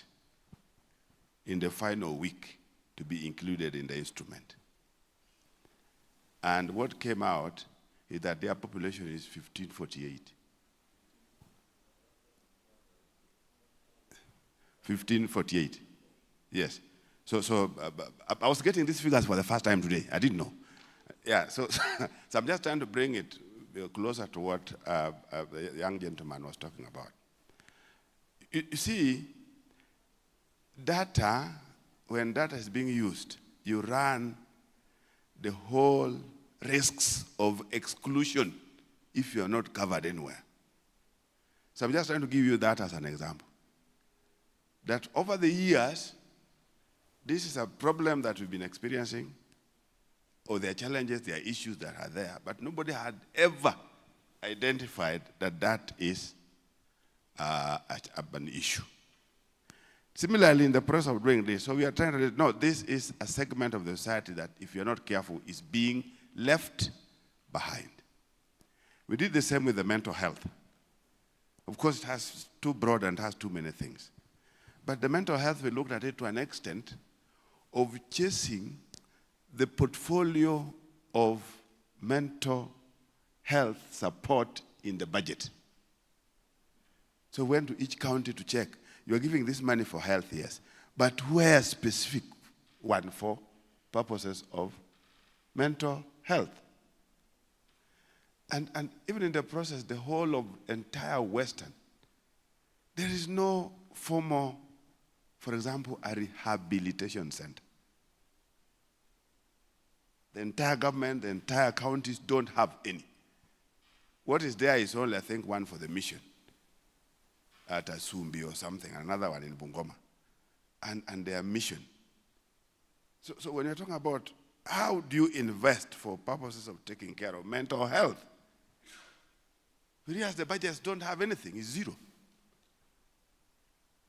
in the final week to be included in the instrument. And what came out is that their population is 1548. 1548, yes. So I was getting these figures for the first time today. I didn't know. Yeah, so I'm just trying to bring it closer to what the young gentleman was talking about. You see, data, when data is being used, you run the whole risks of exclusion if you're not covered anywhere. So I'm just trying to give you that as an example. That over the years, this is a problem that we've been experiencing, or there are challenges, there are issues that are there, but nobody had ever identified that that is an issue. Similarly, in the process of doing this, so we are trying to know this is a segment of the society that, if you're not careful, is being left behind. We did the same with the mental health. Of course, it has too broad and has too many things. But the mental health, we looked at it to an extent of chasing the portfolio of mental health support in the budget. So we went to each county to check. You're giving this money for health, yes, but where specific one for purposes of mental health. And even in the process, the whole of entire Western, there is no formal, for example, a rehabilitation center. The entire government, the entire counties don't have any. What is there is only, I think, one for the mission at Asumbi or something, another one in Bungoma, and their mission. So when you're talking about how do you invest for purposes of taking care of mental health, whereas the budgets don't have anything, it's zero.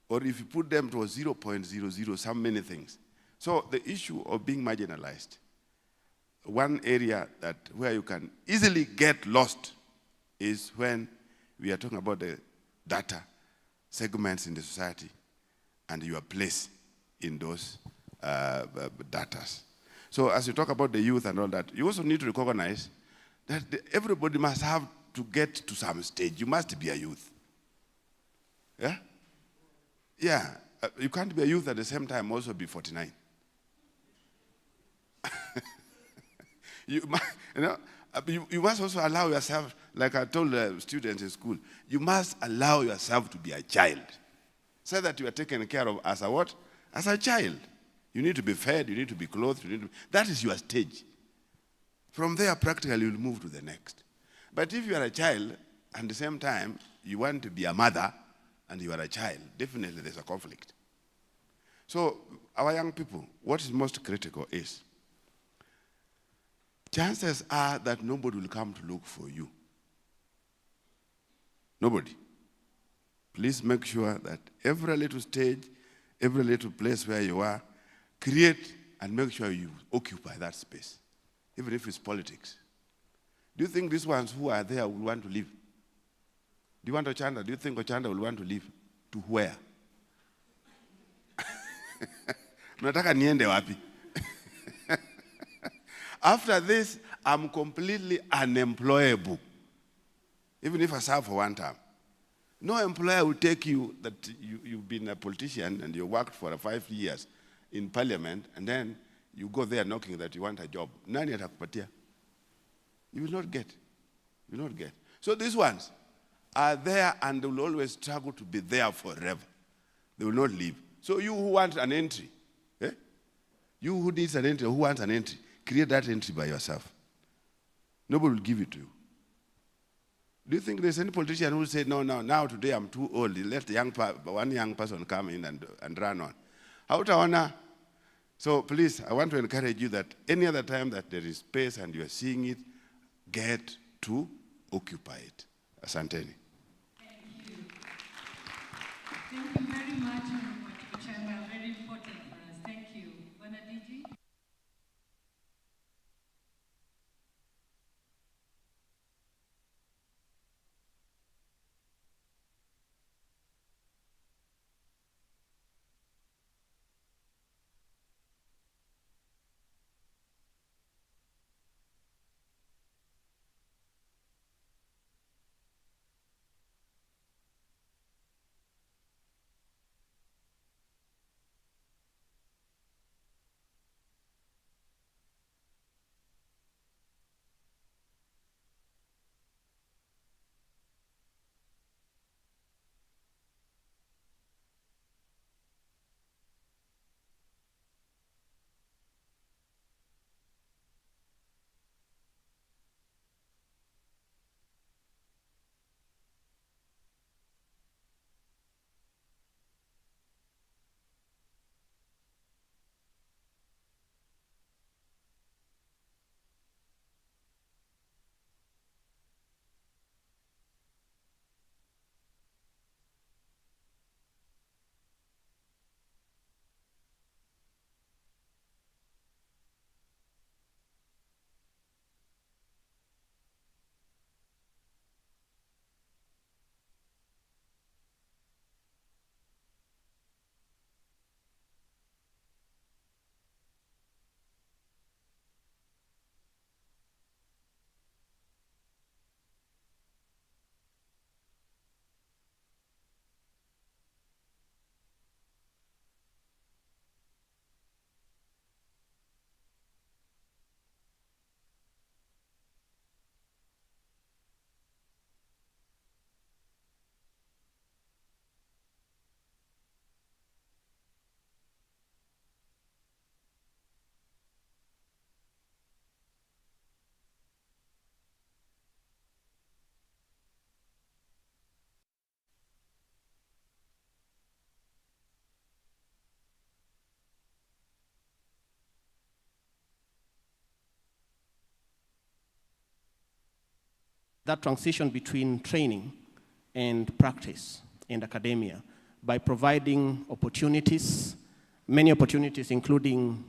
Or if you put them to a 0.00, some many things. So the issue of being marginalized, one area where you can easily get lost is when we are talking about the data segments in the society and your place in those data. So as you talk about the youth and all that, you also need to recognize that everybody must have to get to some stage. You must be a youth. Yeah? Yeah. You can't be a youth at the same time also be 49. You must also allow yourself, like I told the students in school, you must allow yourself to be a child. Say that you are taken care of as a what? As a child. You need to be fed, you need to be clothed, that is your stage. From there, practically, you'll move to the next. But if you are a child, and at the same time, you want to be a mother, and you are a child, definitely there's a conflict. So, our young people, what is most critical is, chances are that nobody will come to look for you. Nobody. Please make sure that every little stage, every little place where you are, create and make sure you occupy that space, even if it's politics. Do you think these ones who are there will want to leave? Do you want Ochanda? Do you think Ochanda will want to leave? To where? Mnataka niende wapi? After this, I'm completely unemployable, even if I serve for one term. No employer will take you that you've been a politician and you worked for 5 years in parliament, and then you go there knocking that you want a job. Nani atakupatia? You will not get. You will not get. So these ones are there and they will always struggle to be there forever. They will not leave. So you who want an entry, you who needs an entry, who wants an entry, create that entry by yourself. Nobody will give it to you. Do you think there's any politician who will say, no, now today I'm too old, let one young person come in and run on? Hautaona. So please, I want to encourage you that any other time that there is space and you are seeing it, get to occupy it. Asanteni. Thank you. Thank you very much, Ochanda. Very important for us. Thank you. Bwana DG. that transition between training and practice and academia by providing opportunities, many opportunities, including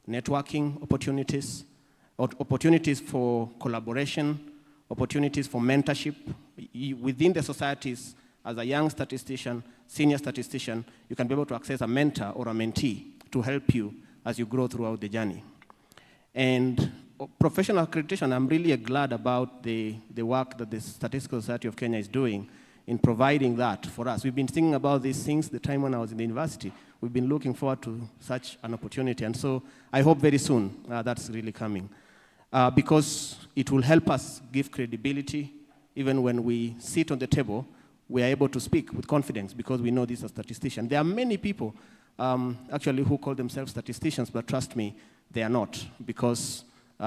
networking opportunities, opportunities for collaboration, opportunities for mentorship. Within the societies, as a young statistician, senior statistician, you can be able to access a mentor or a mentee to help you as you grow throughout the journey. And professional accreditation, I'm really glad about the work that the Statistical Society of Kenya is doing in providing that for us. We've been thinking about these things the time when I was in the university. We've been looking forward to such an opportunity. And so I hope very soon that's really coming. Because it will help us give credibility. Even when we sit on the table, we are able to speak with confidence because we know these are statisticians. There are many people actually who call themselves statisticians, but trust me, they are not, because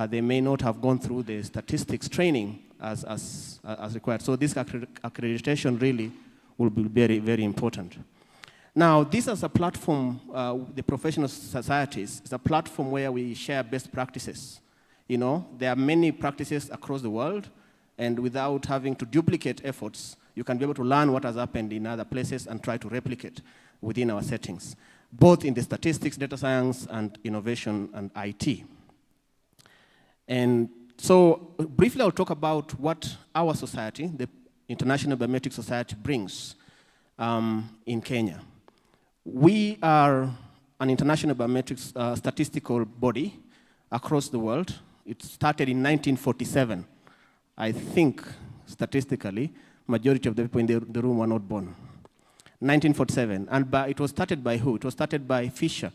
they may not have gone through the statistics training as required. So this accreditation really will be very, very important. Now, this is a platform, the professional societies, it's a platform where we share best practices. You know, there are many practices across the world, and without having to duplicate efforts, you can be able to learn what has happened in other places and try to replicate within our settings, both in the statistics, data science, and innovation and IT. And so briefly, I'll talk about what our society, the International Biometric Society, brings in Kenya. We are an international biometric statistical body across the world. It started in 1947. I think, statistically, majority of the people in the room were not born. 1947, and it was started by who? It was started by Fisher.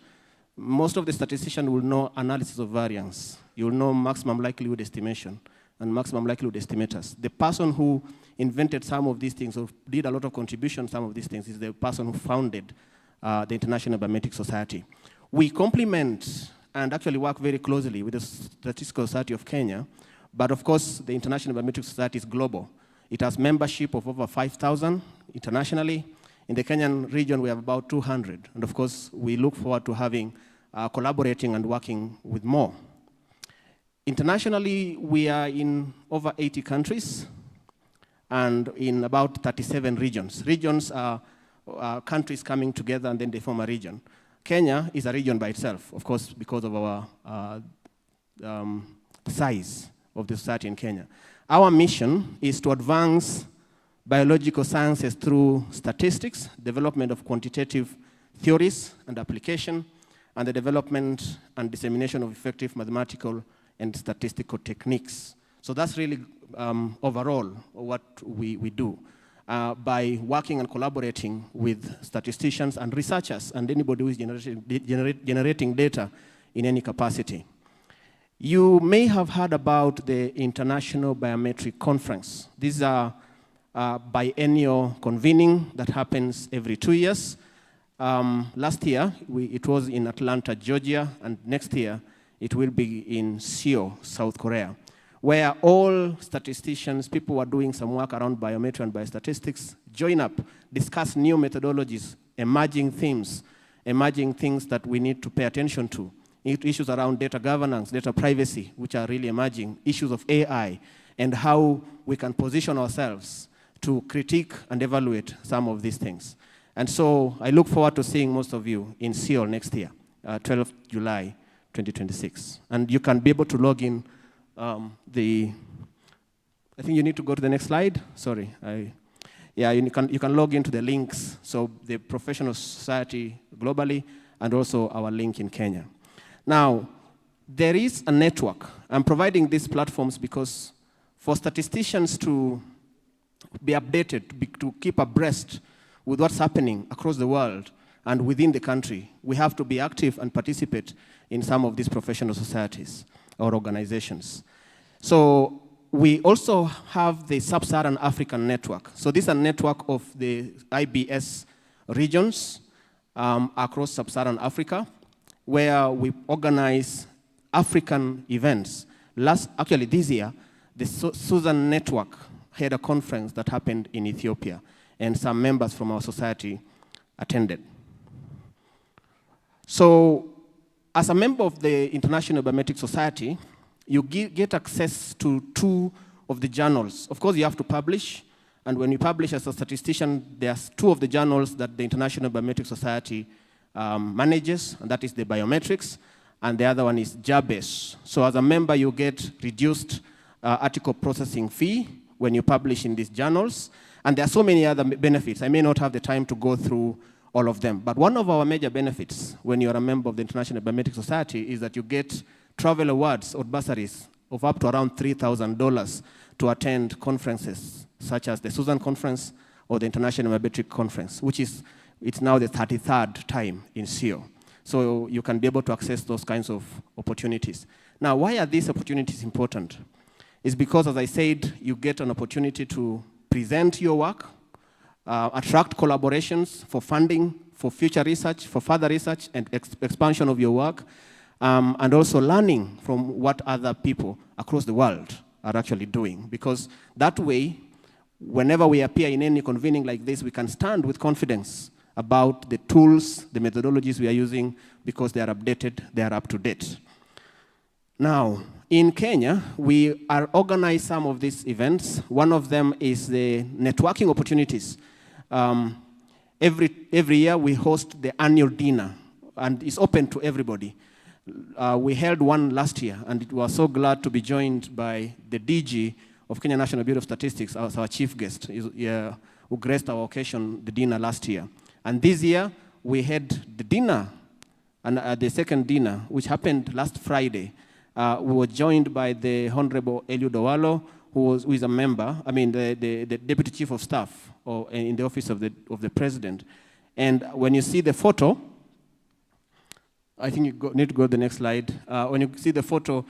Most of the statisticians will know analysis of variance. You'll know maximum likelihood estimation and maximum likelihood estimators. The person who invented some of these things or did a lot of contribution to some of these things is the person who founded the International Biometric Society. We complement and actually work very closely with the Statistical Society of Kenya, but of course the International Biometric Society is global. It has membership of over 5,000 internationally. In the Kenyan region, we have about 200. And of course, we look forward to having, collaborating and working with more. Internationally, we are in over 80 countries and in about 37 regions. Regions are countries coming together and then they form a region. Kenya is a region by itself, of course, because of our size of the society in Kenya. Our mission is to advance biological sciences through statistics, development of quantitative theories and application, and the development and dissemination of effective mathematical and statistical techniques. So that's really overall what we do by working and collaborating with statisticians and researchers and anybody who is generating data in any capacity. You may have heard about the International Biometric Conference. These are biennial convening that happens every 2 years. Last year, it was in Atlanta, Georgia, and next year, it will be in Seoul, South Korea, where all statisticians, people who are doing some work around biometry and biostatistics, join up, discuss new methodologies, emerging themes, emerging things that we need to pay attention to. Issues around data governance, data privacy, which are really emerging, issues of AI, and how we can position ourselves to critique and evaluate some of these things. And so I look forward to seeing most of you in Seoul next year, 12th July 2026. And you can be able to log in I think you need to go to the next slide. Sorry. You can log into the links, so the professional society globally and also our link in Kenya. Now, there is a network. I'm providing these platforms because for statisticians to be updated, to keep abreast with what's happening across the world and within the country, we have to be active and participate in some of these professional societies or organizations. So we also have the Sub-Saharan African Network. So this is a network of the IBS regions across Sub-Saharan Africa, where we organize African events. Actually this year, the Susan Network had a conference that happened in Ethiopia, and some members from our society attended. So as a member of the International Biometric Society, you get access to 2 of the journals. Of course, you have to publish, and when you publish as a statistician, there's 2 of the journals that the International Biometric Society manages, and that is the Biometrics, and the other one is JABES. So as a member, you get reduced article processing fee when you publish in these journals, and there are so many other benefits. I may not have the time to go through all of them, but one of our major benefits when you're a member of the International Biometric Society is that you get travel awards or bursaries of up to around $3,000 to attend conferences such as the Susan Conference or the International Biometric Conference, which is, it's now the 33rd time in SEO. So you can be able to access those kinds of opportunities. Now, why are these opportunities important? It's because, as I said, you get an opportunity to present your work, attract collaborations for funding, for future research, for further research and expansion of your work, and also learning from what other people across the world are actually doing. Because that way, whenever we appear in any convening like this, we can stand with confidence about the tools, the methodologies we are using, because they are updated, they are up to date. Now, in Kenya, we are organized some of these events. One of them is the networking opportunities. Every year we host the annual dinner, and it's open to everybody. We held one last year, and we were so glad to be joined by the DG of Kenya National Bureau of Statistics as our chief guest, who graced our occasion, the dinner last year. And this year, we had the dinner, and the second dinner, which happened last Friday. We were joined by the Honorable Eliud Owalo, who is a member, the Deputy Chief of Staff in the Office of the President. And when you see the photo, I think you need to go to the next slide. When you see the photo,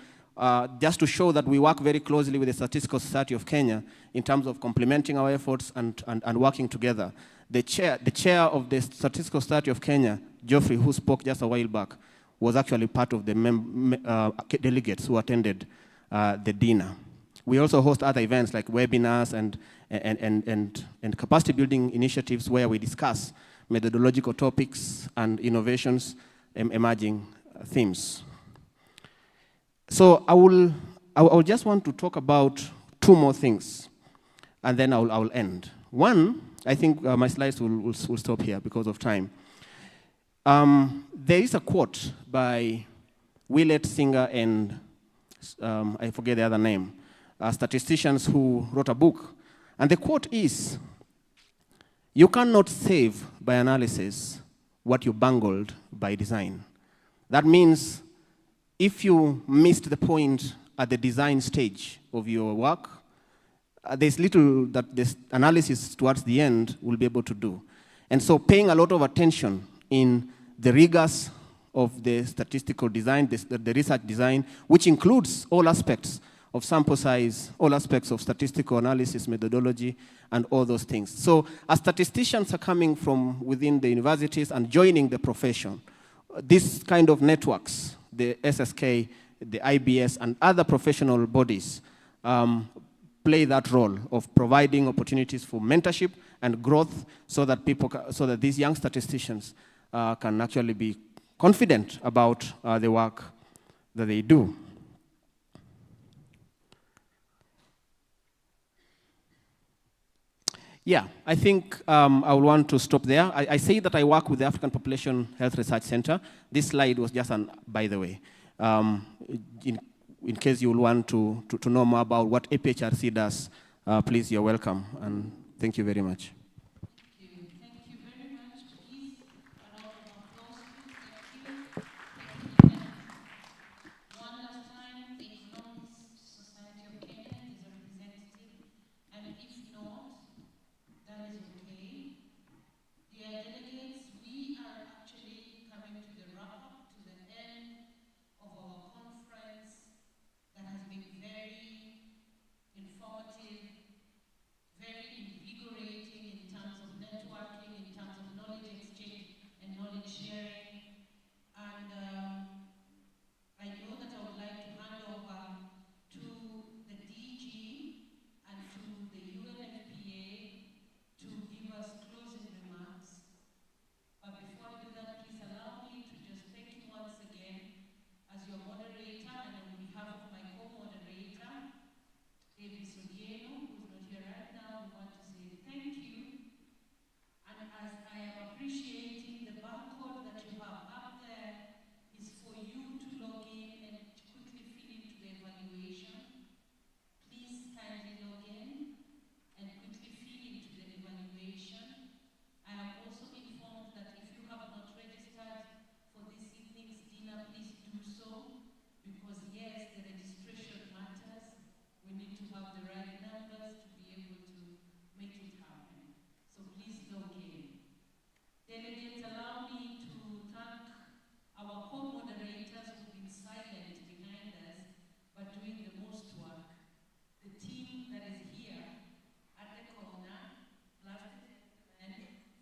just to show that we work very closely with the Statistical Society of Kenya in terms of complementing our efforts and working together. The chair of the Statistical Society of Kenya, Geoffrey, who spoke just a while back, was actually part of the delegates who attended the dinner. We also host other events like webinars and capacity building initiatives where we discuss methodological topics and innovations, emerging themes. So I will just want to talk about 2 more things, and then I will end. One, I think my slides will stop here because of time. There is a quote by Willett, Singer, and I forget the other name, statisticians who wrote a book. And the quote is, "You cannot save by analysis what you bungled by design." That means if you missed the point at the design stage of your work, there's little that this analysis towards the end will be able to do. And so paying a lot of attention in the rigors of the statistical design, the research design, which includes all aspects of sample size, all aspects of statistical analysis, methodology, and all those things. So as statisticians are coming from within the universities and joining the profession, this kind of networks, the SSK, the IBS, and other professional bodies play that role of providing opportunities for mentorship and growth so that these young statisticians can actually be confident about the work that they do. Yeah, I think I will want to stop there. I say that I work with the African Population Health Research Center. This slide was just an by the way. In case you will want to know more about what APHRC does, please, you're welcome. And thank you very much. Very invigorating in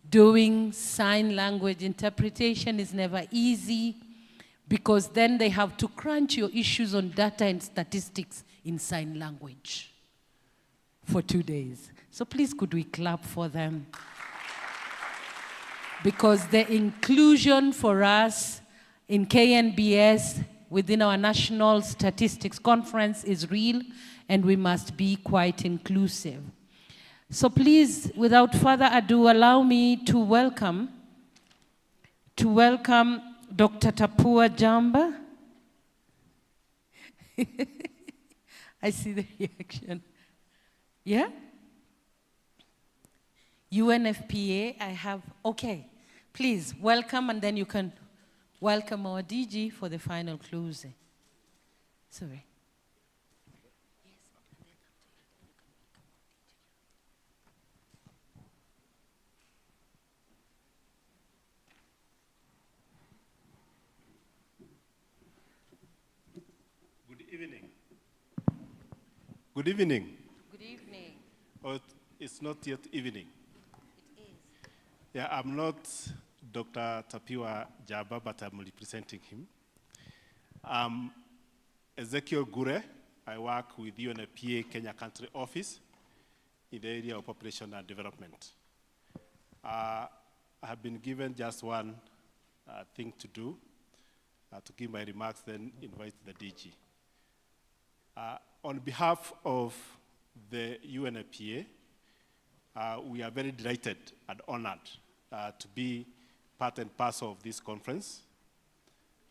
doing sign language interpretation is never easy because then they have to crunch your issues on data and statistics in sign language for 2 days. So please could we clap for them? Because the inclusion for us in KNBS within our National Statistics Conference is real, and we must be quite inclusive. So please, without further ado, allow me to welcome Dr. Tapua Jamba. I see the reaction. Yeah? UNFPA, I have, okay. Please, welcome, and then you can welcome our DG for the final closing. Sorry. Good evening. Good evening. Good evening. Oh, it's not yet evening. It is. Yeah, I'm not Dr. Tapua Jaba, but I'm representing him. Ezekiel Gure. I work with UNFPA Kenya Country Office in the area of population and development. I have been given just one thing to do, to give my remarks, then invite the DG. On behalf of the UNFPA, we are very delighted and honored to be part and parcel of this conference.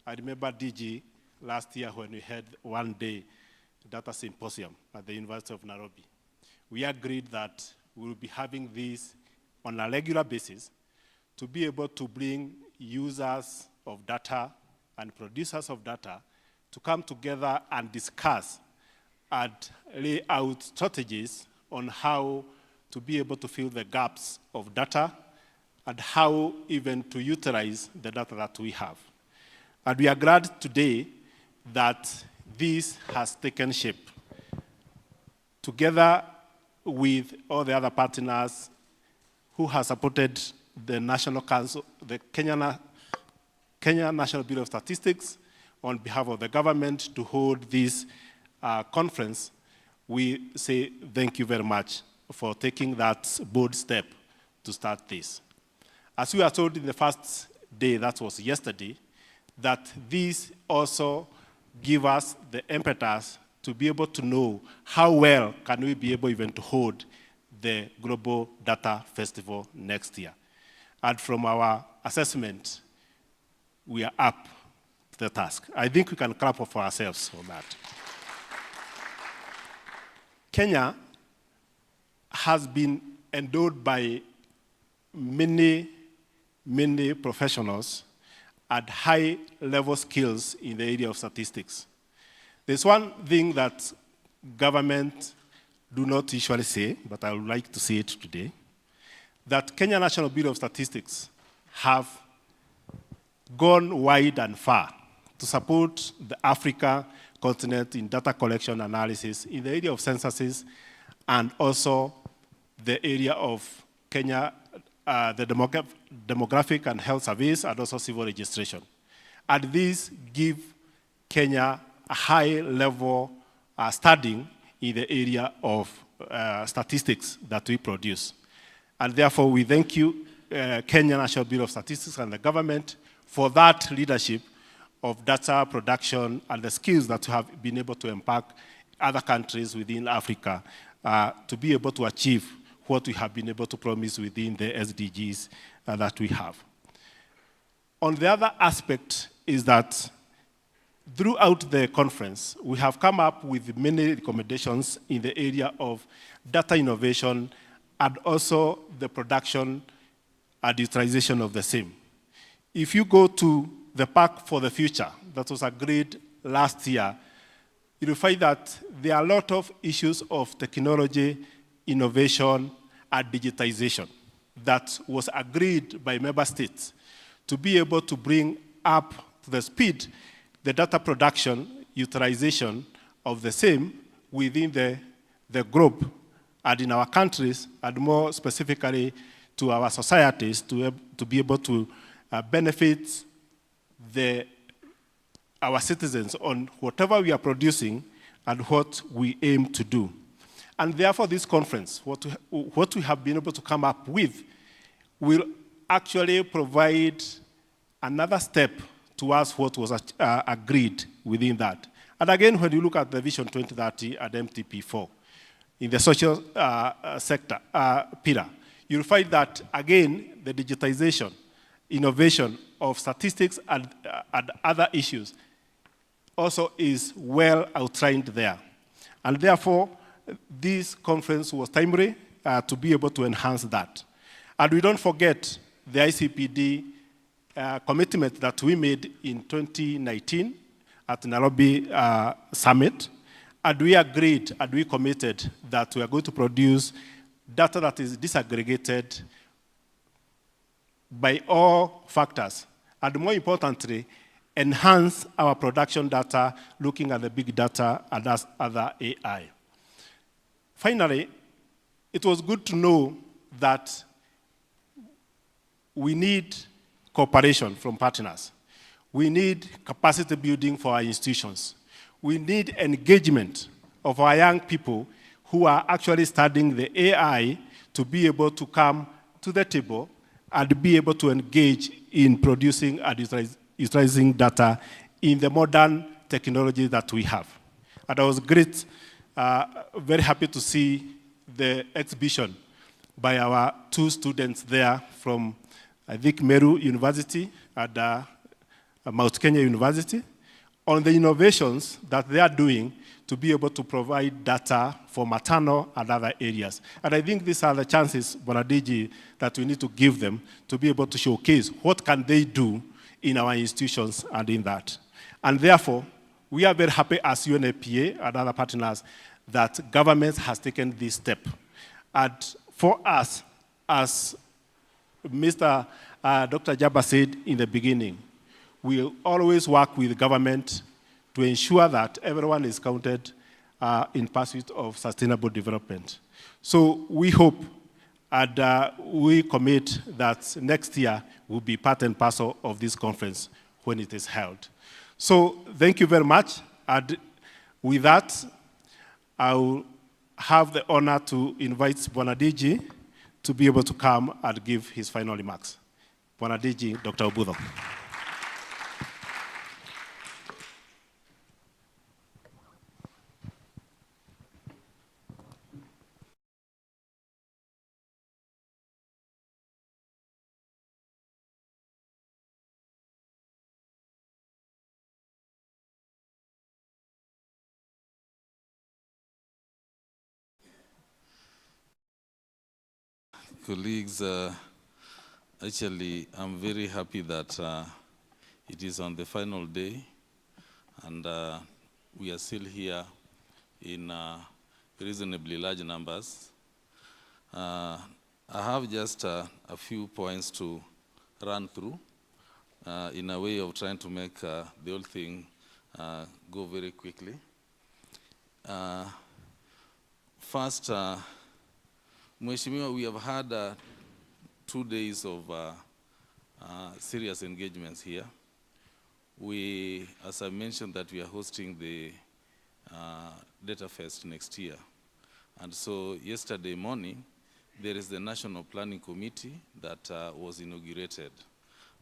I remember, DG, last year when we had one-day data symposium at the University of Nairobi. We agreed that we will be having this on a regular basis to be able to bring users of data and producers of data to come together and discuss and lay out strategies on how to be able to fill the gaps of data and how even to utilize the data that we have. And we are glad today that this has taken shape. Together with all the other partners who have supported the National Council, the Kenya National Bureau of Statistics, on behalf of the government to hold this conference, we say thank you very much for taking that bold step to start this. As we were told in the first day, that was yesterday, that this also gives us the impetus to be able to know how well can we be able even to hold the Global Data Festival next year. And from our assessment, we are up to the task. I think we can clap for ourselves on that. Kenya has been endowed by many professionals at high-level skills in the area of statistics. There's one thing that government do not usually say, but I would like to say it today, that Kenya National Bureau of Statistics have gone wide and far to support the Africa continent in data collection analysis in the area of censuses and also the area of Kenya, the demographic and health surveys and also civil registration. And these give Kenya a high-level studying in the area of statistics that we produce. And therefore, we thank you, Kenya National Bureau of Statistics and the government, for that leadership of data production and the skills that you have been able to impact other countries within Africa to be able to achieve what we have been able to promise within the SDGs that we have. On the other aspect is that throughout the conference, we have come up with many recommendations in the area of data innovation and also the production and utilization of the same. If you go to the Pact for the Future that was agreed last year, you'll find that there are a lot of issues of technology, innovation, and digitization that was agreed by member states to be able to bring up to the speed the data production, utilization of the same within the group and in our countries, and more specifically to our societies to be able to benefit our citizens on whatever we are producing and what we aim to do. And therefore, this conference, what we have been able to come up with, will actually provide another step towards what was agreed within that. And again, when you look at the Vision 2030 and MTP4, in the social sector pillar, you'll find that, again, the digitization, innovation of statistics and other issues also is well outlined there. And therefore, this conference was timely to be able to enhance that. And we don't forget the ICPD commitment that we made in 2019 at the Nairobi Summit. And we agreed and we committed that we are going to produce data that is disaggregated by all factors. And more importantly, enhance our production data, looking at the big data and other AI. Finally, it was good to know that we need cooperation from partners. We need capacity building for our institutions. We need engagement of our young people who are actually studying the AI to be able to come to the table and be able to engage in producing and utilizing data in the modern technology that we have. And I was very happy to see the exhibition by our two students there from, I think, Meru University and Mount Kenya University on the innovations that they are doing to be able to provide data for maternal and other areas. And I think these are the chances, Bonadiji, that we need to give them to be able to showcase what can they do in our institutions and in that. And therefore, we are very happy as UNFPA and other partners that government has taken this step. And for us, as Dr. Jabba said in the beginning, we'll always work with government to ensure that everyone is counted in pursuit of sustainable development. So we hope and we commit that next year will be part and parcel of this conference when it is held. So thank you very much. And with that, I will have the honor to invite Bonadiji to be able to come and give his final remarks. Bonadiji, Dr. Obudo. Colleagues, actually, I'm very happy that it is on the final day, and we are still here in reasonably large numbers. I have just a few points to run through in a way of trying to make the whole thing go very quickly. First, Mheshimiwa, we have had 2 days of serious engagements here. We, as I mentioned, that we are hosting the Data Fest next year. And so yesterday morning, there is the National Planning Committee that was inaugurated.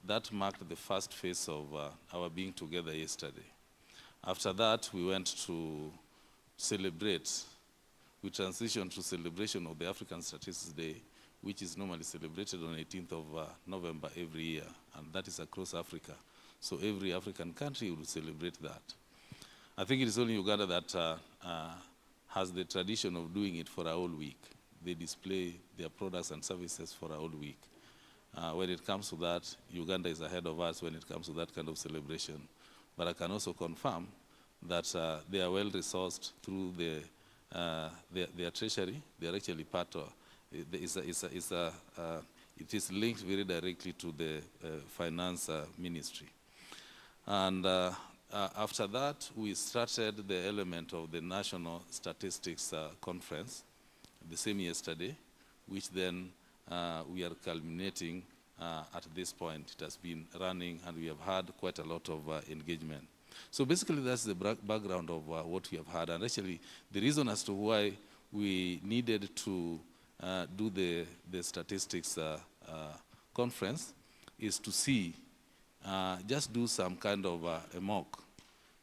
That marked the first phase of our being together yesterday. After that, we went to celebrate. We transitioned to celebration of the African Statistics Day, which is normally celebrated on 18th of November every year, and that is across Africa. So every African country will celebrate that. I think it is only Uganda that has the tradition of doing it for a whole week. They display their products and services for a whole week. When it comes to that, Uganda is ahead of us when it comes to that kind of celebration. But I can also confirm that they are well resourced through their treasury. They are actually part of, it is linked very directly to the finance ministry. And after that, we started the element of the National Statistics Conference, the same yesterday, which then we are culminating at this point. It has been running, and we have had quite a lot of engagement. So basically, that's the background of what we have had. And actually, the reason as to why we needed to do the statistics conference is to see, just do some kind of a mock,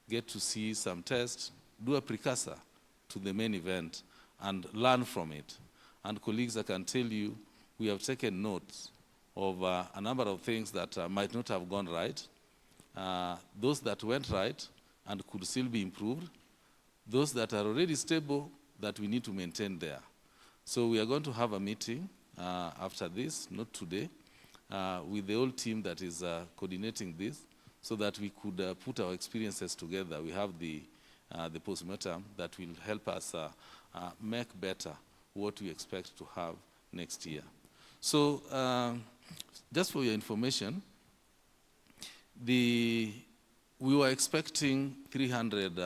get to see some tests, do a precursor to the main event, and learn from it. And colleagues, I can tell you, we have taken notes of a number of things that might not have gone right, those that went right and could still be improved, those that are already stable that we need to maintain there. So we are going to have a meeting after this, not today, with the whole team that is coordinating this, so that we could put our experiences together. We have the postmortem that will help us make better what we expect to have next year. So just for your information, we were expecting 300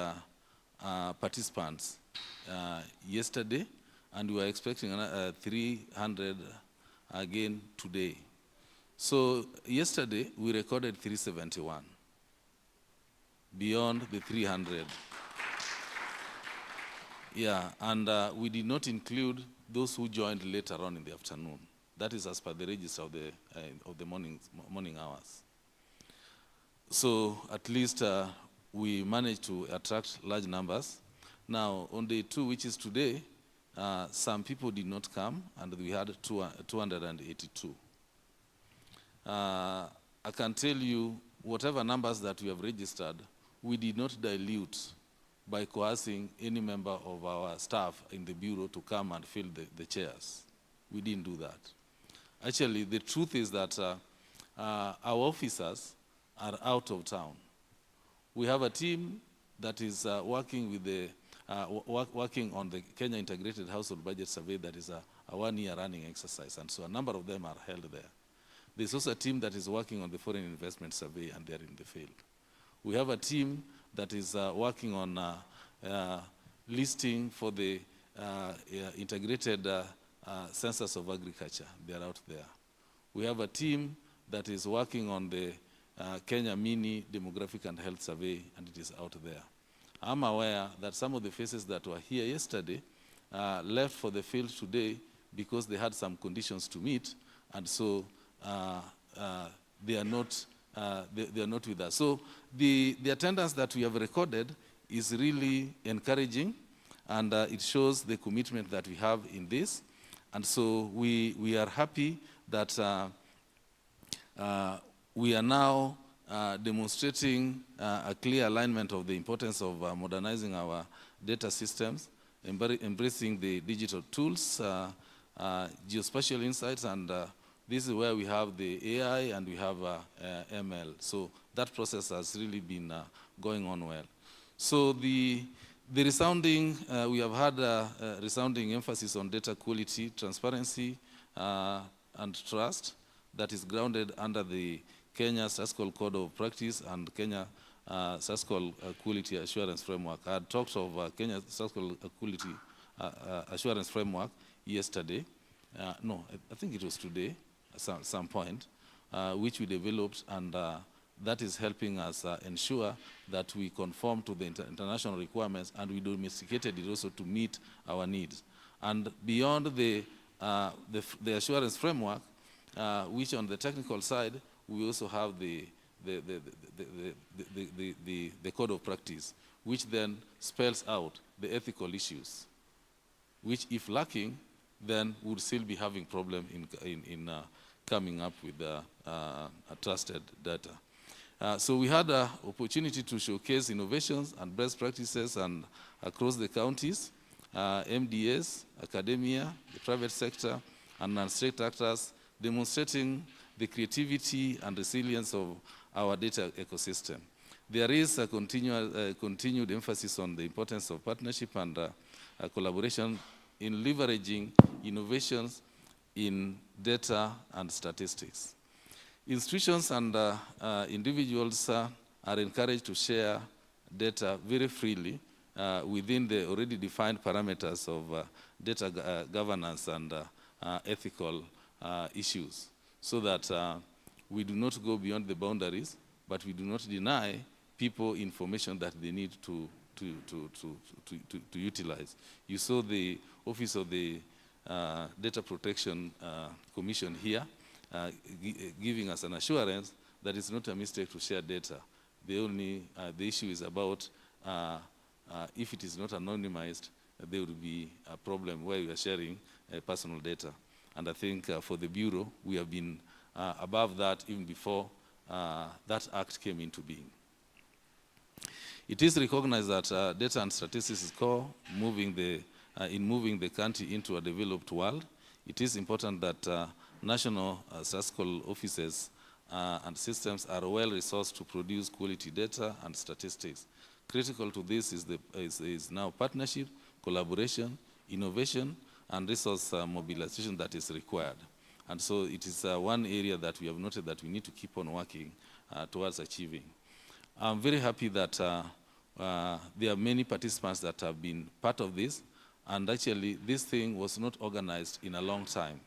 participants yesterday, and we were expecting 300 again today. So yesterday, we recorded 371, beyond the 300. Yeah, and we did not include those who joined later on in the afternoon. That is as per the register of the morning hours. So at least we managed to attract large numbers. Now, on day 2, which is today, some people did not come, and we had 282. I can tell you, whatever numbers that we have registered, we did not dilute by coercing any member of our staff in the bureau to come and fill the chairs. We didn't do that. Actually, the truth is that our officers are out of town. We have a team that is working with working on the Kenya Integrated Household Budget Survey that is a 1-year running exercise, and so a number of them are held there. There's also a team that is working on the Foreign Investment Survey, and they're in the field. We have a team that is working on listing for the integrated census of agriculture. They're out there. We have a team that is working on the Kenya Mini Demographic and Health Survey, and it is out there. I'm aware that some of the faces that were here yesterday left for the field today because they had some conditions to meet, and so they are not with us. So the attendance that we have recorded is really encouraging, and it shows the commitment that we have in this. And so we are happy that we are now demonstrating a clear alignment of the importance of modernizing our data systems, embracing the digital tools, geospatial insights, and this is where we have the AI and we have ML. So that process has really been going on well. So the resounding, we have had a resounding emphasis on data quality, transparency, and trust that is grounded under the Kenya SASCOL Code of Practice and Kenya SASCOL Quality Assurance Framework. I had talked of Kenya SASCOL Quality Assurance Framework yesterday. No, I think it was today at some point, which we developed, and that is helping us ensure that we conform to the international requirements, and we domesticated it also to meet our needs. And beyond the assurance framework, which on the technical side, we also have the code of practice, which then spells out the ethical issues, which if lacking, then would still be having problem in coming up with trusted data. So we had an opportunity to showcase innovations and best practices and across the counties, MDS, academia, the private sector, and non-state actors, demonstrating the creativity and resilience of our data ecosystem. There is a continued emphasis on the importance of partnership and collaboration in leveraging innovations in data and statistics. Institutions and individuals are encouraged to share data very freely within the already defined parameters of data governance and ethical issues, so that we do not go beyond the boundaries, but we do not deny people information that they need to utilize. You saw the Office of the Data Protection Commission here giving us an assurance that it's not a mistake to share data. The issue is about if it is not anonymized, there will be a problem where we are sharing personal data. And I think for the Bureau, we have been above that even before that act came into being. It is recognized that data and statistics is core in moving the country into a developed world. It is important that national statistical offices and systems are well resourced to produce quality data and statistics. Critical to this is now partnership, collaboration, innovation, and resource mobilization that is required. And so it is one area that we have noted that we need to keep on working towards achieving. I'm very happy that there are many participants that have been part of this, and actually this thing was not organized in a long time.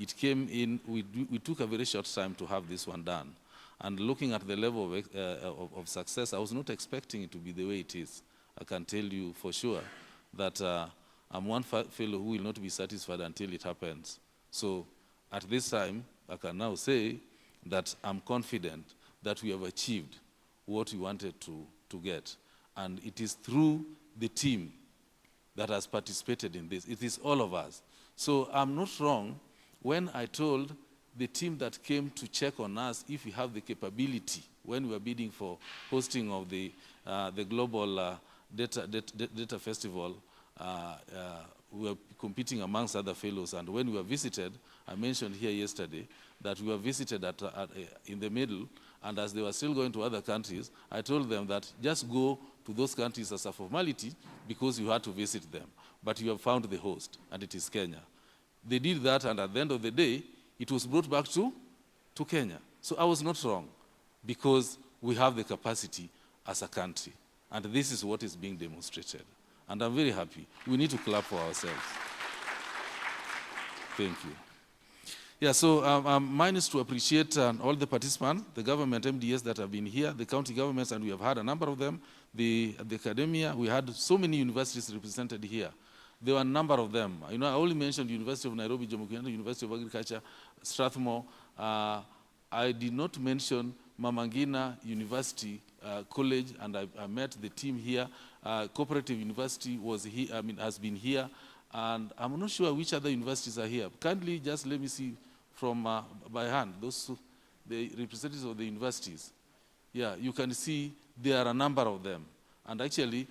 It came in, we took a very short time to have this one done. And looking at the level of success, I was not expecting it to be the way it is. I can tell you for sure that I'm one fellow who will not be satisfied until it happens. So at this time, I can now say that I'm confident that we have achieved what we wanted to get. And it is through the team that has participated in this. It is all of us. So I'm not wrong when I told the team that came to check on us if we have the capability when we were bidding for hosting of the Global Data Festival. We were competing amongst other fellows, and when we were visited, I mentioned here yesterday that we were visited in the middle, and as they were still going to other countries, I told them that just go to those countries as a formality because you had to visit them. But you have found the host, and it is Kenya. They did that, and at the end of the day, it was brought back to Kenya. So I was not wrong, because we have the capacity as a country. And this is what is being demonstrated. And I'm very happy. We need to clap for ourselves. Thank you. Yeah, so mine is to appreciate all the participants, the government MDS that have been here, the county governments, and we have had a number of them, the academia. We had so many universities represented here. There were a number of them. You know, I only mentioned University of Nairobi, Jomo Kenyatta, University of Agriculture, Strathmore. I did not mention Mama Ngina University College, and I met the team here. Cooperative University was here, has been here, and I'm not sure which other universities are here. Kindly just let me see from by hand, the representatives of the universities. Yeah, you can see there are a number of them, and actually,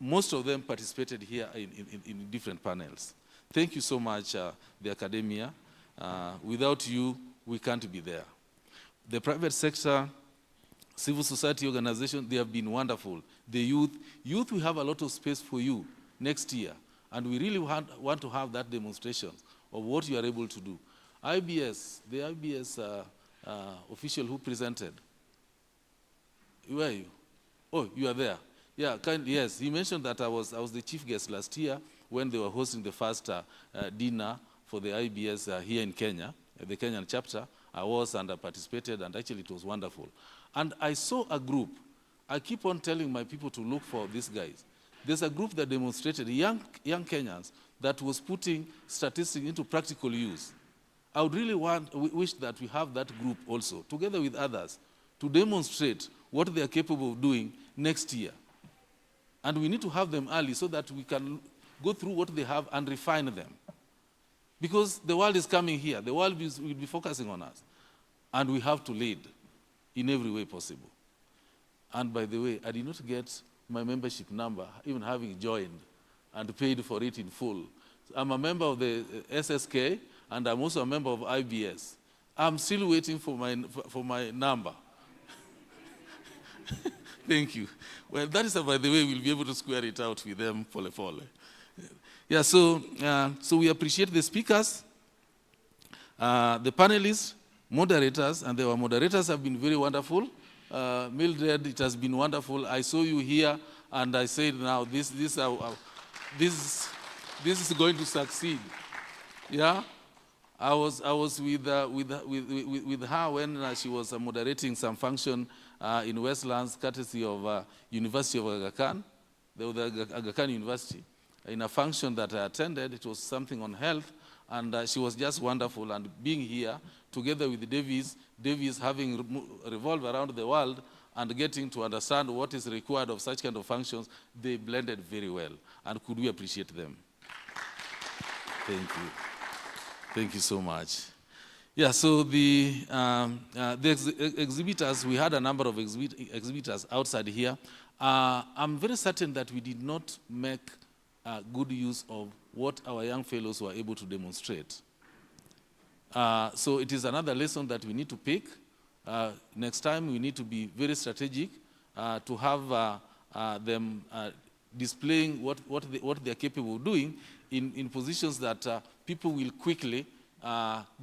most of them participated here in different panels. Thank you so much, the academia. Without you, we can't be there. The private sector, civil society organizations, they have been wonderful. The youth, we have a lot of space for you next year. And we really want to have that demonstration of what you are able to do. IBS, the IBS official who presented, where are you? Oh, you are there. Yeah, yes, he mentioned that I was the chief guest last year when they were hosting the first dinner for the IBS here in Kenya, the Kenyan chapter. I was and I participated, and actually it was wonderful. And I saw a group. I keep on telling my people to look for these guys. There's a group that demonstrated, young Kenyans, that was putting statistics into practical use. I would really wish that we have that group also, together with others, to demonstrate what they are capable of doing next year. And we need to have them early so that we can go through what they have and refine them. Because the world is coming here. The world will be focusing on us. And we have to lead in every way possible. And by the way, I did not get my membership number, even having joined and paid for it in full. I'm a member of the SSK, and I'm also a member of IBS. I'm still waiting for my number. Thank you. Well, that is, by the way, we'll be able to square it out with them, pole. Yeah, so we appreciate the speakers, the panelists, moderators, and our moderators have been very wonderful. Mildred, it has been wonderful. I saw you here, and I said, now this is going to succeed. Yeah, I was with her when she was moderating some function in Westlands, courtesy of University of Aga Khan, the Aga Khan University. In a function that I attended, it was something on health, and she was just wonderful. And being here, together with Davies having revolved around the world and getting to understand what is required of such kind of functions, they blended very well. And could we appreciate them? Thank you. Thank you so much. Yeah, so the exhibitors, we had a number of exhibitors outside here. I'm very certain that we did not make good use of what our young fellows were able to demonstrate. So it is another lesson that we need to pick. Next time we need to be very strategic to have them displaying what they're capable of doing in positions that people will quickly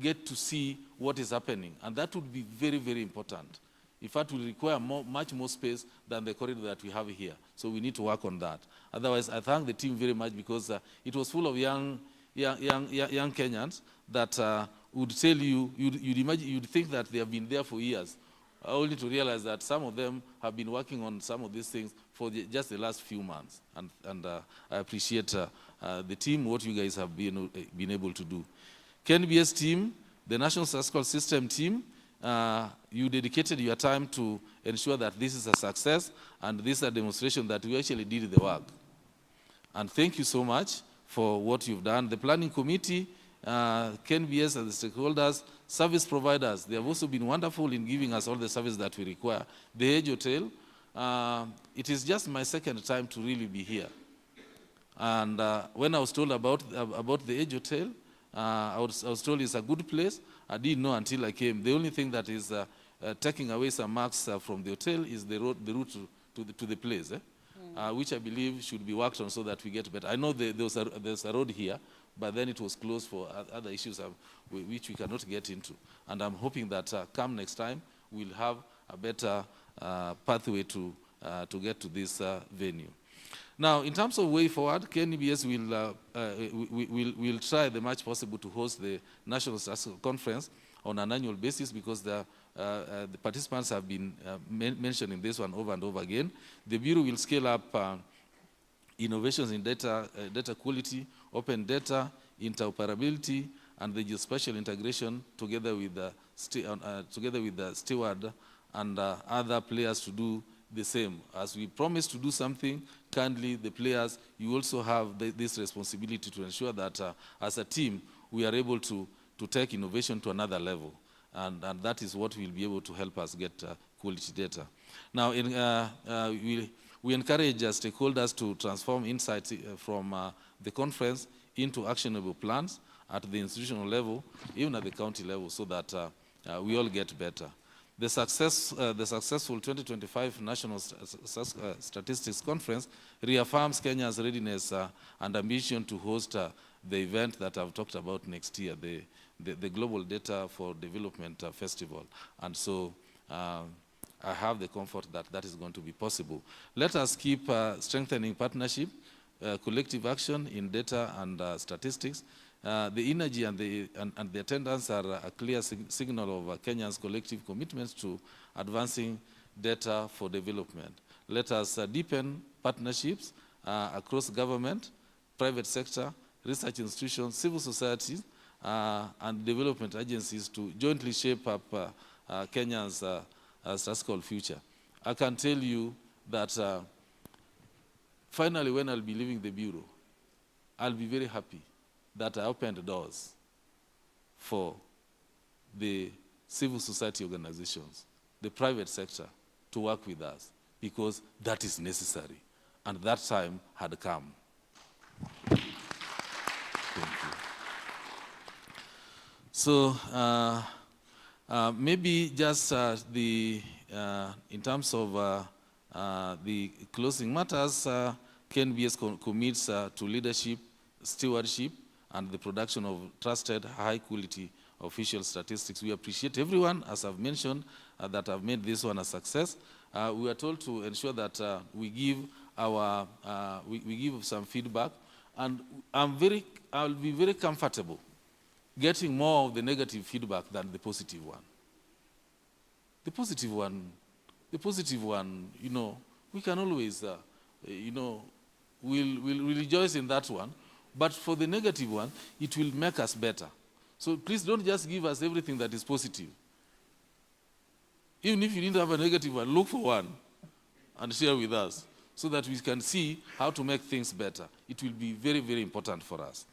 get to see what is happening. And that would be very, very important. In fact, will require much more space than the corridor that we have here. So we need to work on that. Otherwise, I thank the team very much because it was full of young Kenyans that would tell you, you'd think that they have been there for years, only to realize that some of them have been working on some of these things for just the last few months. And I appreciate the team, what you guys have been able to do. KNBS team, the National Statistical System team, you dedicated your time to ensure that this is a success, and this is a demonstration that we actually did the work. And thank you so much for what you've done. The planning committee, KNBS and the stakeholders, service providers, they have also been wonderful in giving us all the service that we require. The Edge Hotel, it is just my second time to really be here. And when I was told about the Edge Hotel, I was told it's a good place. I didn't know until I came. The only thing that is taking away some marks from the hotel is the route to the place, which I believe should be worked on so that we get better. I know there's a road here, but then it was closed for other issues which we cannot get into. And I'm hoping that come next time, we'll have a better pathway to get to this venue. Now, in terms of way forward, KNBS will try the much possible to host the National Statistical Conference on an annual basis because the participants have been mentioning this one over and over again. The Bureau will scale up innovations in data quality, open data, interoperability, and the geospatial integration together with the Steward and other players to do the same. As we promise to do something, kindly, the players, you also have this responsibility to ensure that as a team, we are able to take innovation to another level. And that is what will be able to help us get quality data. Now, we encourage stakeholders to transform insights from the conference into actionable plans at the institutional level, even at the county level, so that we all get better. The successful 2025 National Statistics Conference reaffirms Kenya's readiness and ambition to host the event that I've talked about next year, the Global Data for Development Festival. And so I have the comfort that that is going to be possible. Let us keep strengthening partnership, collective action in data and statistics. The energy and the attendance are a clear signal of Kenya's collective commitments to advancing data for development. Let us deepen partnerships across government, private sector, research institutions, civil societies, and development agencies to jointly shape up Kenya's statistical future. I can tell you that finally, when I'll be leaving the Bureau, I'll be very happy that I opened doors for the civil society organizations, the private sector, to work with us, because that is necessary, and that time had come. Thank you. So maybe just in terms of the closing matters, KNBS commits to leadership, stewardship, and the production of trusted, high-quality official statistics. We appreciate everyone, as I've mentioned, that have made this one a success. We are told to ensure that we give some feedback, and I'll be very comfortable getting more of the negative feedback than the positive one. The positive one, you know, we can always, you know, we'll rejoice in that one. But for the negative one, it will make us better. So please don't just give us everything that is positive. Even if you didn't have a negative one, look for one and share with us so that we can see how to make things better. It will be very, very important for us.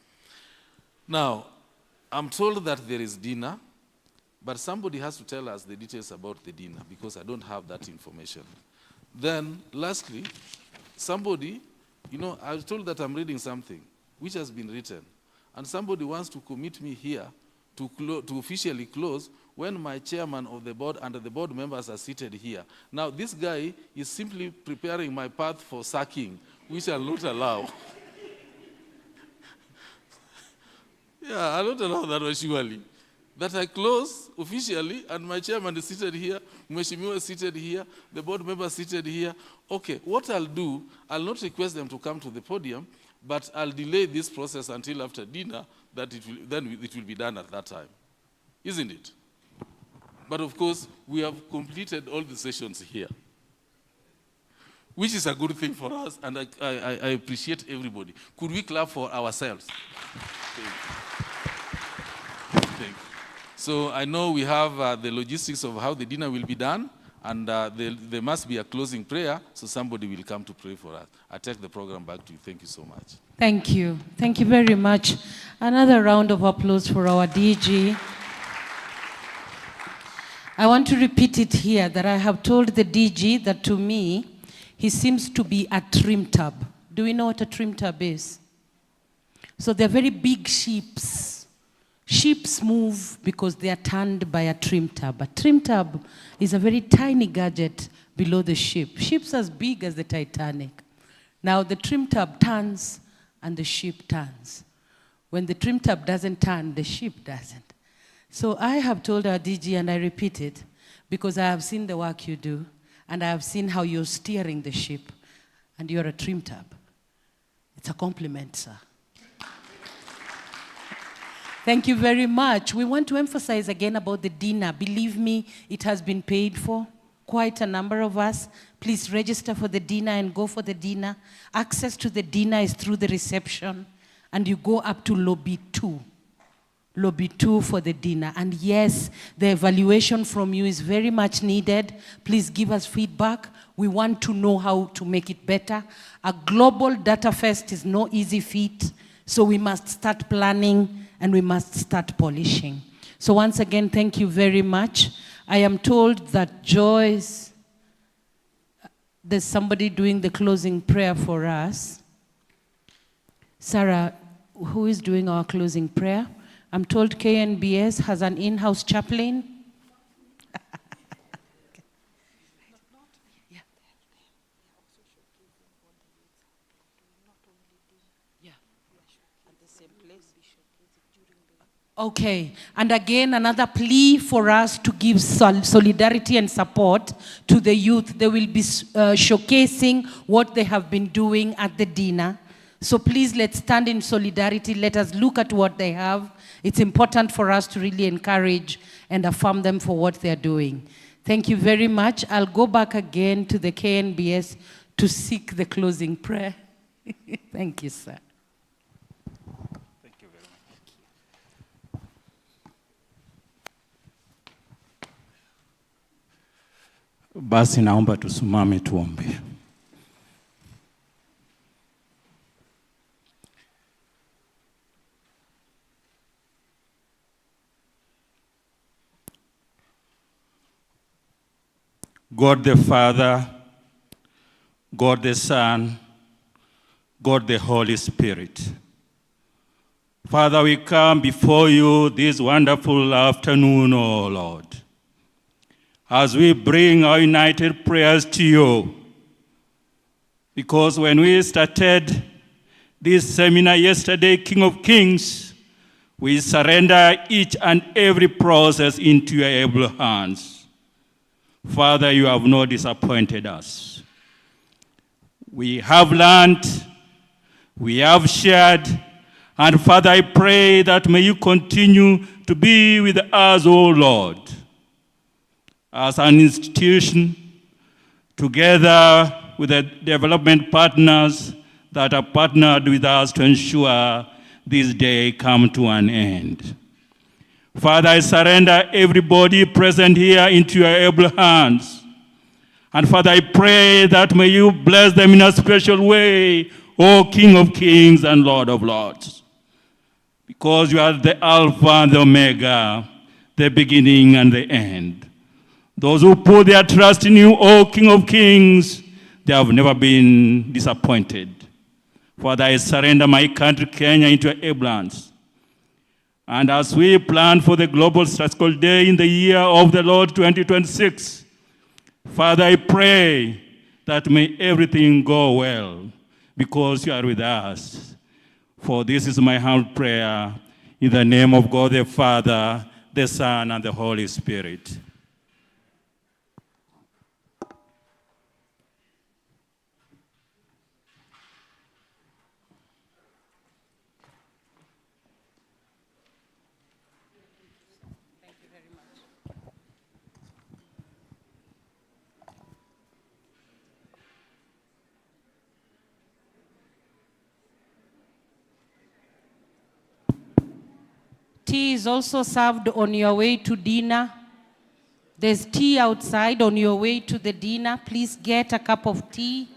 Now, I'm told that there is dinner, but somebody has to tell us the details about the dinner because I don't have that information. Then, lastly, somebody, you know, I was told that I'm reading something which has been written, and somebody wants to commit me here to officially close when my chairman of the board and the board members are seated here. Now, this guy is simply preparing my path for sacking, which I'll not allow. Yeah, I'll not allow that one, surely. That I close officially, and my chairman is seated here, Mheshimiwa is seated here, the board members seated here. Okay, what I'll do, I'll not request them to come to the podium, but I'll delay this process until after dinner, then it will be done at that time. Isn't it? But of course, we have completed all the sessions here, which is a good thing for us, and I appreciate everybody. Could we clap for ourselves? Thank you. Thank you. So I know we have the logistics of how the dinner will be done, and there must be a closing prayer, so somebody will come to pray for us. I take the program back to you. Thank you so much. Thank you. Thank you very much. Another round of applause for our DG. I want to repeat it here that I have told the DG that to me, he seems to be a trim tub. Do we know what a trim tub is? So they're very big ships. Ships move because they are turned by a trim tub. A trim tub is a very tiny gadget below the ship. Ships as big as the Titanic. Now the trim tub turns and the ship turns. When the trim tub doesn't turn, the ship doesn't. So I have told our DG, and I repeat it, because I have seen the work you do, and I have seen how you're steering the ship, and you're a trim tub. It's a compliment, sir. Thank you very much. We want to emphasize again about the dinner. Believe me, it has been paid for. Quite a number of us. Please register for the dinner and go for the dinner. Access to the dinner is through the reception, and you go up to lobby 2. Lobby 2 for the dinner. And yes, the evaluation from you is very much needed. Please give us feedback. We want to know how to make it better. A global data fest is no easy feat, so we must start planning and we must start polishing. So once again, thank you very much. I am told that Joyce, there's somebody doing the closing prayer for us. Sarah, who is doing our closing prayer? I'm told KNBS has an in-house chaplain. Okay, and again, another plea for us to give solidarity and support to the youth. They will be showcasing what they have been doing at the dinner. So please, let's stand in solidarity. Let us look at what they have. It's important for us to really encourage and affirm them for what they're doing. Thank you very much. I'll go back again to the KNBS to seek the closing prayer. Thank you, sir. Thank you very much. Basi naomba tusimame tuombe. God the Father, God the Son, God the Holy Spirit. Father, we come before you this wonderful afternoon, O Lord, as we bring our united prayers to you. Because when we started this seminar yesterday, King of Kings, we surrender each and every process into your able hands. Father, you have not disappointed us. We have learned, we have shared, And Father, I pray that may you continue to be with us, O Lord, as an institution, together with the development partners that are partnered with us to ensure this day come to an end. Father, I surrender everybody present here into your able hands. And Father, I pray that may you bless them in a special way, O King of Kings and Lord of Lords. Because you are the Alpha and the Omega, the beginning and the end. Those who put their trust in you, O King of Kings, they have never been disappointed. Father, I surrender my country, Kenya, into your able hands. And as we plan for the Global Statistical Day in the year of the Lord 2026, Father, I pray that may everything go well because you are with us. For this is my humble prayer in the name of God the Father, the Son, and the Holy Spirit. Tea is also served on your way to dinner. There's tea outside on your way to the dinner. Please get a cup of tea.